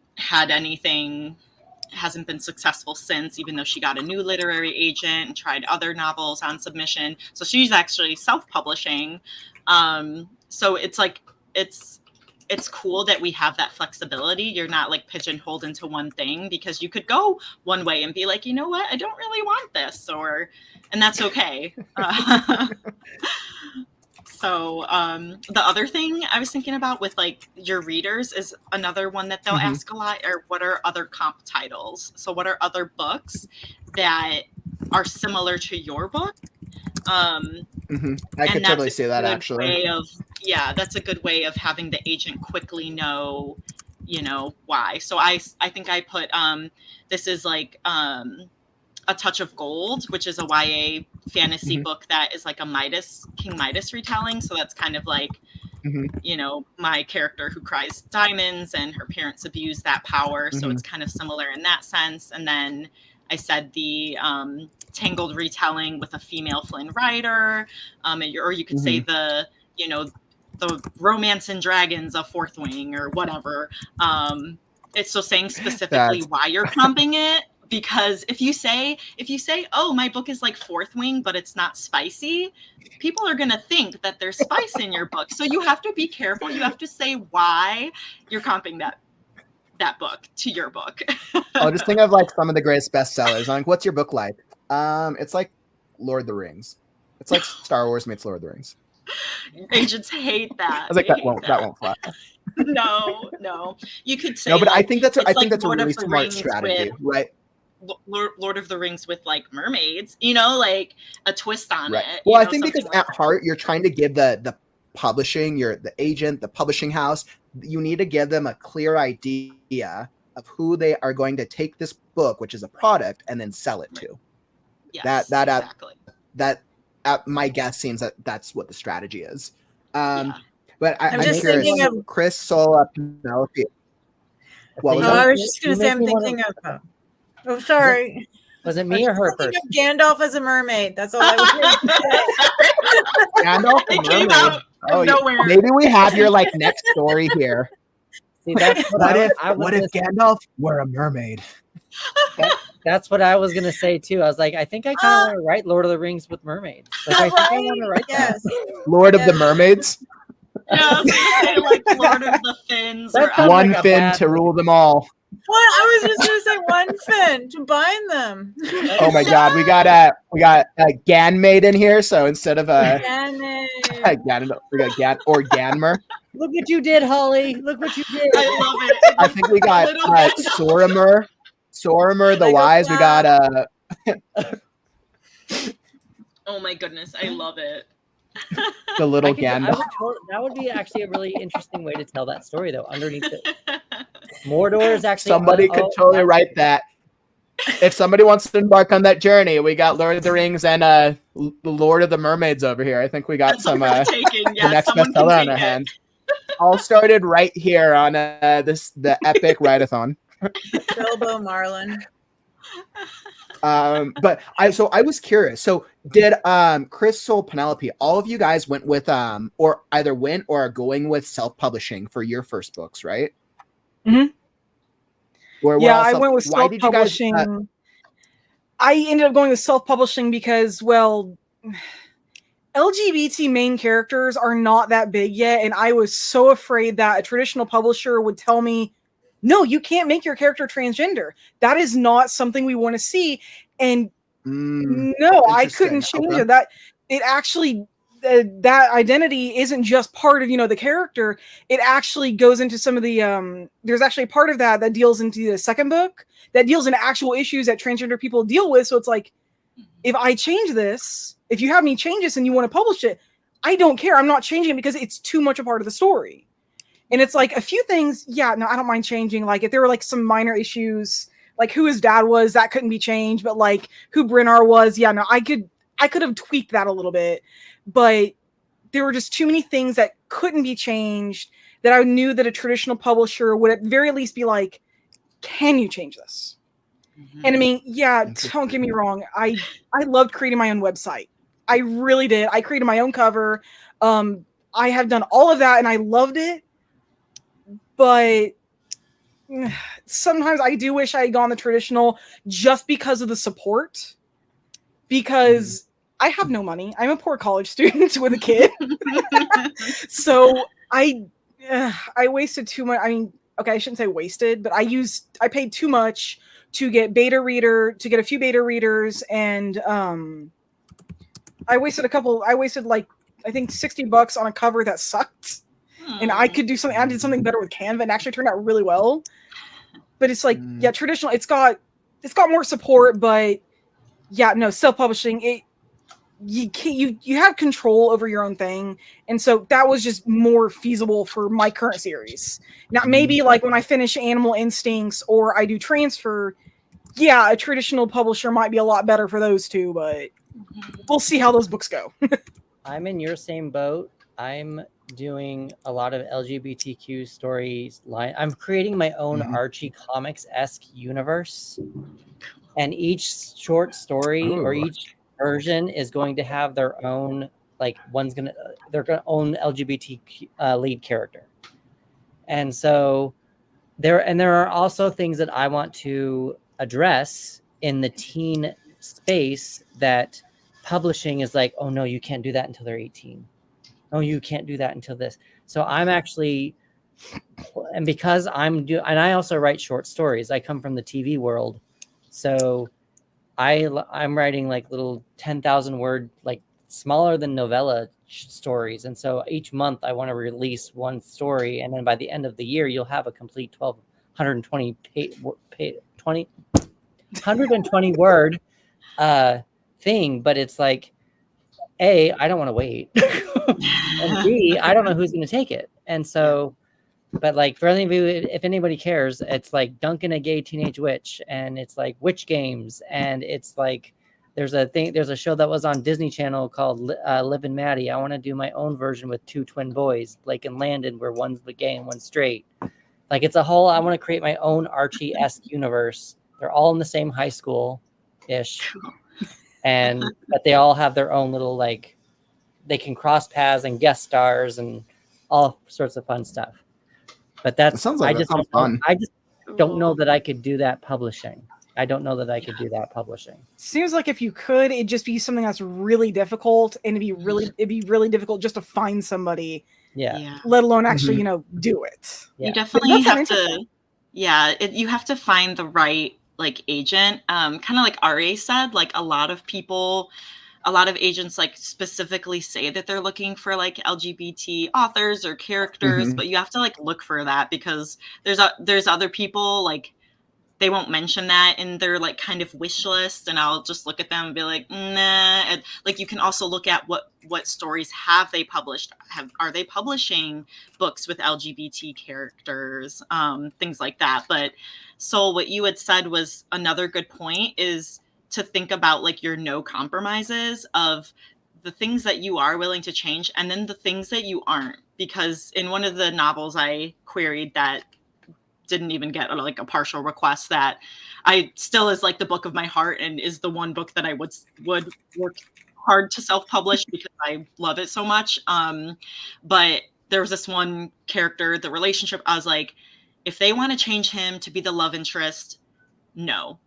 been successful since, even though she got a new literary agent and tried other novels on submission. So she's actually self-publishing. So it's like, it's cool that we have that flexibility. You're not like pigeonholed into one thing, because you could go one way and be like, you know what, I don't really want this, and that's okay. So the other thing I was thinking about with like your readers is another one that they'll ask a lot, or what are other comp titles? So what are other books that are similar to your book? I could totally see that, actually. That's a good way of having the agent quickly know, why. So I think I put this is like A Touch of Gold, which is a YA fantasy book that is like a King Midas retelling. So that's kind of like, my character who cries diamonds and her parents abuse that power. So it's kind of similar in that sense. And then I said the Tangled retelling with a female Flynn Rider, or you could say the Romance and Dragons, a Fourth Wing, or whatever. It's so saying specifically why you're comping it. Because if you say, oh, my book is like Fourth Wing, but it's not spicy, people are going to think that there's spice in your book. So you have to be careful. You have to say why you're comping that book to your book. I'll just think of like some of the greatest bestsellers. I'm like, what's your book like? It's like Lord of the Rings. It's like Star Wars meets Lord of the Rings. Agents hate that. I was like, that won't fly. No. You could say. No, but like, I think that's a Lord really of the smart Rings strategy, right? Lord of the Rings with like mermaids, like a twist on it. Well, I think because at heart you're trying to give the publishing, the agent, the publishing house, you need to give them a clear idea of who they are going to take this book, which is a product, and then sell it to. Yes, exactly. That my guess seems that that's what the strategy is. But I'm just thinking of Chris, Sola, Penelope. I was just going to say, I'm thinking of. Oh, sorry. Was it me or her first? first? Gandalf as a mermaid. That's all I was saying. Gandalf the mermaid. Nowhere. Maybe we have your like next story here. See, that's what if Gandalf were a mermaid? That's what I was gonna say too. I was like, I think I kind of want to write Lord of the Rings with mermaids. Like, I think I want to write that. Lord of the Mermaids. Yeah, I was gonna say like Lord of the Fins. One like fin to rule them all. What? I was just gonna say one fin to bind them. Oh my God, we got a Ganmaid in here. So instead of a Ganmaid, we got Ganmer. Look what you did, Holly. Look what you did. I love it. I think we got Soromer the Wise. We got Oh my goodness, I love it. The little Gandalf. That would be actually a really interesting way to tell that story, though. Underneath it, Mordor is actually somebody could totally write that. If somebody wants to embark on that journey, we got Lord of the Rings and the Lord of the Mermaids over here. I think we got the next bestseller on our hands. All started right here on the epic Write-A-Thon. Bilbo Marlin. But I was curious. So did Crystal, Penelope, all of you guys went with or either went or are going with self-publishing for your first books, right? Mhm. Or Yeah, I went with why did you guys self-publishing. I ended up going with self-publishing because, well, LGBT main characters are not that big yet, and I was so afraid that a traditional publisher would tell me, no, you can't make your character transgender. That is not something we want to see. And no, I couldn't change it. That it actually that identity isn't just part of, the character. It actually goes into some of the there's actually a part of that deals into the second book that deals in actual issues that transgender people deal with. So it's like, if I change this, if you have me change this and you want to publish it, I don't care. I'm not changing it because it's too much a part of the story. And it's like a few things, I don't mind changing. Like if there were like some minor issues, like who his dad was, that couldn't be changed. But like who Brennar was, I could have tweaked that a little bit. But there were just too many things that couldn't be changed that I knew that a traditional publisher would at very least be like, can you change this? And I mean, don't get me wrong. I loved creating my own website. I really did. I created my own cover. I have done all of that and I loved it. But sometimes I do wish I had gone the traditional just because of the support. Because I have no money. I'm a poor college student with a kid. So I wasted too much. I mean, okay, I shouldn't say wasted, but I paid too much to get a few beta readers, and I wasted like I think $60 on a cover that sucked. And I could do something. I did something better with Canva, and actually turned out really well. But it's like, traditional. It's got more support, but self-publishing. You have control over your own thing, and so that was just more feasible for my current series. Now, maybe like when I finish Animal Instincts or I do Transfer, a traditional publisher might be a lot better for those two, but we'll see how those books go. I'm in your same boat. I'm doing a lot of LGBTQ stories. I'm creating my own Archie Comics-esque universe, and each short story or each version is going to have their own, like they're going to own LGBT lead character. And so there are also things that I want to address in the teen space that publishing is like, oh no, you can't do that until they're 18. Oh, you can't do that until this. So I'm actually, and because and I also write short stories. I come from the TV world. So I'm writing like little 10,000 word, like smaller than novella stories. And so each month I want to release one story. And then by the end of the year, you'll have a complete 120 word thing. But it's like, A, I don't want to wait. And B, I don't know who's going to take it. And so, but like for any of you, if anybody cares, it's like Duncan a Gay Teenage Witch, and it's like Witch Games, and it's like there's a show that was on Disney Channel called Liv and Maddie. I want to do my own version with two twin boys, Blake and Landon, where one's gay and one's straight. Like it's a whole, I want to create my own Archie-esque universe. They're all in the same high school-ish. But they all have their own little, like, they can cross paths and guest stars and all sorts of fun stuff. But that sounds like fun. I just don't know that I could do that publishing. I don't know that I could do that publishing. Seems like if you could, it'd just be something that's really difficult, and it'd be really difficult just to find somebody. Yeah. Let alone actually, do it. You definitely have to. Yeah, you have to find the right like agent. Kind of like RA said, like a lot of agents like specifically say that they're looking for like LGBT authors or characters, but you have to like look for that because there's other people like they won't mention that in their like kind of wish list, and I'll just look at them and be like, nah. And like you can also look at what stories have they published. Are they publishing books with LGBT characters, things like that. But so what you had said was another good point is to think about like your no compromises of the things that you are willing to change and then the things that you aren't. Because in one of the novels I queried that didn't even get like a partial request, that I still is like the book of my heart and is the one book that I would work hard to self-publish because I love it so much. But there was this one character, the relationship, I was like, if they want to change him to be the love interest, no,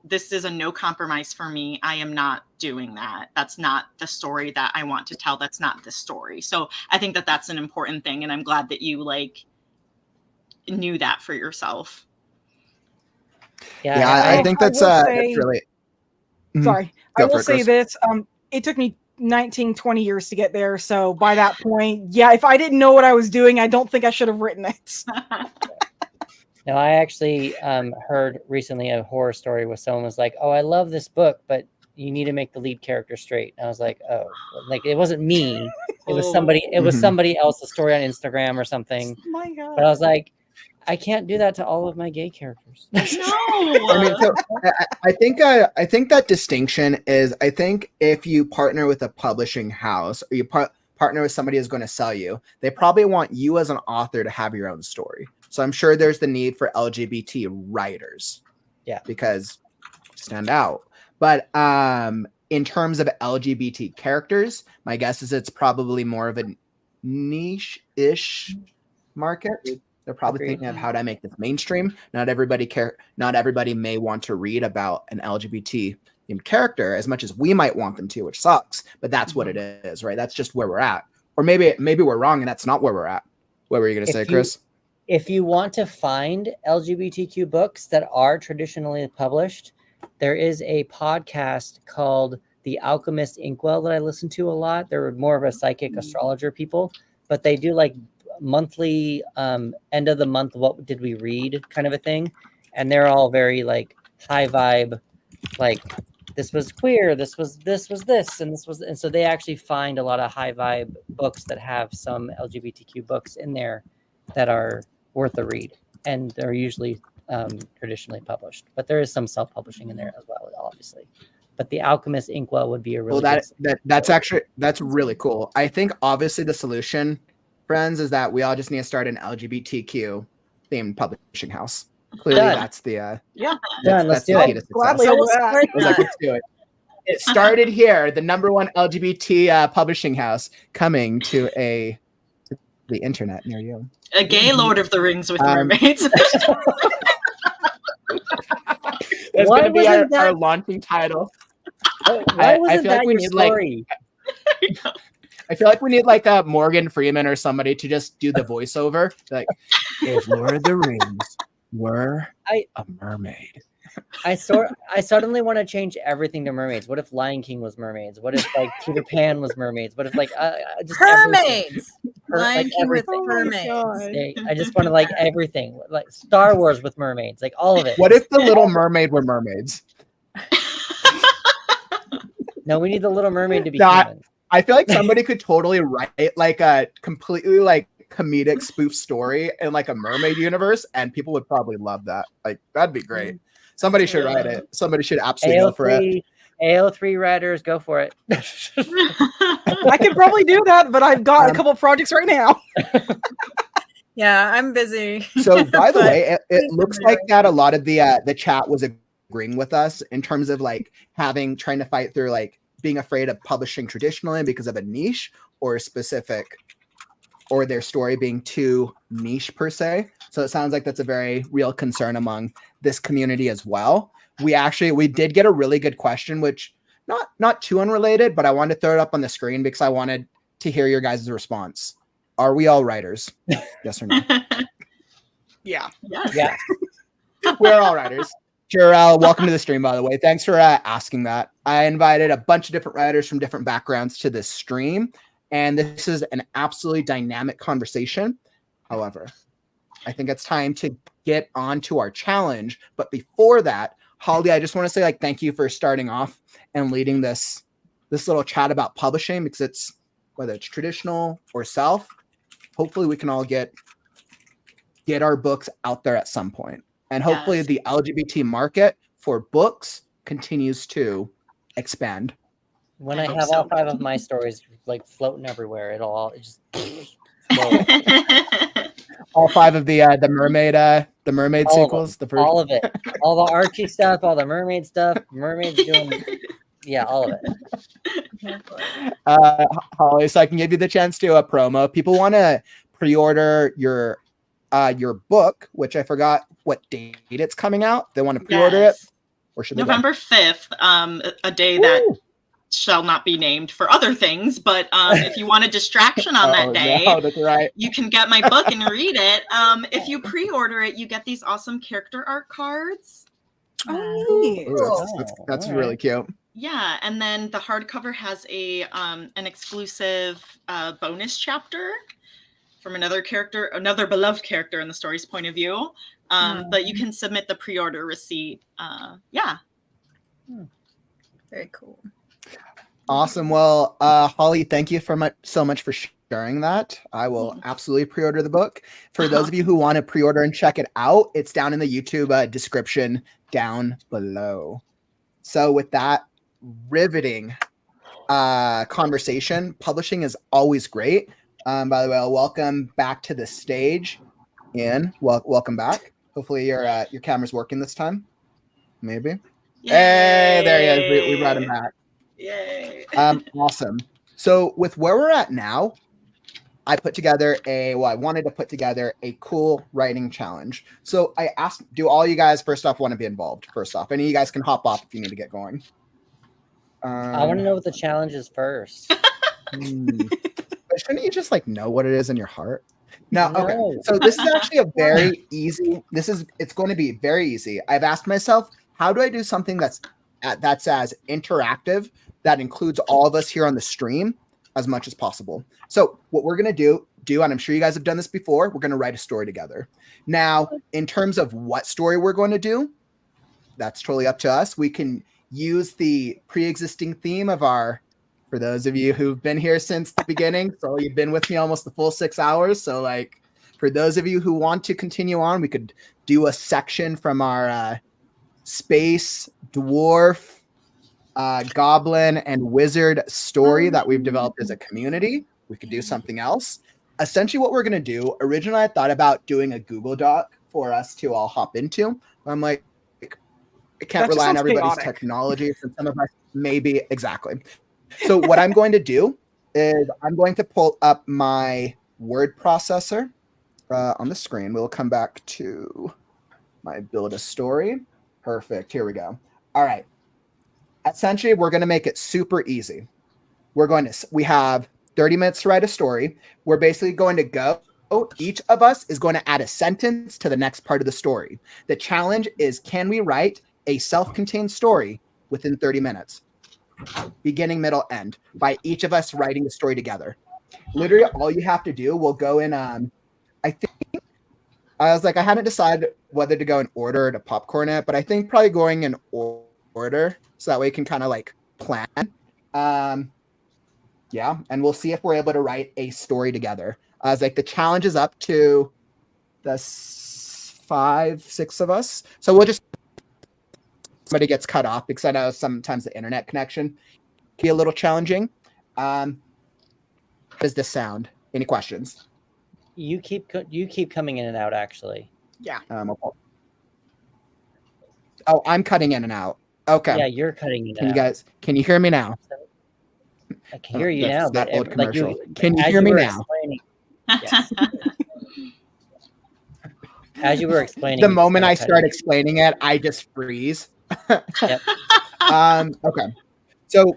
this is a no compromise for me. I am not doing that. That's not the story that I want to tell. That's not the story. So I think that that's an important thing. And I'm glad that you knew that for yourself. Yeah, I think that's really. Sorry, I will say this. It took me 19, 20 years to get there. So by that point, yeah, if I didn't know what I was doing, I don't think I should have written it. No, I actually heard recently a horror story where someone was like, "Oh, I love this book, but you need to make the lead character straight." And I was like, "Oh, like it wasn't me. It was somebody. It was somebody else's story on Instagram or something." Oh my God. But I was like, I can't do that to all of my gay characters. No. I mean, so I think that distinction is, I think if you partner with a publishing house or you partner with somebody who's going to sell you, they probably want you as an author to have your own story. So I'm sure there's the need for LGBT writers. Yeah. Because stand out. But in terms of LGBT characters, my guess is it's probably more of a niche-ish market. They're probably thinking of how to make this mainstream. Not everybody may want to read about an LGBT character as much as we might want them to, which sucks. But that's what it is, right? That's just where we're at. Or maybe we're wrong and that's not where we're at. What were you going to say, Chris? If you want to find LGBTQ books that are traditionally published, there is a podcast called The Alchemist Inkwell that I listen to a lot. They're more of a psychic astrologer people, but they do like monthly end of the month, what did we read kind of a thing. And they're all very like high vibe, like this was queer, this was this, and so they actually find a lot of high vibe books that have some LGBTQ books in there that are worth a read, and they're usually traditionally published, but there is some self-publishing in there as well, obviously. But The Alchemist Inkwell would be a really that's really cool. I think obviously the solution, friends, is that we all just need to start an LGBTQ themed publishing house. Clearly, that's the let's do it. Gladly, let's do it. It started here, the #1 LGBT publishing house, coming to the internet near you. A gay Lord of the Rings with mermaids. That's going to be our launching title. I feel like we need story? I feel like we need like a Morgan Freeman or somebody to just do the voiceover. Like, if Lord of the Rings were a mermaid. I suddenly want to change everything to mermaids. What if Lion King was mermaids? What if like Peter Pan was mermaids? What if like just mermaids? Lion King with mermaids. I just want to like everything, like Star Wars with mermaids, like all of it. What if the Little Mermaid were mermaids? No, we need the Little Mermaid to be human. I feel like somebody could totally write like a completely like comedic spoof story in like a mermaid universe, and people would probably love that. Like that'd be great. Somebody should write it. Somebody should absolutely go for it. AO3 writers, go for it. I could probably do that, but I've got a couple of projects right now. Yeah, I'm busy. So by the way, it looks like that a lot of the chat was agreeing with us in terms of like trying to fight through like being afraid of publishing traditionally because of a niche or a specific, or their story being too niche per se. So it sounds like that's a very real concern among this community as well. We did get a really good question, which not too unrelated, but I wanted to throw it up on the screen because I wanted to hear your guys' response. Are we all writers? Yes or no? Yeah. Yeah. We're all writers. Jarrell, welcome to the stream, by the way. Thanks for asking that. I invited a bunch of different writers from different backgrounds to this stream, and this is an absolutely dynamic conversation. However, I think it's time to get on to our challenge. But before that, Holly, I just want to say like thank you for starting off and leading this little chat about publishing, because it's whether it's traditional or self, hopefully we can all get our books out there at some point. And hopefully the LGBT market for books continues to expand. When I have all 5 of my stories like floating everywhere, it just all 5 of the mermaid The mermaid All of sequels, them. the first. All of it. All the Archie stuff, all the mermaid stuff. Mermaids doing, yeah, all of it. Holly, so I can give you the chance to promo. If people want to pre-order your book, which I forgot what date it's coming out. They want to pre-order it, or should they go? November 5th, a day that shall not be named for other things, but if you want a distraction on that day, no, that's right. you can get my book and read it. If you pre-order it, you get these awesome character art cards. That's really cute. Yeah, and then the hardcover has an exclusive bonus chapter from another beloved character in the story's point of view. But you can submit the pre-order receipt. Very cool. Awesome. Well, Holly, thank you so much for sharing that. I will absolutely pre-order the book. For those of you who want to pre-order and check it out, it's down in the YouTube description down below. So with that riveting conversation, publishing is always great. By the way, I'll welcome back to the stage, Ian. Welcome back. Hopefully your camera's working this time. Maybe. Yay! Hey, there he is. We brought him back. Yay. Awesome. So with where we're at now, I wanted to put together a cool writing challenge. So I asked, do all you guys first off want to be involved? First off, any of you guys can hop off if you need to get going. I want to know what the challenge is first. Shouldn't you just know what it is in your heart? No. Okay. So this is actually a very easy. It's going to be very easy. I've asked myself, how do I do something that's as interactive that includes all of us here on the stream as much as possible? So what we're going to do, and I'm sure you guys have done this before, we're going to write a story together. Now, in terms of what story we're going to do, that's totally up to us. We can use the pre-existing theme of for those of you who've been here since the beginning, so you've been with me almost the full 6 hours. So for those of you who want to continue on, we could do a section from our space, dwarf, goblin, and wizard story that we've developed as a community. We could do something else. Essentially what we're going to do, originally I thought about doing a Google Doc for us to all hop into. I'm like, I can't rely on everybody's technology. So some of us maybe, exactly. So what I'm going to do is I'm going to pull up my word processor on the screen. We'll come back to my build a story. Perfect. Here we go. All right. Essentially, we're going to make it super easy. We have 30 minutes to write a story. We're basically going to go. Each of us is going to add a sentence to the next part of the story. The challenge is, can we write a self-contained story within 30 minutes? Beginning, middle, end, by each of us writing the story together. Literally, all you have to do, we'll go in. I hadn't decided whether to go in order to popcorn it, but I think probably going in order so that way you can kind of plan. And we'll see if we're able to write a story together. The challenge is up to the 5, 6 of us. So we'll just. Somebody gets cut off because I know sometimes the internet connection can be a little challenging. How does this sound? Any questions? You keep coming in and out, actually. Yeah. I'm cutting in and out. Okay. Yeah, you're cutting in and out. Can you hear me now? I can hear you now. That old commercial. Like can you hear me now? Yes. As you were explaining. The moment I start explaining it, I just freeze. Yep. Okay. So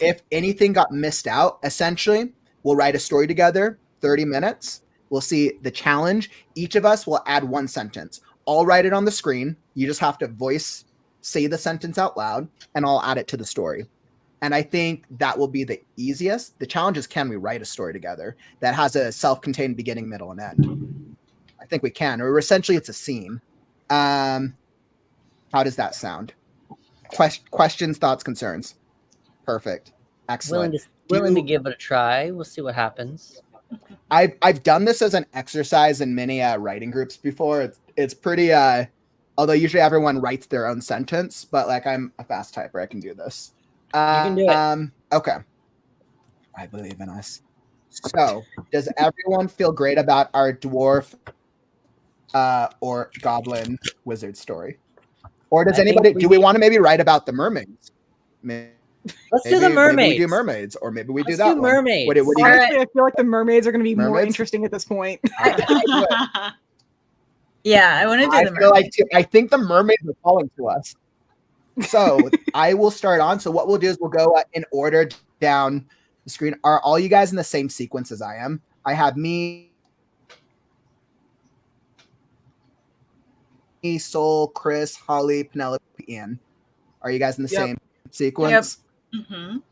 if anything got missed out, essentially, we'll write a story together, 30 minutes. We'll see the challenge. Each of us will add one sentence. I'll write it on the screen. You just have to say the sentence out loud, and I'll add it to the story. And I think that will be the easiest. The challenge is, can we write a story together that has a self-contained beginning, middle, and end? I think we can. Or essentially, it's a scene. How does that sound? Questions, thoughts, concerns? Perfect. Excellent. Willing to give it a try. We'll see what happens. I've done this as an exercise in many writing groups before. It's pretty. Although usually everyone writes their own sentence, but I'm a fast typer, I can do this. You can do it. Okay. I believe in us. So, does everyone feel great about our dwarf or goblin wizard story? Or does I think anybody, we do we need- want to maybe write about the mermaids? Let's do the Maybe we mermaids. do mermaids, or maybe we do Let's that do one. mermaids. What do you Honestly, I feel like the mermaids are going to be more Mermaids? interesting at this point. Yeah, I want to do I the feel mermaid. like I think the mermaids are calling to us. So I will start on. So what we'll do is we'll go in order down the screen. Are all you guys in the same sequence as I am? I have me, Soul, Chris, Holly, Penelope, Ian. Are you guys in the Yep. same sequence? Mhm.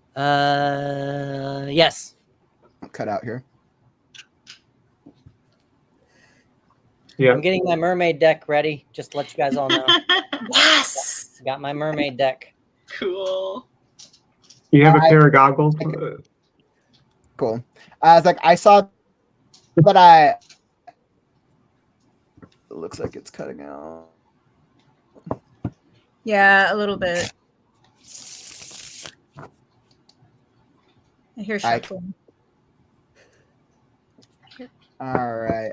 Yes. Cut out here. Yeah. I'm getting my mermaid deck ready. Just to let you guys all know. Yes. Got my mermaid deck. Cool. You have a I- pair of goggles. Cool. I was like, I saw, but it looks like it's cutting out. Yeah, a little bit. I hear shuffling. All right.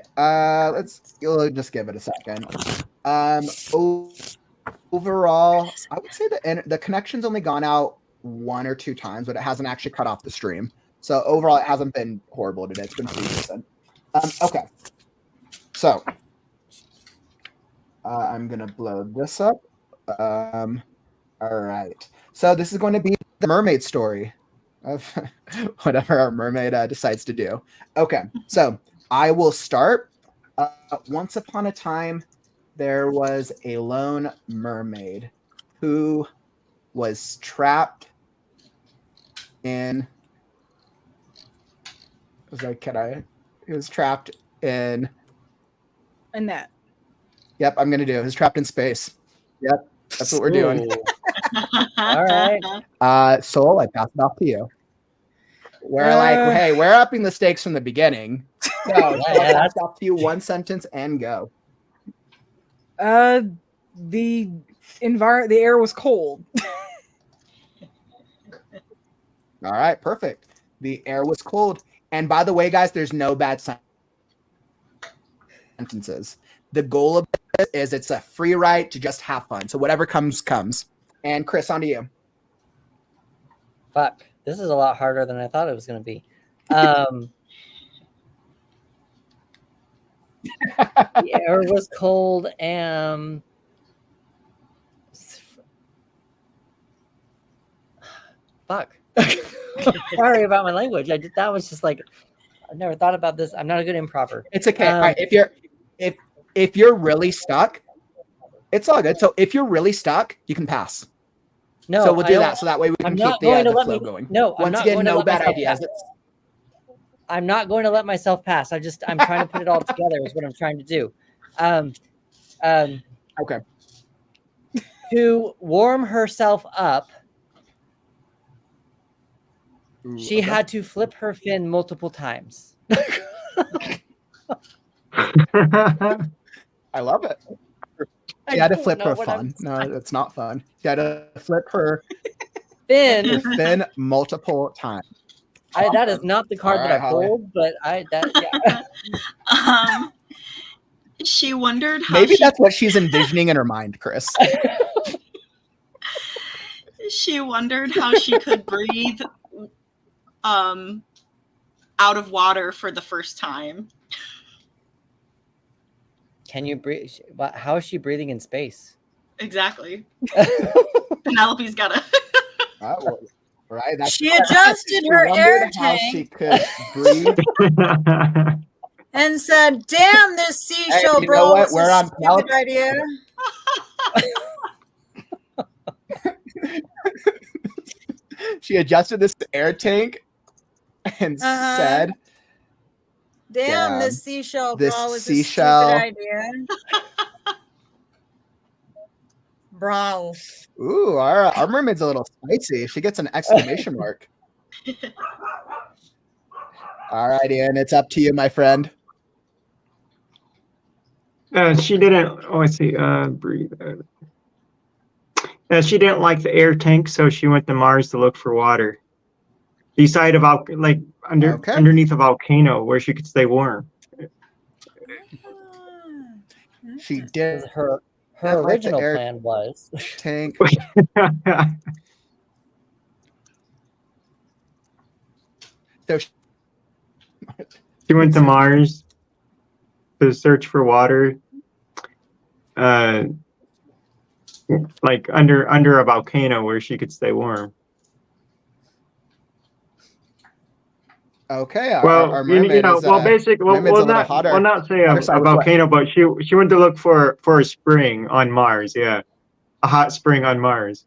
We'll just give it a second. Overall, I would say the connection's only gone out 1 or 2 times, but it hasn't actually cut off the stream. So overall, it hasn't been horrible today. It's been pretty decent. Okay. So I'm gonna blow this up. All right. So this is going to be the mermaid story of whatever our mermaid decides to do. Okay. So I will start. Once upon a time, there was a lone mermaid who was trapped in. He was trapped in. And that. Yep, I'm gonna do it. He was trapped in space. Yep, that's what we're doing. All right. Soul, I pass it off to you. We're like, hey, we're upping the stakes from the beginning. So I'll pass it off to you. 1 sentence and go. The air was cold. All right, perfect. The air was cold. And by the way, guys, there's no bad sentences. The goal of this is it's a free write to just have fun. So whatever comes, comes. And Chris, on to you. Fuck. This is a lot harder than I thought it was going to be. The air was cold and fuck. Sorry about my language. That was just like I've never thought about this. I'm not a good improver. It's okay. All right, if you're really stuck, it's all good. So if you're really stuck, you can pass. No, so we'll do that. So that way we can keep the flow going. No, once again, no bad ideas. I'm not going to let myself pass. I'm trying to put it all together is what I'm trying to do. Okay. To warm herself up, she had to flip her fin multiple times. I love it. She had to flip her fun. No, it's not fun. She had to flip her fin multiple times. That is not the card that I pulled, but yeah. She wondered how maybe that's what she's envisioning in her mind, Chris. She wondered how she could breathe out of water for the first time. Can you breathe? How is she breathing in space? Exactly. Penelope's got a. Right. She adjusted her air tank. She could breathe. And said, "Damn, this seashell, you bro! know what? This We're is on a stupid idea." She adjusted this air tank and said, "Damn, this seashell, this bro! Was seashell. a stupid idea." Bro. Ooh, our mermaid's a little spicy. She gets an exclamation mark. All right, Ian, it's up to you, my friend. She didn't. Oh, I see. Breathe. She didn't like the air tank, so she went to Mars to look for water. Beside underneath a volcano where she could stay warm. She did. Her Her original plan was tank. So she went to Mars to search for water, like under a volcano where she could stay warm. Okay. Well, our mermaid is, basically, mermaid's a little hotter. we'll not say a Sorry, volcano, but she went to look for a spring on Mars. Yeah, a hot spring on Mars.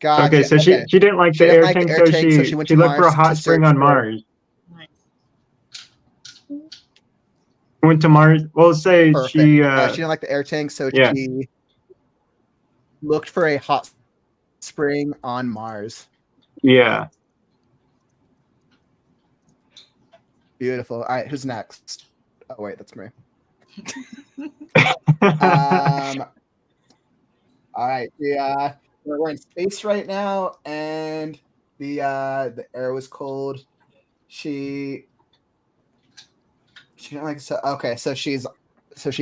Gotcha. Okay, so she didn't like the air tank, so she went to looked for a Mars hot to spring search on for- Mars. Went to Mars. We'll say Perfect. she didn't like the air tank, so yeah. she looked for a hot spring on Mars. Yeah. Beautiful. All right, who's next? Oh wait, that's me. All right, we're in space right now, and the air was cold. She didn't like so. Okay, so she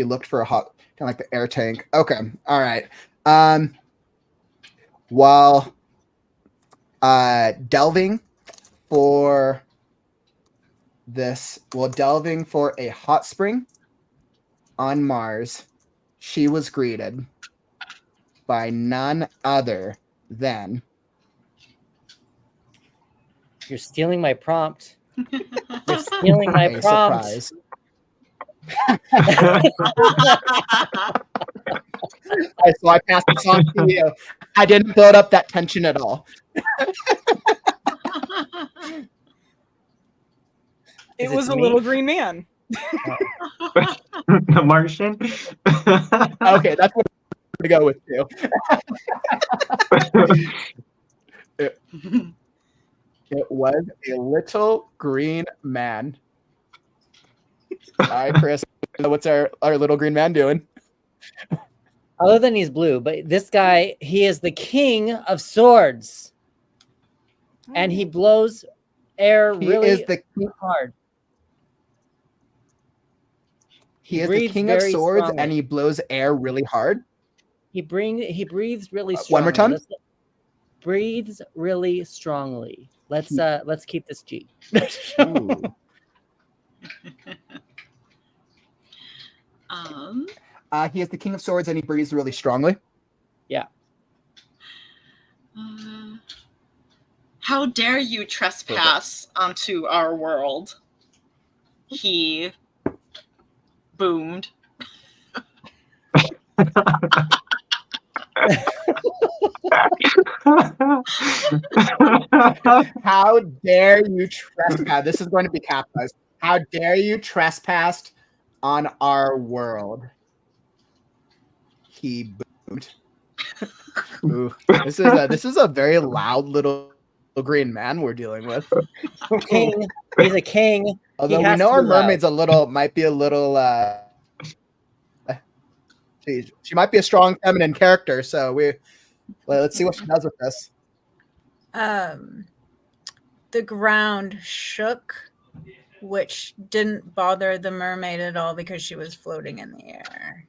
looked for a hot, kind of like the air tank. Okay, all right. While delving for a hot spring on Mars, she was greeted by none other than. You're stealing my prompt. You're stealing my a prompt. Surprise. So I passed this on to you. I didn't build up that tension at all. It was a little green man. The Martian. Okay, that's what I'm gonna go with too. It was a little green man. All right, Chris, what's our little green man doing? Other than he's blue, but this guy, he is the king of swords. And he blows air really hard. He is the king of swords, strongly. And he blows air really hard. He breathes really strongly. One more time. Breathes really strongly. Let's keep this G. He is the king of swords, and he breathes really strongly. Yeah. How dare you trespass onto our world? He boomed. How dare you trespass? This is going to be capitalized. How dare you trespass on our world? He boomed. Ooh, this is a very loud little green man we're dealing with. King. He's a king. Although we know our mermaid's might be a little she might be a strong feminine character, so let's see what she does with this. The ground shook, which didn't bother the mermaid at all because she was floating in the air.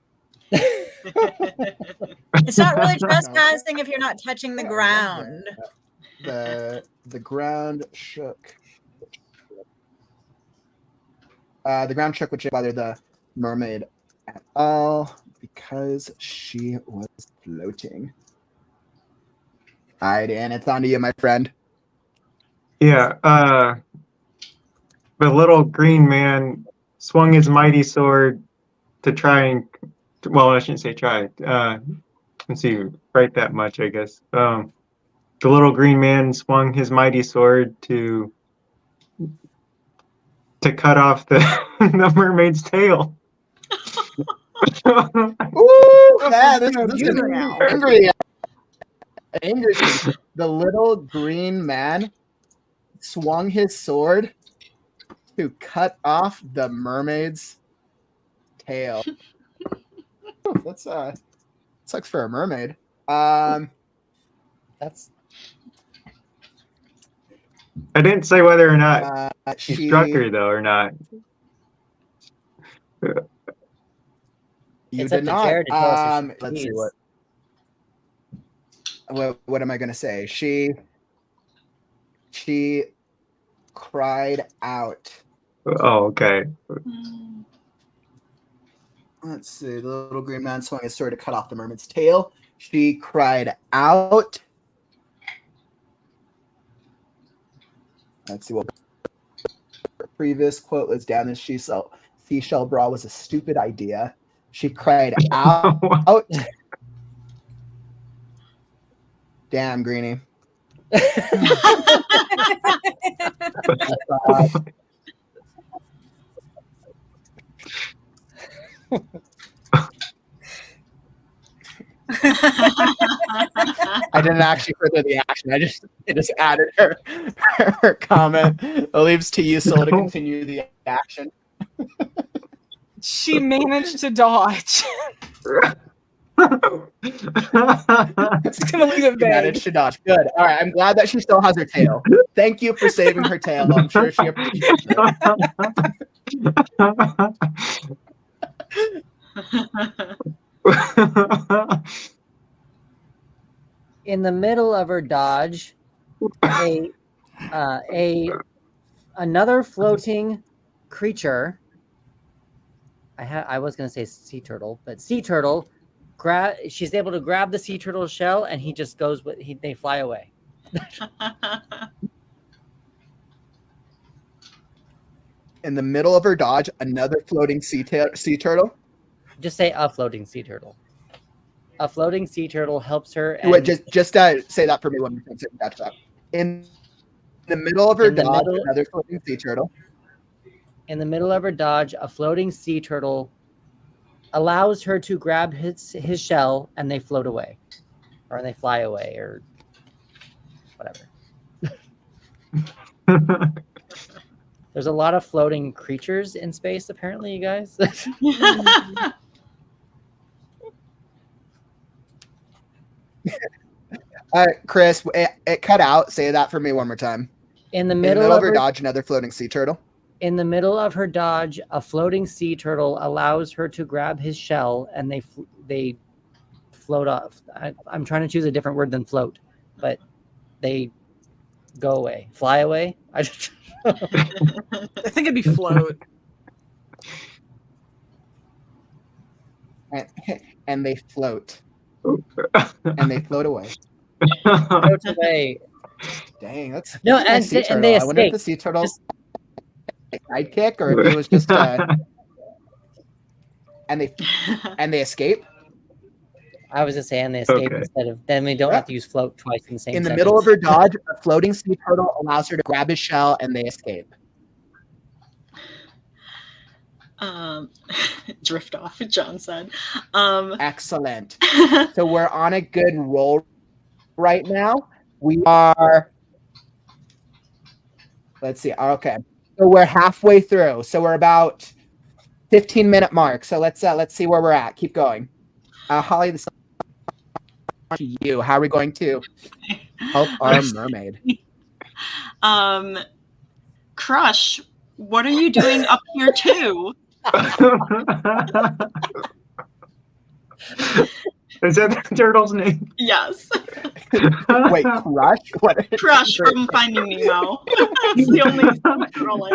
It's not really trespassing if you're not touching the ground. The ground shook. The ground shook, which didn't bother the mermaid at all because she was floating. All right, and it's on to you, my friend. Yeah, the little green man swung his mighty sword to try and, well, I shouldn't say try. Let's see, right that much, I guess. The little green man swung his mighty sword to cut off the mermaid's tail. Ooh, man, this is angry. The little green man swung his sword to cut off the mermaid's tail. Ooh, that's sucks for a mermaid. That's. I didn't say whether or not she struck her though or not. You It's up did to not. Jared to tell us if she Let's see agrees. what am I gonna say? She cried out. Oh, okay. Let's see. The little green man swung his sword to cut off the mermaid's tail. She cried out. Let's see what her previous quote was. Down this seashell bra was a stupid idea. She cried out. Damn, Greenie. I didn't actually further the action. I just added her comment. It leaves to you, Soul, to continue the action. She managed to dodge. Just gonna leave it She managed vague. to dodge. Good. All right. I'm glad that she still has her tail. Thank you for saving her tail. I'm sure she appreciates it. In the middle of her dodge, another floating creature. I was gonna say sea turtle, but sea turtle. She's able to grab the sea turtle shell, and he just goes with. They fly away. In the middle of her dodge, another floating sea turtle. Just say a floating sea turtle. A floating sea turtle helps her. And Wait, just say that for me one more time. So I can catch that. In the middle of her dodge, another floating sea turtle. In the middle of her dodge, a floating sea turtle allows her to grab his shell, and they float away, or they fly away, or whatever. There's a lot of floating creatures in space, apparently, you guys. Chris, it cut out. Say that for me one more time. In the middle of her dodge, another floating sea turtle. In the middle of her dodge, a floating sea turtle allows her to grab his shell, and they float off. I'm trying to choose a different word than float, but they go away, fly away. I think it'd be float. And they float. And they float away. Float away. Dang, that's no, that's and they escape. I wonder if the sea turtle sidekick, or if it was just and they escape. I was just saying they escape instead of. Then we don't have to use float twice in the same. In the middle of her dodge, a floating sea turtle allows her to grab his shell, and they escape. Drift off, John said. Excellent. So we're on a good roll right now. We are. Let's see. Okay, so we're halfway through. So we're about 15-minute mark. So let's see where we're at. Keep going. Holly, this is to you. How are we going to help our mermaid? Crush, what are you doing up here too? Is that the turtle's name? Yes. Wait, Crush? What? Crush from Finding Nemo. That's the only turtle I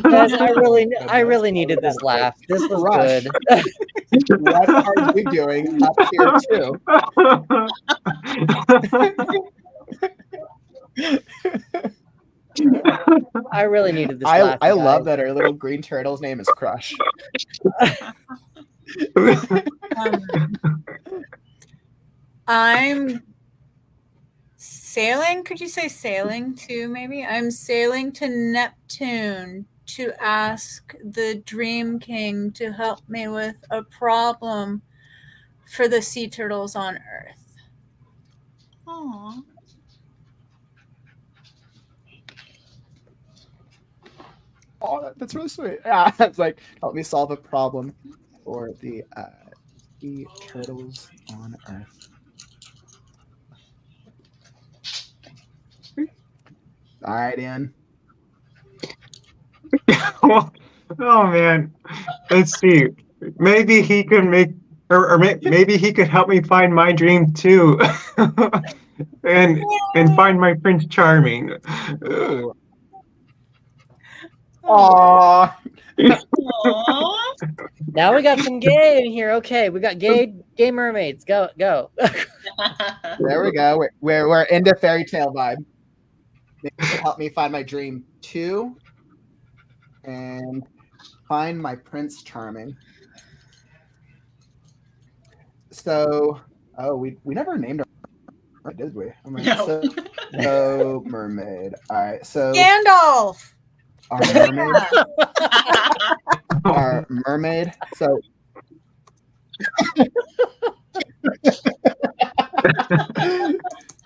know. Guys, I really needed this laugh. This was Crush. good. What are you doing up here too? I really needed this laugh. I love that our little green turtle's name is Crush. I'm sailing. Could you say sailing too, maybe? I'm sailing to Neptune to ask the Dream King to help me with a problem for the sea turtles on Earth. Aww. Oh, that's really sweet. Yeah, it's like, help me solve a problem for the turtles on Earth. All right, Ian. Oh man, let's see. Maybe he could make, maybe he could help me find my dream too, and find my Prince Charming. Ooh. Aww. Now we got some gay in here. Okay, we got gay mermaids. Go. There we go. We're into fairy tale vibe. Maybe you can help me find my dream too, and find my Prince Charming. So, we never named her, did we? Oh my- No. So mermaid. All right. So Gandalf. our mermaid. Our mermaid. So.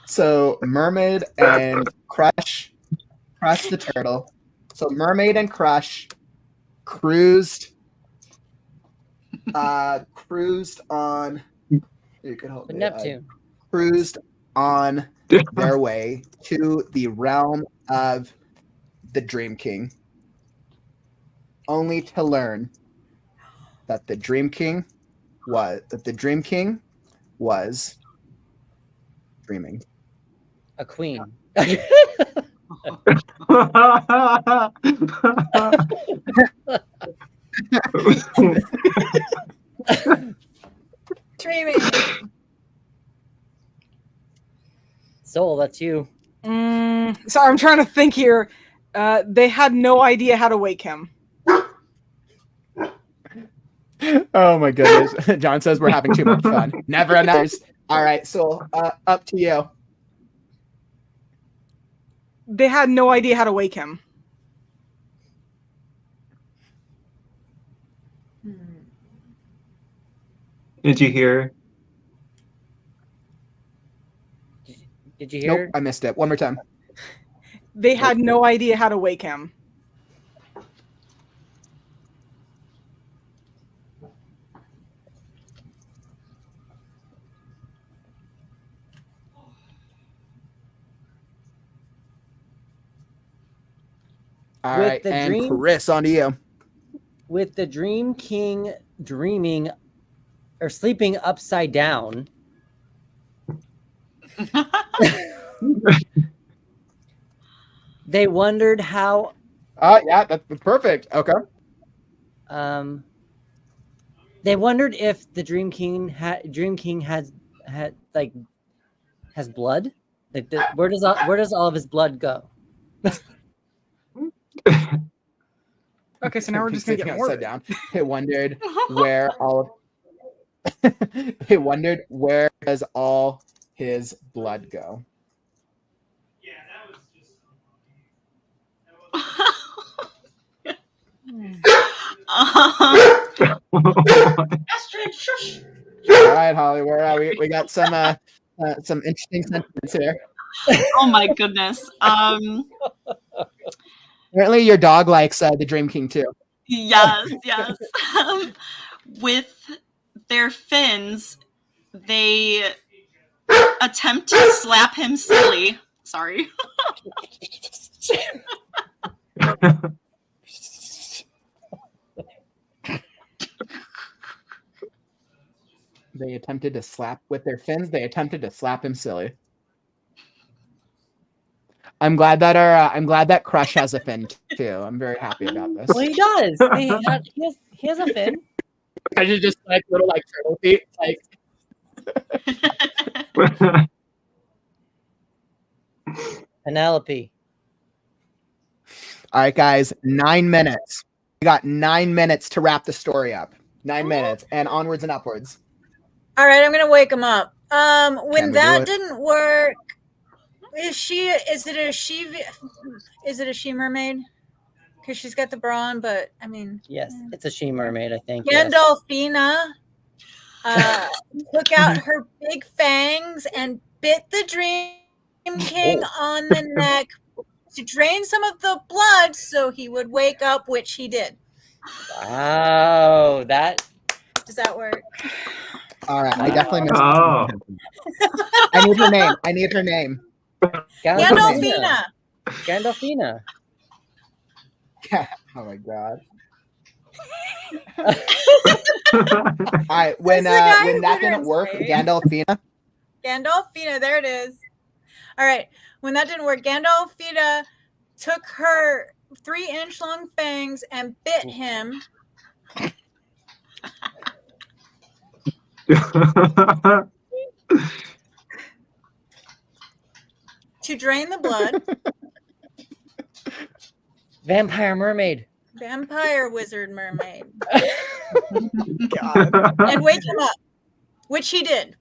So mermaid and Crush the turtle. So mermaid and Crush cruised on. You could help me. Neptune. Cruised on their way to the realm of the Dream King, only to learn that the Dream King was dreaming. A queen. Dreaming. Soul, that's you. Sorry, I'm trying to think here. They had no idea how to wake him. Oh my goodness. John says we're having too much fun. Never a nice. All right, so up to you. They had no idea how to wake him. Did you hear? Did you hear? Nope, I missed it. One more time. They had no idea how to wake him. All right, and Chris, on to you. With the Dream King dreaming or sleeping upside down, they wondered how. Yeah, that's perfect. Okay. They wondered if the Dream King has blood. Like, where does all of his blood go? Okay, so now we're just gonna get more down. They wondered where they wondered where does all his blood go? Astrid, shush. All right, Holly, where are we? We got some interesting sentiments here. Oh my goodness. Apparently, your dog likes the Dream King too. Yes. With their fins, they attempt to slap him silly. Sorry. They attempted to slap with their fins. They attempted to slap him silly. I'm glad that Crush has a fin too. I'm very happy about this. Well, he does. He has a fin. I just like little like turtle feet, like. Penelope. All right, guys, 9 minutes. We got 9 minutes to wrap the story up. 9 minutes and onwards and upwards. All right, I'm gonna wake him up. When that do it? didn't work, is it a she mermaid? Because she's got the bra on, but I mean, Yes, it's a she mermaid, I think. Yes. Gandalfina took out her big fangs and bit the Dream King on the neck to drain some of the blood so he would wake up, which he did. Wow, Does that work? All right, I definitely missed. Oh. I need her name. Gandalfina. Gandalfina. Yeah. Oh my god. All right, when that didn't work, Gandalfina. Gandalfina, there it is. All right, when that didn't work, Gandalfina took her 3-inch long fangs and bit him. To drain the blood. Vampire mermaid. Vampire wizard mermaid. God. And wake him up, which he did.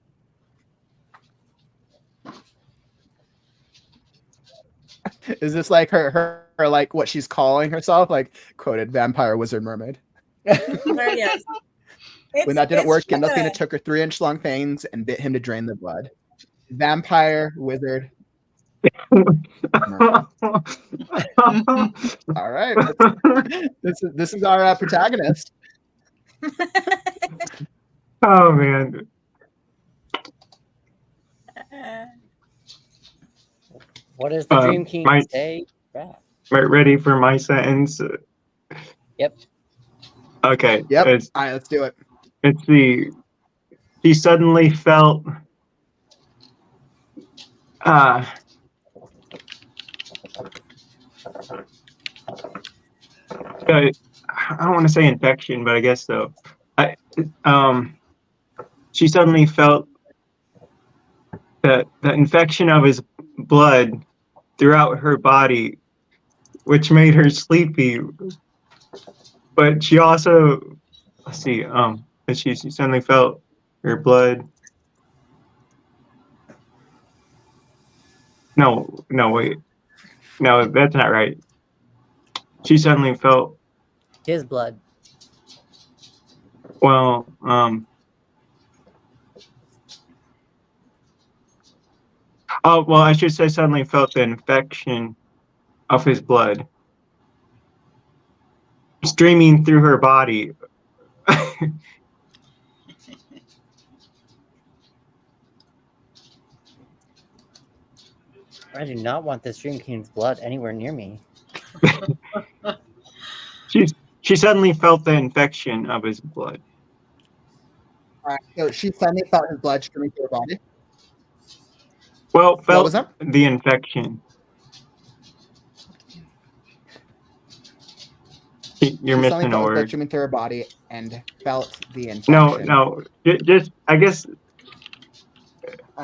Is this like her like what she's calling herself? Like quoted vampire wizard mermaid. Yes. When that didn't work, good. Gandalfina took her 3-inch long fangs and bit him to drain the blood. Vampire wizard. All right, this is our protagonist. Oh man. What does the Dream King say? Ready for my sentence? Yep. Okay. Yep. All right, let's do it. It's she suddenly felt I don't want to say infection, but I guess so. She suddenly felt the infection of his blood throughout her body, which made her sleepy. But she also, she suddenly felt her blood. No, wait. No, that's not right. She suddenly felt his blood. Well, I should say suddenly felt the infection of his blood streaming through her body. I do not want this Dream King's blood anywhere near me. She suddenly felt the infection of his blood. All right, so she suddenly felt his blood streaming through her body. Well, felt was that? the infection. You're She missing suddenly a felt his blood word. streaming through her body and felt the infection. No. Just I guess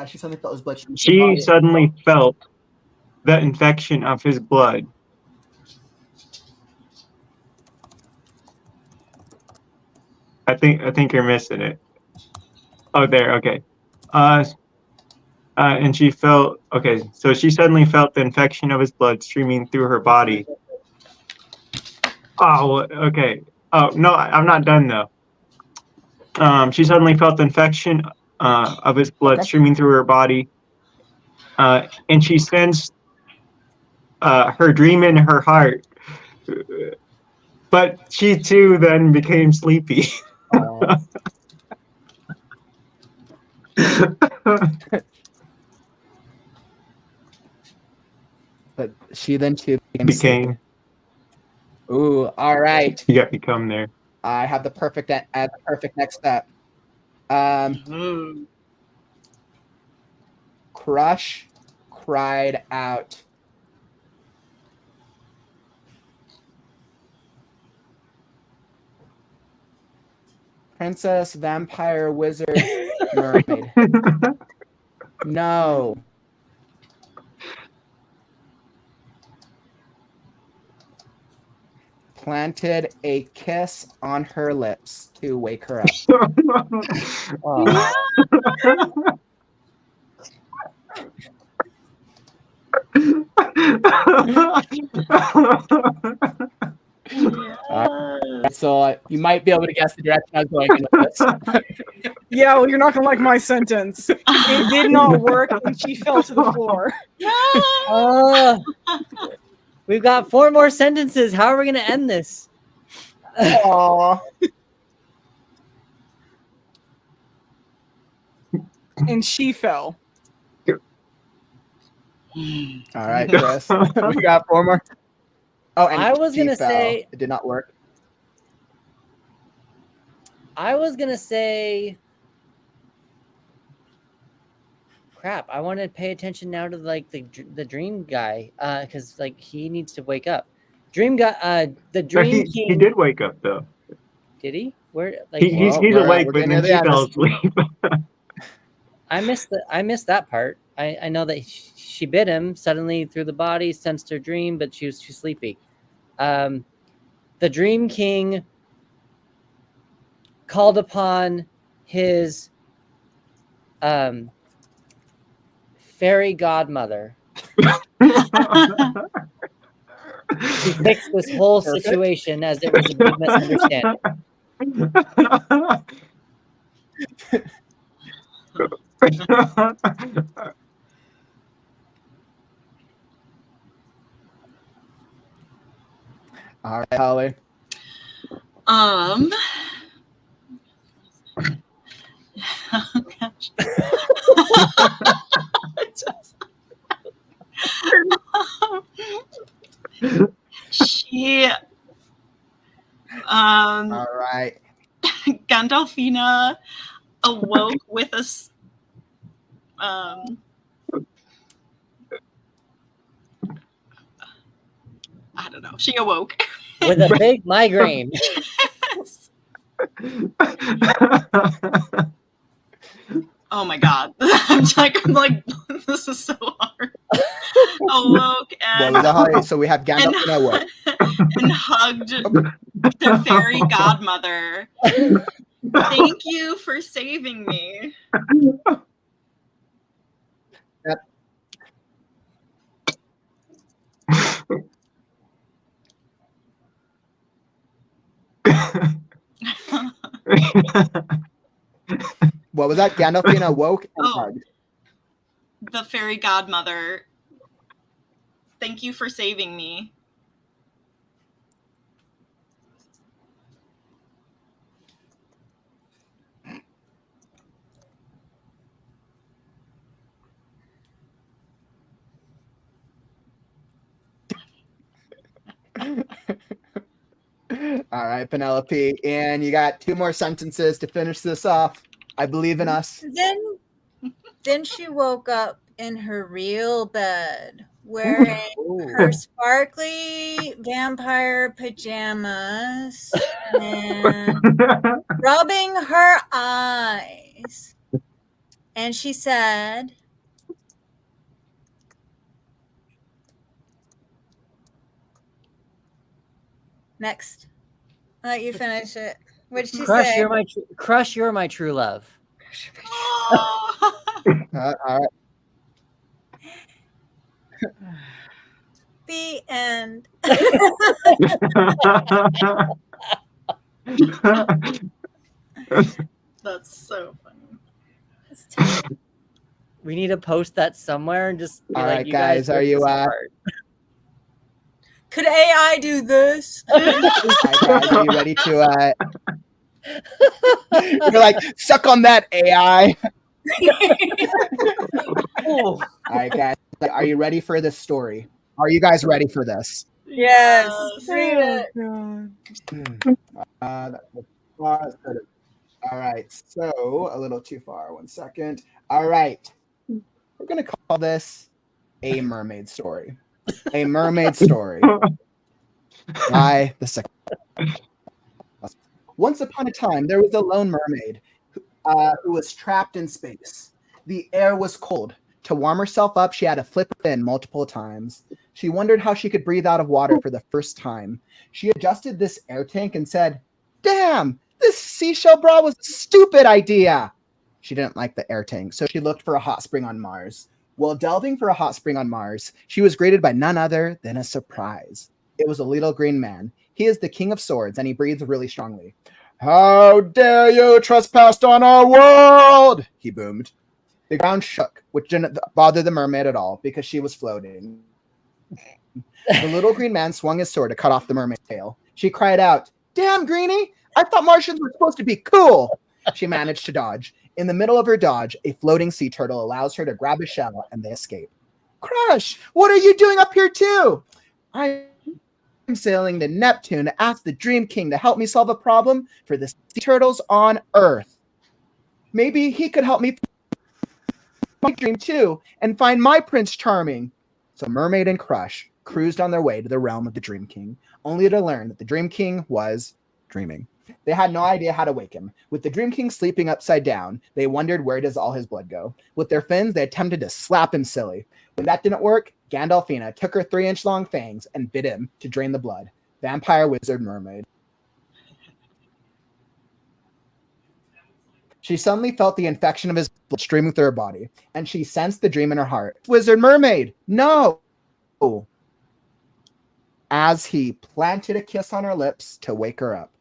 she suddenly felt his blood streaming through her she body. suddenly felt the infection of his blood. I think you're missing it. Oh, there. Okay. And she felt so she suddenly felt the infection of his blood streaming through her body. Oh, okay. Oh no, I'm not done though. She suddenly felt the infection of his blood streaming through her body, and she sensed her dream in her heart. But she too then became sleepy. But she then too became. Ooh, all right. You got become there. I have the perfect next step. Crush cried out. Princess, vampire, wizard, mermaid. No. Planted a kiss on her lips to wake her up. So you might be able to guess the direction I was going in with this. Yeah, well, you're not gonna like my sentence. It did not work, and she fell to the floor. We've got 4 more sentences. How are we gonna end this? Aww. And she fell. All right, Chris. We got 4 more. Oh, and I was she gonna fell. say it did not work. I was gonna say, crap. I want to pay attention now to like the dream guy, because like he needs to wake up. Dream guy, the dream he king. did wake up though. Did he? Where? Like He's awake, but then she fell asleep. I missed that part. I know that she bit him suddenly through the body, sensed her dream, but she was too sleepy. The Dream King called upon his fairy godmother to fix this whole situation, as it was a big misunderstanding. All right, Holly. Oh gosh. She All right. Gandalfina awoke with a I don't know. She awoke with a big migraine. Oh my god. I'm like this is so hard. Awoke and so we have Gandalf and awoke. and hugged the fairy godmother. Thank you for saving me. Yep. What was that? Gandalfina awoke and hugged. The fairy godmother. Thank you for saving me. All right, Penelope. And you got 2 more sentences to finish this off. I believe in us. Then she woke up in her real bed, wearing her sparkly vampire pajamas and rubbing her eyes. And she said, next. I'll let you finish it. What did she Crush, say? you're my true love. All right. The end. That's so funny. We need to post that somewhere and just be All like, right, you guys, are you Could AI do this? All right, guys, are you ready to you're like, suck on that, AI. All right, guys, are you ready for this story? Are you guys ready for this? Yes. Read it. All right, so a little too far. 1 second. All right, we're gonna call this a mermaid story. A mermaid story by the second. Once upon a time, there was a lone mermaid who was trapped in space. The air was cold. To warm herself up, she had to flip within multiple times. She wondered how she could breathe out of water for the first time. She adjusted this air tank and said, "Damn, this seashell bra was a stupid idea." She didn't like the air tank, so she looked for a hot spring on Mars. While delving for a hot spring on Mars, she was greeted by none other than a surprise. It was a little green man. He is the king of swords, and he breathes really strongly. "How dare you trespass on our world?" he boomed. The ground shook, which didn't bother the mermaid at all because she was floating. The little green man swung his sword to cut off the mermaid's tail. She cried out, "Damn, Greenie! I thought Martians were supposed to be cool!" She managed to dodge. In the middle of her dodge, a floating sea turtle allows her to grab a shell and they escape. "Crush, what are you doing up here too?" sailing to Neptune to ask the Dream King to help me solve a problem for the sea turtles on Earth. Maybe he could help me my dream too and find my Prince Charming. So Mermaid and Crush cruised on their way to the realm of the Dream King, only to learn that the Dream King was dreaming. They had no idea how to wake him. With the Dream King sleeping upside down, they wondered where does all his blood go. With their fins, they attempted to slap him silly. When that didn't work, Gandalfina took her 3-inch long fangs and bit him to drain the blood. Vampire, wizard, mermaid. She suddenly felt the infection of his blood streaming through her body, and she sensed the dream in her heart. Wizard, mermaid, no! As he planted a kiss on her lips to wake her up.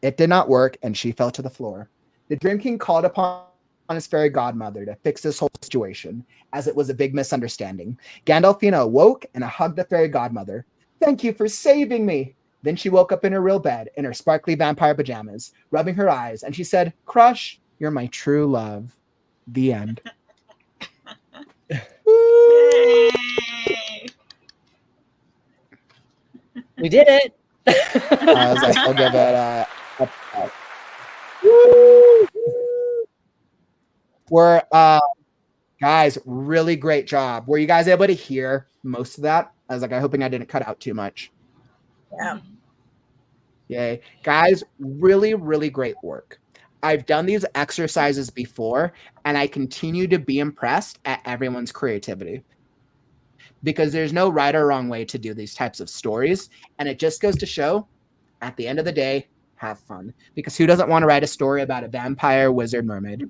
It did not work, and she fell to the floor. The Dream King called upon his fairy godmother to fix this whole situation, as it was a big misunderstanding. Gandalfina awoke and hugged the fairy godmother. Thank you for saving me. Then she woke up in her real bed, in her sparkly vampire pajamas, rubbing her eyes, and she said, Crush, you're my true love. The end. Yay! We did it. I was like, I'll give it a We're guys, really great job. Were you guys able to hear most of that? I was like, I'm hoping I didn't cut out too much. Yeah. Yay. Guys, really, really great work. I've done these exercises before, and I continue to be impressed at everyone's creativity. Because there's no right or wrong way to do these types of stories. And it just goes to show, at the end of the day, have fun. Because who doesn't want to write a story about a vampire, wizard, mermaid?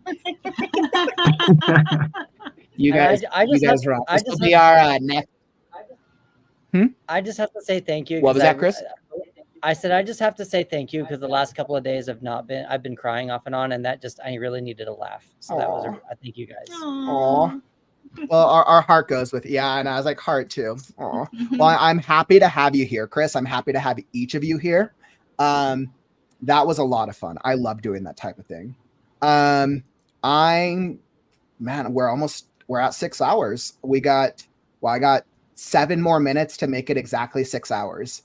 You guys, rock. This will be our next. I just have to say thank you. What was that, Chris? I said I just have to say thank you because the last couple of days I've been crying off and on, and that just I really needed a laugh. So that was I thank you guys. Aww. Well, our heart goes with and I was like heart too. Aww. Well, I'm happy to have you here, Chris. I'm happy to have each of you here. That was a lot of fun. I love doing that type of thing. We're at 6 hours. I got 7 more minutes to make it exactly 6 hours.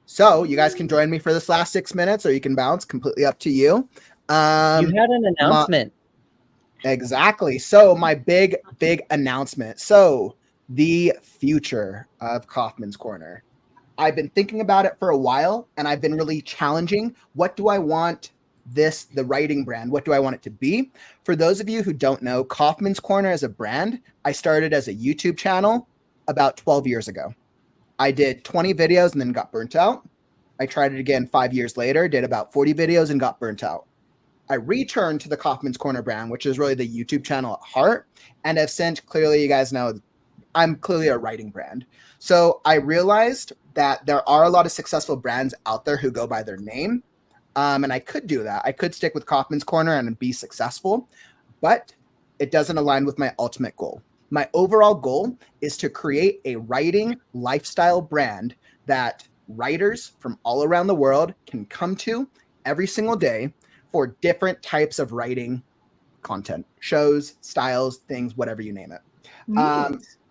So you guys can join me for this last 6 minutes, or you can bounce. Completely up to you. You had an announcement. Exactly. So my big announcement. So the future of Kauffman's Corner. I've been thinking about it for a while, and I've been really challenging. What do I want the writing brand? What do I want it to be? For those of you who don't know, Kauffman's Corner is a brand. I started as a YouTube channel about 12 years ago. I did 20 videos and then got burnt out. I tried it again 5 years later, did about 40 videos and got burnt out. I returned to the Kauffman's Corner brand, which is really the YouTube channel at heart. And have since, clearly, you guys know, I'm clearly a writing brand. So I realized that there are a lot of successful brands out there who go by their name. And I could do that. I could stick with Kauffman's Corner and be successful, but it doesn't align with my ultimate goal. My overall goal is to create a writing lifestyle brand that writers from all around the world can come to every single day for different types of writing content, shows, styles, things, whatever you name it.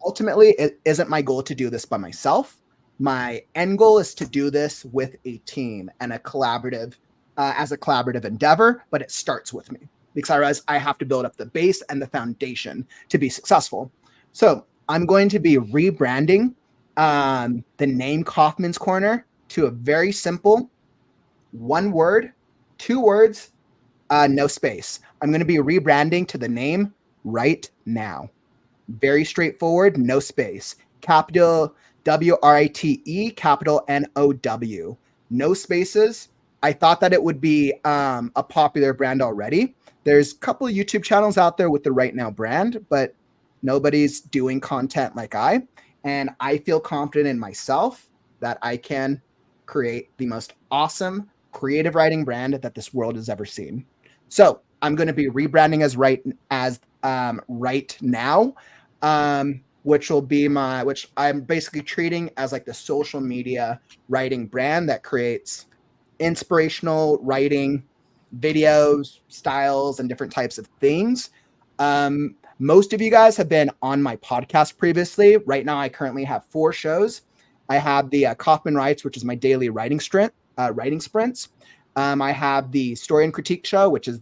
Ultimately, it isn't my goal to do this by myself. My end goal is to do this with a team and a collaborative, as a collaborative endeavor, but it starts with me because I realize I have to build up the base and the foundation to be successful. So I'm going to be rebranding the name Kauffman's Corner to a very simple 1 word, 2 words, no space. I'm going to be rebranding to the name Right Now. Very straightforward, no space. Capital WRITE, capital NOW. No spaces. I thought that it would be a popular brand already. There's a couple of YouTube channels out there with the Right Now brand, but nobody's doing content like I. And I feel confident in myself that I can create the most awesome creative writing brand that this world has ever seen. So I'm going to be rebranding as Right Now, which I'm basically treating as like the social media writing brand that creates inspirational writing videos, styles, and different types of things. Most of you guys have been on my podcast previously. Right now, I currently have 4 shows. I have the Kauffman Writes, which is my daily writing sprints. I have the Story and Critique Show, which is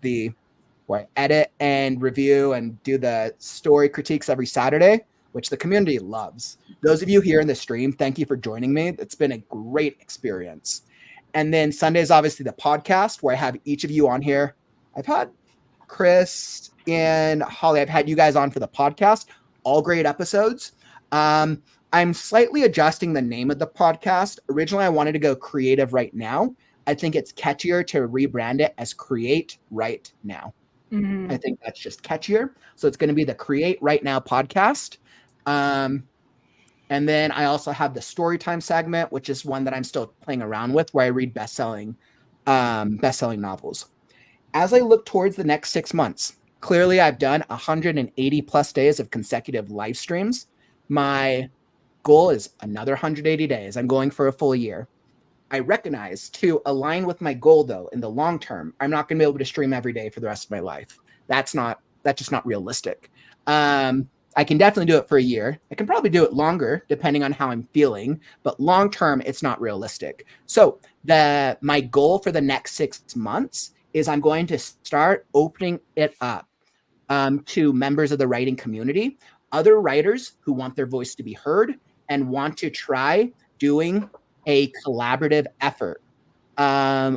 where I edit and review and do the story critiques every Saturday, which the community loves. Those of you here in the stream, thank you for joining me. It's been a great experience. And then Sunday is obviously the podcast where I have each of you on here. I've had Chris and Holly, I've had you guys on for the podcast, all great episodes. I'm slightly adjusting the name of the podcast. Originally, I wanted to go Creative Right Now. I think it's catchier to rebrand it as Create Right Now. Mm-hmm. I think that's just catchier. So it's going to be the Create Right Now podcast. And then I also have the Storytime segment, which is one that I'm still playing around with, where I read best-selling novels. As I look towards the next 6 months, clearly I've done 180 plus days of consecutive live streams. My goal is another 180 days. I'm going for a full year. I recognize to align with my goal, though, in the long term, I'm not going to be able to stream every day for the rest of my life. That's just not realistic. I can definitely do it for a year. I can probably do it longer, depending on how I'm feeling, but long term, it's not realistic. So my goal for the next 6 months is I'm going to start opening it up to members of the writing community, other writers who want their voice to be heard and want to try doing a collaborative effort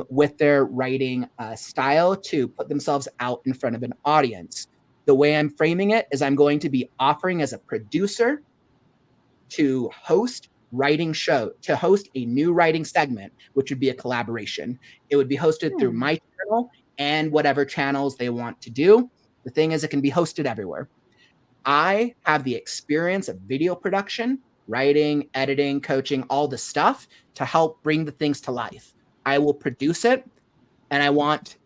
with their writing style to put themselves out in front of an audience. The way I'm framing it is I'm going to be offering as a producer to host a new writing segment, which would be a collaboration. It would be hosted through my channel and whatever channels they want to do. The thing is, it can be hosted everywhere. I have the experience of video production, writing, editing, coaching, all the stuff to help bring the things to life. I will produce it, and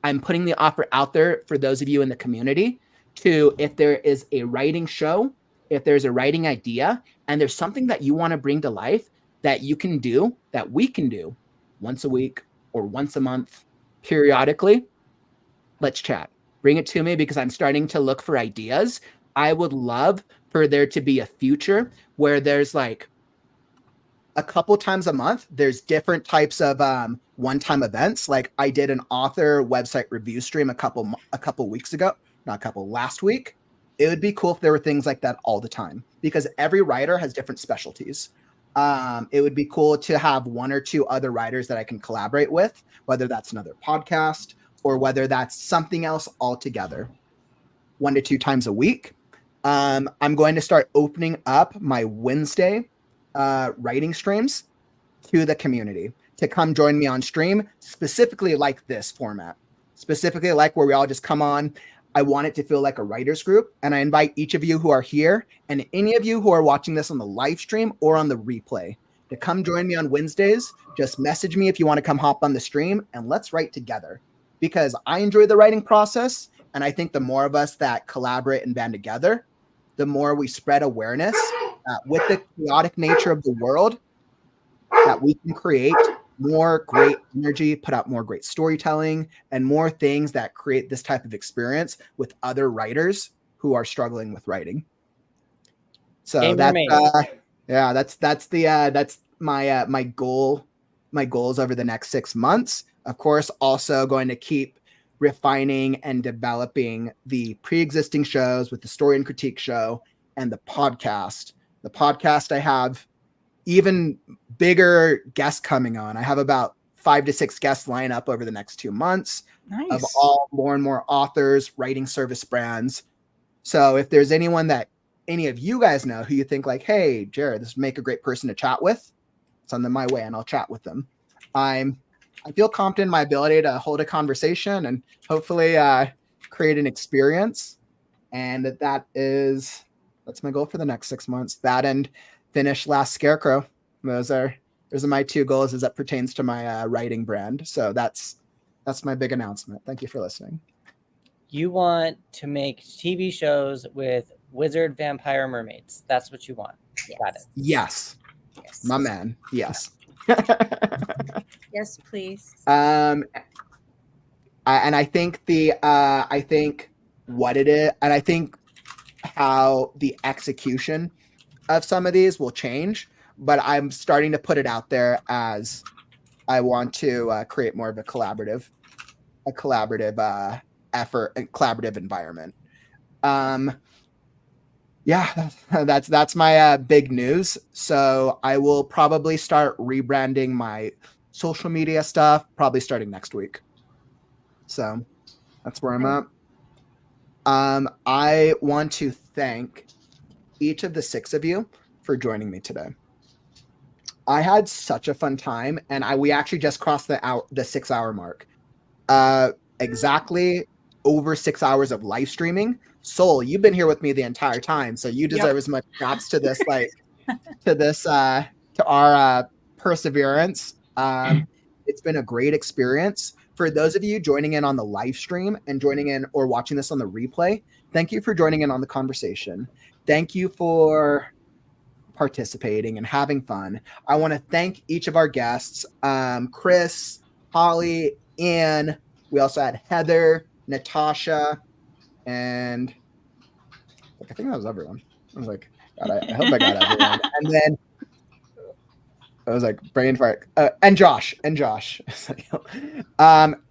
I'm putting the offer out there for those of you in the community to, if there is a writing show, if there's a writing idea, and there's something that you want to bring to life that you can do, that we can do once a week or once a month, periodically, let's chat. Bring it to me because I'm starting to look for ideas. I would love for there to be a future where there's like a couple times a month, there's different types of one-time events. Like I did an author website review stream last week. It would be cool if there were things like that all the time because every writer has different specialties. It would be cool to have one or two other writers that I can collaborate with, whether that's another podcast or whether that's something else altogether. 1 to 2 times a week. I'm going to start opening up my Wednesday writing streams to the community to come join me on stream, specifically like this format, specifically like where we all just come on. I want it to feel like a writer's group, and I invite each of you who are here and any of you who are watching this on the live stream or on the replay to come join me on Wednesdays. Just message me if you want to come hop on the stream and let's write together because I enjoy the writing process. And I think the more of us that collaborate and band together, the more we spread awareness with the chaotic nature of the world, that we can create more great energy, put out more great storytelling, and more things that create this type of experience with other writers who are struggling with writing. So that's my goal. My goals over the next 6 months. Of course, also going to keep refining and developing the pre-existing shows with the Story and Critique show and the podcast. The podcast, I have even bigger guests coming on. I have about 5 to 6 guests line up over the next 2 months of all more and more authors, writing service brands. So if there's anyone that any of you guys know who you think like, hey, Jared, this would make a great person to chat with, send them my way and I'll chat with them. I feel confident in my ability to hold a conversation and hopefully create an experience. And that's my goal for the next 6 months. That and finish Last Scarecrow. Those are my 2 goals as that pertains to my writing brand. So that's my big announcement. Thank you for listening. You want to make TV shows with wizard, vampire, mermaids. That's what you want. Yes. Got it. Yes. My man. Yes. Yes, please. And I think what it is, and I think how the execution of some of these will change. but I'm starting to put it out there as I want to create more of a collaborative effort and collaborative environment. Yeah, that's my big news. So I will probably start rebranding my social media stuff, probably starting next week. So that's where I'm at. I want to thank each of the 6 of you for joining me today. I had such a fun time, and we actually just crossed the 6-hour mark. Exactly over 6 hours of live streaming. Soul, you've been here with me the entire time, so you deserve as much props to this, to our perseverance. It's been a great experience. For those of you joining in on the live stream and joining in or watching this on the replay, thank you for joining in on the conversation. Thank you for participating and having fun. I want to thank each of our guests, Chris, Holly, Ian. We also had Heather, Natasje, and I think that was everyone. I was like, God, I hope I got everyone. And then I was like, brain fart. And Josh. And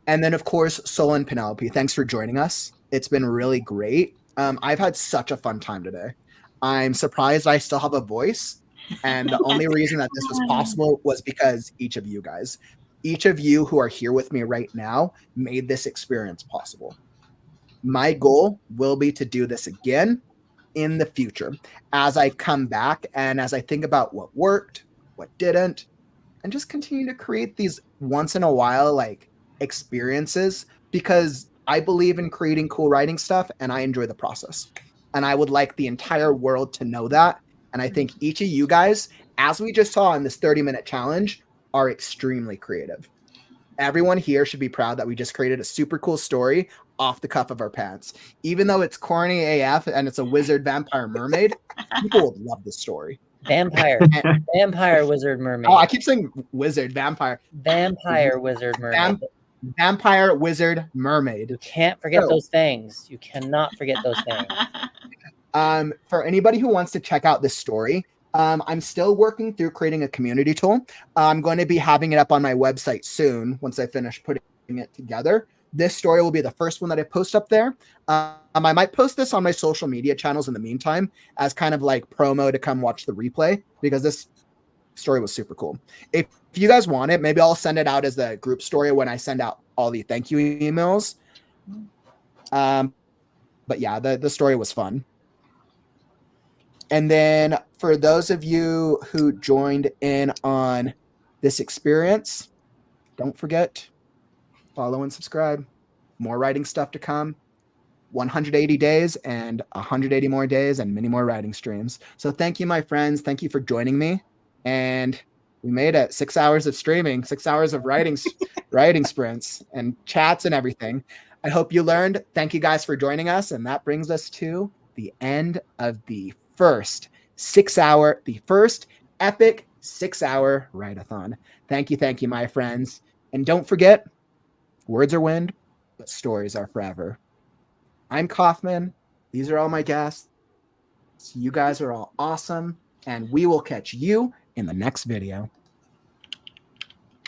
then, of course, Sol and Penelope. Thanks for joining us. It's been really great. I've had such a fun time today. I'm surprised I still have a voice. And the only reason that this was possible was because each of you guys, each of you who are here with me right now, made this experience possible. My goal will be to do this again in the future as I come back and as I think about what worked, what didn't, and just continue to create these once in a while experiences, because I believe in creating cool writing stuff and I enjoy the process. And I would like the entire world to know that. And I think each of you guys, as we just saw in this 30-minute challenge, are extremely creative. Everyone here should be proud that we just created a super cool story off the cuff of our pants. Even though it's corny AF and it's a wizard, vampire, mermaid, people would love this story. Vampire, wizard, mermaid. Oh, I keep saying wizard, vampire. Vampire, wizard, mermaid. Vampire, wizard, mermaid. You can't forget those things. You cannot forget those things. For anybody who wants to check out this story, I'm still working through creating a community tool. I'm going to be having it up on my website soon once I finish putting it together. This story will be the first one that I post up there. I might post this on my social media channels in the meantime as kind of like promo to come watch the replay, because this story was super cool. If you guys want it, maybe I'll send it out as the group story when I send out all the thank you emails. But yeah, the story was fun. And then for those of you who joined in on this experience, don't forget, follow and subscribe. More writing stuff to come. 180 days and 180 more days and many more writing streams. So thank you, my friends. Thank you for joining me. And we made it 6 hours of streaming, 6 hours of writing sprints and chats and everything. I hope you learned. Thank you guys for joining us. And that brings us to the end of the first epic 6-hour write-a-thon. Thank you, my friends. And don't forget, words are wind, but stories are forever. I'm Kauffman. These are all my guests. You guys are all awesome, and we will catch you in the next video.